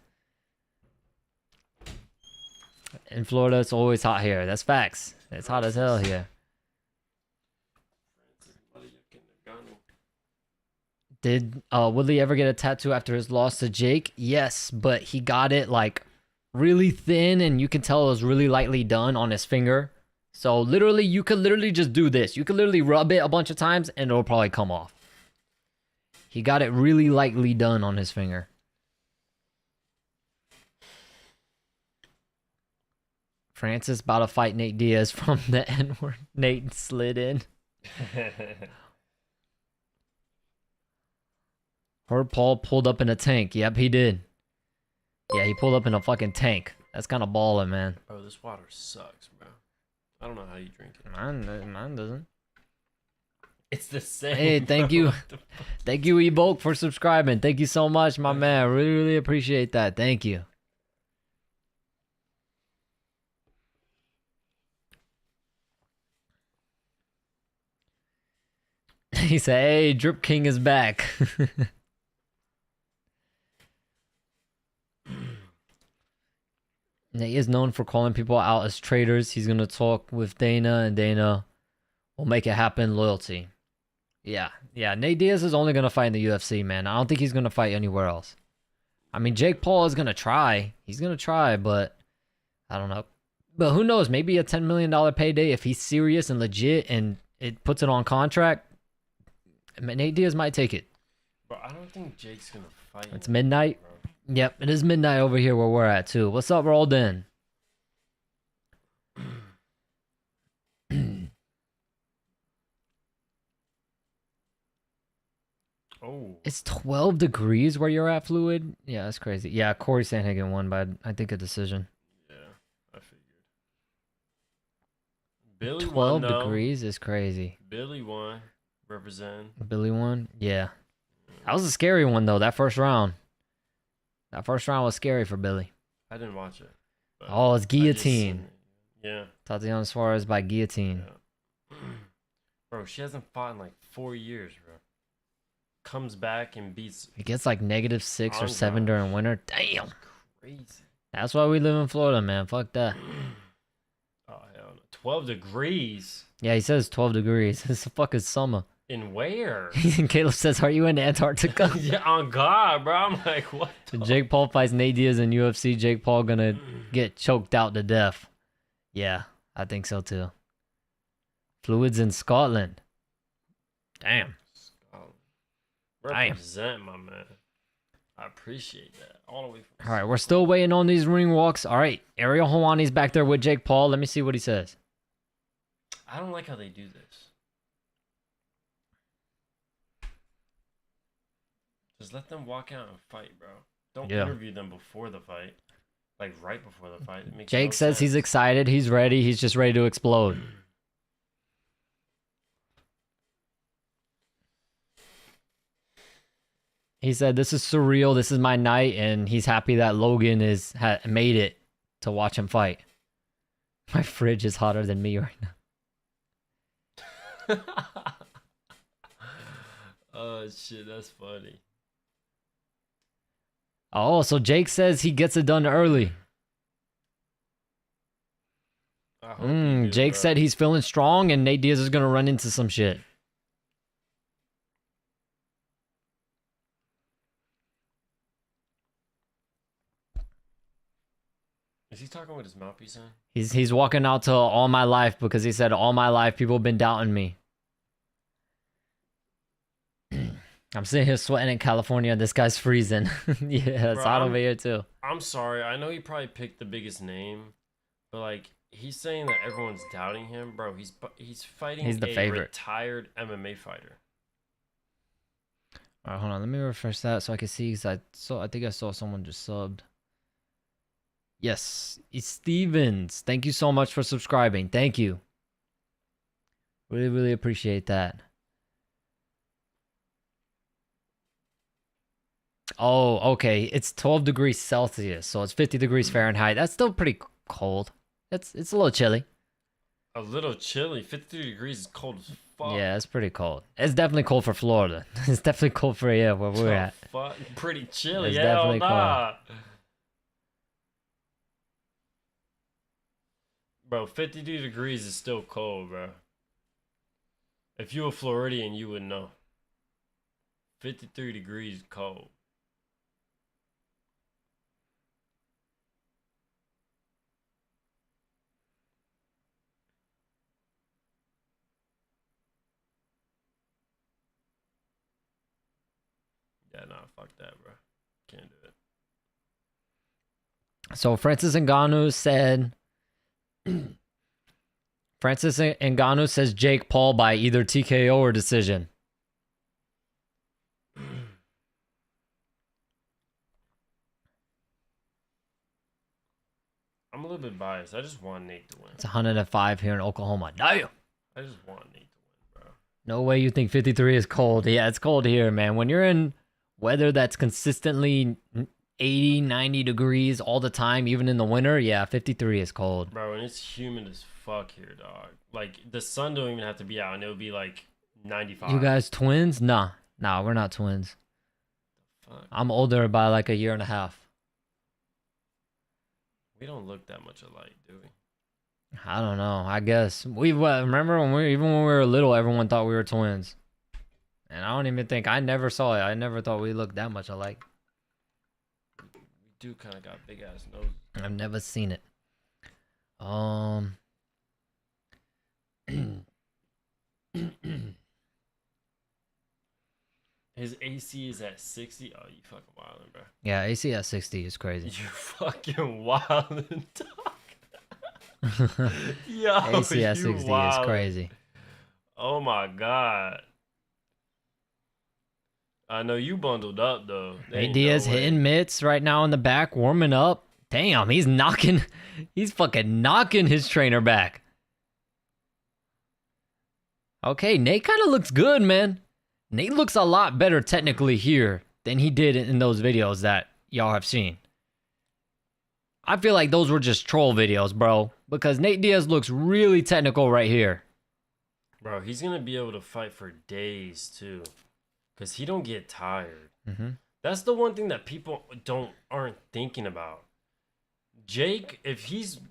In Florida, it's always hot here. That's facts. It's hot as hell here. Did Woodley ever get a tattoo after his loss to Jake? Yes, but he got it like really thin, and you can tell it was really lightly done on his finger. So literally, you could literally just do this. You could literally rub it a bunch of times, and it'll probably come off. He got it really lightly done on his finger. Francis about to fight Nate Diaz from the N-word. Nate slid in. Heard Paul pulled up in a tank. Yep, he did. Yeah, he pulled up in a fucking tank. That's kind of balling, man. Bro, this water sucks, bro. I don't know how you drink it. Mine doesn't. It's the same. Hey, thank you. Thank you, Evoke, for subscribing. Thank you so much, my man. Really, really appreciate that. Thank you. He said, hey, Drip King is back. He is known for calling people out as traitors. He's going to talk with Dana, and Dana will make it happen. Loyalty. Yeah. Nate Diaz is only going to fight in the UFC, man. I don't think he's going to fight anywhere else. I mean, Jake Paul is going to try. He's going to try, but I don't know. But who knows? Maybe a $10 million payday if he's serious and legit and it puts it on contract. Nate Diaz might take it. Bro, I don't think Jake's going to fight. It's midnight. Bro. Yep, it is midnight over here where we're at, too. What's up, Roldan? Oh. It's 12 degrees where you're at, Fluid? Yeah, that's crazy. Yeah, Corey Sandhagen won by, I think, a decision. Yeah, I figured. Billy 12 won, degrees is crazy. Billy won. Represent. Billy won? Yeah. That was a scary one, though, that first round. That first round was scary for Billy. I didn't watch it. Oh, it's guillotine. Yeah. Tatiana Suarez by guillotine. Yeah. Bro, she hasn't fought in like 4 years, bro. Comes back and beats. It gets like -6 or 7 during winter. Damn. Crazy. That's why we live in Florida, man. Fuck that. Oh, hell no. 12 degrees? Yeah, he says 12 degrees. It's the fucking summer. In where? Caleb says, are you in Antarctica? Yeah, on God, bro. I'm like, what? So Jake Paul fights Nate Diaz in UFC. Jake Paul gonna get choked out to death. Yeah, I think so too. Fluids in Scotland. Damn. Represent, my man. I appreciate that. All the way from. All right, we're still waiting on these ring walks. All right, Ariel Helwani's back there with Jake Paul. Let me see what he says. I don't like how they do this. Just let them walk out and fight, bro. Don't interview them before the fight. Like right before the fight. It makes Jake no says sense. he's excited. He's ready. He's just ready to explode. He said, "This is surreal. This is my night," and he's happy that Logan made it to watch him fight. My fridge is hotter than me right now. Oh shit, that's funny. Oh, so Jake says he gets it done early. Jake said he's feeling strong, and Nate Diaz is gonna run into some shit. Is he talking with his mouthpiece on? He's walking out to All My Life because he said, all my life people have been doubting me. I'm sitting here sweating in California. This guy's freezing. Yeah, it's hot over here too. I'm sorry. I know he probably picked the biggest name, but like he's saying that everyone's doubting him, bro. He's fighting He's the favorite. Retired MMA fighter. All right, hold on. Let me refresh that so I can see. Cause I think I saw someone just subbed. Yes, it's Stevens. Thank you so much for subscribing. Thank you. Really, really appreciate that. Oh, okay. It's 12 degrees Celsius, so it's 50 degrees Fahrenheit. That's still pretty cold. It's a little chilly. A little chilly. 53 degrees is cold as fuck. Yeah, it's pretty cold. It's definitely cold for Florida. It's definitely cold for where we're at. Fuck? Pretty chilly. It's Yeah, definitely cold. Bro, 52 degrees is still cold, bro. If you were Floridian, you would know. 53 degrees cold. Yeah, nah, fuck that, bro. Can't do it. So Francis Ngannou said... Francis Ngannou says Jake Paul by either TKO or decision. I'm a little bit biased. I just want Nate to win. It's 105 here in Oklahoma. Damn. I just want Nate to win, bro. No way you think 53 is cold. Yeah, it's cold here, man. When you're in weather that's consistently 80, 90 degrees all the time, even in the winter, yeah, 53 is cold. Bro, and it's humid as fuck here, dog. Like, the sun don't even have to be out, and it would be, like, 95. You guys twins? Nah, we're not twins. Fuck. I'm older by, like, a year and a half. We don't look that much alike, do we? I don't know. I guess. Remember when when we were little, everyone thought we were twins. And I don't even think, I never saw it. I never thought we looked that much alike. We do kind of got big ass noses. I've never seen it. His AC is at 60. Oh, you fucking wildin', bro. Yeah, AC at 60 is crazy. You fucking wildin', dog. Yo, AC at 60 is crazy. Oh my god. I know you bundled up though. Hey, Diaz hitting mitts right now in the back, warming up. Damn, he's fucking knocking his trainer back. Okay, Nate kind of looks good, man. Nate looks a lot better technically here than he did in those videos that y'all have seen. I feel like those were just troll videos, bro, because Nate Diaz looks really technical right here. Bro, he's going to be able to fight for days too, because he don't get tired. That's the one thing that people aren't thinking about. Jake, if he's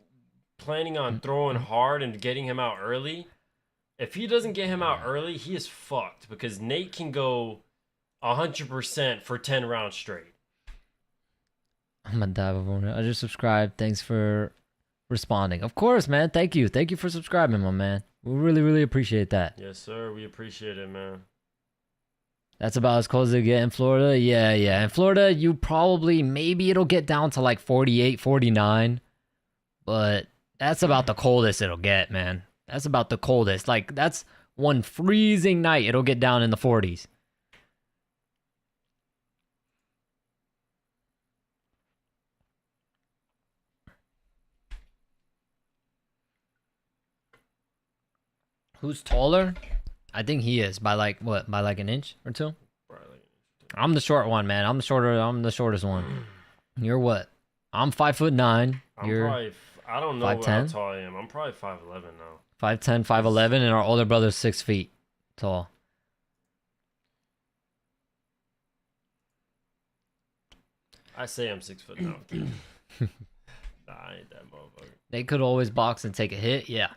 planning on throwing hard and getting him out early, if he doesn't get him out early, he is fucked, because Nate can go 100% for 10 rounds straight. I'm gonna dive over it. I just subscribed. Thanks for responding. Of course, man. Thank you. Thank you for subscribing, my man. We really, really appreciate that. Yes, sir. We appreciate it, man. That's about as cold as it get in Florida. Yeah. In Florida, maybe it'll get down to like 48, 49. But that's about the coldest it'll get, man. That's about the coldest. Like, that's one freezing night. It'll get down in the 40s. Who's taller? I think he is by like what? By like an inch or two? Probably like an inch or I'm the short one, man. I'm the shortest one. You're what? I'm 5'9". You're probably, I don't know 5'10"? how tall I am. I'm probably 5'11" now. 5'10", 5'11", and our older brother's 6 feet tall. I say I'm 6 foot now. Nah, I ain't that motherfucker. They could always box and take a hit. Yeah.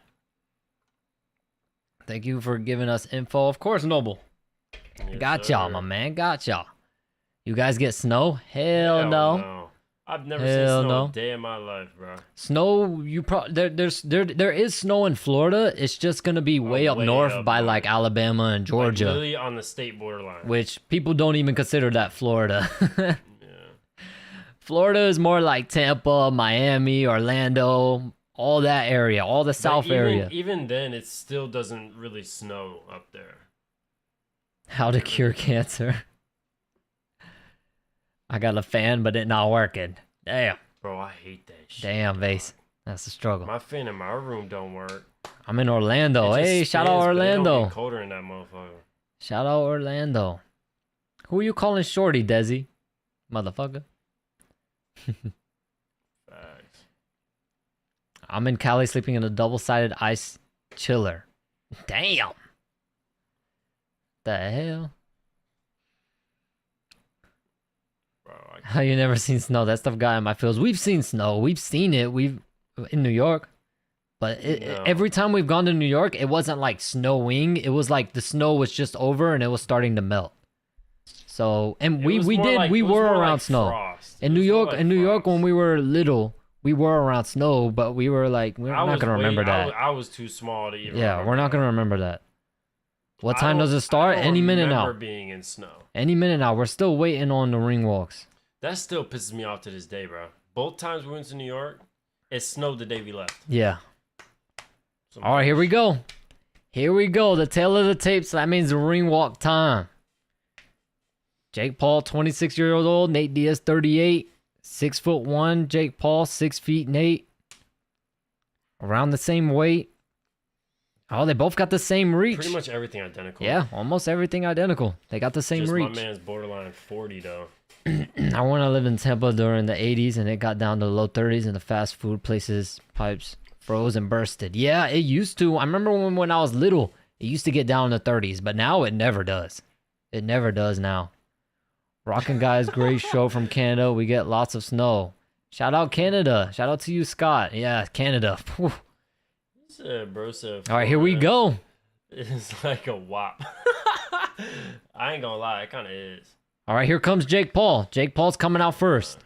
Thank you for giving us info. Of course, Noble. Yes, Got sir. y'all, my man. Got y'all. You guys get snow? Hell no. I've never seen snow a day in my life, bro. Snow, you there is snow in Florida. It's just gonna be way up north by like Alabama and Georgia, like literally on the state borderline, which people don't even consider that Florida. Yeah. Florida is more like Tampa, Miami, Orlando, all that area, all the south area. Even then, it still doesn't really snow up there. How to cure cancer. I got a fan, but it not working. Damn. Bro, I hate that shit. Damn, Vase. That's the struggle. My fan in my room don't work. I'm in Orlando. Hey, shout out But it Orlando. don't get colder in that motherfucker. Shout out Orlando. Who are you calling shorty, Desi? Motherfucker. Facts. I'm in Cali sleeping in a double-sided ice chiller. Damn. The hell? Bro, How you never seen snow? That stuff got in my feels. We've seen snow. We've seen it. We've in New York. But every time we've gone to New York, it wasn't like snowing. It was like the snow was just over and it was starting to melt. So, and we were around snow. In New York, when we were little, we were around snow, but we were like, we're not gonna remember that. I was too small to even. Yeah, we're not gonna remember that. What time does it start? Any minute now. I remember being in snow. Any minute now. We're still waiting on the ring walks. That still pisses me off to this day, bro. Both times we went to New York, it snowed the day we left. Yeah. All right, here we go. Here we go. The tail of the tape. So that means the ring walk time. Jake Paul, 26-year-old. Nate Diaz, 38. 6'1". Jake Paul, 6 feet. Nate. Around the same weight. Oh, they both got the same reach. Pretty much everything identical. Yeah, almost everything identical. They got the same Just reach. My man's borderline 40 though. I want to live in Tampa during the 80s, and it got down to the low 30s, and the fast food places, pipes froze and bursted. Yeah, it used to. I remember when I was little, it used to get down in the 30s, but now it never does. It never does now. Rockin' Guys, great show from Canada. We get lots of snow. Shout out Canada. Shout out to you, Scott. Yeah, Canada. Whew. Bro said, all right, here we go. It's like a whop. I ain't gonna lie, it kind of is. All right, here comes Jake Paul. Jake Paul's coming out first.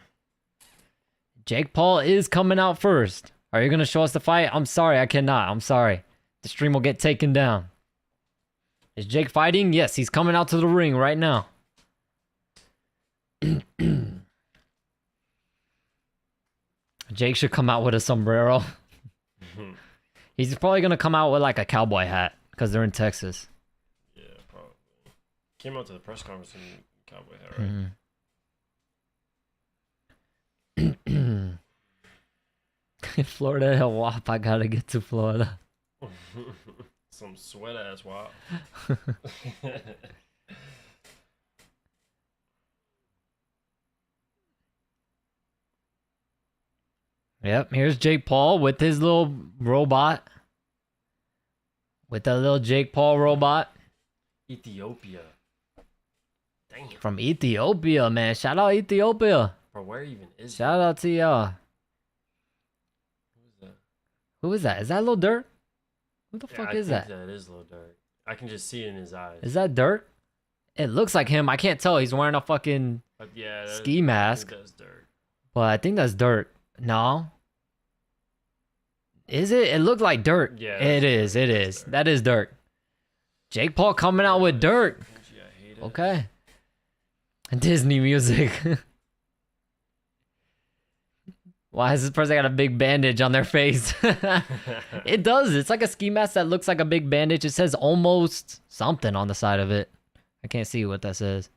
Jake Paul is coming out first. Are you going to show us the fight? I'm sorry, I cannot. I'm sorry. The stream will get taken down. Is Jake fighting? Yes, he's coming out to the ring right now. Jake should come out with a sombrero. He's probably going to come out with like a cowboy hat because they're in Texas. Yeah, probably. Came out to the press conference in cowboy hat, right? Florida hell wop, I gotta get to Florida. Some sweat ass wop. Yep, here's Jake Paul with his little robot. With that little Jake Paul robot. Ethiopia. Damn. From Ethiopia, man. Shout out Ethiopia. Bro, where even is Shout out to y'all. that? Who is that? Is that Lil Durk? Who the fuck is that? That is Lil Durk. I can just see it in his eyes. Is that Durk? It looks like him. I can't tell. He's wearing a fucking ski mask. That's Durk. But I think that's Durk. No. Is it? It looked like Durk. Yeah. It is. It is. That is Durk. Jake Paul coming out with Durk. Okay. Disney music. Why has this person got a big bandage on their face? It does. It's like a ski mask that looks like a big bandage. It says almost something on the side of it. I can't see what that says.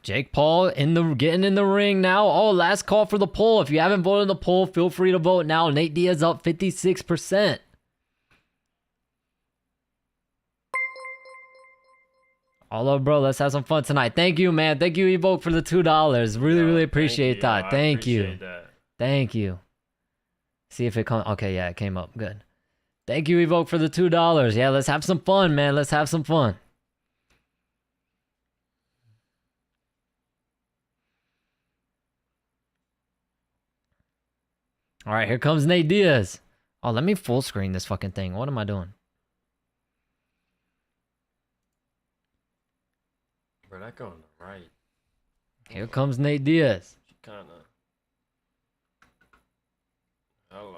Jake Paul getting in the ring now. Oh, last call for the poll. If you haven't voted in the poll, feel free to vote now. Nate Diaz up 56%. All up, bro. Let's have some fun tonight. Thank you, man. Thank you, Evoke, for the $2. Really appreciate that. Thank you. Thank you. See if it comes. Okay, yeah, it came up. Good. Thank you, Evoke, for the $2. Yeah, let's have some fun, man. Let's have some fun. All right, here comes Nate Diaz. Oh, let me full screen this fucking thing. What am I doing? Bro, that going right. Here comes Nate Diaz. Kinda. Hello.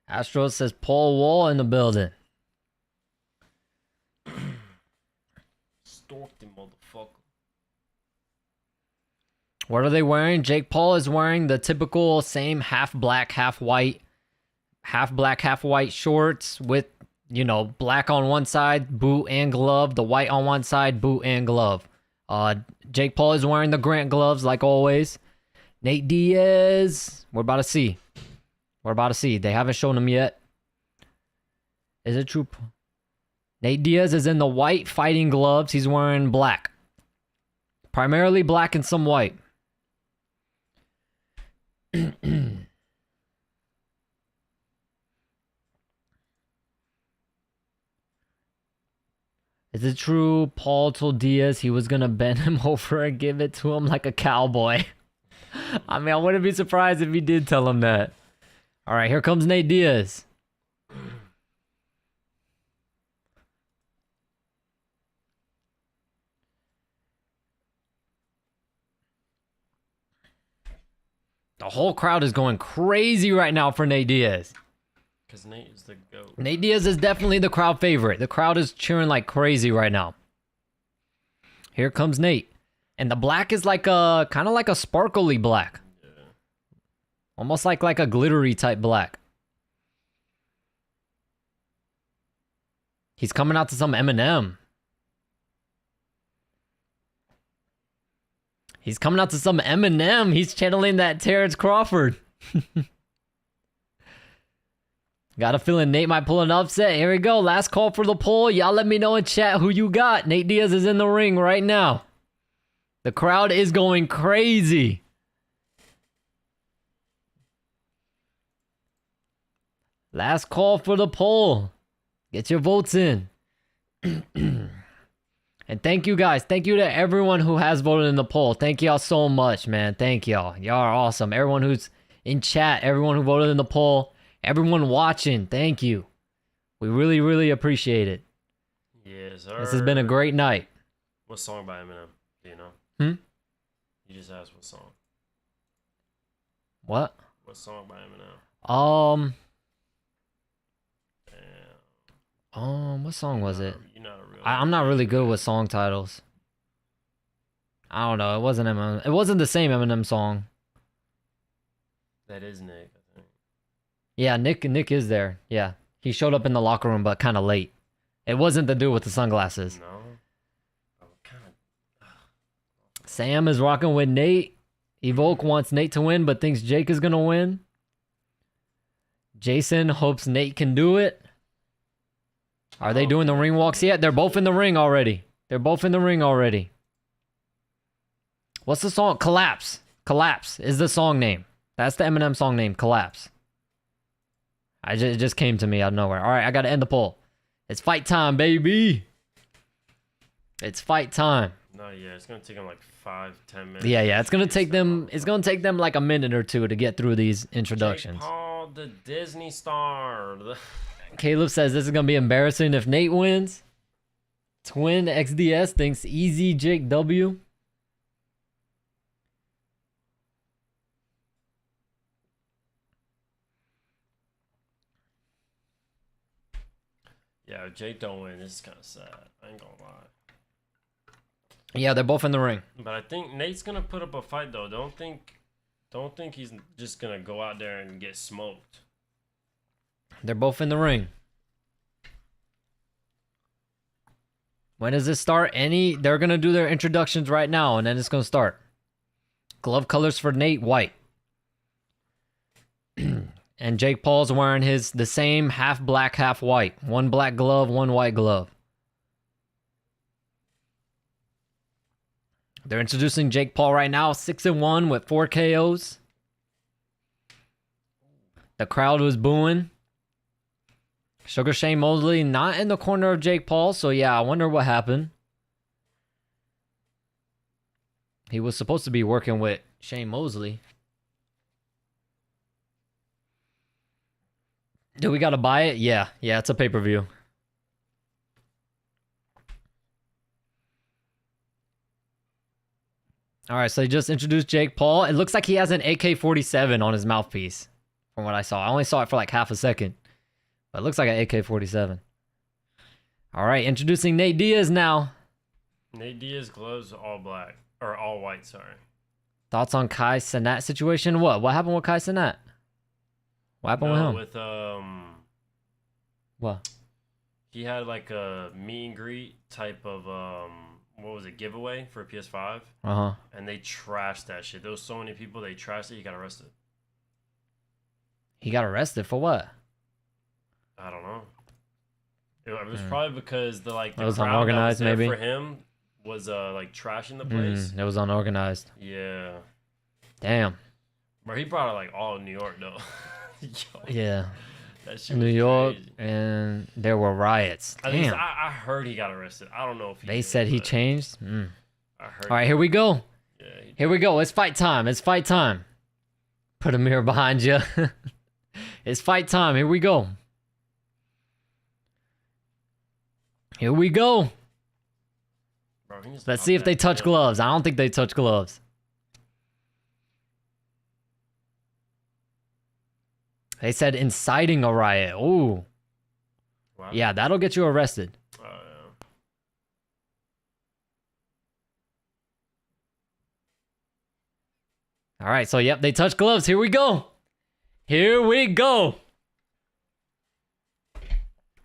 Astro says Paul Wall in the building. Stalked him, motherfucker. What are they wearing? Jake Paul is wearing the typical same half black, half white shorts with, you know, black on one side, boot and glove. The white on one side, boot and glove. Jake Paul is wearing the Grant gloves like always. Nate Diaz, we're about to see. They haven't shown him yet. Is it true? Nate Diaz is in the white fighting gloves. He's wearing black. Primarily black and some white. Is it true Paul told Diaz he was gonna bend him over and give it to him like a cowboy? I mean, I wouldn't be surprised if he did tell him that. All right, here comes Nate Diaz. The whole crowd is going crazy right now for Nate Diaz. Because Nate is the GOAT. Nate Diaz is definitely the crowd favorite. The crowd is cheering like crazy right now. Here comes Nate. And the black is like a, kind of like a sparkly black. Yeah. Almost like a glittery type black. He's coming out to some Eminem. He's coming out to some Eminem. He's channeling that Terrence Crawford. Got a feeling Nate might pull an upset. Here we go. Last call for the poll. Y'all let me know in chat who you got. Nate Diaz is in the ring right now. The crowd is going crazy. Last call for the poll. Get your votes in. And thank you guys. Thank you to everyone who has voted in the poll. Thank y'all so much, man. Thank y'all. Y'all are awesome. Everyone who's in chat, everyone who voted in the poll, everyone watching, thank you. We really appreciate it. Yes, sir. This has been a great night. What song by Eminem? Do you know? You just asked what song. What? What song by Eminem? What song was it? You're not a real I'm not really good with song titles. I don't know. It wasn't Eminem. It wasn't the same Eminem song. That is Nick, I think. Yeah, Nick is there. Yeah. He showed up in the locker room, but kind of late. It wasn't the dude with the sunglasses. No. Sam is rocking with Nate. Evoke wants Nate to win, but thinks Jake is going to win. Jason hopes Nate can do it. Are they doing the ring walks yet? They're both in the ring already. What's the song? Collapse. Collapse is the song name. That's the Eminem song name, Collapse. It just came to me out of nowhere. All right, I got to end the poll. It's fight time, baby. It's fight time. No, yeah, it's going to take them like 5-10 minutes. Yeah, it's going to take them like a minute or two to get through these introductions. Jake Paul, the Disney star. Caleb says this is going to be embarrassing if Nate wins. Twin XDS thinks easy Jake W. Yeah, if Jake don't win, this is kind of sad. I ain't gonna lie. Yeah, they're both in the ring. But I think Nate's gonna put up a fight though. Don't think he's just gonna go out there and get smoked. They're both in the ring. When does this start? They're gonna do their introductions right now, and then it's gonna start. Glove colors for Nate, white. And Jake Paul's wearing the same half black, half white. One black glove, one white glove. They're introducing Jake Paul right now, 6-1 with 4 KOs. The crowd was booing. Sugar Shane Mosley not in the corner of Jake Paul, so yeah, I wonder what happened. He was supposed to be working with Shane Mosley. Do we gotta buy it? Yeah, it's a pay-per-view. All right, so they just introduced Jake Paul. It looks like he has an AK-47 on his mouthpiece, from what I saw. I only saw it for like half a second, but it looks like an AK-47. All right, introducing Nate Diaz now. Nate Diaz gloves all black, or all white, sorry. Thoughts on Kai Cenat situation? What happened with Kai Cenat? What happened with him? What? He had like a meet and greet type of what was it, giveaway for a PS5? And they trashed that shit. There was so many people, they trashed it. He got arrested. He got arrested for what? I don't know. It was probably because the it was unorganized, that was maybe for him was like trashing the place. It was unorganized. Yeah. Damn. But he brought it like all New York though. Yo, yeah. That shit New was York, crazy. And there were riots. Damn. I heard he got arrested. I don't know if they said he changed. I heard. All right, here we go. Yeah, here we go. It's fight time. It's fight time. Put a mirror behind you. It's fight time. Here we go. Here we go. Bro, let's see if they touch gloves. I don't think they touch gloves. They said inciting a riot. Ooh. Wow. Yeah, that'll get you arrested. Oh, yeah. All right, so yep, they touch gloves. Here we go. Here we go.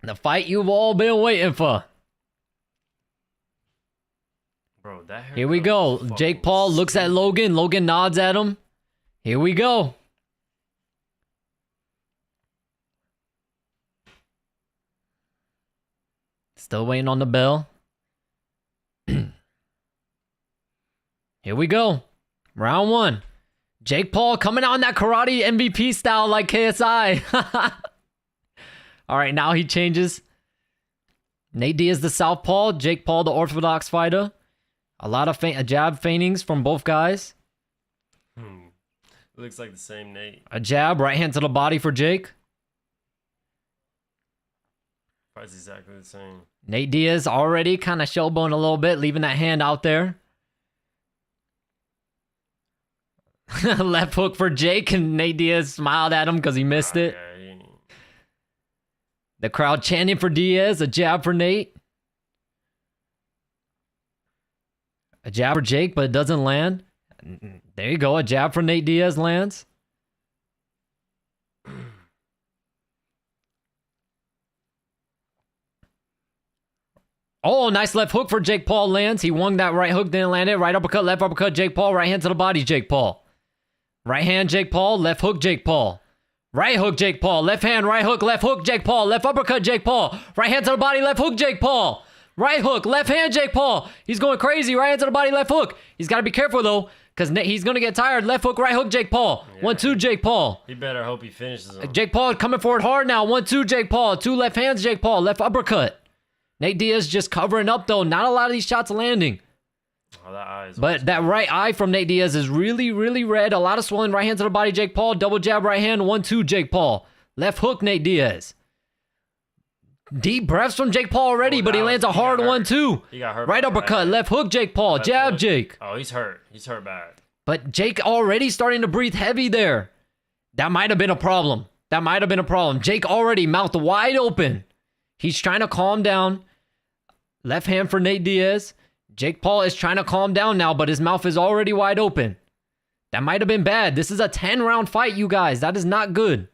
The fight you've all been waiting for. Bro, that here we go. Jake Paul looks at Logan. Logan nods at him. Here we go. Still waiting on the bell. Here we go. Round 1. Jake Paul coming out in that karate MVP style like KSI. All right, now he changes. Nate Diaz the southpaw. Jake Paul the orthodox fighter. A lot of jab feintings from both guys. Looks like the same Nate. A jab, right hand to the body for Jake. That's exactly the same. Nate Diaz already kind of showboating a little bit, leaving that hand out there. Left hook for Jake, and Nate Diaz smiled at him because he missed it. Yeah, The crowd chanting for Diaz. A jab for Nate. A jab for Jake, but it doesn't land. There you go. A jab for Nate Diaz lands. Oh, nice left hook for Jake Paul lands. He won that right hook, didn't land it. Right uppercut, left uppercut, Jake Paul. Right hand to the body, Jake Paul. Right hand, Jake Paul. Left hook, Jake Paul. Right hook, Jake Paul. Left hand, right hook, left hook, Jake Paul. Left uppercut, Jake Paul. Right hand to the body, left hook, Jake Paul. Right hook, left hand, Jake Paul. He's going crazy. Right hand to the body, left hook. He's got to be careful, though, because he's going to get tired. Left hook, right hook, Jake Paul. Yeah. 1-2, Jake Paul. He better hope he finishes him. Jake Paul coming forward hard now. 1-2, Jake Paul. 2 left hands, Jake Paul. Left uppercut. Nate Diaz just covering up, though. Not a lot of these shots landing. Oh, that eye is but that right eye from Nate Diaz is really, really red. A lot of swelling. Right hand to the body, Jake Paul. Double jab, right hand. 1-2, Jake Paul. Left hook, Nate Diaz. Deep breaths from Jake Paul already, but he lands a hard 1-2. He got hurt. Right uppercut, left hook, Jake Paul. Left Jab, hook. Jake. Oh, he's hurt. He's hurt bad. But Jake already starting to breathe heavy there. That might have been a problem. Jake already mouth wide open. He's trying to calm down. Left hand for Nate Diaz. Jake Paul is trying to calm down now, but his mouth is already wide open. That might have been bad. This is a 10-round fight, you guys. That is not good.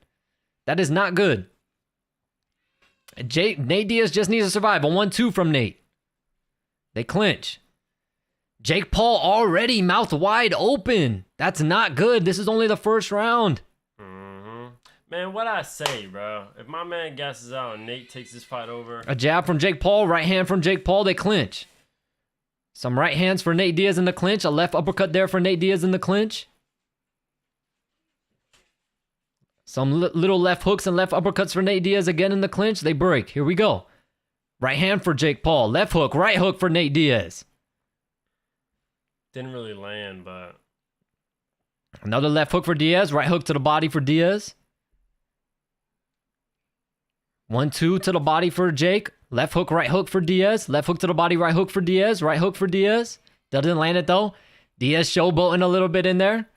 Nate Diaz just needs to survive. A 1-2 from Nate. They clinch. Jake Paul already mouth wide open. That's not good. This is only the first round. Man, Man, what I say, bro? If my man gasses out and Nate takes this fight over. A jab from Jake Paul, right hand from Jake Paul, they clinch. Some right hands for Nate Diaz in the clinch. A left uppercut there for Nate Diaz in the clinch. Some little left hooks and left uppercuts for Nate Diaz again in the clinch. They break. Here we go. Right hand for Jake Paul. Left hook, right hook for Nate Diaz. Didn't really land, but... Another left hook for Diaz. Right hook to the body for Diaz. 1-2 to the body for Jake. Left hook, right hook for Diaz. Left hook to the body, right hook for Diaz. Right hook for Diaz. Doesn't land it though. Diaz showboating a little bit in there.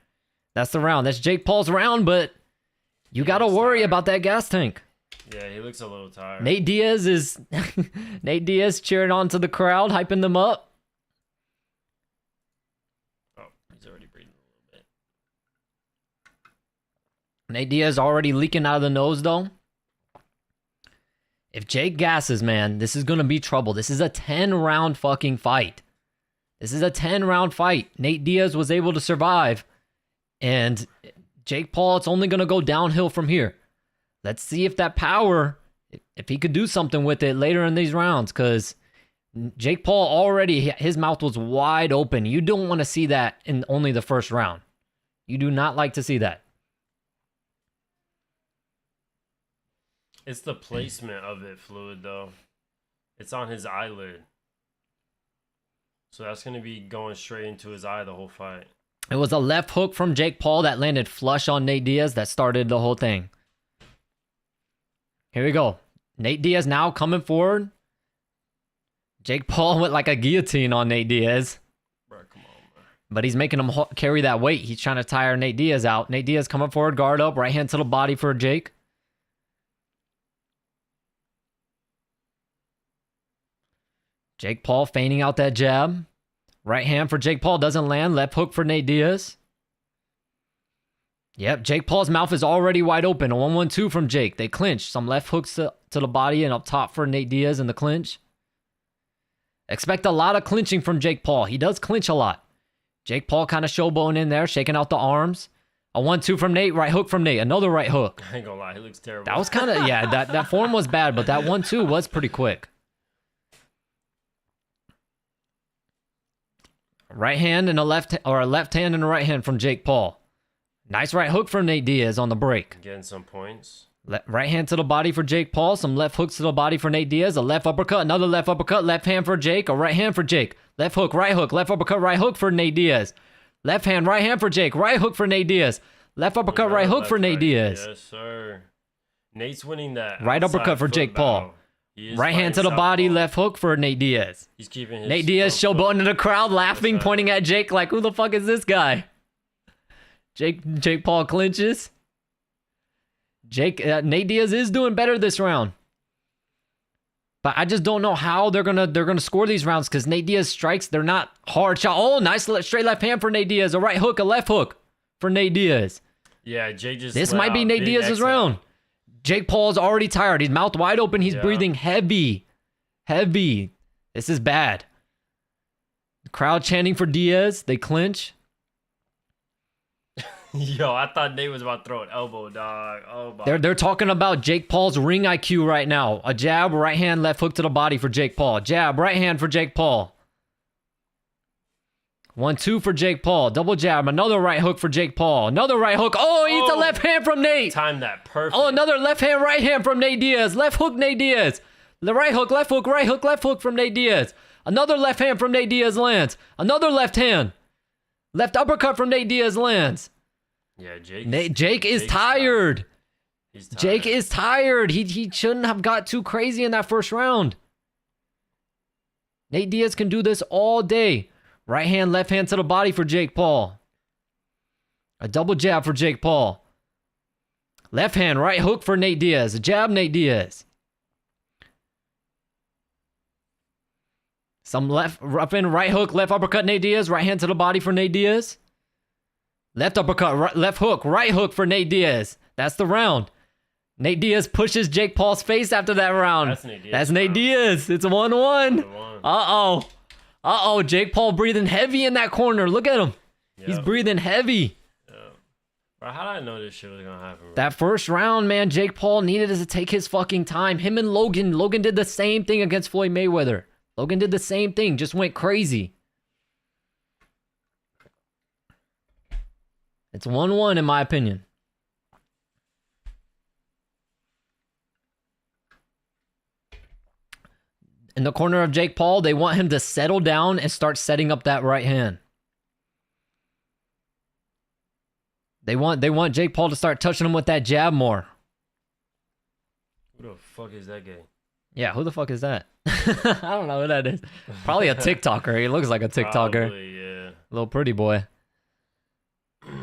That's the round. That's Jake Paul's round, but you got to worry about that gas tank. Yeah, he looks a little tired. Nate Diaz is... Nate Diaz cheering on to the crowd, hyping them up. Oh, he's already breathing a little bit. Nate Diaz already leaking out of the nose though. If Jake gasses, man, this is going to be trouble. This is a 10-round fucking fight. This is a 10-round fight. Nate Diaz was able to survive. And Jake Paul, it's only going to go downhill from here. Let's see if that power, if he could do something with it later in these rounds. Because Jake Paul already, his mouth was wide open. You don't want to see that in only the first round. You do not like to see that. It's the placement of it, Fluid, though. It's on his eyelid. So that's going to be going straight into his eye the whole fight. It was a left hook from Jake Paul that landed flush on Nate Diaz that started the whole thing. Here we go. Nate Diaz now coming forward. Jake Paul went like a guillotine on Nate Diaz. Bro, come on, man. But he's making him carry that weight. He's trying to tire Nate Diaz out. Nate Diaz coming forward, guard up, right hand to the body for Jake. Jake Paul feigning out that jab. Right hand for Jake Paul doesn't land. Left hook for Nate Diaz. Yep, Jake Paul's mouth is already wide open. A 1-1-2 from Jake. They clinch. Some left hooks to the body and up top for Nate Diaz in the clinch. Expect a lot of clinching from Jake Paul. He does clinch a lot. Jake Paul kind of showboating in there, shaking out the arms. A 1-2 from Nate. Right hook from Nate. Another right hook. I ain't gonna lie, he looks terrible. That was kind of, yeah, that form was bad, but that 1-2 was pretty quick. Right hand and a left hand and a right hand from Jake Paul. Nice right hook from Nate Diaz on the break. Getting some points. Right hand to the body for Jake Paul. Some left hooks to the body for Nate Diaz. A left uppercut, another left uppercut. Left hand for Jake. A right hand for Jake. Left hook, right hook. Left uppercut, right hook for Nate Diaz. Left hand, right hand for Jake. Right hook for Nate Diaz. Left uppercut, right hook for Nate Diaz. Yes, sir. Nate's winning that. Right uppercut for Jake Paul. Right hand to the body, left hook for Nate Diaz. He's keeping his... Nate Diaz showboating to the crowd, laughing, pointing at Jake like, who the fuck is this guy? Jake Paul clinches. Nate Diaz is doing better this round. But I just don't know how they're gonna score these rounds because Nate Diaz strikes, they're not hard shot. Oh, nice straight left hand for Nate Diaz. A right hook, a left hook for Nate Diaz. Yeah, Jake just... This might be Nate Diaz's round. Jake Paul's already tired. He's mouth wide open. He's breathing heavy. Heavy. This is bad. The crowd chanting for Diaz. They clinch. Yo, I thought Nate was about to throw an elbow, dog. Oh, my. They're talking about Jake Paul's ring IQ right now. A jab, right hand, left hook to the body for Jake Paul. Jab, right hand for Jake Paul. 1-2 for Jake Paul. Double jab. Another right hook for Jake Paul. Another right hook. Oh, he eats a left hand from Nate. Timed that perfect. Oh, another left hand, right hand from Nate Diaz. Left hook, Nate Diaz. The right hook, left hook, right hook, left hook from Nate Diaz. Another left hand from Nate Diaz lands. Another left hand. Left uppercut from Nate Diaz lands. Yeah, Jake is tired. He's tired. Jake is tired. He shouldn't have got too crazy in that first round. Nate Diaz can do this all day. Right hand, left hand to the body for Jake Paul. A double jab for Jake Paul. Left hand, right hook for Nate Diaz. A jab, Nate Diaz. Some left, rough in, right hook, left uppercut, Nate Diaz. Right hand to the body for Nate Diaz. Left uppercut, left hook, right hook for Nate Diaz. That's the round. Nate Diaz pushes Jake Paul's face after that round. That's Nate Diaz. It's a 1-1. Uh-oh. Jake Paul breathing heavy in that corner. Look at him. Yep. He's breathing heavy. Yep. Bro, how did I know this shit was gonna happen, bro? That first round, man, Jake Paul needed to take his fucking time. Him and Logan. Logan did the same thing against Floyd Mayweather. Logan did the same thing, just went crazy. It's 1-1 in my opinion. In the corner of Jake Paul, they want him to settle down and start setting up that right hand. They want Jake Paul to start touching him with that jab more. Who the fuck is that guy? Yeah, who the fuck is that? I don't know who that is. Probably a TikToker. He looks like a TikToker. Probably, yeah. Little pretty boy. All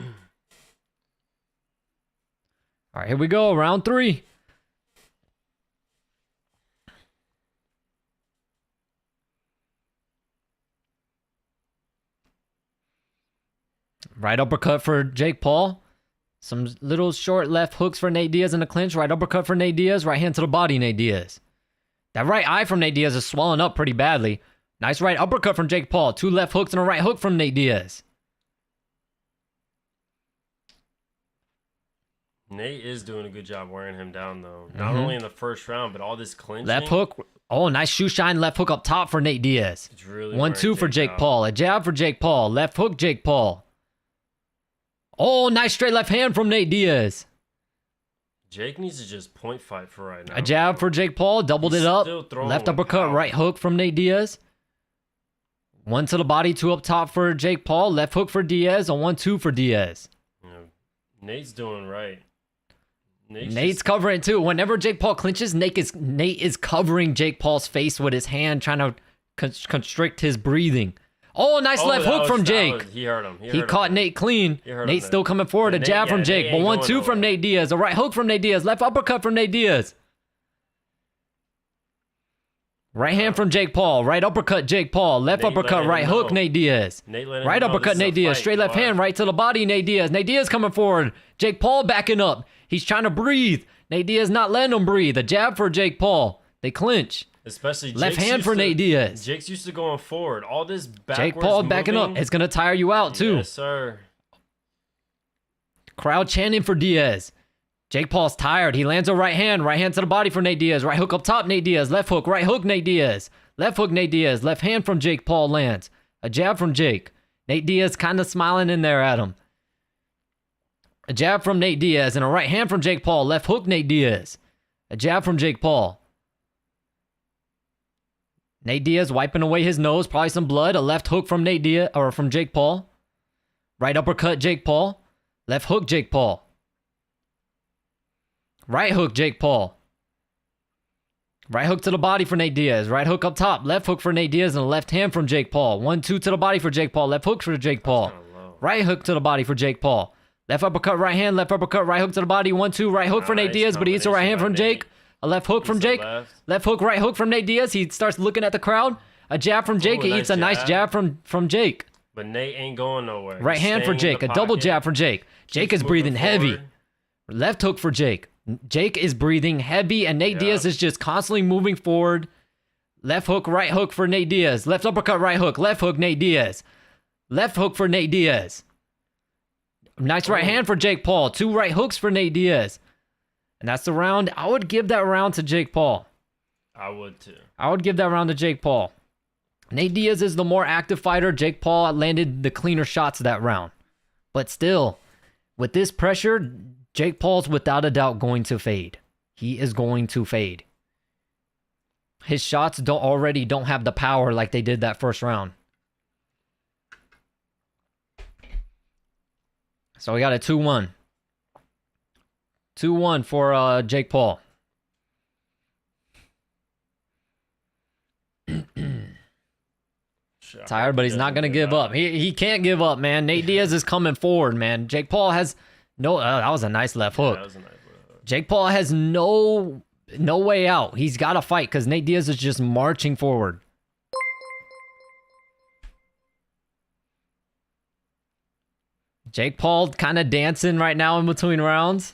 right, here we go. Round 3. Right uppercut for Jake Paul. Some little short left hooks for Nate Diaz in the clinch. Right uppercut for Nate Diaz. Right hand to the body, Nate Diaz. That right eye from Nate Diaz is swelling up pretty badly. Nice right uppercut from Jake Paul. 2 left hooks and a right hook from Nate Diaz. Nate is doing a good job wearing him down, though. Not only in the first round, but all this clinching. Left hook. Oh, nice shoe shine left hook up top for Nate Diaz. It's really 1-2 for Jake Paul. A jab for Jake Paul. Left hook, Jake Paul. Oh, nice straight left hand from Nate Diaz. Jake needs to just point fight for right now. A jab for Jake Paul. Doubled it up. Left uppercut, right hook from Nate Diaz. 1 to the body, 2 up top for Jake Paul. Left hook for Diaz. A 1-2 for Diaz. Yeah. Nate's doing right. Nate's covering too. Whenever Jake Paul clinches, Nate is covering Jake Paul's face with his hand, trying to constrict his breathing. Oh, nice left hook from Jake. He hurt him. He caught Nate clean. Nate's still coming forward. A jab from Jake. But 1-2 from Nate Diaz. A right hook from Nate Diaz. Left uppercut from Nate Diaz. Right hand from Jake Paul. Right uppercut Jake Paul. Left uppercut. Right hook Nate Diaz. Right uppercut Nate Diaz. Straight left hand. Right to the body Nate Diaz. Nate Diaz coming forward. Jake Paul backing up. He's trying to breathe. Nate Diaz not letting him breathe. A jab for Jake Paul. They clinch. Especially left hand for Nate Diaz. Jake's used to going forward. All this backwards Jake Paul backing up. It's going to tire you out too. Yes, sir. Crowd chanting for Diaz. Jake Paul's tired. He lands a right hand to the body for Nate Diaz. Right hook up top, Nate Diaz. Left hook, right hook, Nate Diaz. Left hook, Nate Diaz. Left hand from Jake Paul lands. A jab from Jake. Nate Diaz kind of smiling in there at him. A jab from Nate Diaz and a right hand from Jake Paul. Left hook, Nate Diaz. A jab from Jake Paul. Nate Diaz wiping away his nose, probably some blood. A left hook from Nate Diaz or from Jake Paul. Right uppercut, Jake Paul. Left hook, Jake Paul. Right hook, Jake Paul. Right hook to the body for Nate Diaz. Right hook up top. Left hook for Nate Diaz and a left hand from Jake Paul. 1-2 to the body for Jake Paul. Left hook for Jake Paul. Right hook to the body for Jake Paul. Left uppercut, right hand. Left uppercut, right hook to the body. 1-2, right hook for Nate Diaz, but he eats a right hand from Jake. A left hook from Jake. Left hook, right hook from Nate Diaz. He starts looking at the crowd. A jab from Jake. He eats a nice jab from Jake. But Nate ain't going nowhere. Right hand for Jake. A double jab for Jake. Jake is breathing heavy. Left hook for Jake. Jake is breathing heavy, and Nate Diaz is just constantly moving forward. Left hook, right hook for Nate Diaz. Left uppercut, right hook. Left hook, Nate Diaz. Left hook for Nate Diaz. Nice right hand for Jake Paul. 2 right hooks for Nate Diaz. And that's the round. I would give that round to Jake Paul. I would too. I would give that round to Jake Paul. Nate Diaz is the more active fighter. Jake Paul landed the cleaner shots that round. But still, with this pressure, Jake Paul's without a doubt going to fade. He is going to fade. His shots don't have the power like they did that first round. So we got a 2-1. 2-1 for Jake Paul. Tired, but he's not going to give up. He can't give up, man. Nate Diaz is coming forward, man. Jake Paul has no... that was a nice left hook. That was a nice left hook. Jake Paul has no way out. He's got to fight because Nate Diaz is just marching forward. Jake Paul kind of dancing right now in between rounds.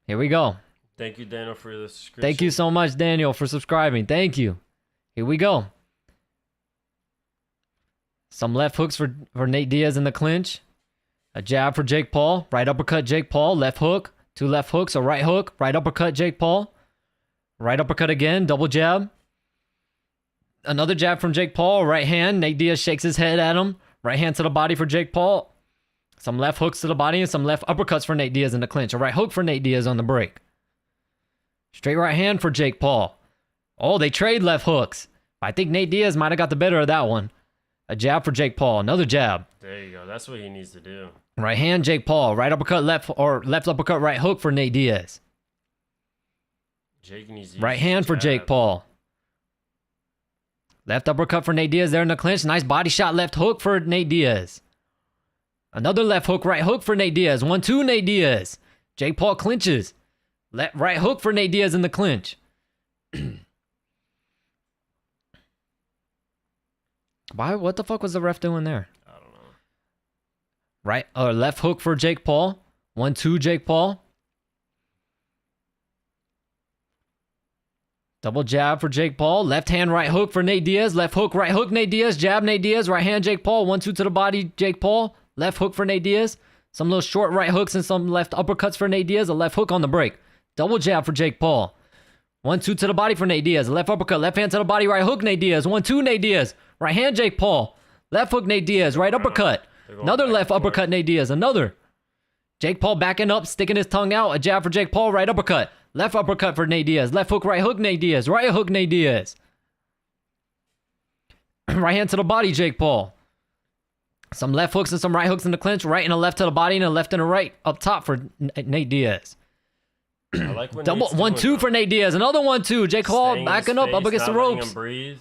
Here we go. Thank you, Daniel, for the subscription. Thank you so much, Daniel, for subscribing. Thank you. Here we go. Some left hooks for Nate Diaz in the clinch. A jab for Jake Paul. Right uppercut Jake Paul. Left hook. 2 left hooks. A right hook. Right uppercut Jake Paul. Right uppercut again. Double jab. Another jab from Jake Paul. Right hand. Nate Diaz shakes his head at him. Right hand to the body for Jake Paul. Some left hooks to the body and some left uppercuts for Nate Diaz in the clinch. A right hook for Nate Diaz on the break. Straight right hand for Jake Paul. Oh, they trade left hooks. I think Nate Diaz might have got the better of that one. A jab for Jake Paul. Another jab. There you go. That's what he needs to do. Right hand, Jake Paul. Right uppercut, left uppercut, right hook for Nate Diaz. Jake needs to right hand for Jake Paul. Left uppercut for Nate Diaz there in the clinch. Nice body shot, left hook for Nate Diaz. Another left hook, right hook for Nate Diaz. 1-2 Nate Diaz. Jake Paul clinches. Right hook for Nate Diaz in the clinch. What the fuck was the ref doing there? I don't know. Right, left hook for Jake Paul. 1-2 Jake Paul. Double jab for Jake Paul. Left hand, right hook for Nate Diaz. Left hook, right hook, Nate Diaz. Jab, Nate Diaz. Right hand, Jake Paul. 1-2 to the body, Jake Paul. Left hook for Nate Diaz. Some little short right hooks and some left uppercuts for Nate Diaz. A left hook on the break. Double jab for Jake Paul. 1-2 to the body for Nate Diaz. Left uppercut, left hand to the body, right hook, Nate Diaz. 1-2 Nate Diaz. Right hand, Jake Paul. Left hook, Nate Diaz. Right uppercut. Another left uppercut, Nate Diaz. Another. Jake Paul backing up, sticking his tongue out. A jab for Jake Paul. Right uppercut. Left uppercut for Nate Diaz. Left hook, right hook, Nate Diaz. Right hook, Nate Diaz. Right hand to the body, Jake Paul. Some left hooks and some right hooks in the clinch. Right and a left to the body and a left and a right up top for Nate Diaz. I like when Double 1-2 for Nate Diaz. Another 1-2. Jake Paul backing up against the ropes. Breathe.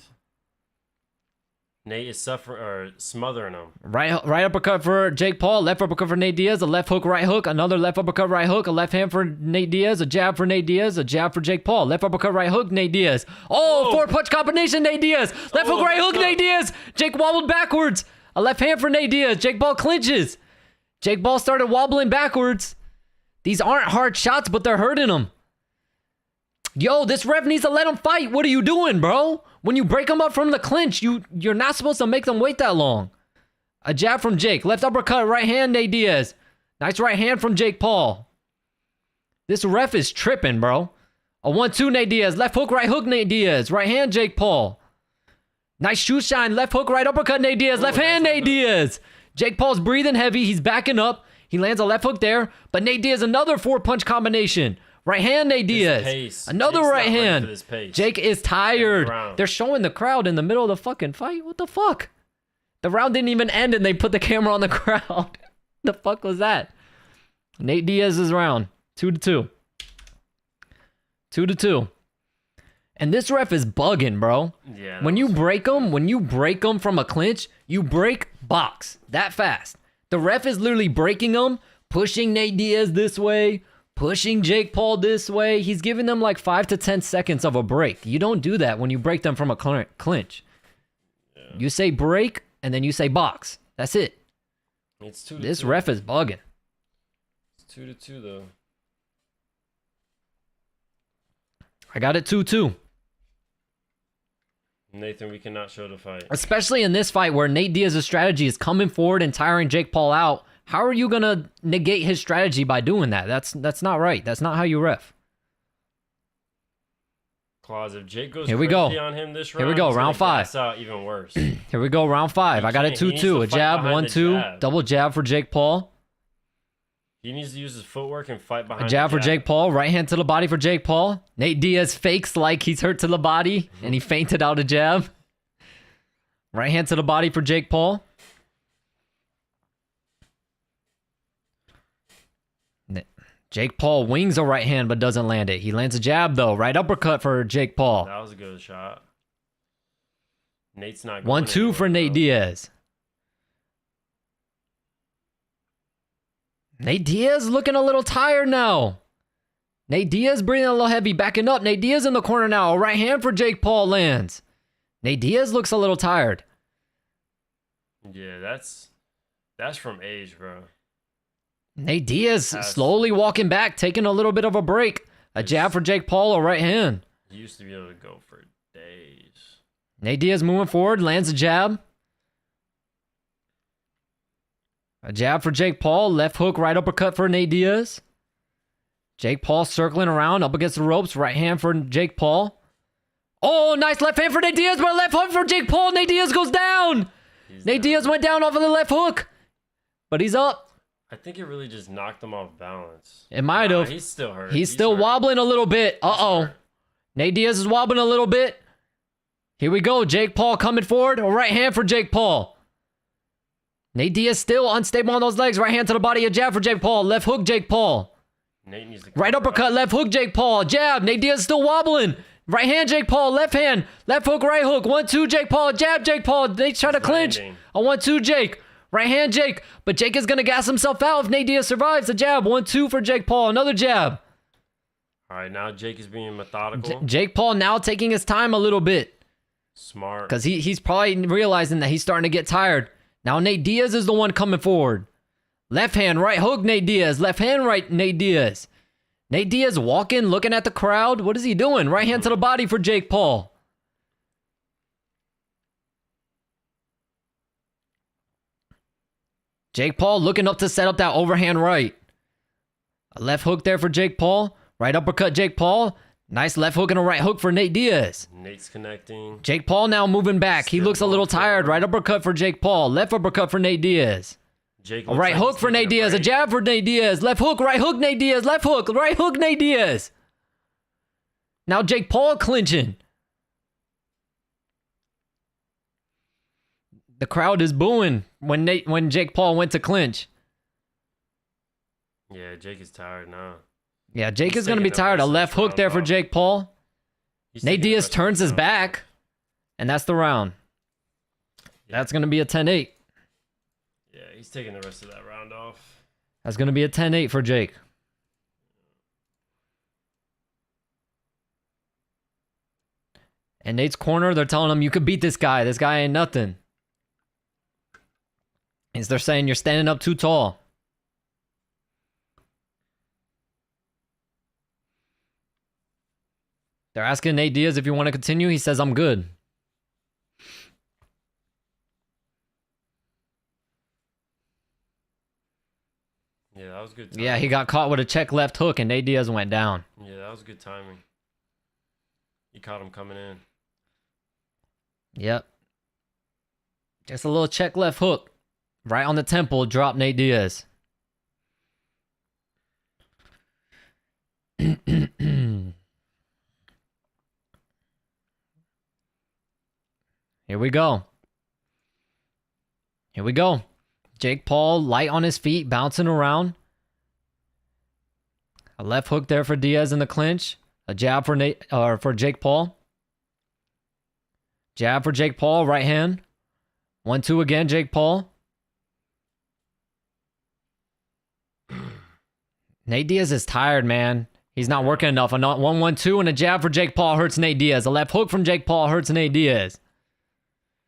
Nate is suffering or smothering him. Right uppercut for Jake Paul. Left uppercut for Nate Diaz. A left hook, right hook. Another left uppercut, right hook. A left hand for Nate Diaz. A jab for Nate Diaz. A jab for Jake Paul. Left uppercut, right hook, Nate Diaz. Oh, 4-punch combination, Nate Diaz. Left hook, right hook, Nate Diaz. Jake wobbled backwards. A left hand for Nate Diaz. Jake Paul clinches. Jake Paul started wobbling backwards. These aren't hard shots, but they're hurting him. Yo, this ref needs to let him fight. What are you doing, bro? When you break him up from the clinch, you're not supposed to make them wait that long. A jab from Jake. Left uppercut, right hand, Nate Diaz. Nice right hand from Jake Paul. This ref is tripping, bro. A 1-2 Nate Diaz. Left hook, right hook, Nate Diaz. Right hand, Jake Paul. Nice shoe shine. Left hook, right uppercut, Nate Diaz. Left hand, Nate Diaz. Jake Paul's breathing heavy. He's backing up. He lands a left hook there. But Nate Diaz, another 4-punch combination. Right hand, Nate Diaz. Another right hand. Jake is tired. They're showing the crowd in the middle of the fucking fight. What the fuck? The round didn't even end and they put the camera on the crowd. The fuck was that? Nate Diaz's round. 2-2. 2-2. And this ref is bugging, bro. Yeah. When you break them from a clinch, you break box that fast. The ref is literally breaking them, pushing Nate Diaz this way, pushing Jake Paul this way. He's giving them like 5 to 10 seconds of a break. You don't do that when you break them from a clinch. Yeah. You say break, and then you say box. That's it. It's 2-2. This ref is bugging. It's 2-2, though. I got it 2-2. Nathan, we cannot show the fight. Especially in this fight where Nate Diaz's strategy is coming forward and tiring Jake Paul out. How are you going to negate his strategy by doing that? That's not right. That's not how you ref. Claus, if Jake goes Here we go. on him this round, here we go, round 5. Out even worse. Here we go, round 5. I got it 2-2. A jab, 1-2. Double jab for Jake Paul. He needs to use his footwork and fight behind a jab for Jake Paul. Right hand to the body for Jake Paul. Nate Diaz fakes like he's hurt to the body, and he feinted out a jab. Right hand to the body for Jake Paul. Jake Paul wings a right hand but doesn't land it. He lands a jab, though. Right uppercut for Jake Paul. That was a good shot. Nate's not going 1-2 for Nate Diaz. Nate Diaz looking a little tired now. Nate Diaz breathing a little heavy, backing up. Nate Diaz in the corner now. A right hand for Jake Paul lands. Nate Diaz looks a little tired. Yeah, that's from age, bro. Nate Diaz slowly walking back, taking a little bit of a break. A jab for Jake Paul, a right hand. He used to be able to go for days. Nate Diaz moving forward, lands a jab. A jab for Jake Paul. Left hook, right uppercut for Nate Diaz. Jake Paul circling around up against the ropes. Right hand for Jake Paul. Oh, nice left hand for Nate Diaz, but left hook for Jake Paul. Nate Diaz goes down. Nate Diaz went down off of the left hook, but he's up. I think it really just knocked him off balance. It might have. He's still hurt. He's still wobbling a little bit. Uh-oh. Nate Diaz is wobbling a little bit. Here we go. Jake Paul coming forward. A right hand for Jake Paul. Nate Diaz still unstable on those legs. Right hand to the body. A jab for Jake Paul. Left hook, Jake Paul. Nate needs to right uppercut, left hook, Jake Paul. Jab. Nate Diaz still wobbling. Right hand, Jake Paul. Left hand. Left hook, right hook. 1-2, Jake Paul. Jab, Jake Paul. They try to clinch. A 1-2, Jake. Right hand, Jake. But Jake is going to gas himself out if Nate Diaz survives. A jab. 1-2 for Jake Paul. Another jab. All right, now Jake is being methodical. Jake Paul now taking his time a little bit. Smart. Because he's probably realizing that he's starting to get tired. Now Nate Diaz is the one coming forward. Left hand, right hook, Nate Diaz. Left hand, right, Nate Diaz. Nate Diaz walking, looking at the crowd. What is he doing? Right hand to the body for Jake Paul. Jake Paul looking up to set up that overhand right. A left hook there for Jake Paul. Right uppercut, Jake Paul. Nice left hook and a right hook for Nate Diaz. Nate's connecting. Jake Paul now moving back. He looks a little tired. Right uppercut for Jake Paul. Left uppercut for Nate Diaz. A right hook for Nate Diaz. A jab for Nate Diaz. Left hook, right hook, Nate Diaz. Left hook, right hook, Nate Diaz. Now Jake Paul clinching. The crowd is booing when Jake Paul went to clinch. Yeah, Jake is tired now. Yeah, Jake is going to be tired. A left hook there for Jake Paul. Nate Diaz turns his back, and that's the round. That's going to be a 10-8. Yeah, he's taking the rest of that round off. That's going to be a 10-8 for Jake. And Nate's corner, they're telling him, you could beat this guy. This guy ain't nothing. And they're saying, you're standing up too tall. They're asking Nate Diaz if you want to continue. He says, I'm good. Yeah, that was good timing. Yeah, he got caught with a check left hook, and Nate Diaz went down. Yeah, that was good timing. He caught him coming in. Yep. Just a little check left hook. Right on the temple, dropped Nate Diaz. Here we go. Here we go. Jake Paul light on his feet, bouncing around. A left hook there for Diaz in the clinch. A jab for Jake Paul. Jab for Jake Paul, right hand. 1-2 again, Jake Paul. Nate Diaz is tired, man. He's not working enough. A 1-1-2 and a jab for Jake Paul hurts Nate Diaz. A left hook from Jake Paul hurts Nate Diaz.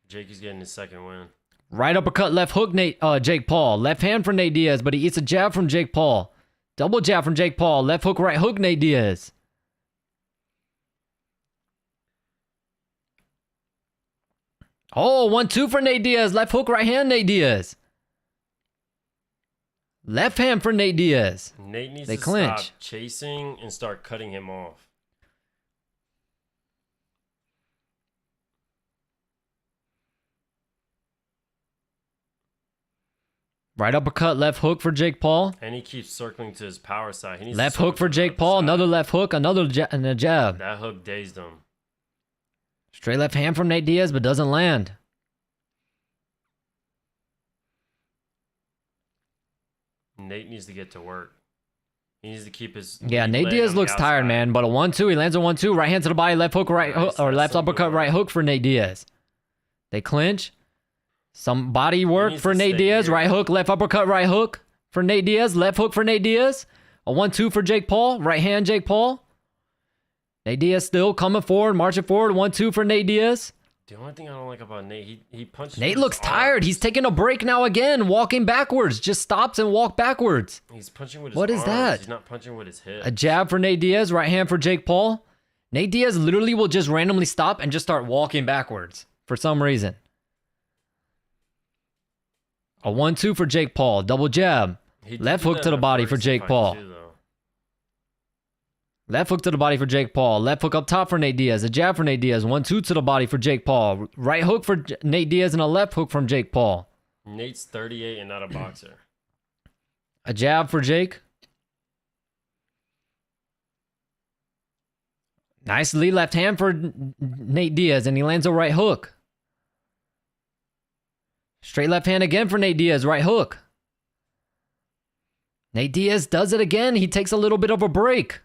Jake is getting his second win. Right uppercut, left hook, Jake Paul. Left hand for Nate Diaz, but he eats a jab from Jake Paul. Double jab from Jake Paul. Left hook, right hook, Nate Diaz. Oh, 1-2 for Nate Diaz. Left hook, right hand, Nate Diaz. Left hand for Nate Diaz. Nate needs to stop chasing and start cutting him off. Right uppercut, left hook for Jake Paul. And he keeps circling to his power side. He needs left hook for Jake Paul. Another left hook, and a jab. That hook dazed him. Straight left hand from Nate Diaz, but doesn't land. Nate needs to get to work. He needs to keep his... Yeah, Nate Diaz looks tired, man. But a 1-2, he lands a 1-2. Right hand to the body, left hook, right hook, or left uppercut, right hook for Nate Diaz. They clinch. Some body work for Nate Diaz. Right hook, left uppercut, right hook for Nate Diaz. Left hook for Nate Diaz. A 1-2 for Jake Paul. Right hand, Jake Paul. Nate Diaz still coming forward, marching forward. 1-2 for Nate Diaz. The only thing I don't like about Nate, he punches. Nate looks tired. He's taking a break now again, walking backwards. Just stops and walk backwards. He's punching with his arms. What is that? He's not punching with his hip. A jab for Nate Diaz. Right hand for Jake Paul. Nate Diaz literally will just randomly stop and just start walking backwards for some reason. A 1-2 for Jake Paul. Double jab. Left hook to the body for Jake Paul. Left hook to the body for Jake Paul. Left hook up top for Nate Diaz. A jab for Nate Diaz. 1-2 to the body for Jake Paul. Right hook for Nate Diaz and a left hook from Jake Paul. Nate's 38 and not a boxer. A jab for Jake. Nice lead left hand for Nate Diaz, and he lands a right hook. Straight left hand again for Nate Diaz, right hook. Nate Diaz does it again. He takes a little bit of a break.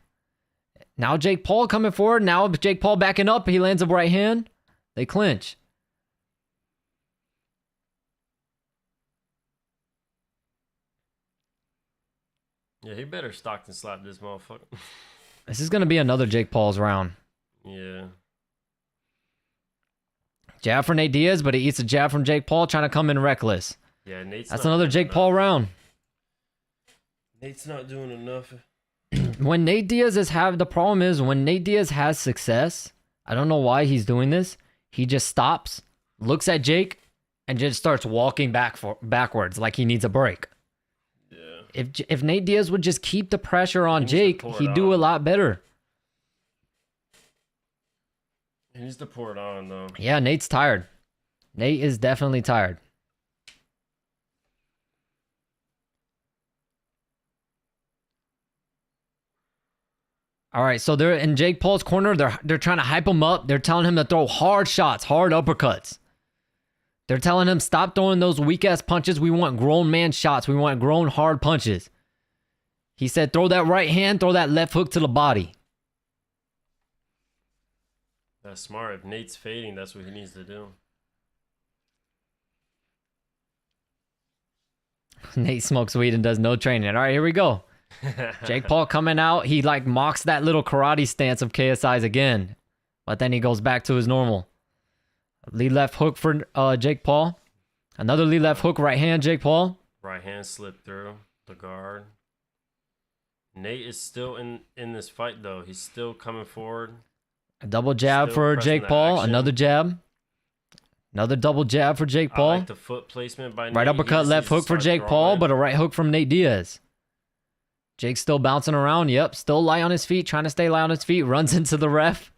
Now Jake Paul coming forward. Now Jake Paul backing up. He lands a right hand. They clinch. Yeah, he better Stockton slap this motherfucker. This is going to be another Jake Paul's round. Yeah. Jab for Nate Diaz, but he eats a jab from Jake Paul, trying to come in reckless. Yeah, That's another Jake Paul round. Nate's not doing enough. When Nate Diaz the problem is when Nate Diaz has success, I don't know why he's doing this. He just stops, looks at Jake, and just starts walking backwards like he needs a break. Yeah. If Nate Diaz would just keep the pressure on Jake, he'd do a lot better. He needs to pour it on, though. Yeah, Nate's tired. Nate is definitely tired. All right, so they're in Jake Paul's corner. They're trying to hype him up. They're telling him to throw hard shots, hard uppercuts. They're telling him, stop throwing those weak-ass punches. We want grown man shots. We want grown hard punches. He said, throw that right hand, throw that left hook to the body. That's smart. If Nate's fading, that's what he needs to do. Nate smokes weed and does no training. All right, here we go. Jake Paul coming out. He like mocks that little karate stance of KSI's again. But then he goes back to his normal. Lead left hook for Jake Paul. Another lead left hook, right hand, Jake Paul. Right hand slipped through the guard. Nate is still in this fight, though. He's still coming forward. A double jab for Jake Paul. Action. Another jab. Another double jab for Jake Paul. I like the foot placement by Nate. Right uppercut, left hook for Jake Paul, but a right hook from Nate Diaz. Jake's still bouncing around. Yep, still light on his feet, trying to stay light on his feet. Runs into the ref.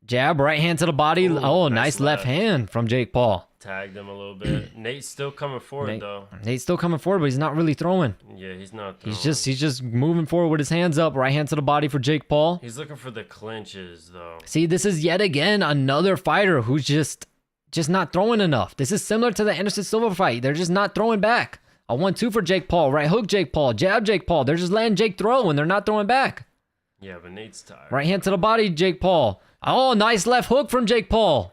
Jab, right hand to the body. Ooh, nice left hand from Jake Paul. Tagged him a little bit. Nate's still coming forward, though. Nate's still coming forward, but he's not really throwing. Yeah, he's not throwing. He's just moving forward with his hands up. Right hand to the body for Jake Paul. He's looking for the clinches, though. See, this is yet again another fighter who's just not throwing enough. This is similar to the Anderson Silva fight. They're just not throwing back. A 1-2 for Jake Paul. Right hook Jake Paul. Jab Jake Paul. They're just letting Jake throw and they're not throwing back. Yeah, but Nate's tired. Right hand to the body, Jake Paul. Oh, nice left hook from Jake Paul.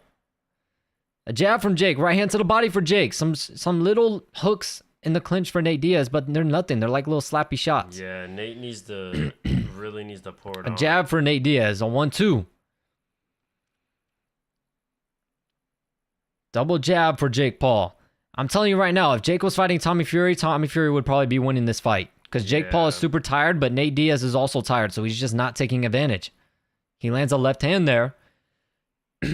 A jab from Jake. Right hand to the body for Jake. Some little hooks in the clinch for Nate Diaz, but they're nothing. They're like little slappy shots. Yeah, Nate needs to really needs to pour it on. A jab for Nate Diaz. A 1-2. Double jab for Jake Paul. I'm telling you right now, if Jake was fighting Tommy Fury would probably be winning this fight. Because Jake Paul is super tired, but Nate Diaz is also tired, so he's just not taking advantage. He lands a left hand there. But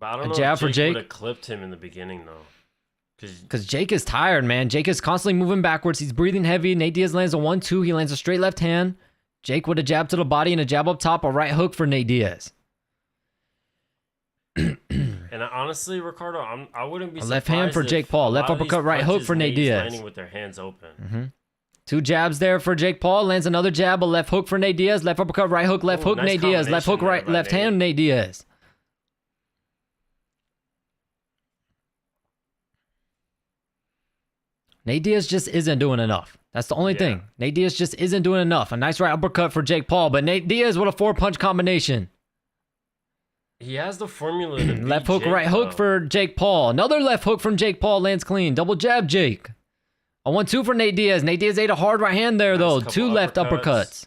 I don't know jab if for Jake would have clipped him in the beginning, though. Because Jake is tired, man. Jake is constantly moving backwards. He's breathing heavy. Nate Diaz lands a 1-2. He lands a straight left hand. Jake with a jab to the body and a jab up top. A right hook for Nate Diaz. And honestly, Ricardo, I wouldn't be surprised. Left hand for Jake Paul. Left uppercut, right hook for Nate Diaz. Landing with their hands open. Mm-hmm. 2 jabs there for Jake Paul. Lands another jab, a left hook for Nate Diaz. Left uppercut, right hook, left hook, nice Nate Diaz. Left hook, right, left hand, Nate Diaz. Nate Diaz just isn't doing enough. That's the only thing. Nate Diaz just isn't doing enough. A nice right uppercut for Jake Paul, but Nate Diaz with a 4-punch combination. He has the formula to beat left hook, Jake, right hook for Jake Paul. Another left hook from Jake Paul lands clean. Double jab, Jake. A 1-2 for Nate Diaz. Nate Diaz ate a hard right hand there, though. 2 left uppercuts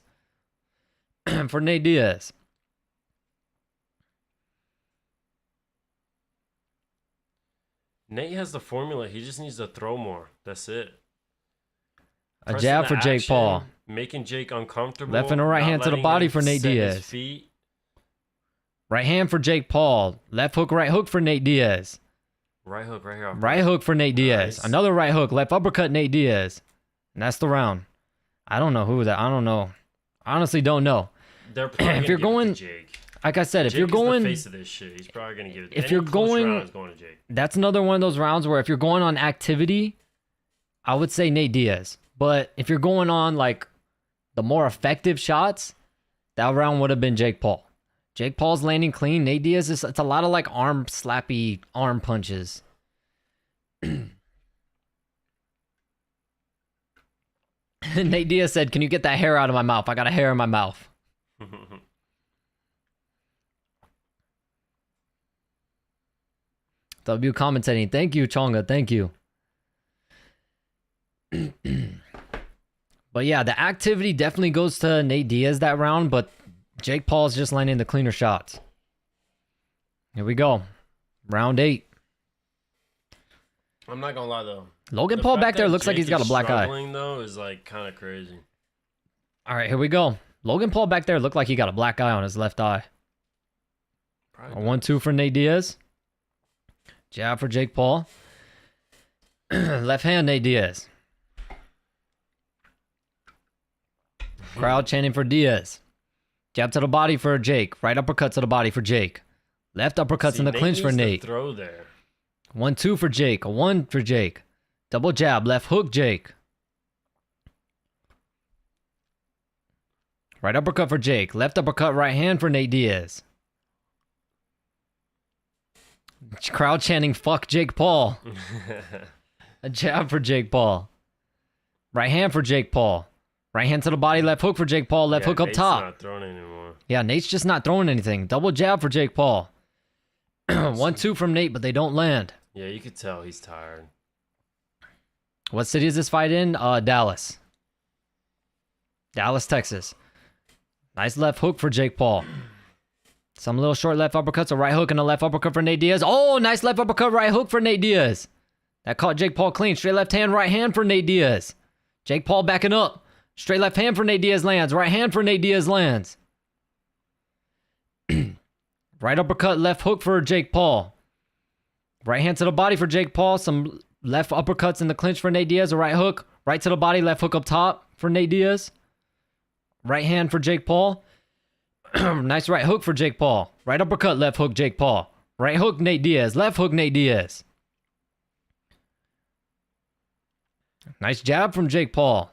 for Nate Diaz. Nate has the formula. He just needs to throw more. That's it. A jab for Jake Paul. Making Jake uncomfortable. Left and a right hand to the body for Nate Diaz. Right hand for Jake Paul. Left hook, right hook for Nate Diaz. Right hook right here. Right hook for Nate Diaz. Nice. Another right hook. Left uppercut Nate Diaz. And that's the round. I don't know who that. I don't know. I honestly don't know. They're probably if you're going, Jake. Like I said, if Jake you're going, is the face of this shit. He's probably gonna give it. If you're going to Jake. That's another one of those rounds where if you're going on activity, I would say Nate Diaz. But if you're going on like the more effective shots, that round would have been Jake Paul. Jake Paul's landing clean. Nate Diaz it's a lot of like arm slappy arm punches. Nate Diaz said, "Can you get that hair out of my mouth? I got a hair in my mouth." W commentating. Thank you, Chonga. Thank you. But yeah, the activity definitely goes to Nate Diaz that round, but Jake Paul's just landing the cleaner shots. Here we go. Round 8. I'm not gonna lie though. Logan Paul back there looks like he's got a black eye. Though is like kind of crazy. All right, here we go. Logan Paul back there looked like he got a black eye on his left eye. A 1-2 for Nate Diaz. Jab for Jake Paul. Left hand, Nate Diaz. Crowd chanting for Diaz. Jab to the body for Jake. Right uppercut to the body for Jake. Left uppercuts in the clinch for Nate. Throw there. 1-2 for Jake. A 1 for Jake. Double jab. Left hook, Jake. Right uppercut for Jake. Left uppercut, right hand for Nate Diaz. Crowd chanting, fuck Jake Paul. A jab for Jake Paul. Right hand for Jake Paul. Right hand to the body, left hook for Jake Paul. Left hook up Nate's top. Not throwing anymore. Yeah, Nate's just not throwing anything. Double jab for Jake Paul. 1-2 from Nate, but they don't land. Yeah, you could tell he's tired. What city is this fight in? Dallas. Dallas, Texas. Nice left hook for Jake Paul. Some little short left uppercuts, a right hook and a left uppercut for Nate Diaz. Oh, nice left uppercut, right hook for Nate Diaz. That caught Jake Paul clean. Straight left hand, right hand for Nate Diaz. Jake Paul backing up. Straight left hand for Nate Diaz lands. Right hand for Nate Diaz lands. Right uppercut, left hook for Jake Paul. Right hand to the body for Jake Paul. Some left uppercuts in the clinch for Nate Diaz. A right hook. Right to the body, left hook up top for Nate Diaz. Right hand for Jake Paul. Nice right hook for Jake Paul. Right uppercut, left hook, Jake Paul. Right hook, Nate Diaz. Left hook, Nate Diaz. Nice jab from Jake Paul.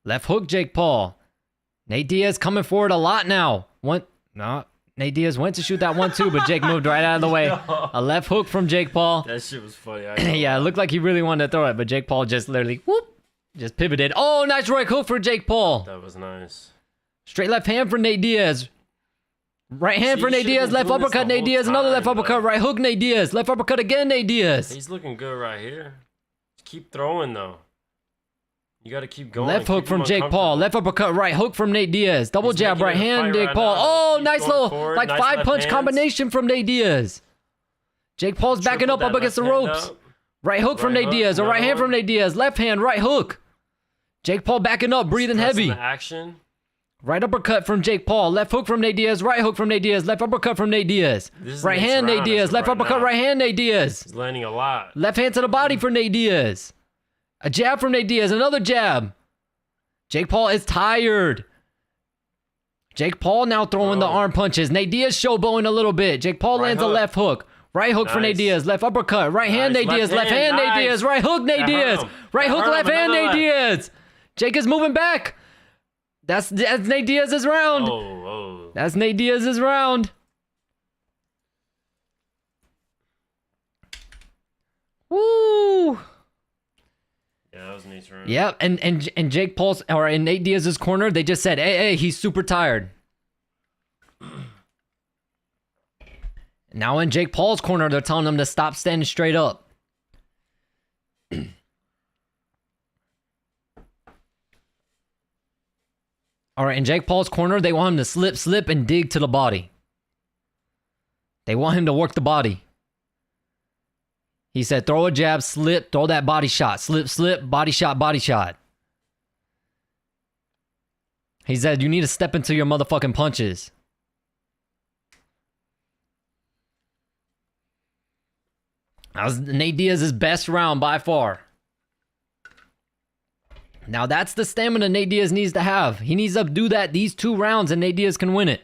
Left hook, Jake Paul. Nate Diaz coming forward a lot now. Nate Diaz went to shoot that 1-2, but Jake moved right out of the way. A left hook from Jake Paul. That shit was funny. Yeah, it looked like he really wanted to throw it, but Jake Paul just literally, whoop, just pivoted. Oh, nice right hook for Jake Paul. That was nice. Straight left hand for Nate Diaz. Right hand for Nate Diaz. Left uppercut, Nate Diaz. Another left uppercut. Right hook, Nate Diaz. Left uppercut again, Nate Diaz. He's looking good right here. Just keep throwing, though. You got to keep going. Left hook from Jake Paul. Left uppercut, right hook from Nate Diaz. Double jab, right hand, Jake Paul. Oh, nice little, like 5-punch combination from Nate Diaz. Jake Paul's backing up against the ropes. Right hook from Nate Diaz. A right hand from Nate Diaz. Left hand, right hook. Jake Paul backing up, breathing heavy. Action. Right uppercut from Jake Paul. Left hook from Nate Diaz. Right hook from Nate Diaz. Left uppercut from Nate Diaz. Right hand, Nate Diaz. Left uppercut, right hand, Nate Diaz. He's landing a lot. Left hand to the body for Nate Diaz. A jab from Nate Diaz. Another jab. Jake Paul is tired. Jake Paul now throwing the arm punches. Nate Diaz showboating a little bit. Jake Paul lands a left hook. Right hook for Nate Diaz. Left uppercut. Right hand, Nate Diaz. Left hand, Nate Diaz. Right hook, Nate Diaz. Right hook, left hand, Nate Diaz. Jake is moving back. That's Nate Diaz's round. That's Nate Diaz's round. Woo! Yeah, that was Nate's round. Yep, and Jake Paul's or in Nate Diaz's corner, they just said, hey, he's super tired. Now in Jake Paul's corner, they're telling him to stop standing straight up. All right, in Jake Paul's corner, they want him to slip, and dig to the body. They want him to work the body. He said, throw a jab, slip, throw that body shot. Slip, body shot, body shot. He said, you need to step into your motherfucking punches. That was Nate Diaz's best round by far. Now that's the stamina Nate Diaz needs to have. He needs to do that these 2 rounds and Nate Diaz can win it.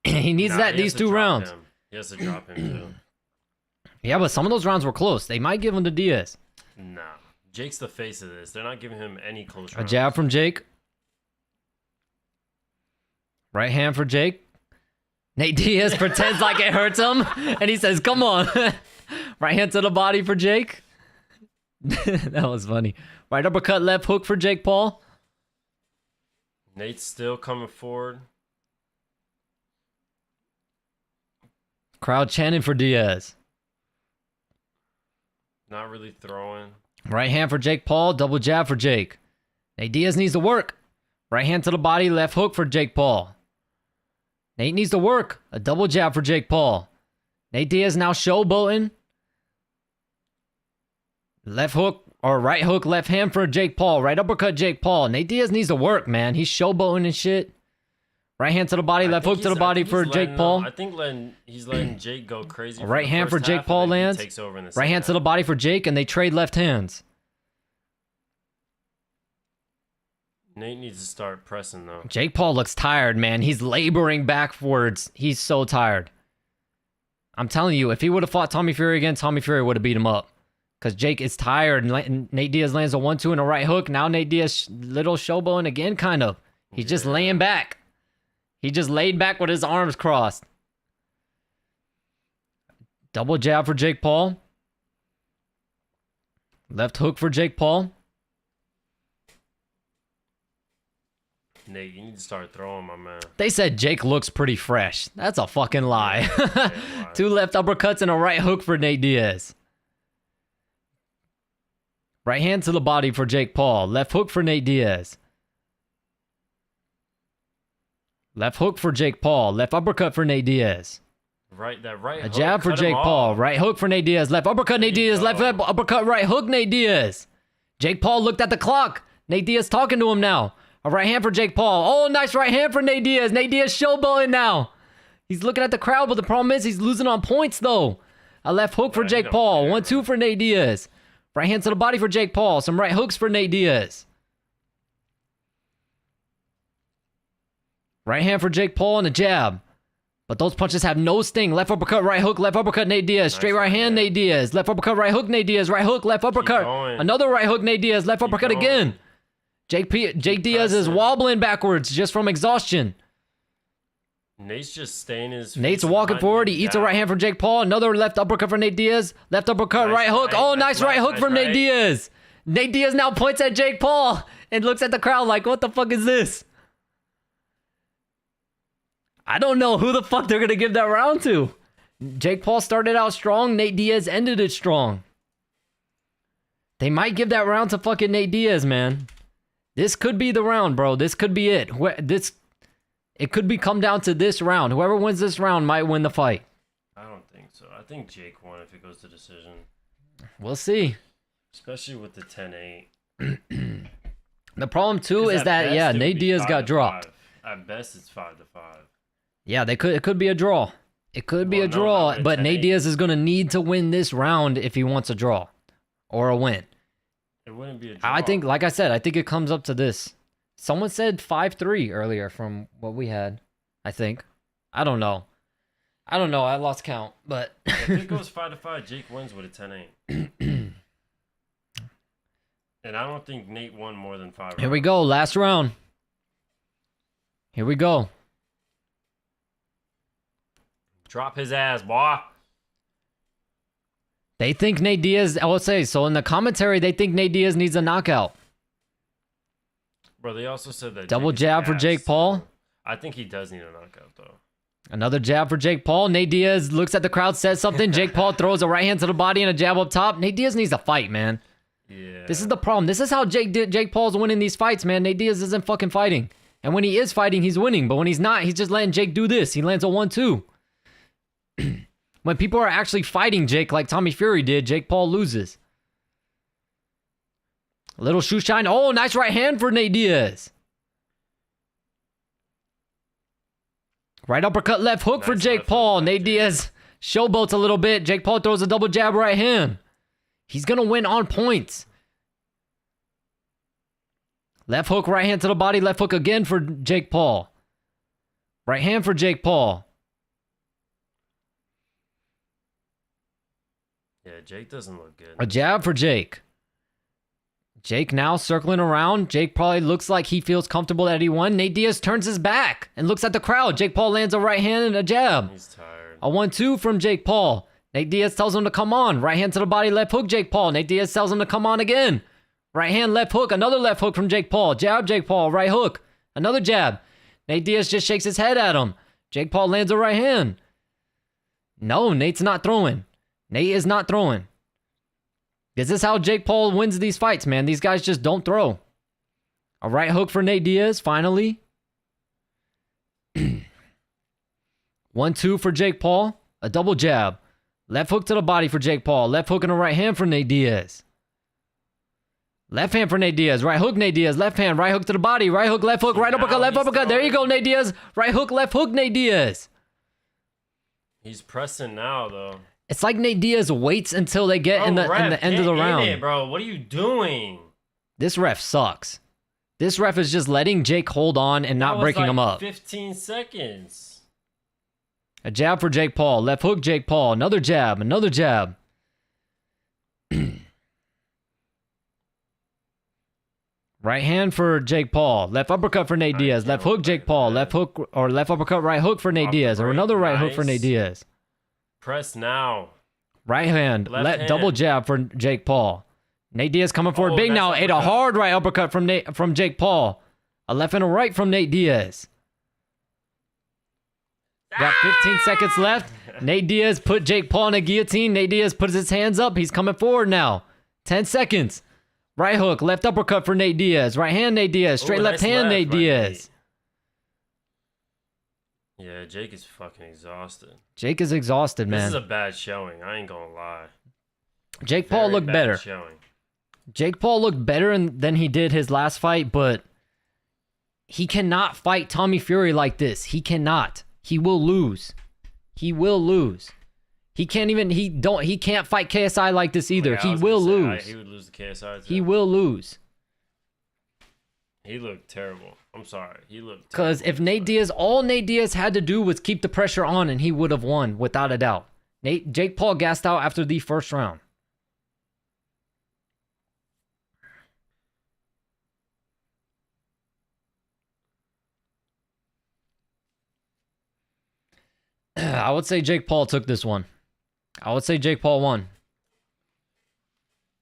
He needs these 2 rounds. He has to drop him too. Yeah, but some of those rounds were close. They might give him to Diaz. Nah. Jake's the face of this. They're not giving him any close A rounds. jab from Jake. Right hand for Jake. Nate Diaz pretends like it hurts him. And he says, come on. Right hand to the body for Jake. That was funny. Right uppercut, left hook for Jake Paul. Nate's still coming forward. Crowd chanting for Diaz. Not really throwing. Right hand for Jake Paul, double jab for Jake. Nate Diaz needs to work. Right hand to the body, left hook for Jake Paul. Nate needs to work. A double jab for Jake Paul. Nate Diaz now showboating. Left hook or right hook, left hand for Jake Paul. Right uppercut, Jake Paul. Nate Diaz needs to work, man. He's showboating and shit. Right hand to the body, left hook to the body for Jake Paul. I think he's letting Jake go crazy. Right hand for Jake Paul lands. Right hand to the body for Jake, and they trade left hands. Nate needs to start pressing, though. Jake Paul looks tired, man. He's laboring backwards. He's so tired. I'm telling you, if he would have fought Tommy Fury again, Tommy Fury would have beat him up. Because Jake is tired, and Nate Diaz lands a 1-2 and a right hook. Now Nate Diaz little showboating again, kind of. He's just laying back. He just laid back with his arms crossed. Double jab for Jake Paul. Left hook for Jake Paul. Nate, you need to start throwing, my man. They said Jake looks pretty fresh. That's a fucking lie. 2 left uppercuts and a right hook for Nate Diaz. Right hand to the body for Jake Paul. Left hook for Nate Diaz. Left hook for Jake Paul. Left uppercut for Nate Diaz. A jab for Jake Paul. Right hook for Nate Diaz. Left uppercut Nate Diaz. Left uppercut, right hook Nate Diaz. Jake Paul looked at the clock. Nate Diaz talking to him now. A right hand for Jake Paul. Oh, nice right hand for Nate Diaz. Nate Diaz showboating now. He's looking at the crowd, but the problem is he's losing on points, though. A left hook for Jake Paul. 1-2 for Nate Diaz. Right hand to the body for Jake Paul. Some right hooks for Nate Diaz. Right hand for Jake Paul and a jab. But those punches have no sting. Left uppercut, right hook, left uppercut, Nate Diaz. Straight right hand, Nate Diaz. Left uppercut, right hook, Nate Diaz. Right hook, left uppercut. Another right hook, Nate Diaz. Left uppercut again. Jake Diaz is wobbling backwards just from exhaustion. Nate's just staying his. Nate's walking forward. He eats a right hand from Jake Paul. Another left uppercut for Nate Diaz. Left uppercut, right hook. Oh, nice right hook from Nate Diaz. Nate Diaz now points at Jake Paul and looks at the crowd like, what the fuck is this? I don't know who the fuck they're going to give that round to. Jake Paul started out strong. Nate Diaz ended it strong. They might give that round to fucking Nate Diaz, man. This could be the round, bro. This could be it. It could be come down to this round. Whoever wins this round might win the fight. I don't think so. I think Jake won if it goes to decision. We'll see. Especially with the 10-8. The problem, too, is that, yeah, Nate Diaz got dropped. At best, it's 5-5. Yeah, it could be a draw. It could be a draw, but Nate Diaz is going to need to win this round if he wants a draw or a win. It wouldn't be a draw. I think, like I said, I think it comes up to this. Someone said 5-3 earlier from what we had, I think. I don't know. I lost count, but... If it goes 5-5, Jake wins with a 10-8. And I don't think Nate won more than 5 rounds. Here we go, last round. Here we go. Drop his ass, boy. They think Nate Diaz... I will say, so in the commentary, they think Nate Diaz needs a knockout. Bro, they also said that... Double jab for Jake Paul. I think he does need a knockout, though. Another jab for Jake Paul. Nate Diaz looks at the crowd, says something. Jake Paul throws a right hand to the body and a jab up top. Nate Diaz needs a fight, man. Yeah. This is the problem. This is how Jake Paul's winning these fights, man. Nate Diaz isn't fucking fighting. And when he is fighting, he's winning. But when he's not, he's just letting Jake do this. He lands a 1-2. When people are actually fighting Jake like Tommy Fury did, Jake Paul loses. A little shoe shine. Oh, nice right hand for Nate Diaz. Right uppercut, left hook for Jake Paul. Nate Diaz showboats a little bit. Jake Paul throws a double jab right hand. He's going to win on points. Left hook, right hand to the body. Left hook again for Jake Paul. Right hand for Jake Paul. Yeah, Jake doesn't look good. A jab for Jake. Jake now circling around. Jake probably looks like he feels comfortable that he won. Nate Diaz turns his back and looks at the crowd. Jake Paul lands a right hand and a jab. He's tired. A 1-2 from Jake Paul. Nate Diaz tells him to come on. Right hand to the body, left hook, Jake Paul. Nate Diaz tells him to come on again. Right hand, left hook, another left hook from Jake Paul. Jab, Jake Paul, right hook. Another jab. Nate Diaz just shakes his head at him. Jake Paul lands a right hand. No, Nate's not throwing. Nate is not throwing. This is how Jake Paul wins these fights, man. These guys just don't throw. A right hook for Nate Diaz, finally. 1-2 for Jake Paul. A double jab. Left hook to the body for Jake Paul. Left hook and a right hand for Nate Diaz. Left hand for Nate Diaz. Right hook, Nate Diaz. Left hand. Right hook to the body. Right hook, left hook. Right uppercut, left uppercut. There you go, Nate Diaz. Right hook, left hook, Nate Diaz. He's pressing now, though. It's like Nate Diaz waits until they get in the end of the round. Bro, what are you doing? This ref sucks. This ref is just letting Jake hold on and not breaking him up. 15 seconds. A jab for Jake Paul. Left hook, Jake Paul. Another jab. Another jab. Right hand for Jake Paul. Left uppercut for Nate Diaz. Left hook, Jake Paul. Left hook or left uppercut, right hook for Nate Diaz. Or another right hook for Nate Diaz. Press now. Right hand. Left hand. Double jab for Jake Paul. Nate Diaz coming forward big now. Ate a hard right uppercut from Jake Paul. A left and a right from Nate Diaz. Got 15 seconds left. Nate Diaz put Jake Paul in a guillotine. Nate Diaz puts his hands up. He's coming forward now. 10 seconds. Right hook, left uppercut for Nate Diaz. Right hand, Nate Diaz. Straight left hand, Nate Diaz. Yeah, Jake is fucking exhausted. Jake is exhausted, man. This is a bad showing. I ain't gonna lie. Jake Paul looked better. Jake Paul looked better than he did his last fight, but he cannot fight Tommy Fury like this. He cannot. He will lose. He will lose. He can't fight KSI like this either. Yeah, he will lose. He would lose the KSI too. He will lose. He looked terrible. I'm sorry. He looked terrible. Because if all Nate Diaz had to do was keep the pressure on and he would have won without a doubt. Jake Paul gassed out after the first round. I would say Jake Paul took this one. I would say Jake Paul won.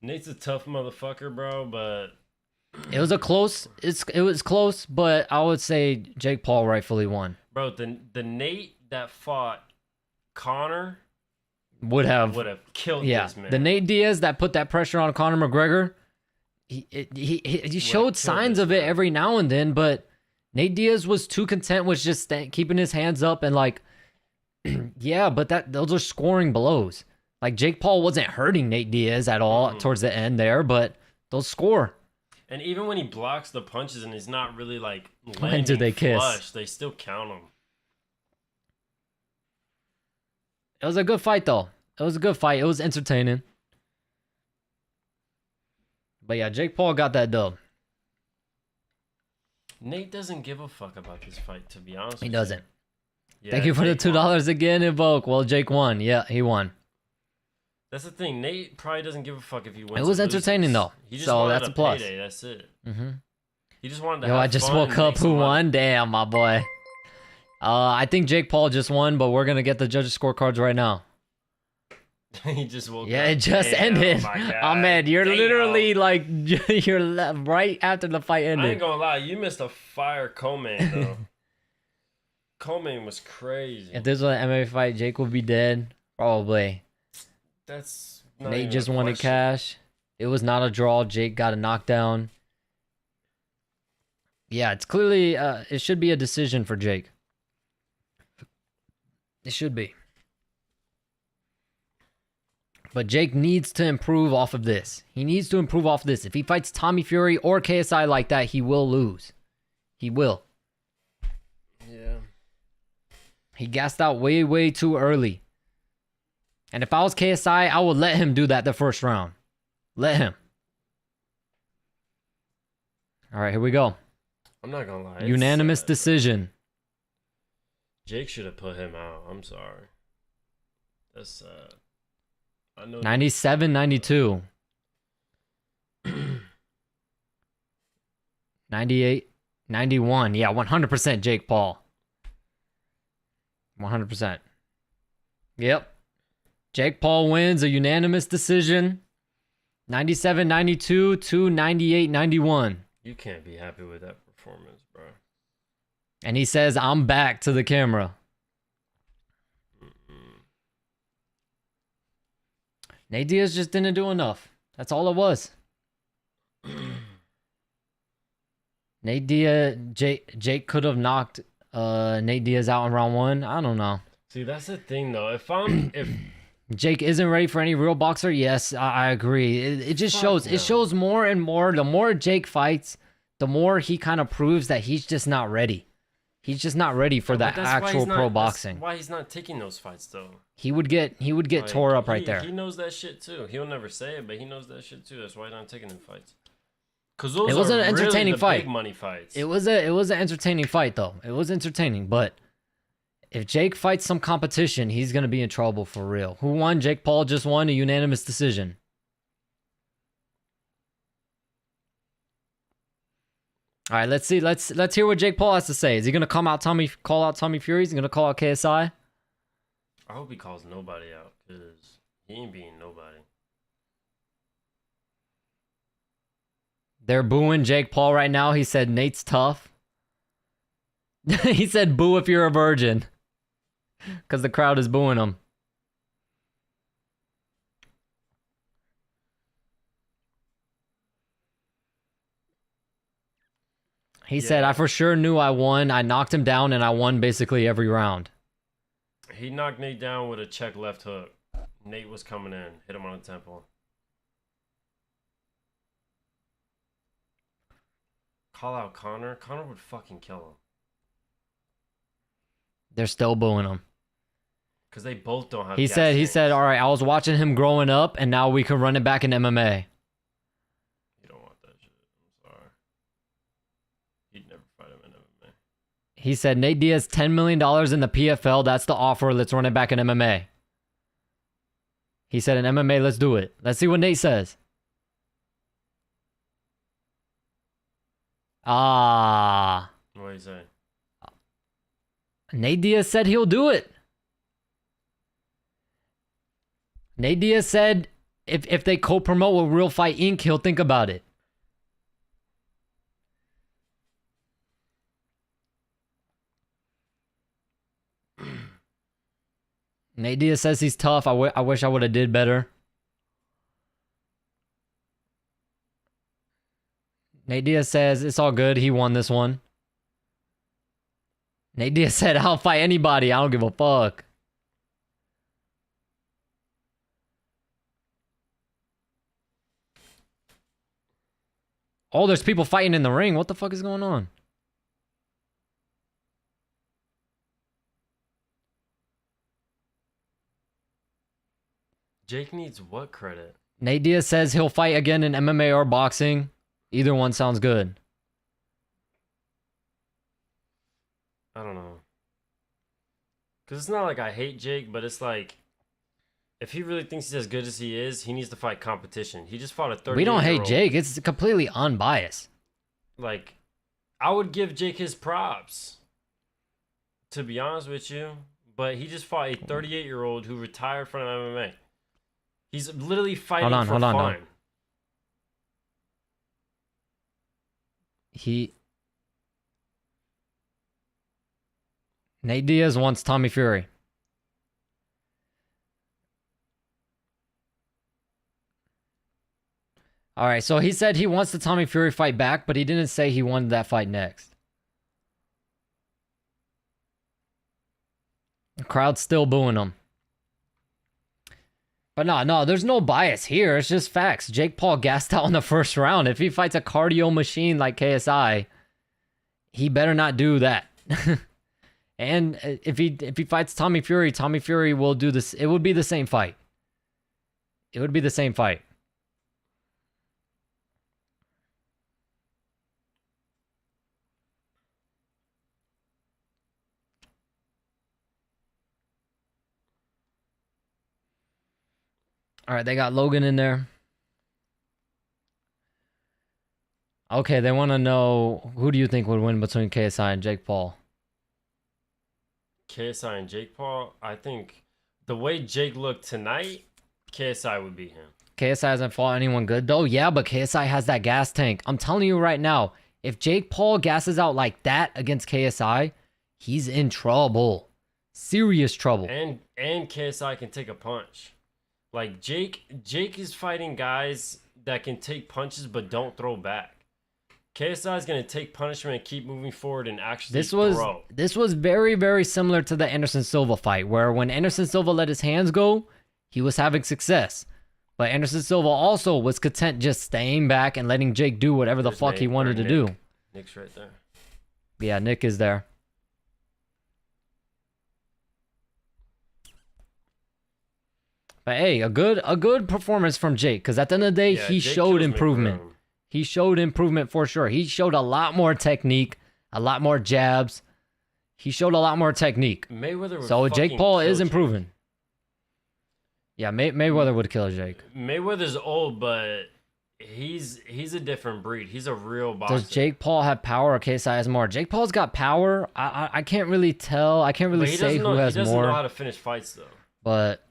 Nate's a tough motherfucker, bro, but it was close, but I would say Jake Paul rightfully won. Bro, the Nate that fought Conor would have killed this man. The Nate Diaz that put that pressure on Conor McGregor, he showed signs of it every now and then, but Nate Diaz was too content with just keeping his hands up and like, yeah, but those are scoring blows. Like Jake Paul wasn't hurting Nate Diaz at all towards the end there, but those score. And even when he blocks the punches and he's not really like when do they flush, kiss? They still count him. It was a good fight though. It was a good fight. It was entertaining. But yeah, Jake Paul got that dub. Nate doesn't give a fuck about this fight, to be honest. He doesn't. Yeah, thank you for the $2 again, Invoke. Well, Jake won. Yeah, he won. That's the thing. Nate probably doesn't give a fuck if he wins. It was entertaining though, so that's a plus. Payday, that's it. Mm-hmm. He just wanted to. Have I just fun woke up. Who won? Damn, my boy. I think Jake Paul just won, but we're gonna get the judges' scorecards right now. He just woke up. Yeah, it just ended. Ahmed, you're literally like you're right after the fight ended. I ain't gonna lie, you missed a fire co-main though. Co-main was crazy. If this was an MMA fight, Jake would be dead. Probably. That's not Nate even just a wanted question. cash. It was not a draw. Jake got a knockdown. Yeah, it's clearly it should be a decision for Jake. It should be. But Jake needs to improve off of this. He needs to improve off of this. If he fights Tommy Fury or KSI like that, he will lose. He will. Yeah. He gassed out way, way too early. And if I was KSI, I would let him do that the first round. Let him. All right, here we go. I'm not gonna lie. Unanimous decision. Jake should have put him out. I'm sorry. That's sad. I know 97, 92. 98, 91. Yeah, 100% Jake Paul. 100%. Yep. Jake Paul wins a unanimous decision. 97, 92 to 98, 91. You can't be happy with that performance, bro. And he says, I'm back to the camera. Nate Diaz just didn't do enough. That's all it was. Nate Diaz, Jake could have knocked Nate Diaz out in round 1. I don't know. See, that's the thing, though. If Jake isn't ready for any real boxer, yes, I agree. It just shows. No. It shows more and more. The more Jake fights, the more he kind of proves that he's just not ready. He's just not ready for that actual pro boxing. That's why he's not taking those fights, though. He would get like, tore up right there. He knows that shit too. He'll never say it, but he knows that shit too. That's why he's not taking them fights. Because those it was an entertaining really fight. Big money fights. It was an entertaining fight though. It was entertaining, but if Jake fights some competition, he's gonna be in trouble for real. Who won? Jake Paul just won a unanimous decision. All right, let's see. Let's hear what Jake Paul has to say. Is he gonna call out Tommy Fury? Is he gonna call out KSI? I hope he calls nobody out because he ain't beating nobody. They're booing Jake Paul right now. He said Nate's tough. He said boo if you're a virgin. Because the crowd is booing him. He said, I for sure knew I won. I knocked him down and I won basically every round. He knocked Nate down with a check left hook. Nate was coming in. Hit him on the temple. Call out Connor. Connor would fucking kill him. They're still booing him. Because they both don't have He said, all right, I was watching him growing up and now we can run it back in MMA. You don't want that shit. I'm sorry. He'd never fight him in MMA. He said, Nate Diaz, $10 million in the PFL. That's the offer. Let's run it back in MMA. He said, in MMA, let's do it. Let's see what Nate says. What do you say? Nate Diaz said he'll do it. Nate Diaz said if they co-promote with Real Fight Inc., he'll think about it. Nate Diaz says he's tough. I wish I would have did better. Nate Diaz says it's all good. He won this one. Nate Diaz said, I'll fight anybody. I don't give a fuck. Oh, there's people fighting in the ring. What the fuck is going on? Jake needs what credit? Nate Diaz says he'll fight again in MMA or boxing. Either one sounds good. I don't know. Because it's not like I hate Jake, but it's like, if he really thinks he's as good as he is, he needs to fight competition. He just fought a 30-year-old. We don't hate Jake. It's completely unbiased. Like, I would give Jake his props, to be honest with you. But he just fought a 38-year-old who retired from MMA. He's literally fighting for fun. Nate Diaz wants Tommy Fury. All right, so he said he wants the Tommy Fury fight back, but he didn't say he wanted that fight next. The crowd's still booing him. But no, there's no bias here. It's just facts. Jake Paul gassed out in the first round. If he fights a cardio machine like KSI, he better not do that. And if he fights Tommy Fury will do this. It would be the same fight. It would be the same fight. All right, they got Logan in there. Okay, they want to know, who do you think would win between KSI and Jake Paul? KSI and Jake Paul, I think the way Jake looked tonight, KSI would beat him. KSI hasn't fought anyone good though. Yeah, but KSI has that gas tank. I'm telling you right now, if Jake Paul gasses out like that against KSI, he's in trouble. Serious trouble. And KSI can take a punch. Like Jake is fighting guys that can take punches but don't throw back. KSI is going to take punishment and keep moving forward and actually throw. This was very, very similar to the Anderson Silva fight, where when Anderson Silva let his hands go, he was having success. But Anderson Silva also was content just staying back and letting Jake do whatever the fuck he wanted to do. Nick's right there. Yeah, Nick is there. But hey, a good performance from Jake, because at the end of the day, he showed improvement. He showed improvement for sure. He showed a lot more technique, a lot more jabs. He showed a lot more technique. So Jake Paul is improving. Yeah, Mayweather would kill Jake. Mayweather's old, but he's a different breed. He's a real boxer. Does Jake Paul have power or KSI has more? Jake Paul's got power. I can't really tell. I can't really say who has more. He doesn't know how to finish fights, though. But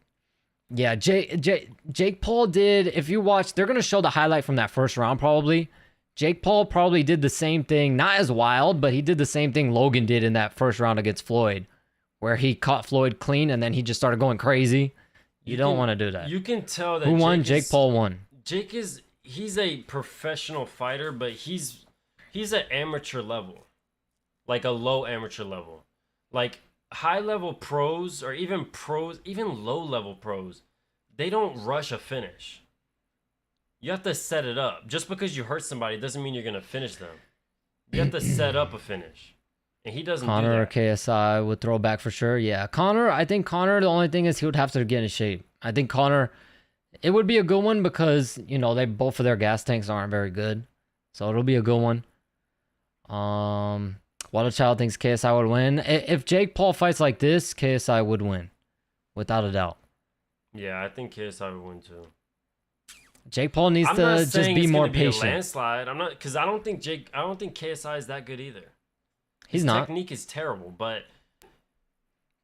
yeah, Jake Paul did. If you watch, they're going to show the highlight from that first round probably. Jake Paul probably did the same thing. Not as wild, but he did the same thing Logan did in that first round against Floyd, where he caught Floyd clean and then he just started going crazy. You don't want to do that. You can tell that. Who won? Jake Paul won. He's a professional fighter, but he's an amateur level, like a low amateur level. Like high level pros or even low level pros, they don't rush a finish. You have to set it up. Just because you hurt somebody doesn't mean you're gonna finish them. You have to set up a finish. And he doesn't do that. Conor or KSI would throw back for sure. Yeah, I think Conor, the only thing is he would have to get in shape. I think Conor, it would be a good one because, they both of their gas tanks aren't very good. So it'll be a good one. Waterchild thinks KSI would win. If Jake Paul fights like this, KSI would win. Without a doubt. Yeah, I think KSI would win too. Jake Paul needs to just be more patient. Be a landslide. I don't think KSI is that good either. He's not. Technique is terrible, but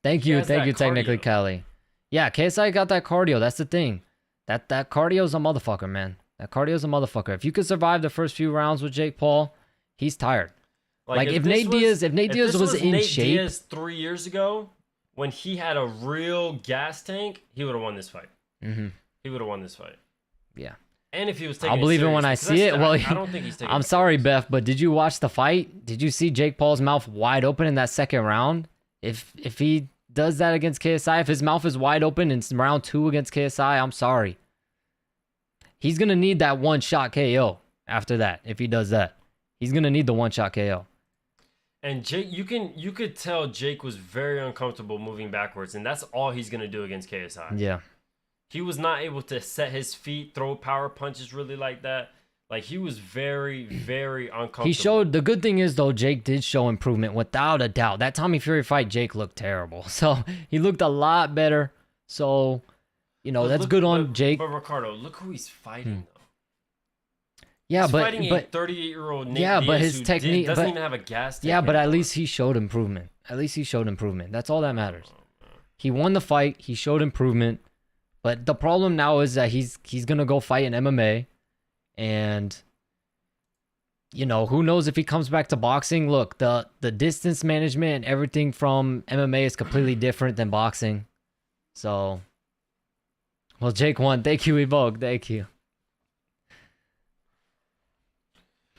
thank you, technically, Kelly. Yeah, KSI got that cardio. That's the thing. That cardio's a motherfucker, man. That cardio's a motherfucker. If you could survive the first few rounds with Jake Paul, he's tired. Like if Nate Diaz was in Nate shape, Diaz 3 years ago, when he had a real gas tank, he would have won this fight. Mm-hmm. He would have won this fight. Yeah. And if he was taking I'll believe it when I see it. Well, I don't think he's taking I'm sorry, Beth, but did you watch the fight? Did you see Jake Paul's mouth wide open in that second round? If he does that against KSI, if his mouth is wide open in round 2 against KSI, I'm sorry. He's going to need that one-shot KO after that, if he does that. He's going to need the one-shot KO. And Jake, you could tell Jake was very uncomfortable moving backwards, and that's all he's going to do against KSI. Yeah. He was not able to set his feet, throw power punches really like that. Like, he was very, very uncomfortable. The good thing is, though, Jake did show improvement without a doubt. That Tommy Fury fight, Jake looked terrible. So, he looked a lot better. So, that's good on Jake. But, Ricardo, look who he's fighting, though. Yeah, he's fighting a 38-year-old Nate Diaz but his technique doesn't even have a gas tank. Yeah, but at least he showed improvement. That's all that matters. He won the fight. He showed improvement. But the problem now is that he's gonna go fight in MMA, and who knows if he comes back to boxing. Look, the distance management and everything from MMA is completely different than boxing. So, well, Jake won. Thank you, Evoke. Thank you.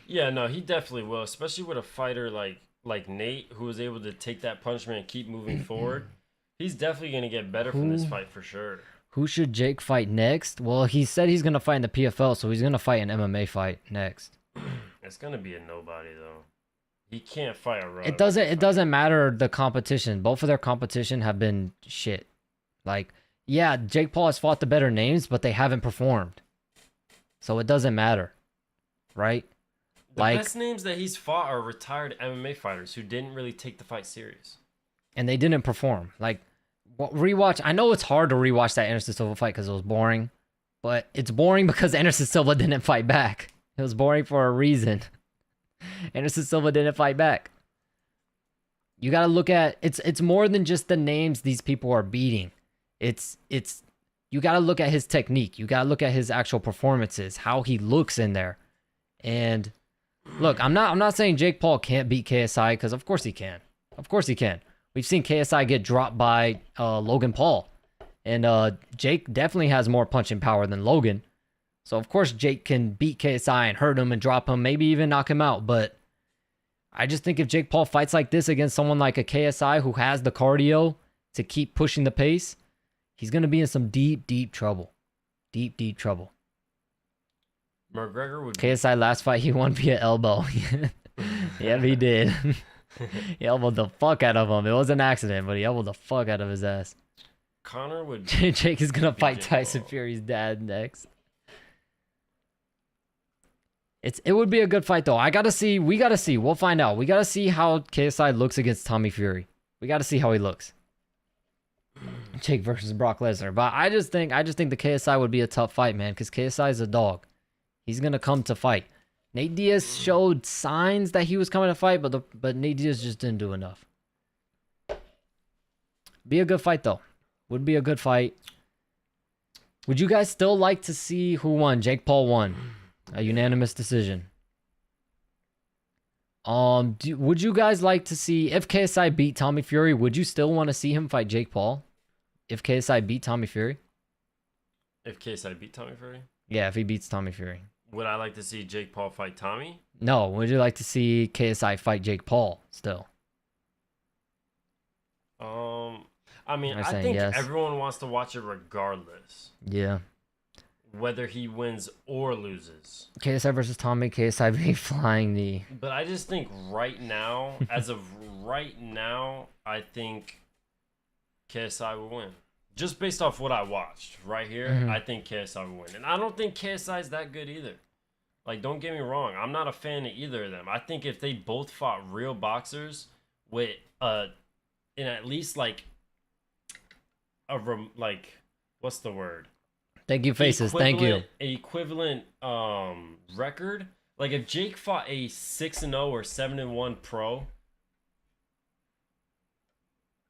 Yeah, no, he definitely will, especially with a fighter like Nate, who was able to take that punishment and keep moving forward. He's definitely gonna get better from this fight for sure. Who should Jake fight next? Well, he said he's going to fight in the PFL, so he's going to fight an MMA fight next. It's going to be a nobody, though. He can't fight a road. It doesn't matter the competition. Both of their competition have been shit. Like, yeah, Jake Paul has fought the better names, but they haven't performed. So it doesn't matter. Right? The best names that he's fought are retired MMA fighters who didn't really take the fight serious. And they didn't perform. Like, rewatch. I know it's hard to rewatch that Anderson Silva fight because it was boring. But it's boring because Anderson Silva didn't fight back. It was boring for a reason. Anderson Silva didn't fight back. You got to look at it's more than just the names these people are beating. It's you got to look at his technique. You got to look at his actual performances, how he looks in there. And look, I'm not saying Jake Paul can't beat KSI because of course he can. Of course he can. We've seen KSI get dropped by Logan Paul. And Jake definitely has more punching power than Logan. So, of course, Jake can beat KSI and hurt him and drop him, maybe even knock him out. But I just think if Jake Paul fights like this against someone like a KSI who has the cardio to keep pushing the pace, he's going to be in some deep, deep trouble. Deep, deep trouble. McGregor would... KSI last fight, he won via elbow. Yeah, he did. He elbowed the fuck out of him. It was an accident, but he elbowed the fuck out of his ass. Connor would... Jake is going to fight Tyson Fury's dad next. It would be a good fight, though. We got to see. We'll find out. We got to see how KSI looks against Tommy Fury. We got to see how he looks. Jake versus Brock Lesnar. But I just think the KSI would be a tough fight, man, because KSI is a dog. He's going to come to fight. Nate Diaz showed signs that he was coming to fight, but Nate Diaz just didn't do enough. Be a good fight, though. Would be a good fight. Would you guys still like to see who won? Jake Paul won. A unanimous decision. Would you guys like to see, if KSI beat Tommy Fury, would you still want to see him fight Jake Paul? If KSI beat Tommy Fury? If KSI beat Tommy Fury? Yeah, if he beats Tommy Fury. Would I like to see Jake Paul fight Tommy? No, would you like to see KSI fight Jake Paul still? I mean, I think everyone wants to watch it regardless. Yeah. Whether he wins or loses. KSI versus Tommy, KSI be flying knee. But I just think right now, as of right now, I think KSI will win. Just based off what I watched right here, I think KSI will win. And I don't think KSI is that good either. Like, don't get me wrong. I'm not a fan of either of them. I think if they both fought real boxers with, in at least, like, what's the word? Thank you, faces. Thank you. Equivalent record. Like if Jake fought a 6-0 or 7-1 pro,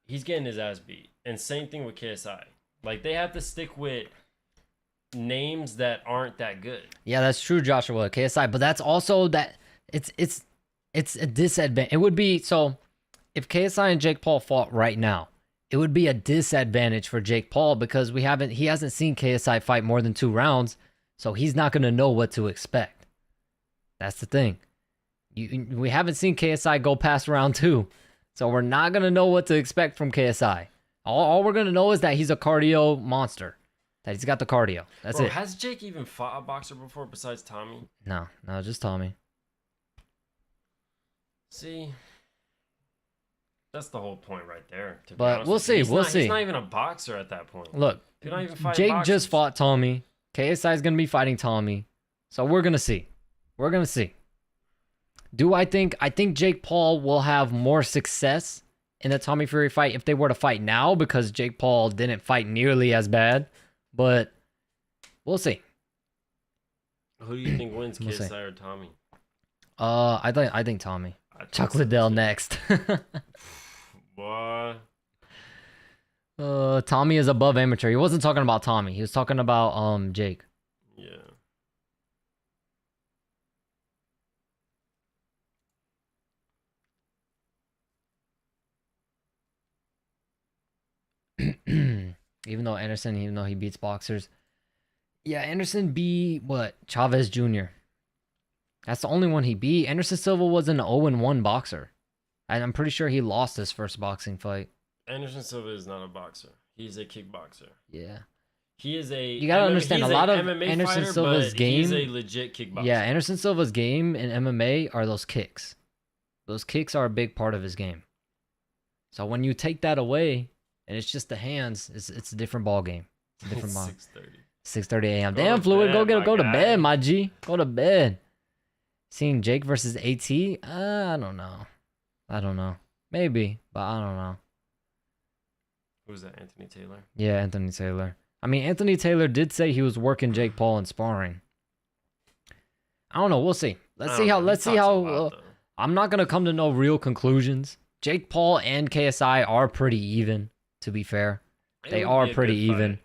he's getting his ass beat. And same thing with KSI. Like they have to stick with names that aren't that good. Yeah, that's true, Joshua. KSI, but that's also that it's a disadvantage. It would be so if KSI and Jake Paul fought right now. It would be a disadvantage for Jake Paul because he hasn't seen KSI fight more than 2 rounds, so he's not going to know what to expect. That's the thing. We haven't seen KSI go past round 2, so we're not going to know what to expect from KSI. All we're going to know is that he's a cardio monster, that he's got the cardio. That's it. Has Jake even fought a boxer before besides Tommy? No, just Tommy. See... That's the whole point right there. But we'll see. We'll see. He's not even a boxer at that point. Look, Jake just fought Tommy. KSI is going to be fighting Tommy. So we're going to see. We're going to see. I think Jake Paul will have more success in the Tommy Fury fight if they were to fight now because Jake Paul didn't fight nearly as bad. But we'll see. Who do you think wins, KSI or Tommy? I think Tommy. Chuck Liddell next. What? Tommy is above amateur. He wasn't talking about Tommy. He was talking about Jake. Yeah. Even though he beats boxers. Yeah, Anderson beat Chavez Jr. That's the only one he beat. Anderson Silva was an 0-1 boxer. And I'm pretty sure he lost his first boxing fight. Anderson Silva is not a boxer. He's a kickboxer. Yeah. He is a... You gotta understand, a lot of MMA Anderson fighter, Silva's game... He's a legit kickboxer. Yeah, Anderson Silva's game in MMA are those kicks. Those kicks are a big part of his game. So when you take that away and it's just the hands, it's a different ball game. It's a different ball. 6:30 a.m. Damn, Fluid, go to bed, my G. Go to bed. Seeing Jake versus AT? I don't know. Maybe, but I don't know. Who's that? Anthony Taylor? Yeah, Anthony Taylor. I mean, Anthony Taylor did say he was working Jake Paul in sparring. I don't know. We'll see. Let's see how. I'm not gonna come to no real conclusions. Jake Paul and KSI are pretty even. To be fair, they are pretty even.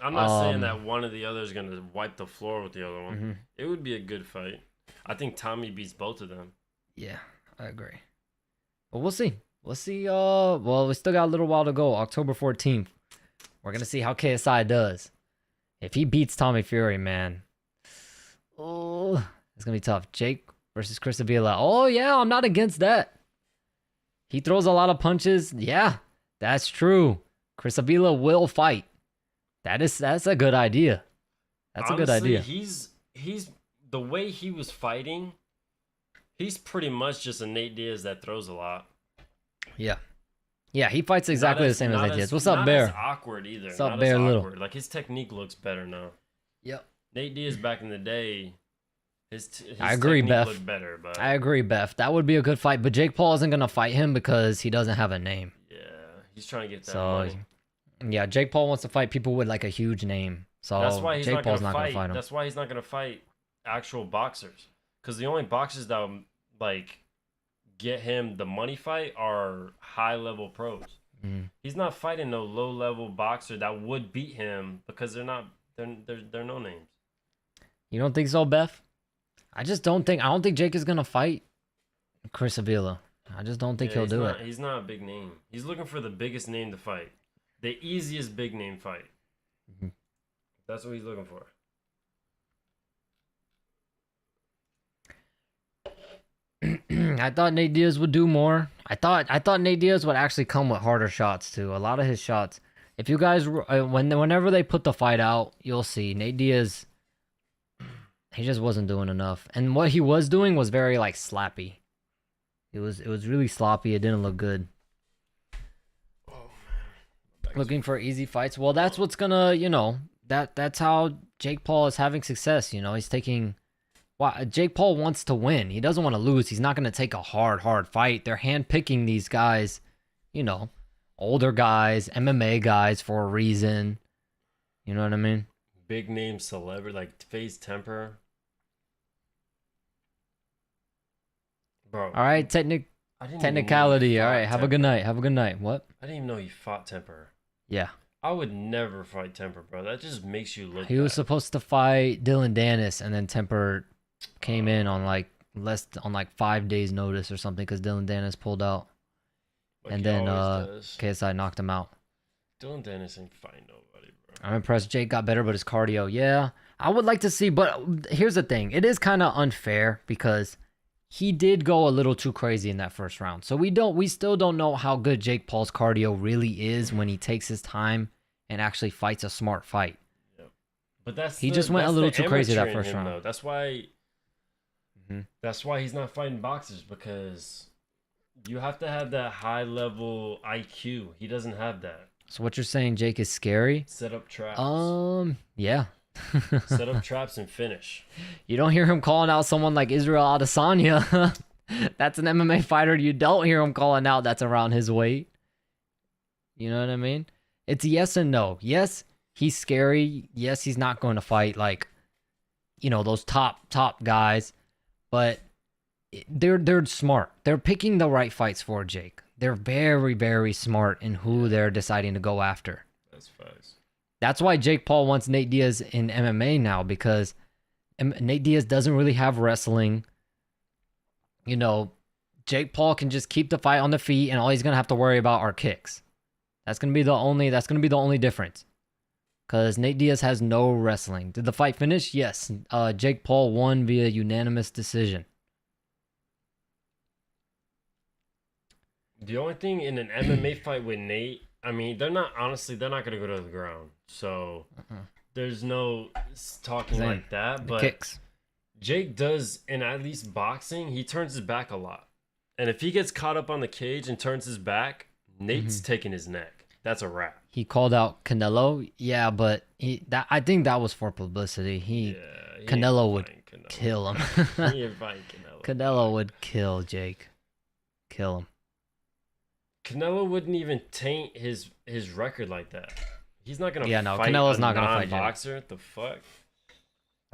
I'm not saying that one of the other is gonna wipe the floor with the other one. Mm-hmm. It would be a good fight. I think Tommy beats both of them. Yeah, I agree. But we'll see. We'll see. Well, we still got a little while to go. October 14th. We're gonna see how KSI does. If he beats Tommy Fury, man, oh, it's gonna be tough. Jake versus Chris Avila. Oh yeah, I'm not against that. He throws a lot of punches. Yeah, that's true. Chris Avila will fight. That's a good idea. That's honestly, a good idea. He's the way he was fighting. He's pretty much just a Nate Diaz that throws a lot. Yeah. Yeah, he fights exactly the same as Nate Diaz. What's up, Bear? Not as awkward either. What's up, Bear Little? Like, his technique looks better now. Yep. Nate Diaz back in the day, his I agree, technique Beth. looked better. But I agree, Beth. That would be a good fight, but Jake Paul isn't going to fight him because he doesn't have a name. Yeah, he's trying to get that money. Yeah, Jake Paul wants to fight people with, like, a huge name. So that's why Jake Paul's not going to fight him. That's why he's not going to fight actual boxers. Because the only boxers that, like, get him the money fight are high-level pros. Mm. He's not fighting no low-level boxer that would beat him because they're no names. You don't think so, Beth? I don't think Jake is going to fight Chris Avila. I just don't think he'll do it. He's not a big name. He's looking for the biggest name to fight. The easiest big name fight. Mm-hmm. That's what he's looking for. I thought Nate Diaz would do more. I thought Nate Diaz would actually come with harder shots too. A lot of his shots. If you guys, whenever they put the fight out, you'll see Nate Diaz. He just wasn't doing enough, and what he was doing was very like slappy. It was really sloppy. It didn't look good. Oh man. Looking for easy fights. Well, that's what's gonna, that's how Jake Paul is having success. He's taking. Jake Paul wants to win. He doesn't want to lose. He's not going to take a hard fight. They're handpicking these guys, older guys, MMA guys for a reason. You know what I mean? Big name celebrity, like FaZe Temper. Bro. All right, technicality. All right, have a good night. What? I didn't even know you fought Temper. Yeah. I would never fight Temper, bro. That just makes you look He was supposed to fight Dylan Dennis, and then Temper came in on like 5 days notice or something because Dylan Dennis pulled out, and then KSI knocked him out. Dylan Dennis ain't fighting nobody, bro. I'm impressed Jake got better, but his cardio, yeah, I would like to see. But here's the thing: it is kind of unfair because he did go a little too crazy in that first round. So we still don't know how good Jake Paul's cardio really is when he takes his time and actually fights a smart fight. Yep. But he just went a little too crazy that first round. Though. That's why. Mm-hmm. That's why he's not fighting boxers, because you have to have that high level IQ. He doesn't have that. So what you're saying, Jake is scary? Set up traps. Yeah. Set up traps and finish. You don't hear him calling out someone like Israel Adesanya. That's an MMA fighter you don't hear him calling out that's around his weight. You know what I mean? It's yes and no. Yes, he's scary. Yes, he's not going to fight like, those top guys. But they're smart. They're picking the right fights for Jake. They're very, very smart in who they're deciding to go after. That's facts. That's why Jake Paul wants Nate Diaz in MMA now, because Nate Diaz doesn't really have wrestling. Jake Paul can just keep the fight on the feet, and all he's gonna have to worry about are kicks. That's gonna be the only difference. Because Nate Diaz has no wrestling. Did the fight finish? Yes. Jake Paul won via unanimous decision. The only thing in an MMA fight with Nate, I mean, they're not going to go to the ground. So there's no talking like that. But kicks. Jake does, in at least boxing, he turns his back a lot. And if he gets caught up on the cage and turns his back, Nate's taking his neck. That's a wrap. He called out Canelo. Yeah, but I think that was for publicity. Canelo would kill him. He ain't fighting Canelo. Canelo would kill Jake. Kill him. Canelo wouldn't even taint his record like that. He's not gonna fight Canelo's a not gonna fight Jake. boxer. What the fuck?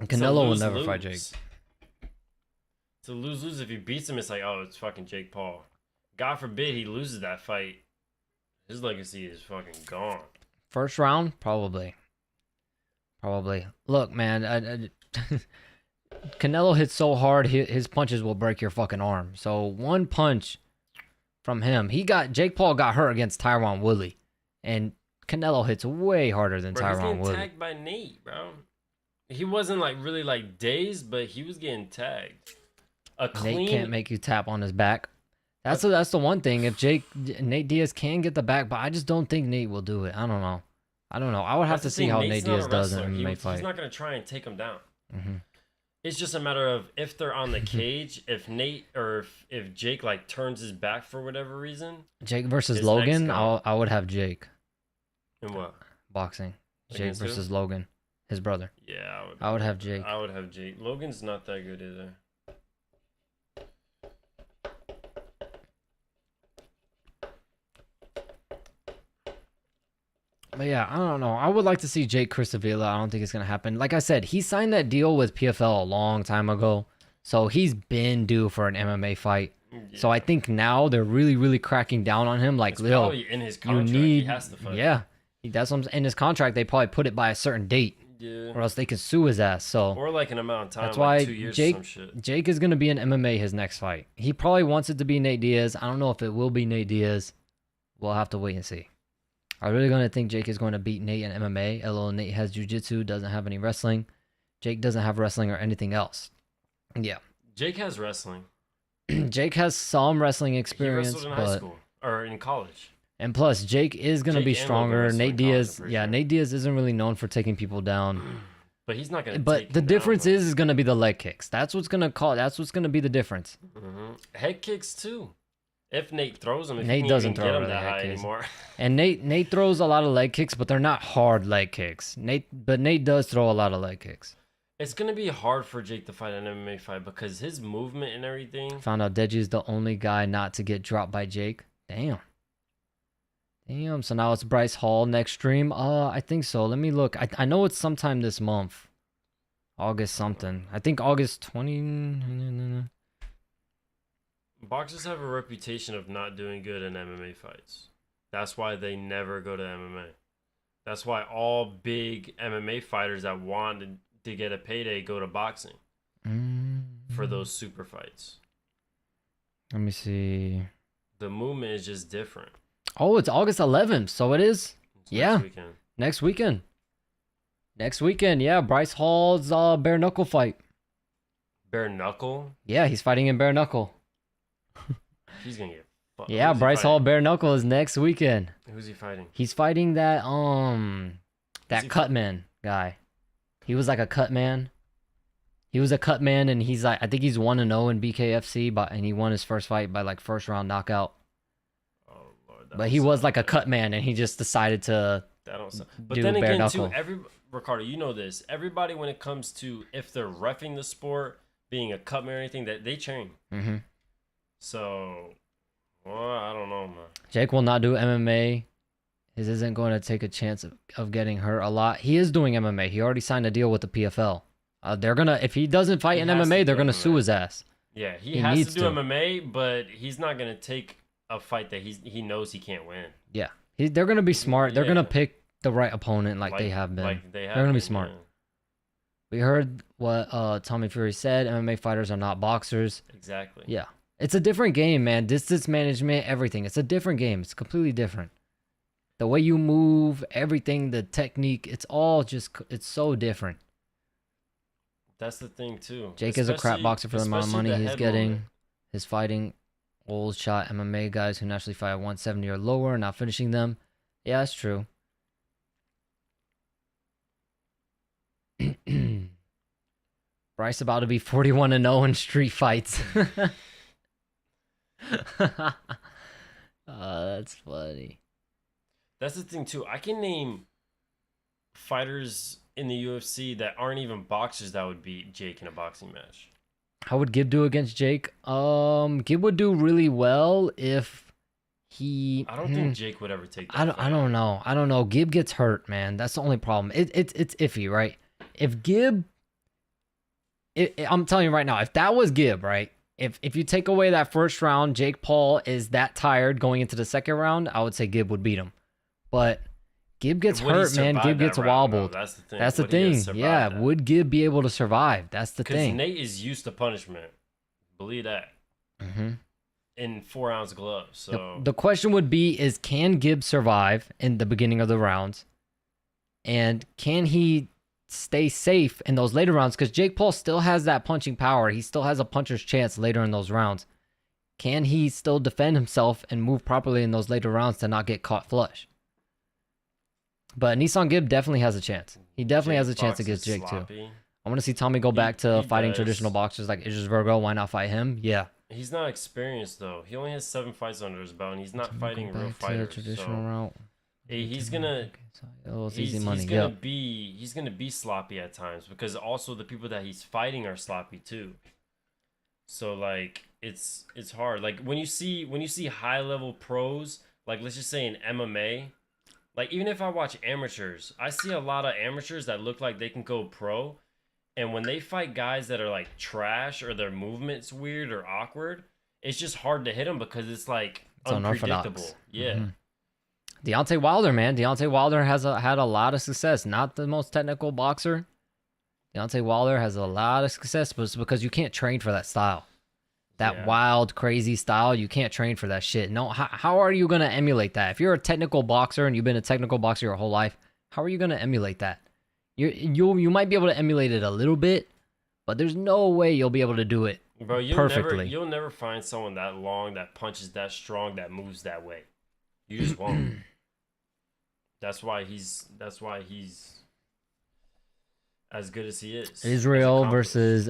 Canelo will never fight Jake. It's a lose-lose. If he beats him, it's like, oh, it's fucking Jake Paul. God forbid he loses that fight. His legacy is fucking gone. First round? Probably. Look, man, Canelo hits so hard, his punches will break your fucking arm. So one punch from him. Jake Paul got hurt against Tyron Woodley. And Canelo hits way harder than Tyron Woodley. He's getting tagged by Nate, bro. He wasn't like really like dazed, but he was getting tagged. Nate can't make you tap on his back. That's the one thing. If Nate Diaz can get the back, but I just don't think Nate will do it. I don't know. I would have to see how Nate Diaz does in an MMA fight. He's not going to try and take him down. Mm-hmm. It's just a matter of if they're on the cage, if Nate or if Jake like turns his back for whatever reason. Jake versus Logan, I would have Jake. In what? Boxing. Jake versus Logan, his brother. Yeah, I would have Jake. I would have Jake. Logan's not that good either. But yeah, I don't know. I would like to see Jake Crisavilla. I don't think it's going to happen. Like I said, he signed that deal with PFL a long time ago. So he's been due for an MMA fight. Yeah. So I think now they're really, really cracking down on him. Like, probably in his contract, he has to fight. Yeah. That's what in his contract, they probably put it by a certain date. Yeah. Or else they can sue his ass. So or like an amount of time. That's why 2 years or some shit. Jake is going to be in MMA his next fight. He probably wants it to be Nate Diaz. I don't know if it will be Nate Diaz. We'll have to wait and see. I really going to think Jake is going to beat Nate in MMA. Although Nate has jiu-jitsu, doesn't have any wrestling. Jake doesn't have wrestling or anything else. Yeah. Jake has wrestling. Jake has some wrestling experience. He wrestled in high school or in college. And plus, Jake is going to be stronger. Nate Diaz, Nate Diaz isn't really known for taking people down. But he's not going to. But the difference is going to be the leg kicks. That's what's going to be the difference. Mm-hmm. Head kicks too. If Nate throws them, Nate doesn't throw really that high anymore. And Nate throws a lot of leg kicks, but they're not hard leg kicks. Nate does throw a lot of leg kicks. It's gonna be hard for Jake to fight an MMA fight because his movement and everything. Found out Deji's the only guy not to get dropped by Jake. Damn. So now it's Bryce Hall next stream. I think so. Let me look. I know it's sometime this month. August something. I think August 20. Boxers have a reputation of not doing good in MMA fights. That's why they never go to MMA. That's why all big MMA fighters that want to get a payday go to boxing for those super fights. Let me see. The movement is just different. Oh, it's August 11th, so it is. Next weekend. Next weekend, yeah. Bryce Hall's bare knuckle fight. Bare knuckle? Yeah, he's fighting in bare knuckle. He's gonna get fucked. Yeah, Bryce Hall bare knuckle is next weekend. Who's he fighting? He's fighting that Cutman guy. He was like a cut man. He was a cut man, and he's like, I think he's 1-0 in BKFC, and he won his first fight by like first round knockout. Oh Lord! But he was like a cut man, and he just decided to. But then again, too, Ricardo, you know this. Everybody, when it comes to if they're reffing the sport, being a cut man or anything, that they train. Mm-hmm. So, well, I don't know, man. Jake will not do MMA. His isn't going to take a chance of getting hurt a lot. He is doing MMA. He already signed a deal with the PFL. They're gonna, if he doesn't fight in MMA, they're gonna sue his ass. Yeah, he has to do MMA, but he's not gonna take a fight that he knows he can't win. Yeah, they're gonna be smart. They're gonna pick the right opponent, like they have been. They're gonna be smart. Yeah. We heard what Tommy Fury said. MMA fighters are not boxers. Exactly. Yeah. It's a different game, man. Distance management, everything. It's a different game. It's completely different. The way you move, everything, the technique, it's so different. That's the thing, too. Jake is a crap boxer for the amount of money he's getting. His fighting old shot MMA guys who naturally fight at 170 or lower, not finishing them. Yeah, that's true. Bryce about to be 41-0 in street fights. That's funny. That's the thing too. I can name fighters in the UFC that aren't even boxers that would beat Jake in a boxing match. How would Gib do against Jake? Gib would do really well if he. I don't think Jake would ever take that. I don't know. I don't know. Gib gets hurt, man. That's the only problem. It's iffy, right? If Gib, I'm telling you right now, if that was Gib, right? If you take away that first round, Jake Paul is that tired going into the second round, I would say Gib would beat him. But Gib gets hurt, man. Gib gets wobbled. That's the thing. That's the thing. Yeah, that? Would Gib be able to survive? That's the thing. Because Nate is used to punishment. Believe that. In 4-ounce gloves. So the question would be: is can Gib survive in the beginning of the rounds, and can he stay safe in those later rounds? Because Jake Paul still has that punching power. He still has a puncher's chance later in those rounds. Can he still defend himself and move properly in those later rounds to not get caught flush? But Nissan Gib definitely has a chance. He definitely has a chance against Jake too. I want to see Tommy go back to fighting traditional boxers like Idris Virgo. Why not fight him? Yeah. He's not experienced though. He only has 7 fights under his belt, and he's not fighting real fighters. Traditional route. He's gonna be sloppy at times because also the people that he's fighting are sloppy too. So like it's hard. Like when you see high level pros, like let's just say in MMA, like even if I watch amateurs, I see a lot of amateurs that look like they can go pro, and when they fight guys that are like trash or their movement's weird or awkward, it's just hard to hit them because it's like unpredictable. Yeah. Deontay Wilder, man. Deontay Wilder has had a lot of success. Not the most technical boxer. Deontay Wilder has a lot of success, but it's because you can't train for that style. That wild, crazy style, you can't train for that shit. No, how are you going to emulate that? If you're a technical boxer and you've been a technical boxer your whole life, how are you going to emulate that? You might be able to emulate it a little bit, but there's no way you'll be able to do it perfectly. You'll never find someone that long, that punches that strong, that moves that way. You just won't. That's why he's as good as he is. Israel versus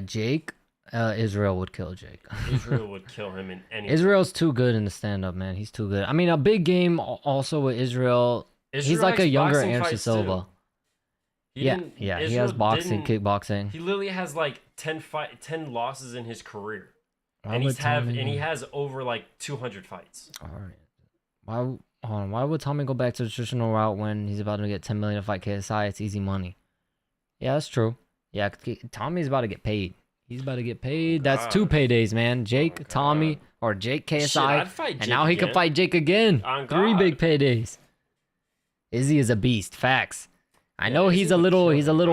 Jake. Israel would kill Jake. Israel would kill him in any. Israel's too good in the stand-up, man. He's too good. I mean, a big game also with Israel. He's like a younger Anderson Silva. He has boxing, kickboxing. He literally has like 10 losses in his career, and he has over like 200 fights. All right. Why would Tommy go back to the traditional route when he's about to get 10 million to fight KSI? It's easy money. Yeah, that's true. Yeah, Tommy's about to get paid. He's about to get paid. That's 2 paydays, man. Jake, Tommy, or Jake, KSI. And now he can fight Jake again. 3 big paydays. Izzy is a beast. Facts. I know he's a little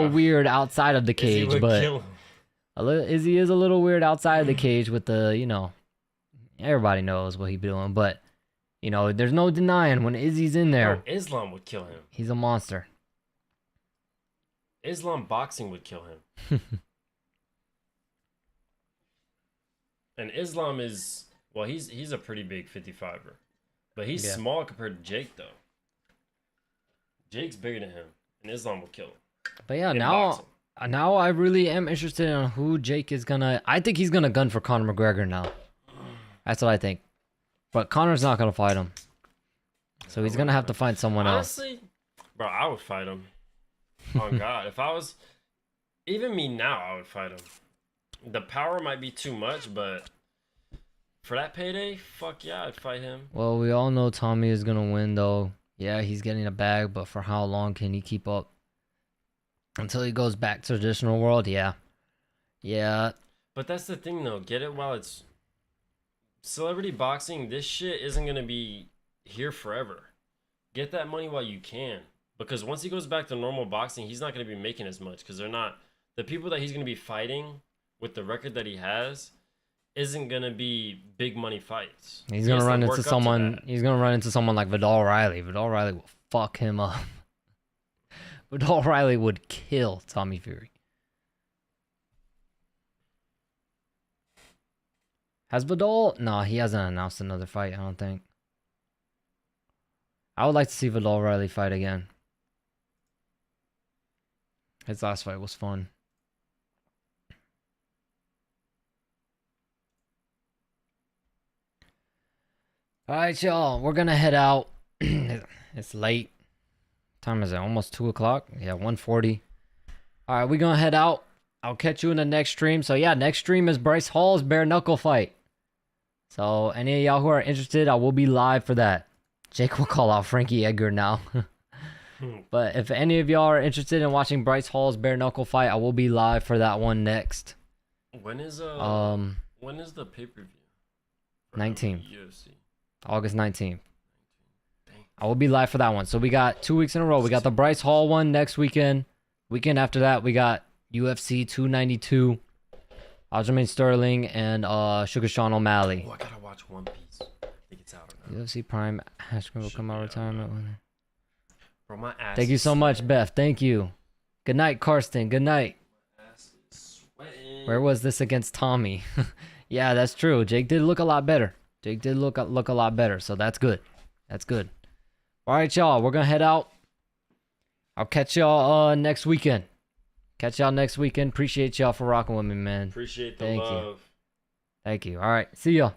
weird outside of the cage, but Izzy is a little weird outside of the cage with the, everybody knows what he's doing, but there's no denying when Izzy's in there. No, Islam would kill him. He's a monster. Islam boxing would kill him. And Islam is, well, he's a pretty big 55er. But he's small compared to Jake, though. Jake's bigger than him, and Islam will kill him. But yeah, now I really am interested in who Jake is gonna. I think he's gonna gun for Conor McGregor now. That's what I think. But Conor's not gonna fight him, so he's gonna have to find someone else. Honestly, bro, I would fight him. Oh God, if I was, even me now, I would fight him. The power might be too much, but for that payday, fuck yeah, I'd fight him. Well, we all know Tommy is gonna win, though. Yeah, he's getting a bag, but for how long can he keep up? Until he goes back to the traditional world, yeah. But that's the thing, though. Get it while it's celebrity boxing. This shit isn't gonna be here forever. Get that money while you can, because once he goes back to normal boxing, he's not gonna be making as much, because they're not, the people that he's gonna be fighting with the record that he has isn't gonna be big money fights. He's gonna run into someone. He's gonna run into someone like Vidal Riley. Vidal Riley will fuck him up. Vidal Riley would kill Tommy Fury. Has Vidal? No, he hasn't announced another fight, I don't think. I would like to see Vidal Riley fight again. His last fight was fun. All right, y'all. We're gonna head out. It's late. Time is it? Almost 2 o'clock. Yeah, 1:40. All right, we're gonna head out. I'll catch you in the next stream. So yeah, next stream is Bryce Hall's bare knuckle fight. So any of y'all who are interested, I will be live for that. Jake will call out Frankie Edgar now. But if any of y'all are interested in watching Bryce Hall's bare knuckle fight, I will be live for that one next. When is the pay-per-view? 19th. UFC. August 19th. I will be live for that one. So we got 2 weeks in a row. We got the Bryce Hall one next weekend. Weekend after that, we got UFC 292. Aljamain Sterling and Sugar Sean O'Malley. Oh, I gotta watch One Piece. I think it's out now. UFC Prime. Hashman will come out retirement. Bro, my ass. Thank you so much, Beth. Thank you. Good night, Karsten. Good night. My ass is sweating. Where was this against Tommy? Yeah, that's true. Jake did look a lot better. Jake did look a lot better, so that's good. That's good. All right, y'all. We're gonna head out. I'll catch y'all next weekend. Catch y'all next weekend. Appreciate y'all for rocking with me, man. Appreciate the Thank love. you. Thank you. All right. See y'all.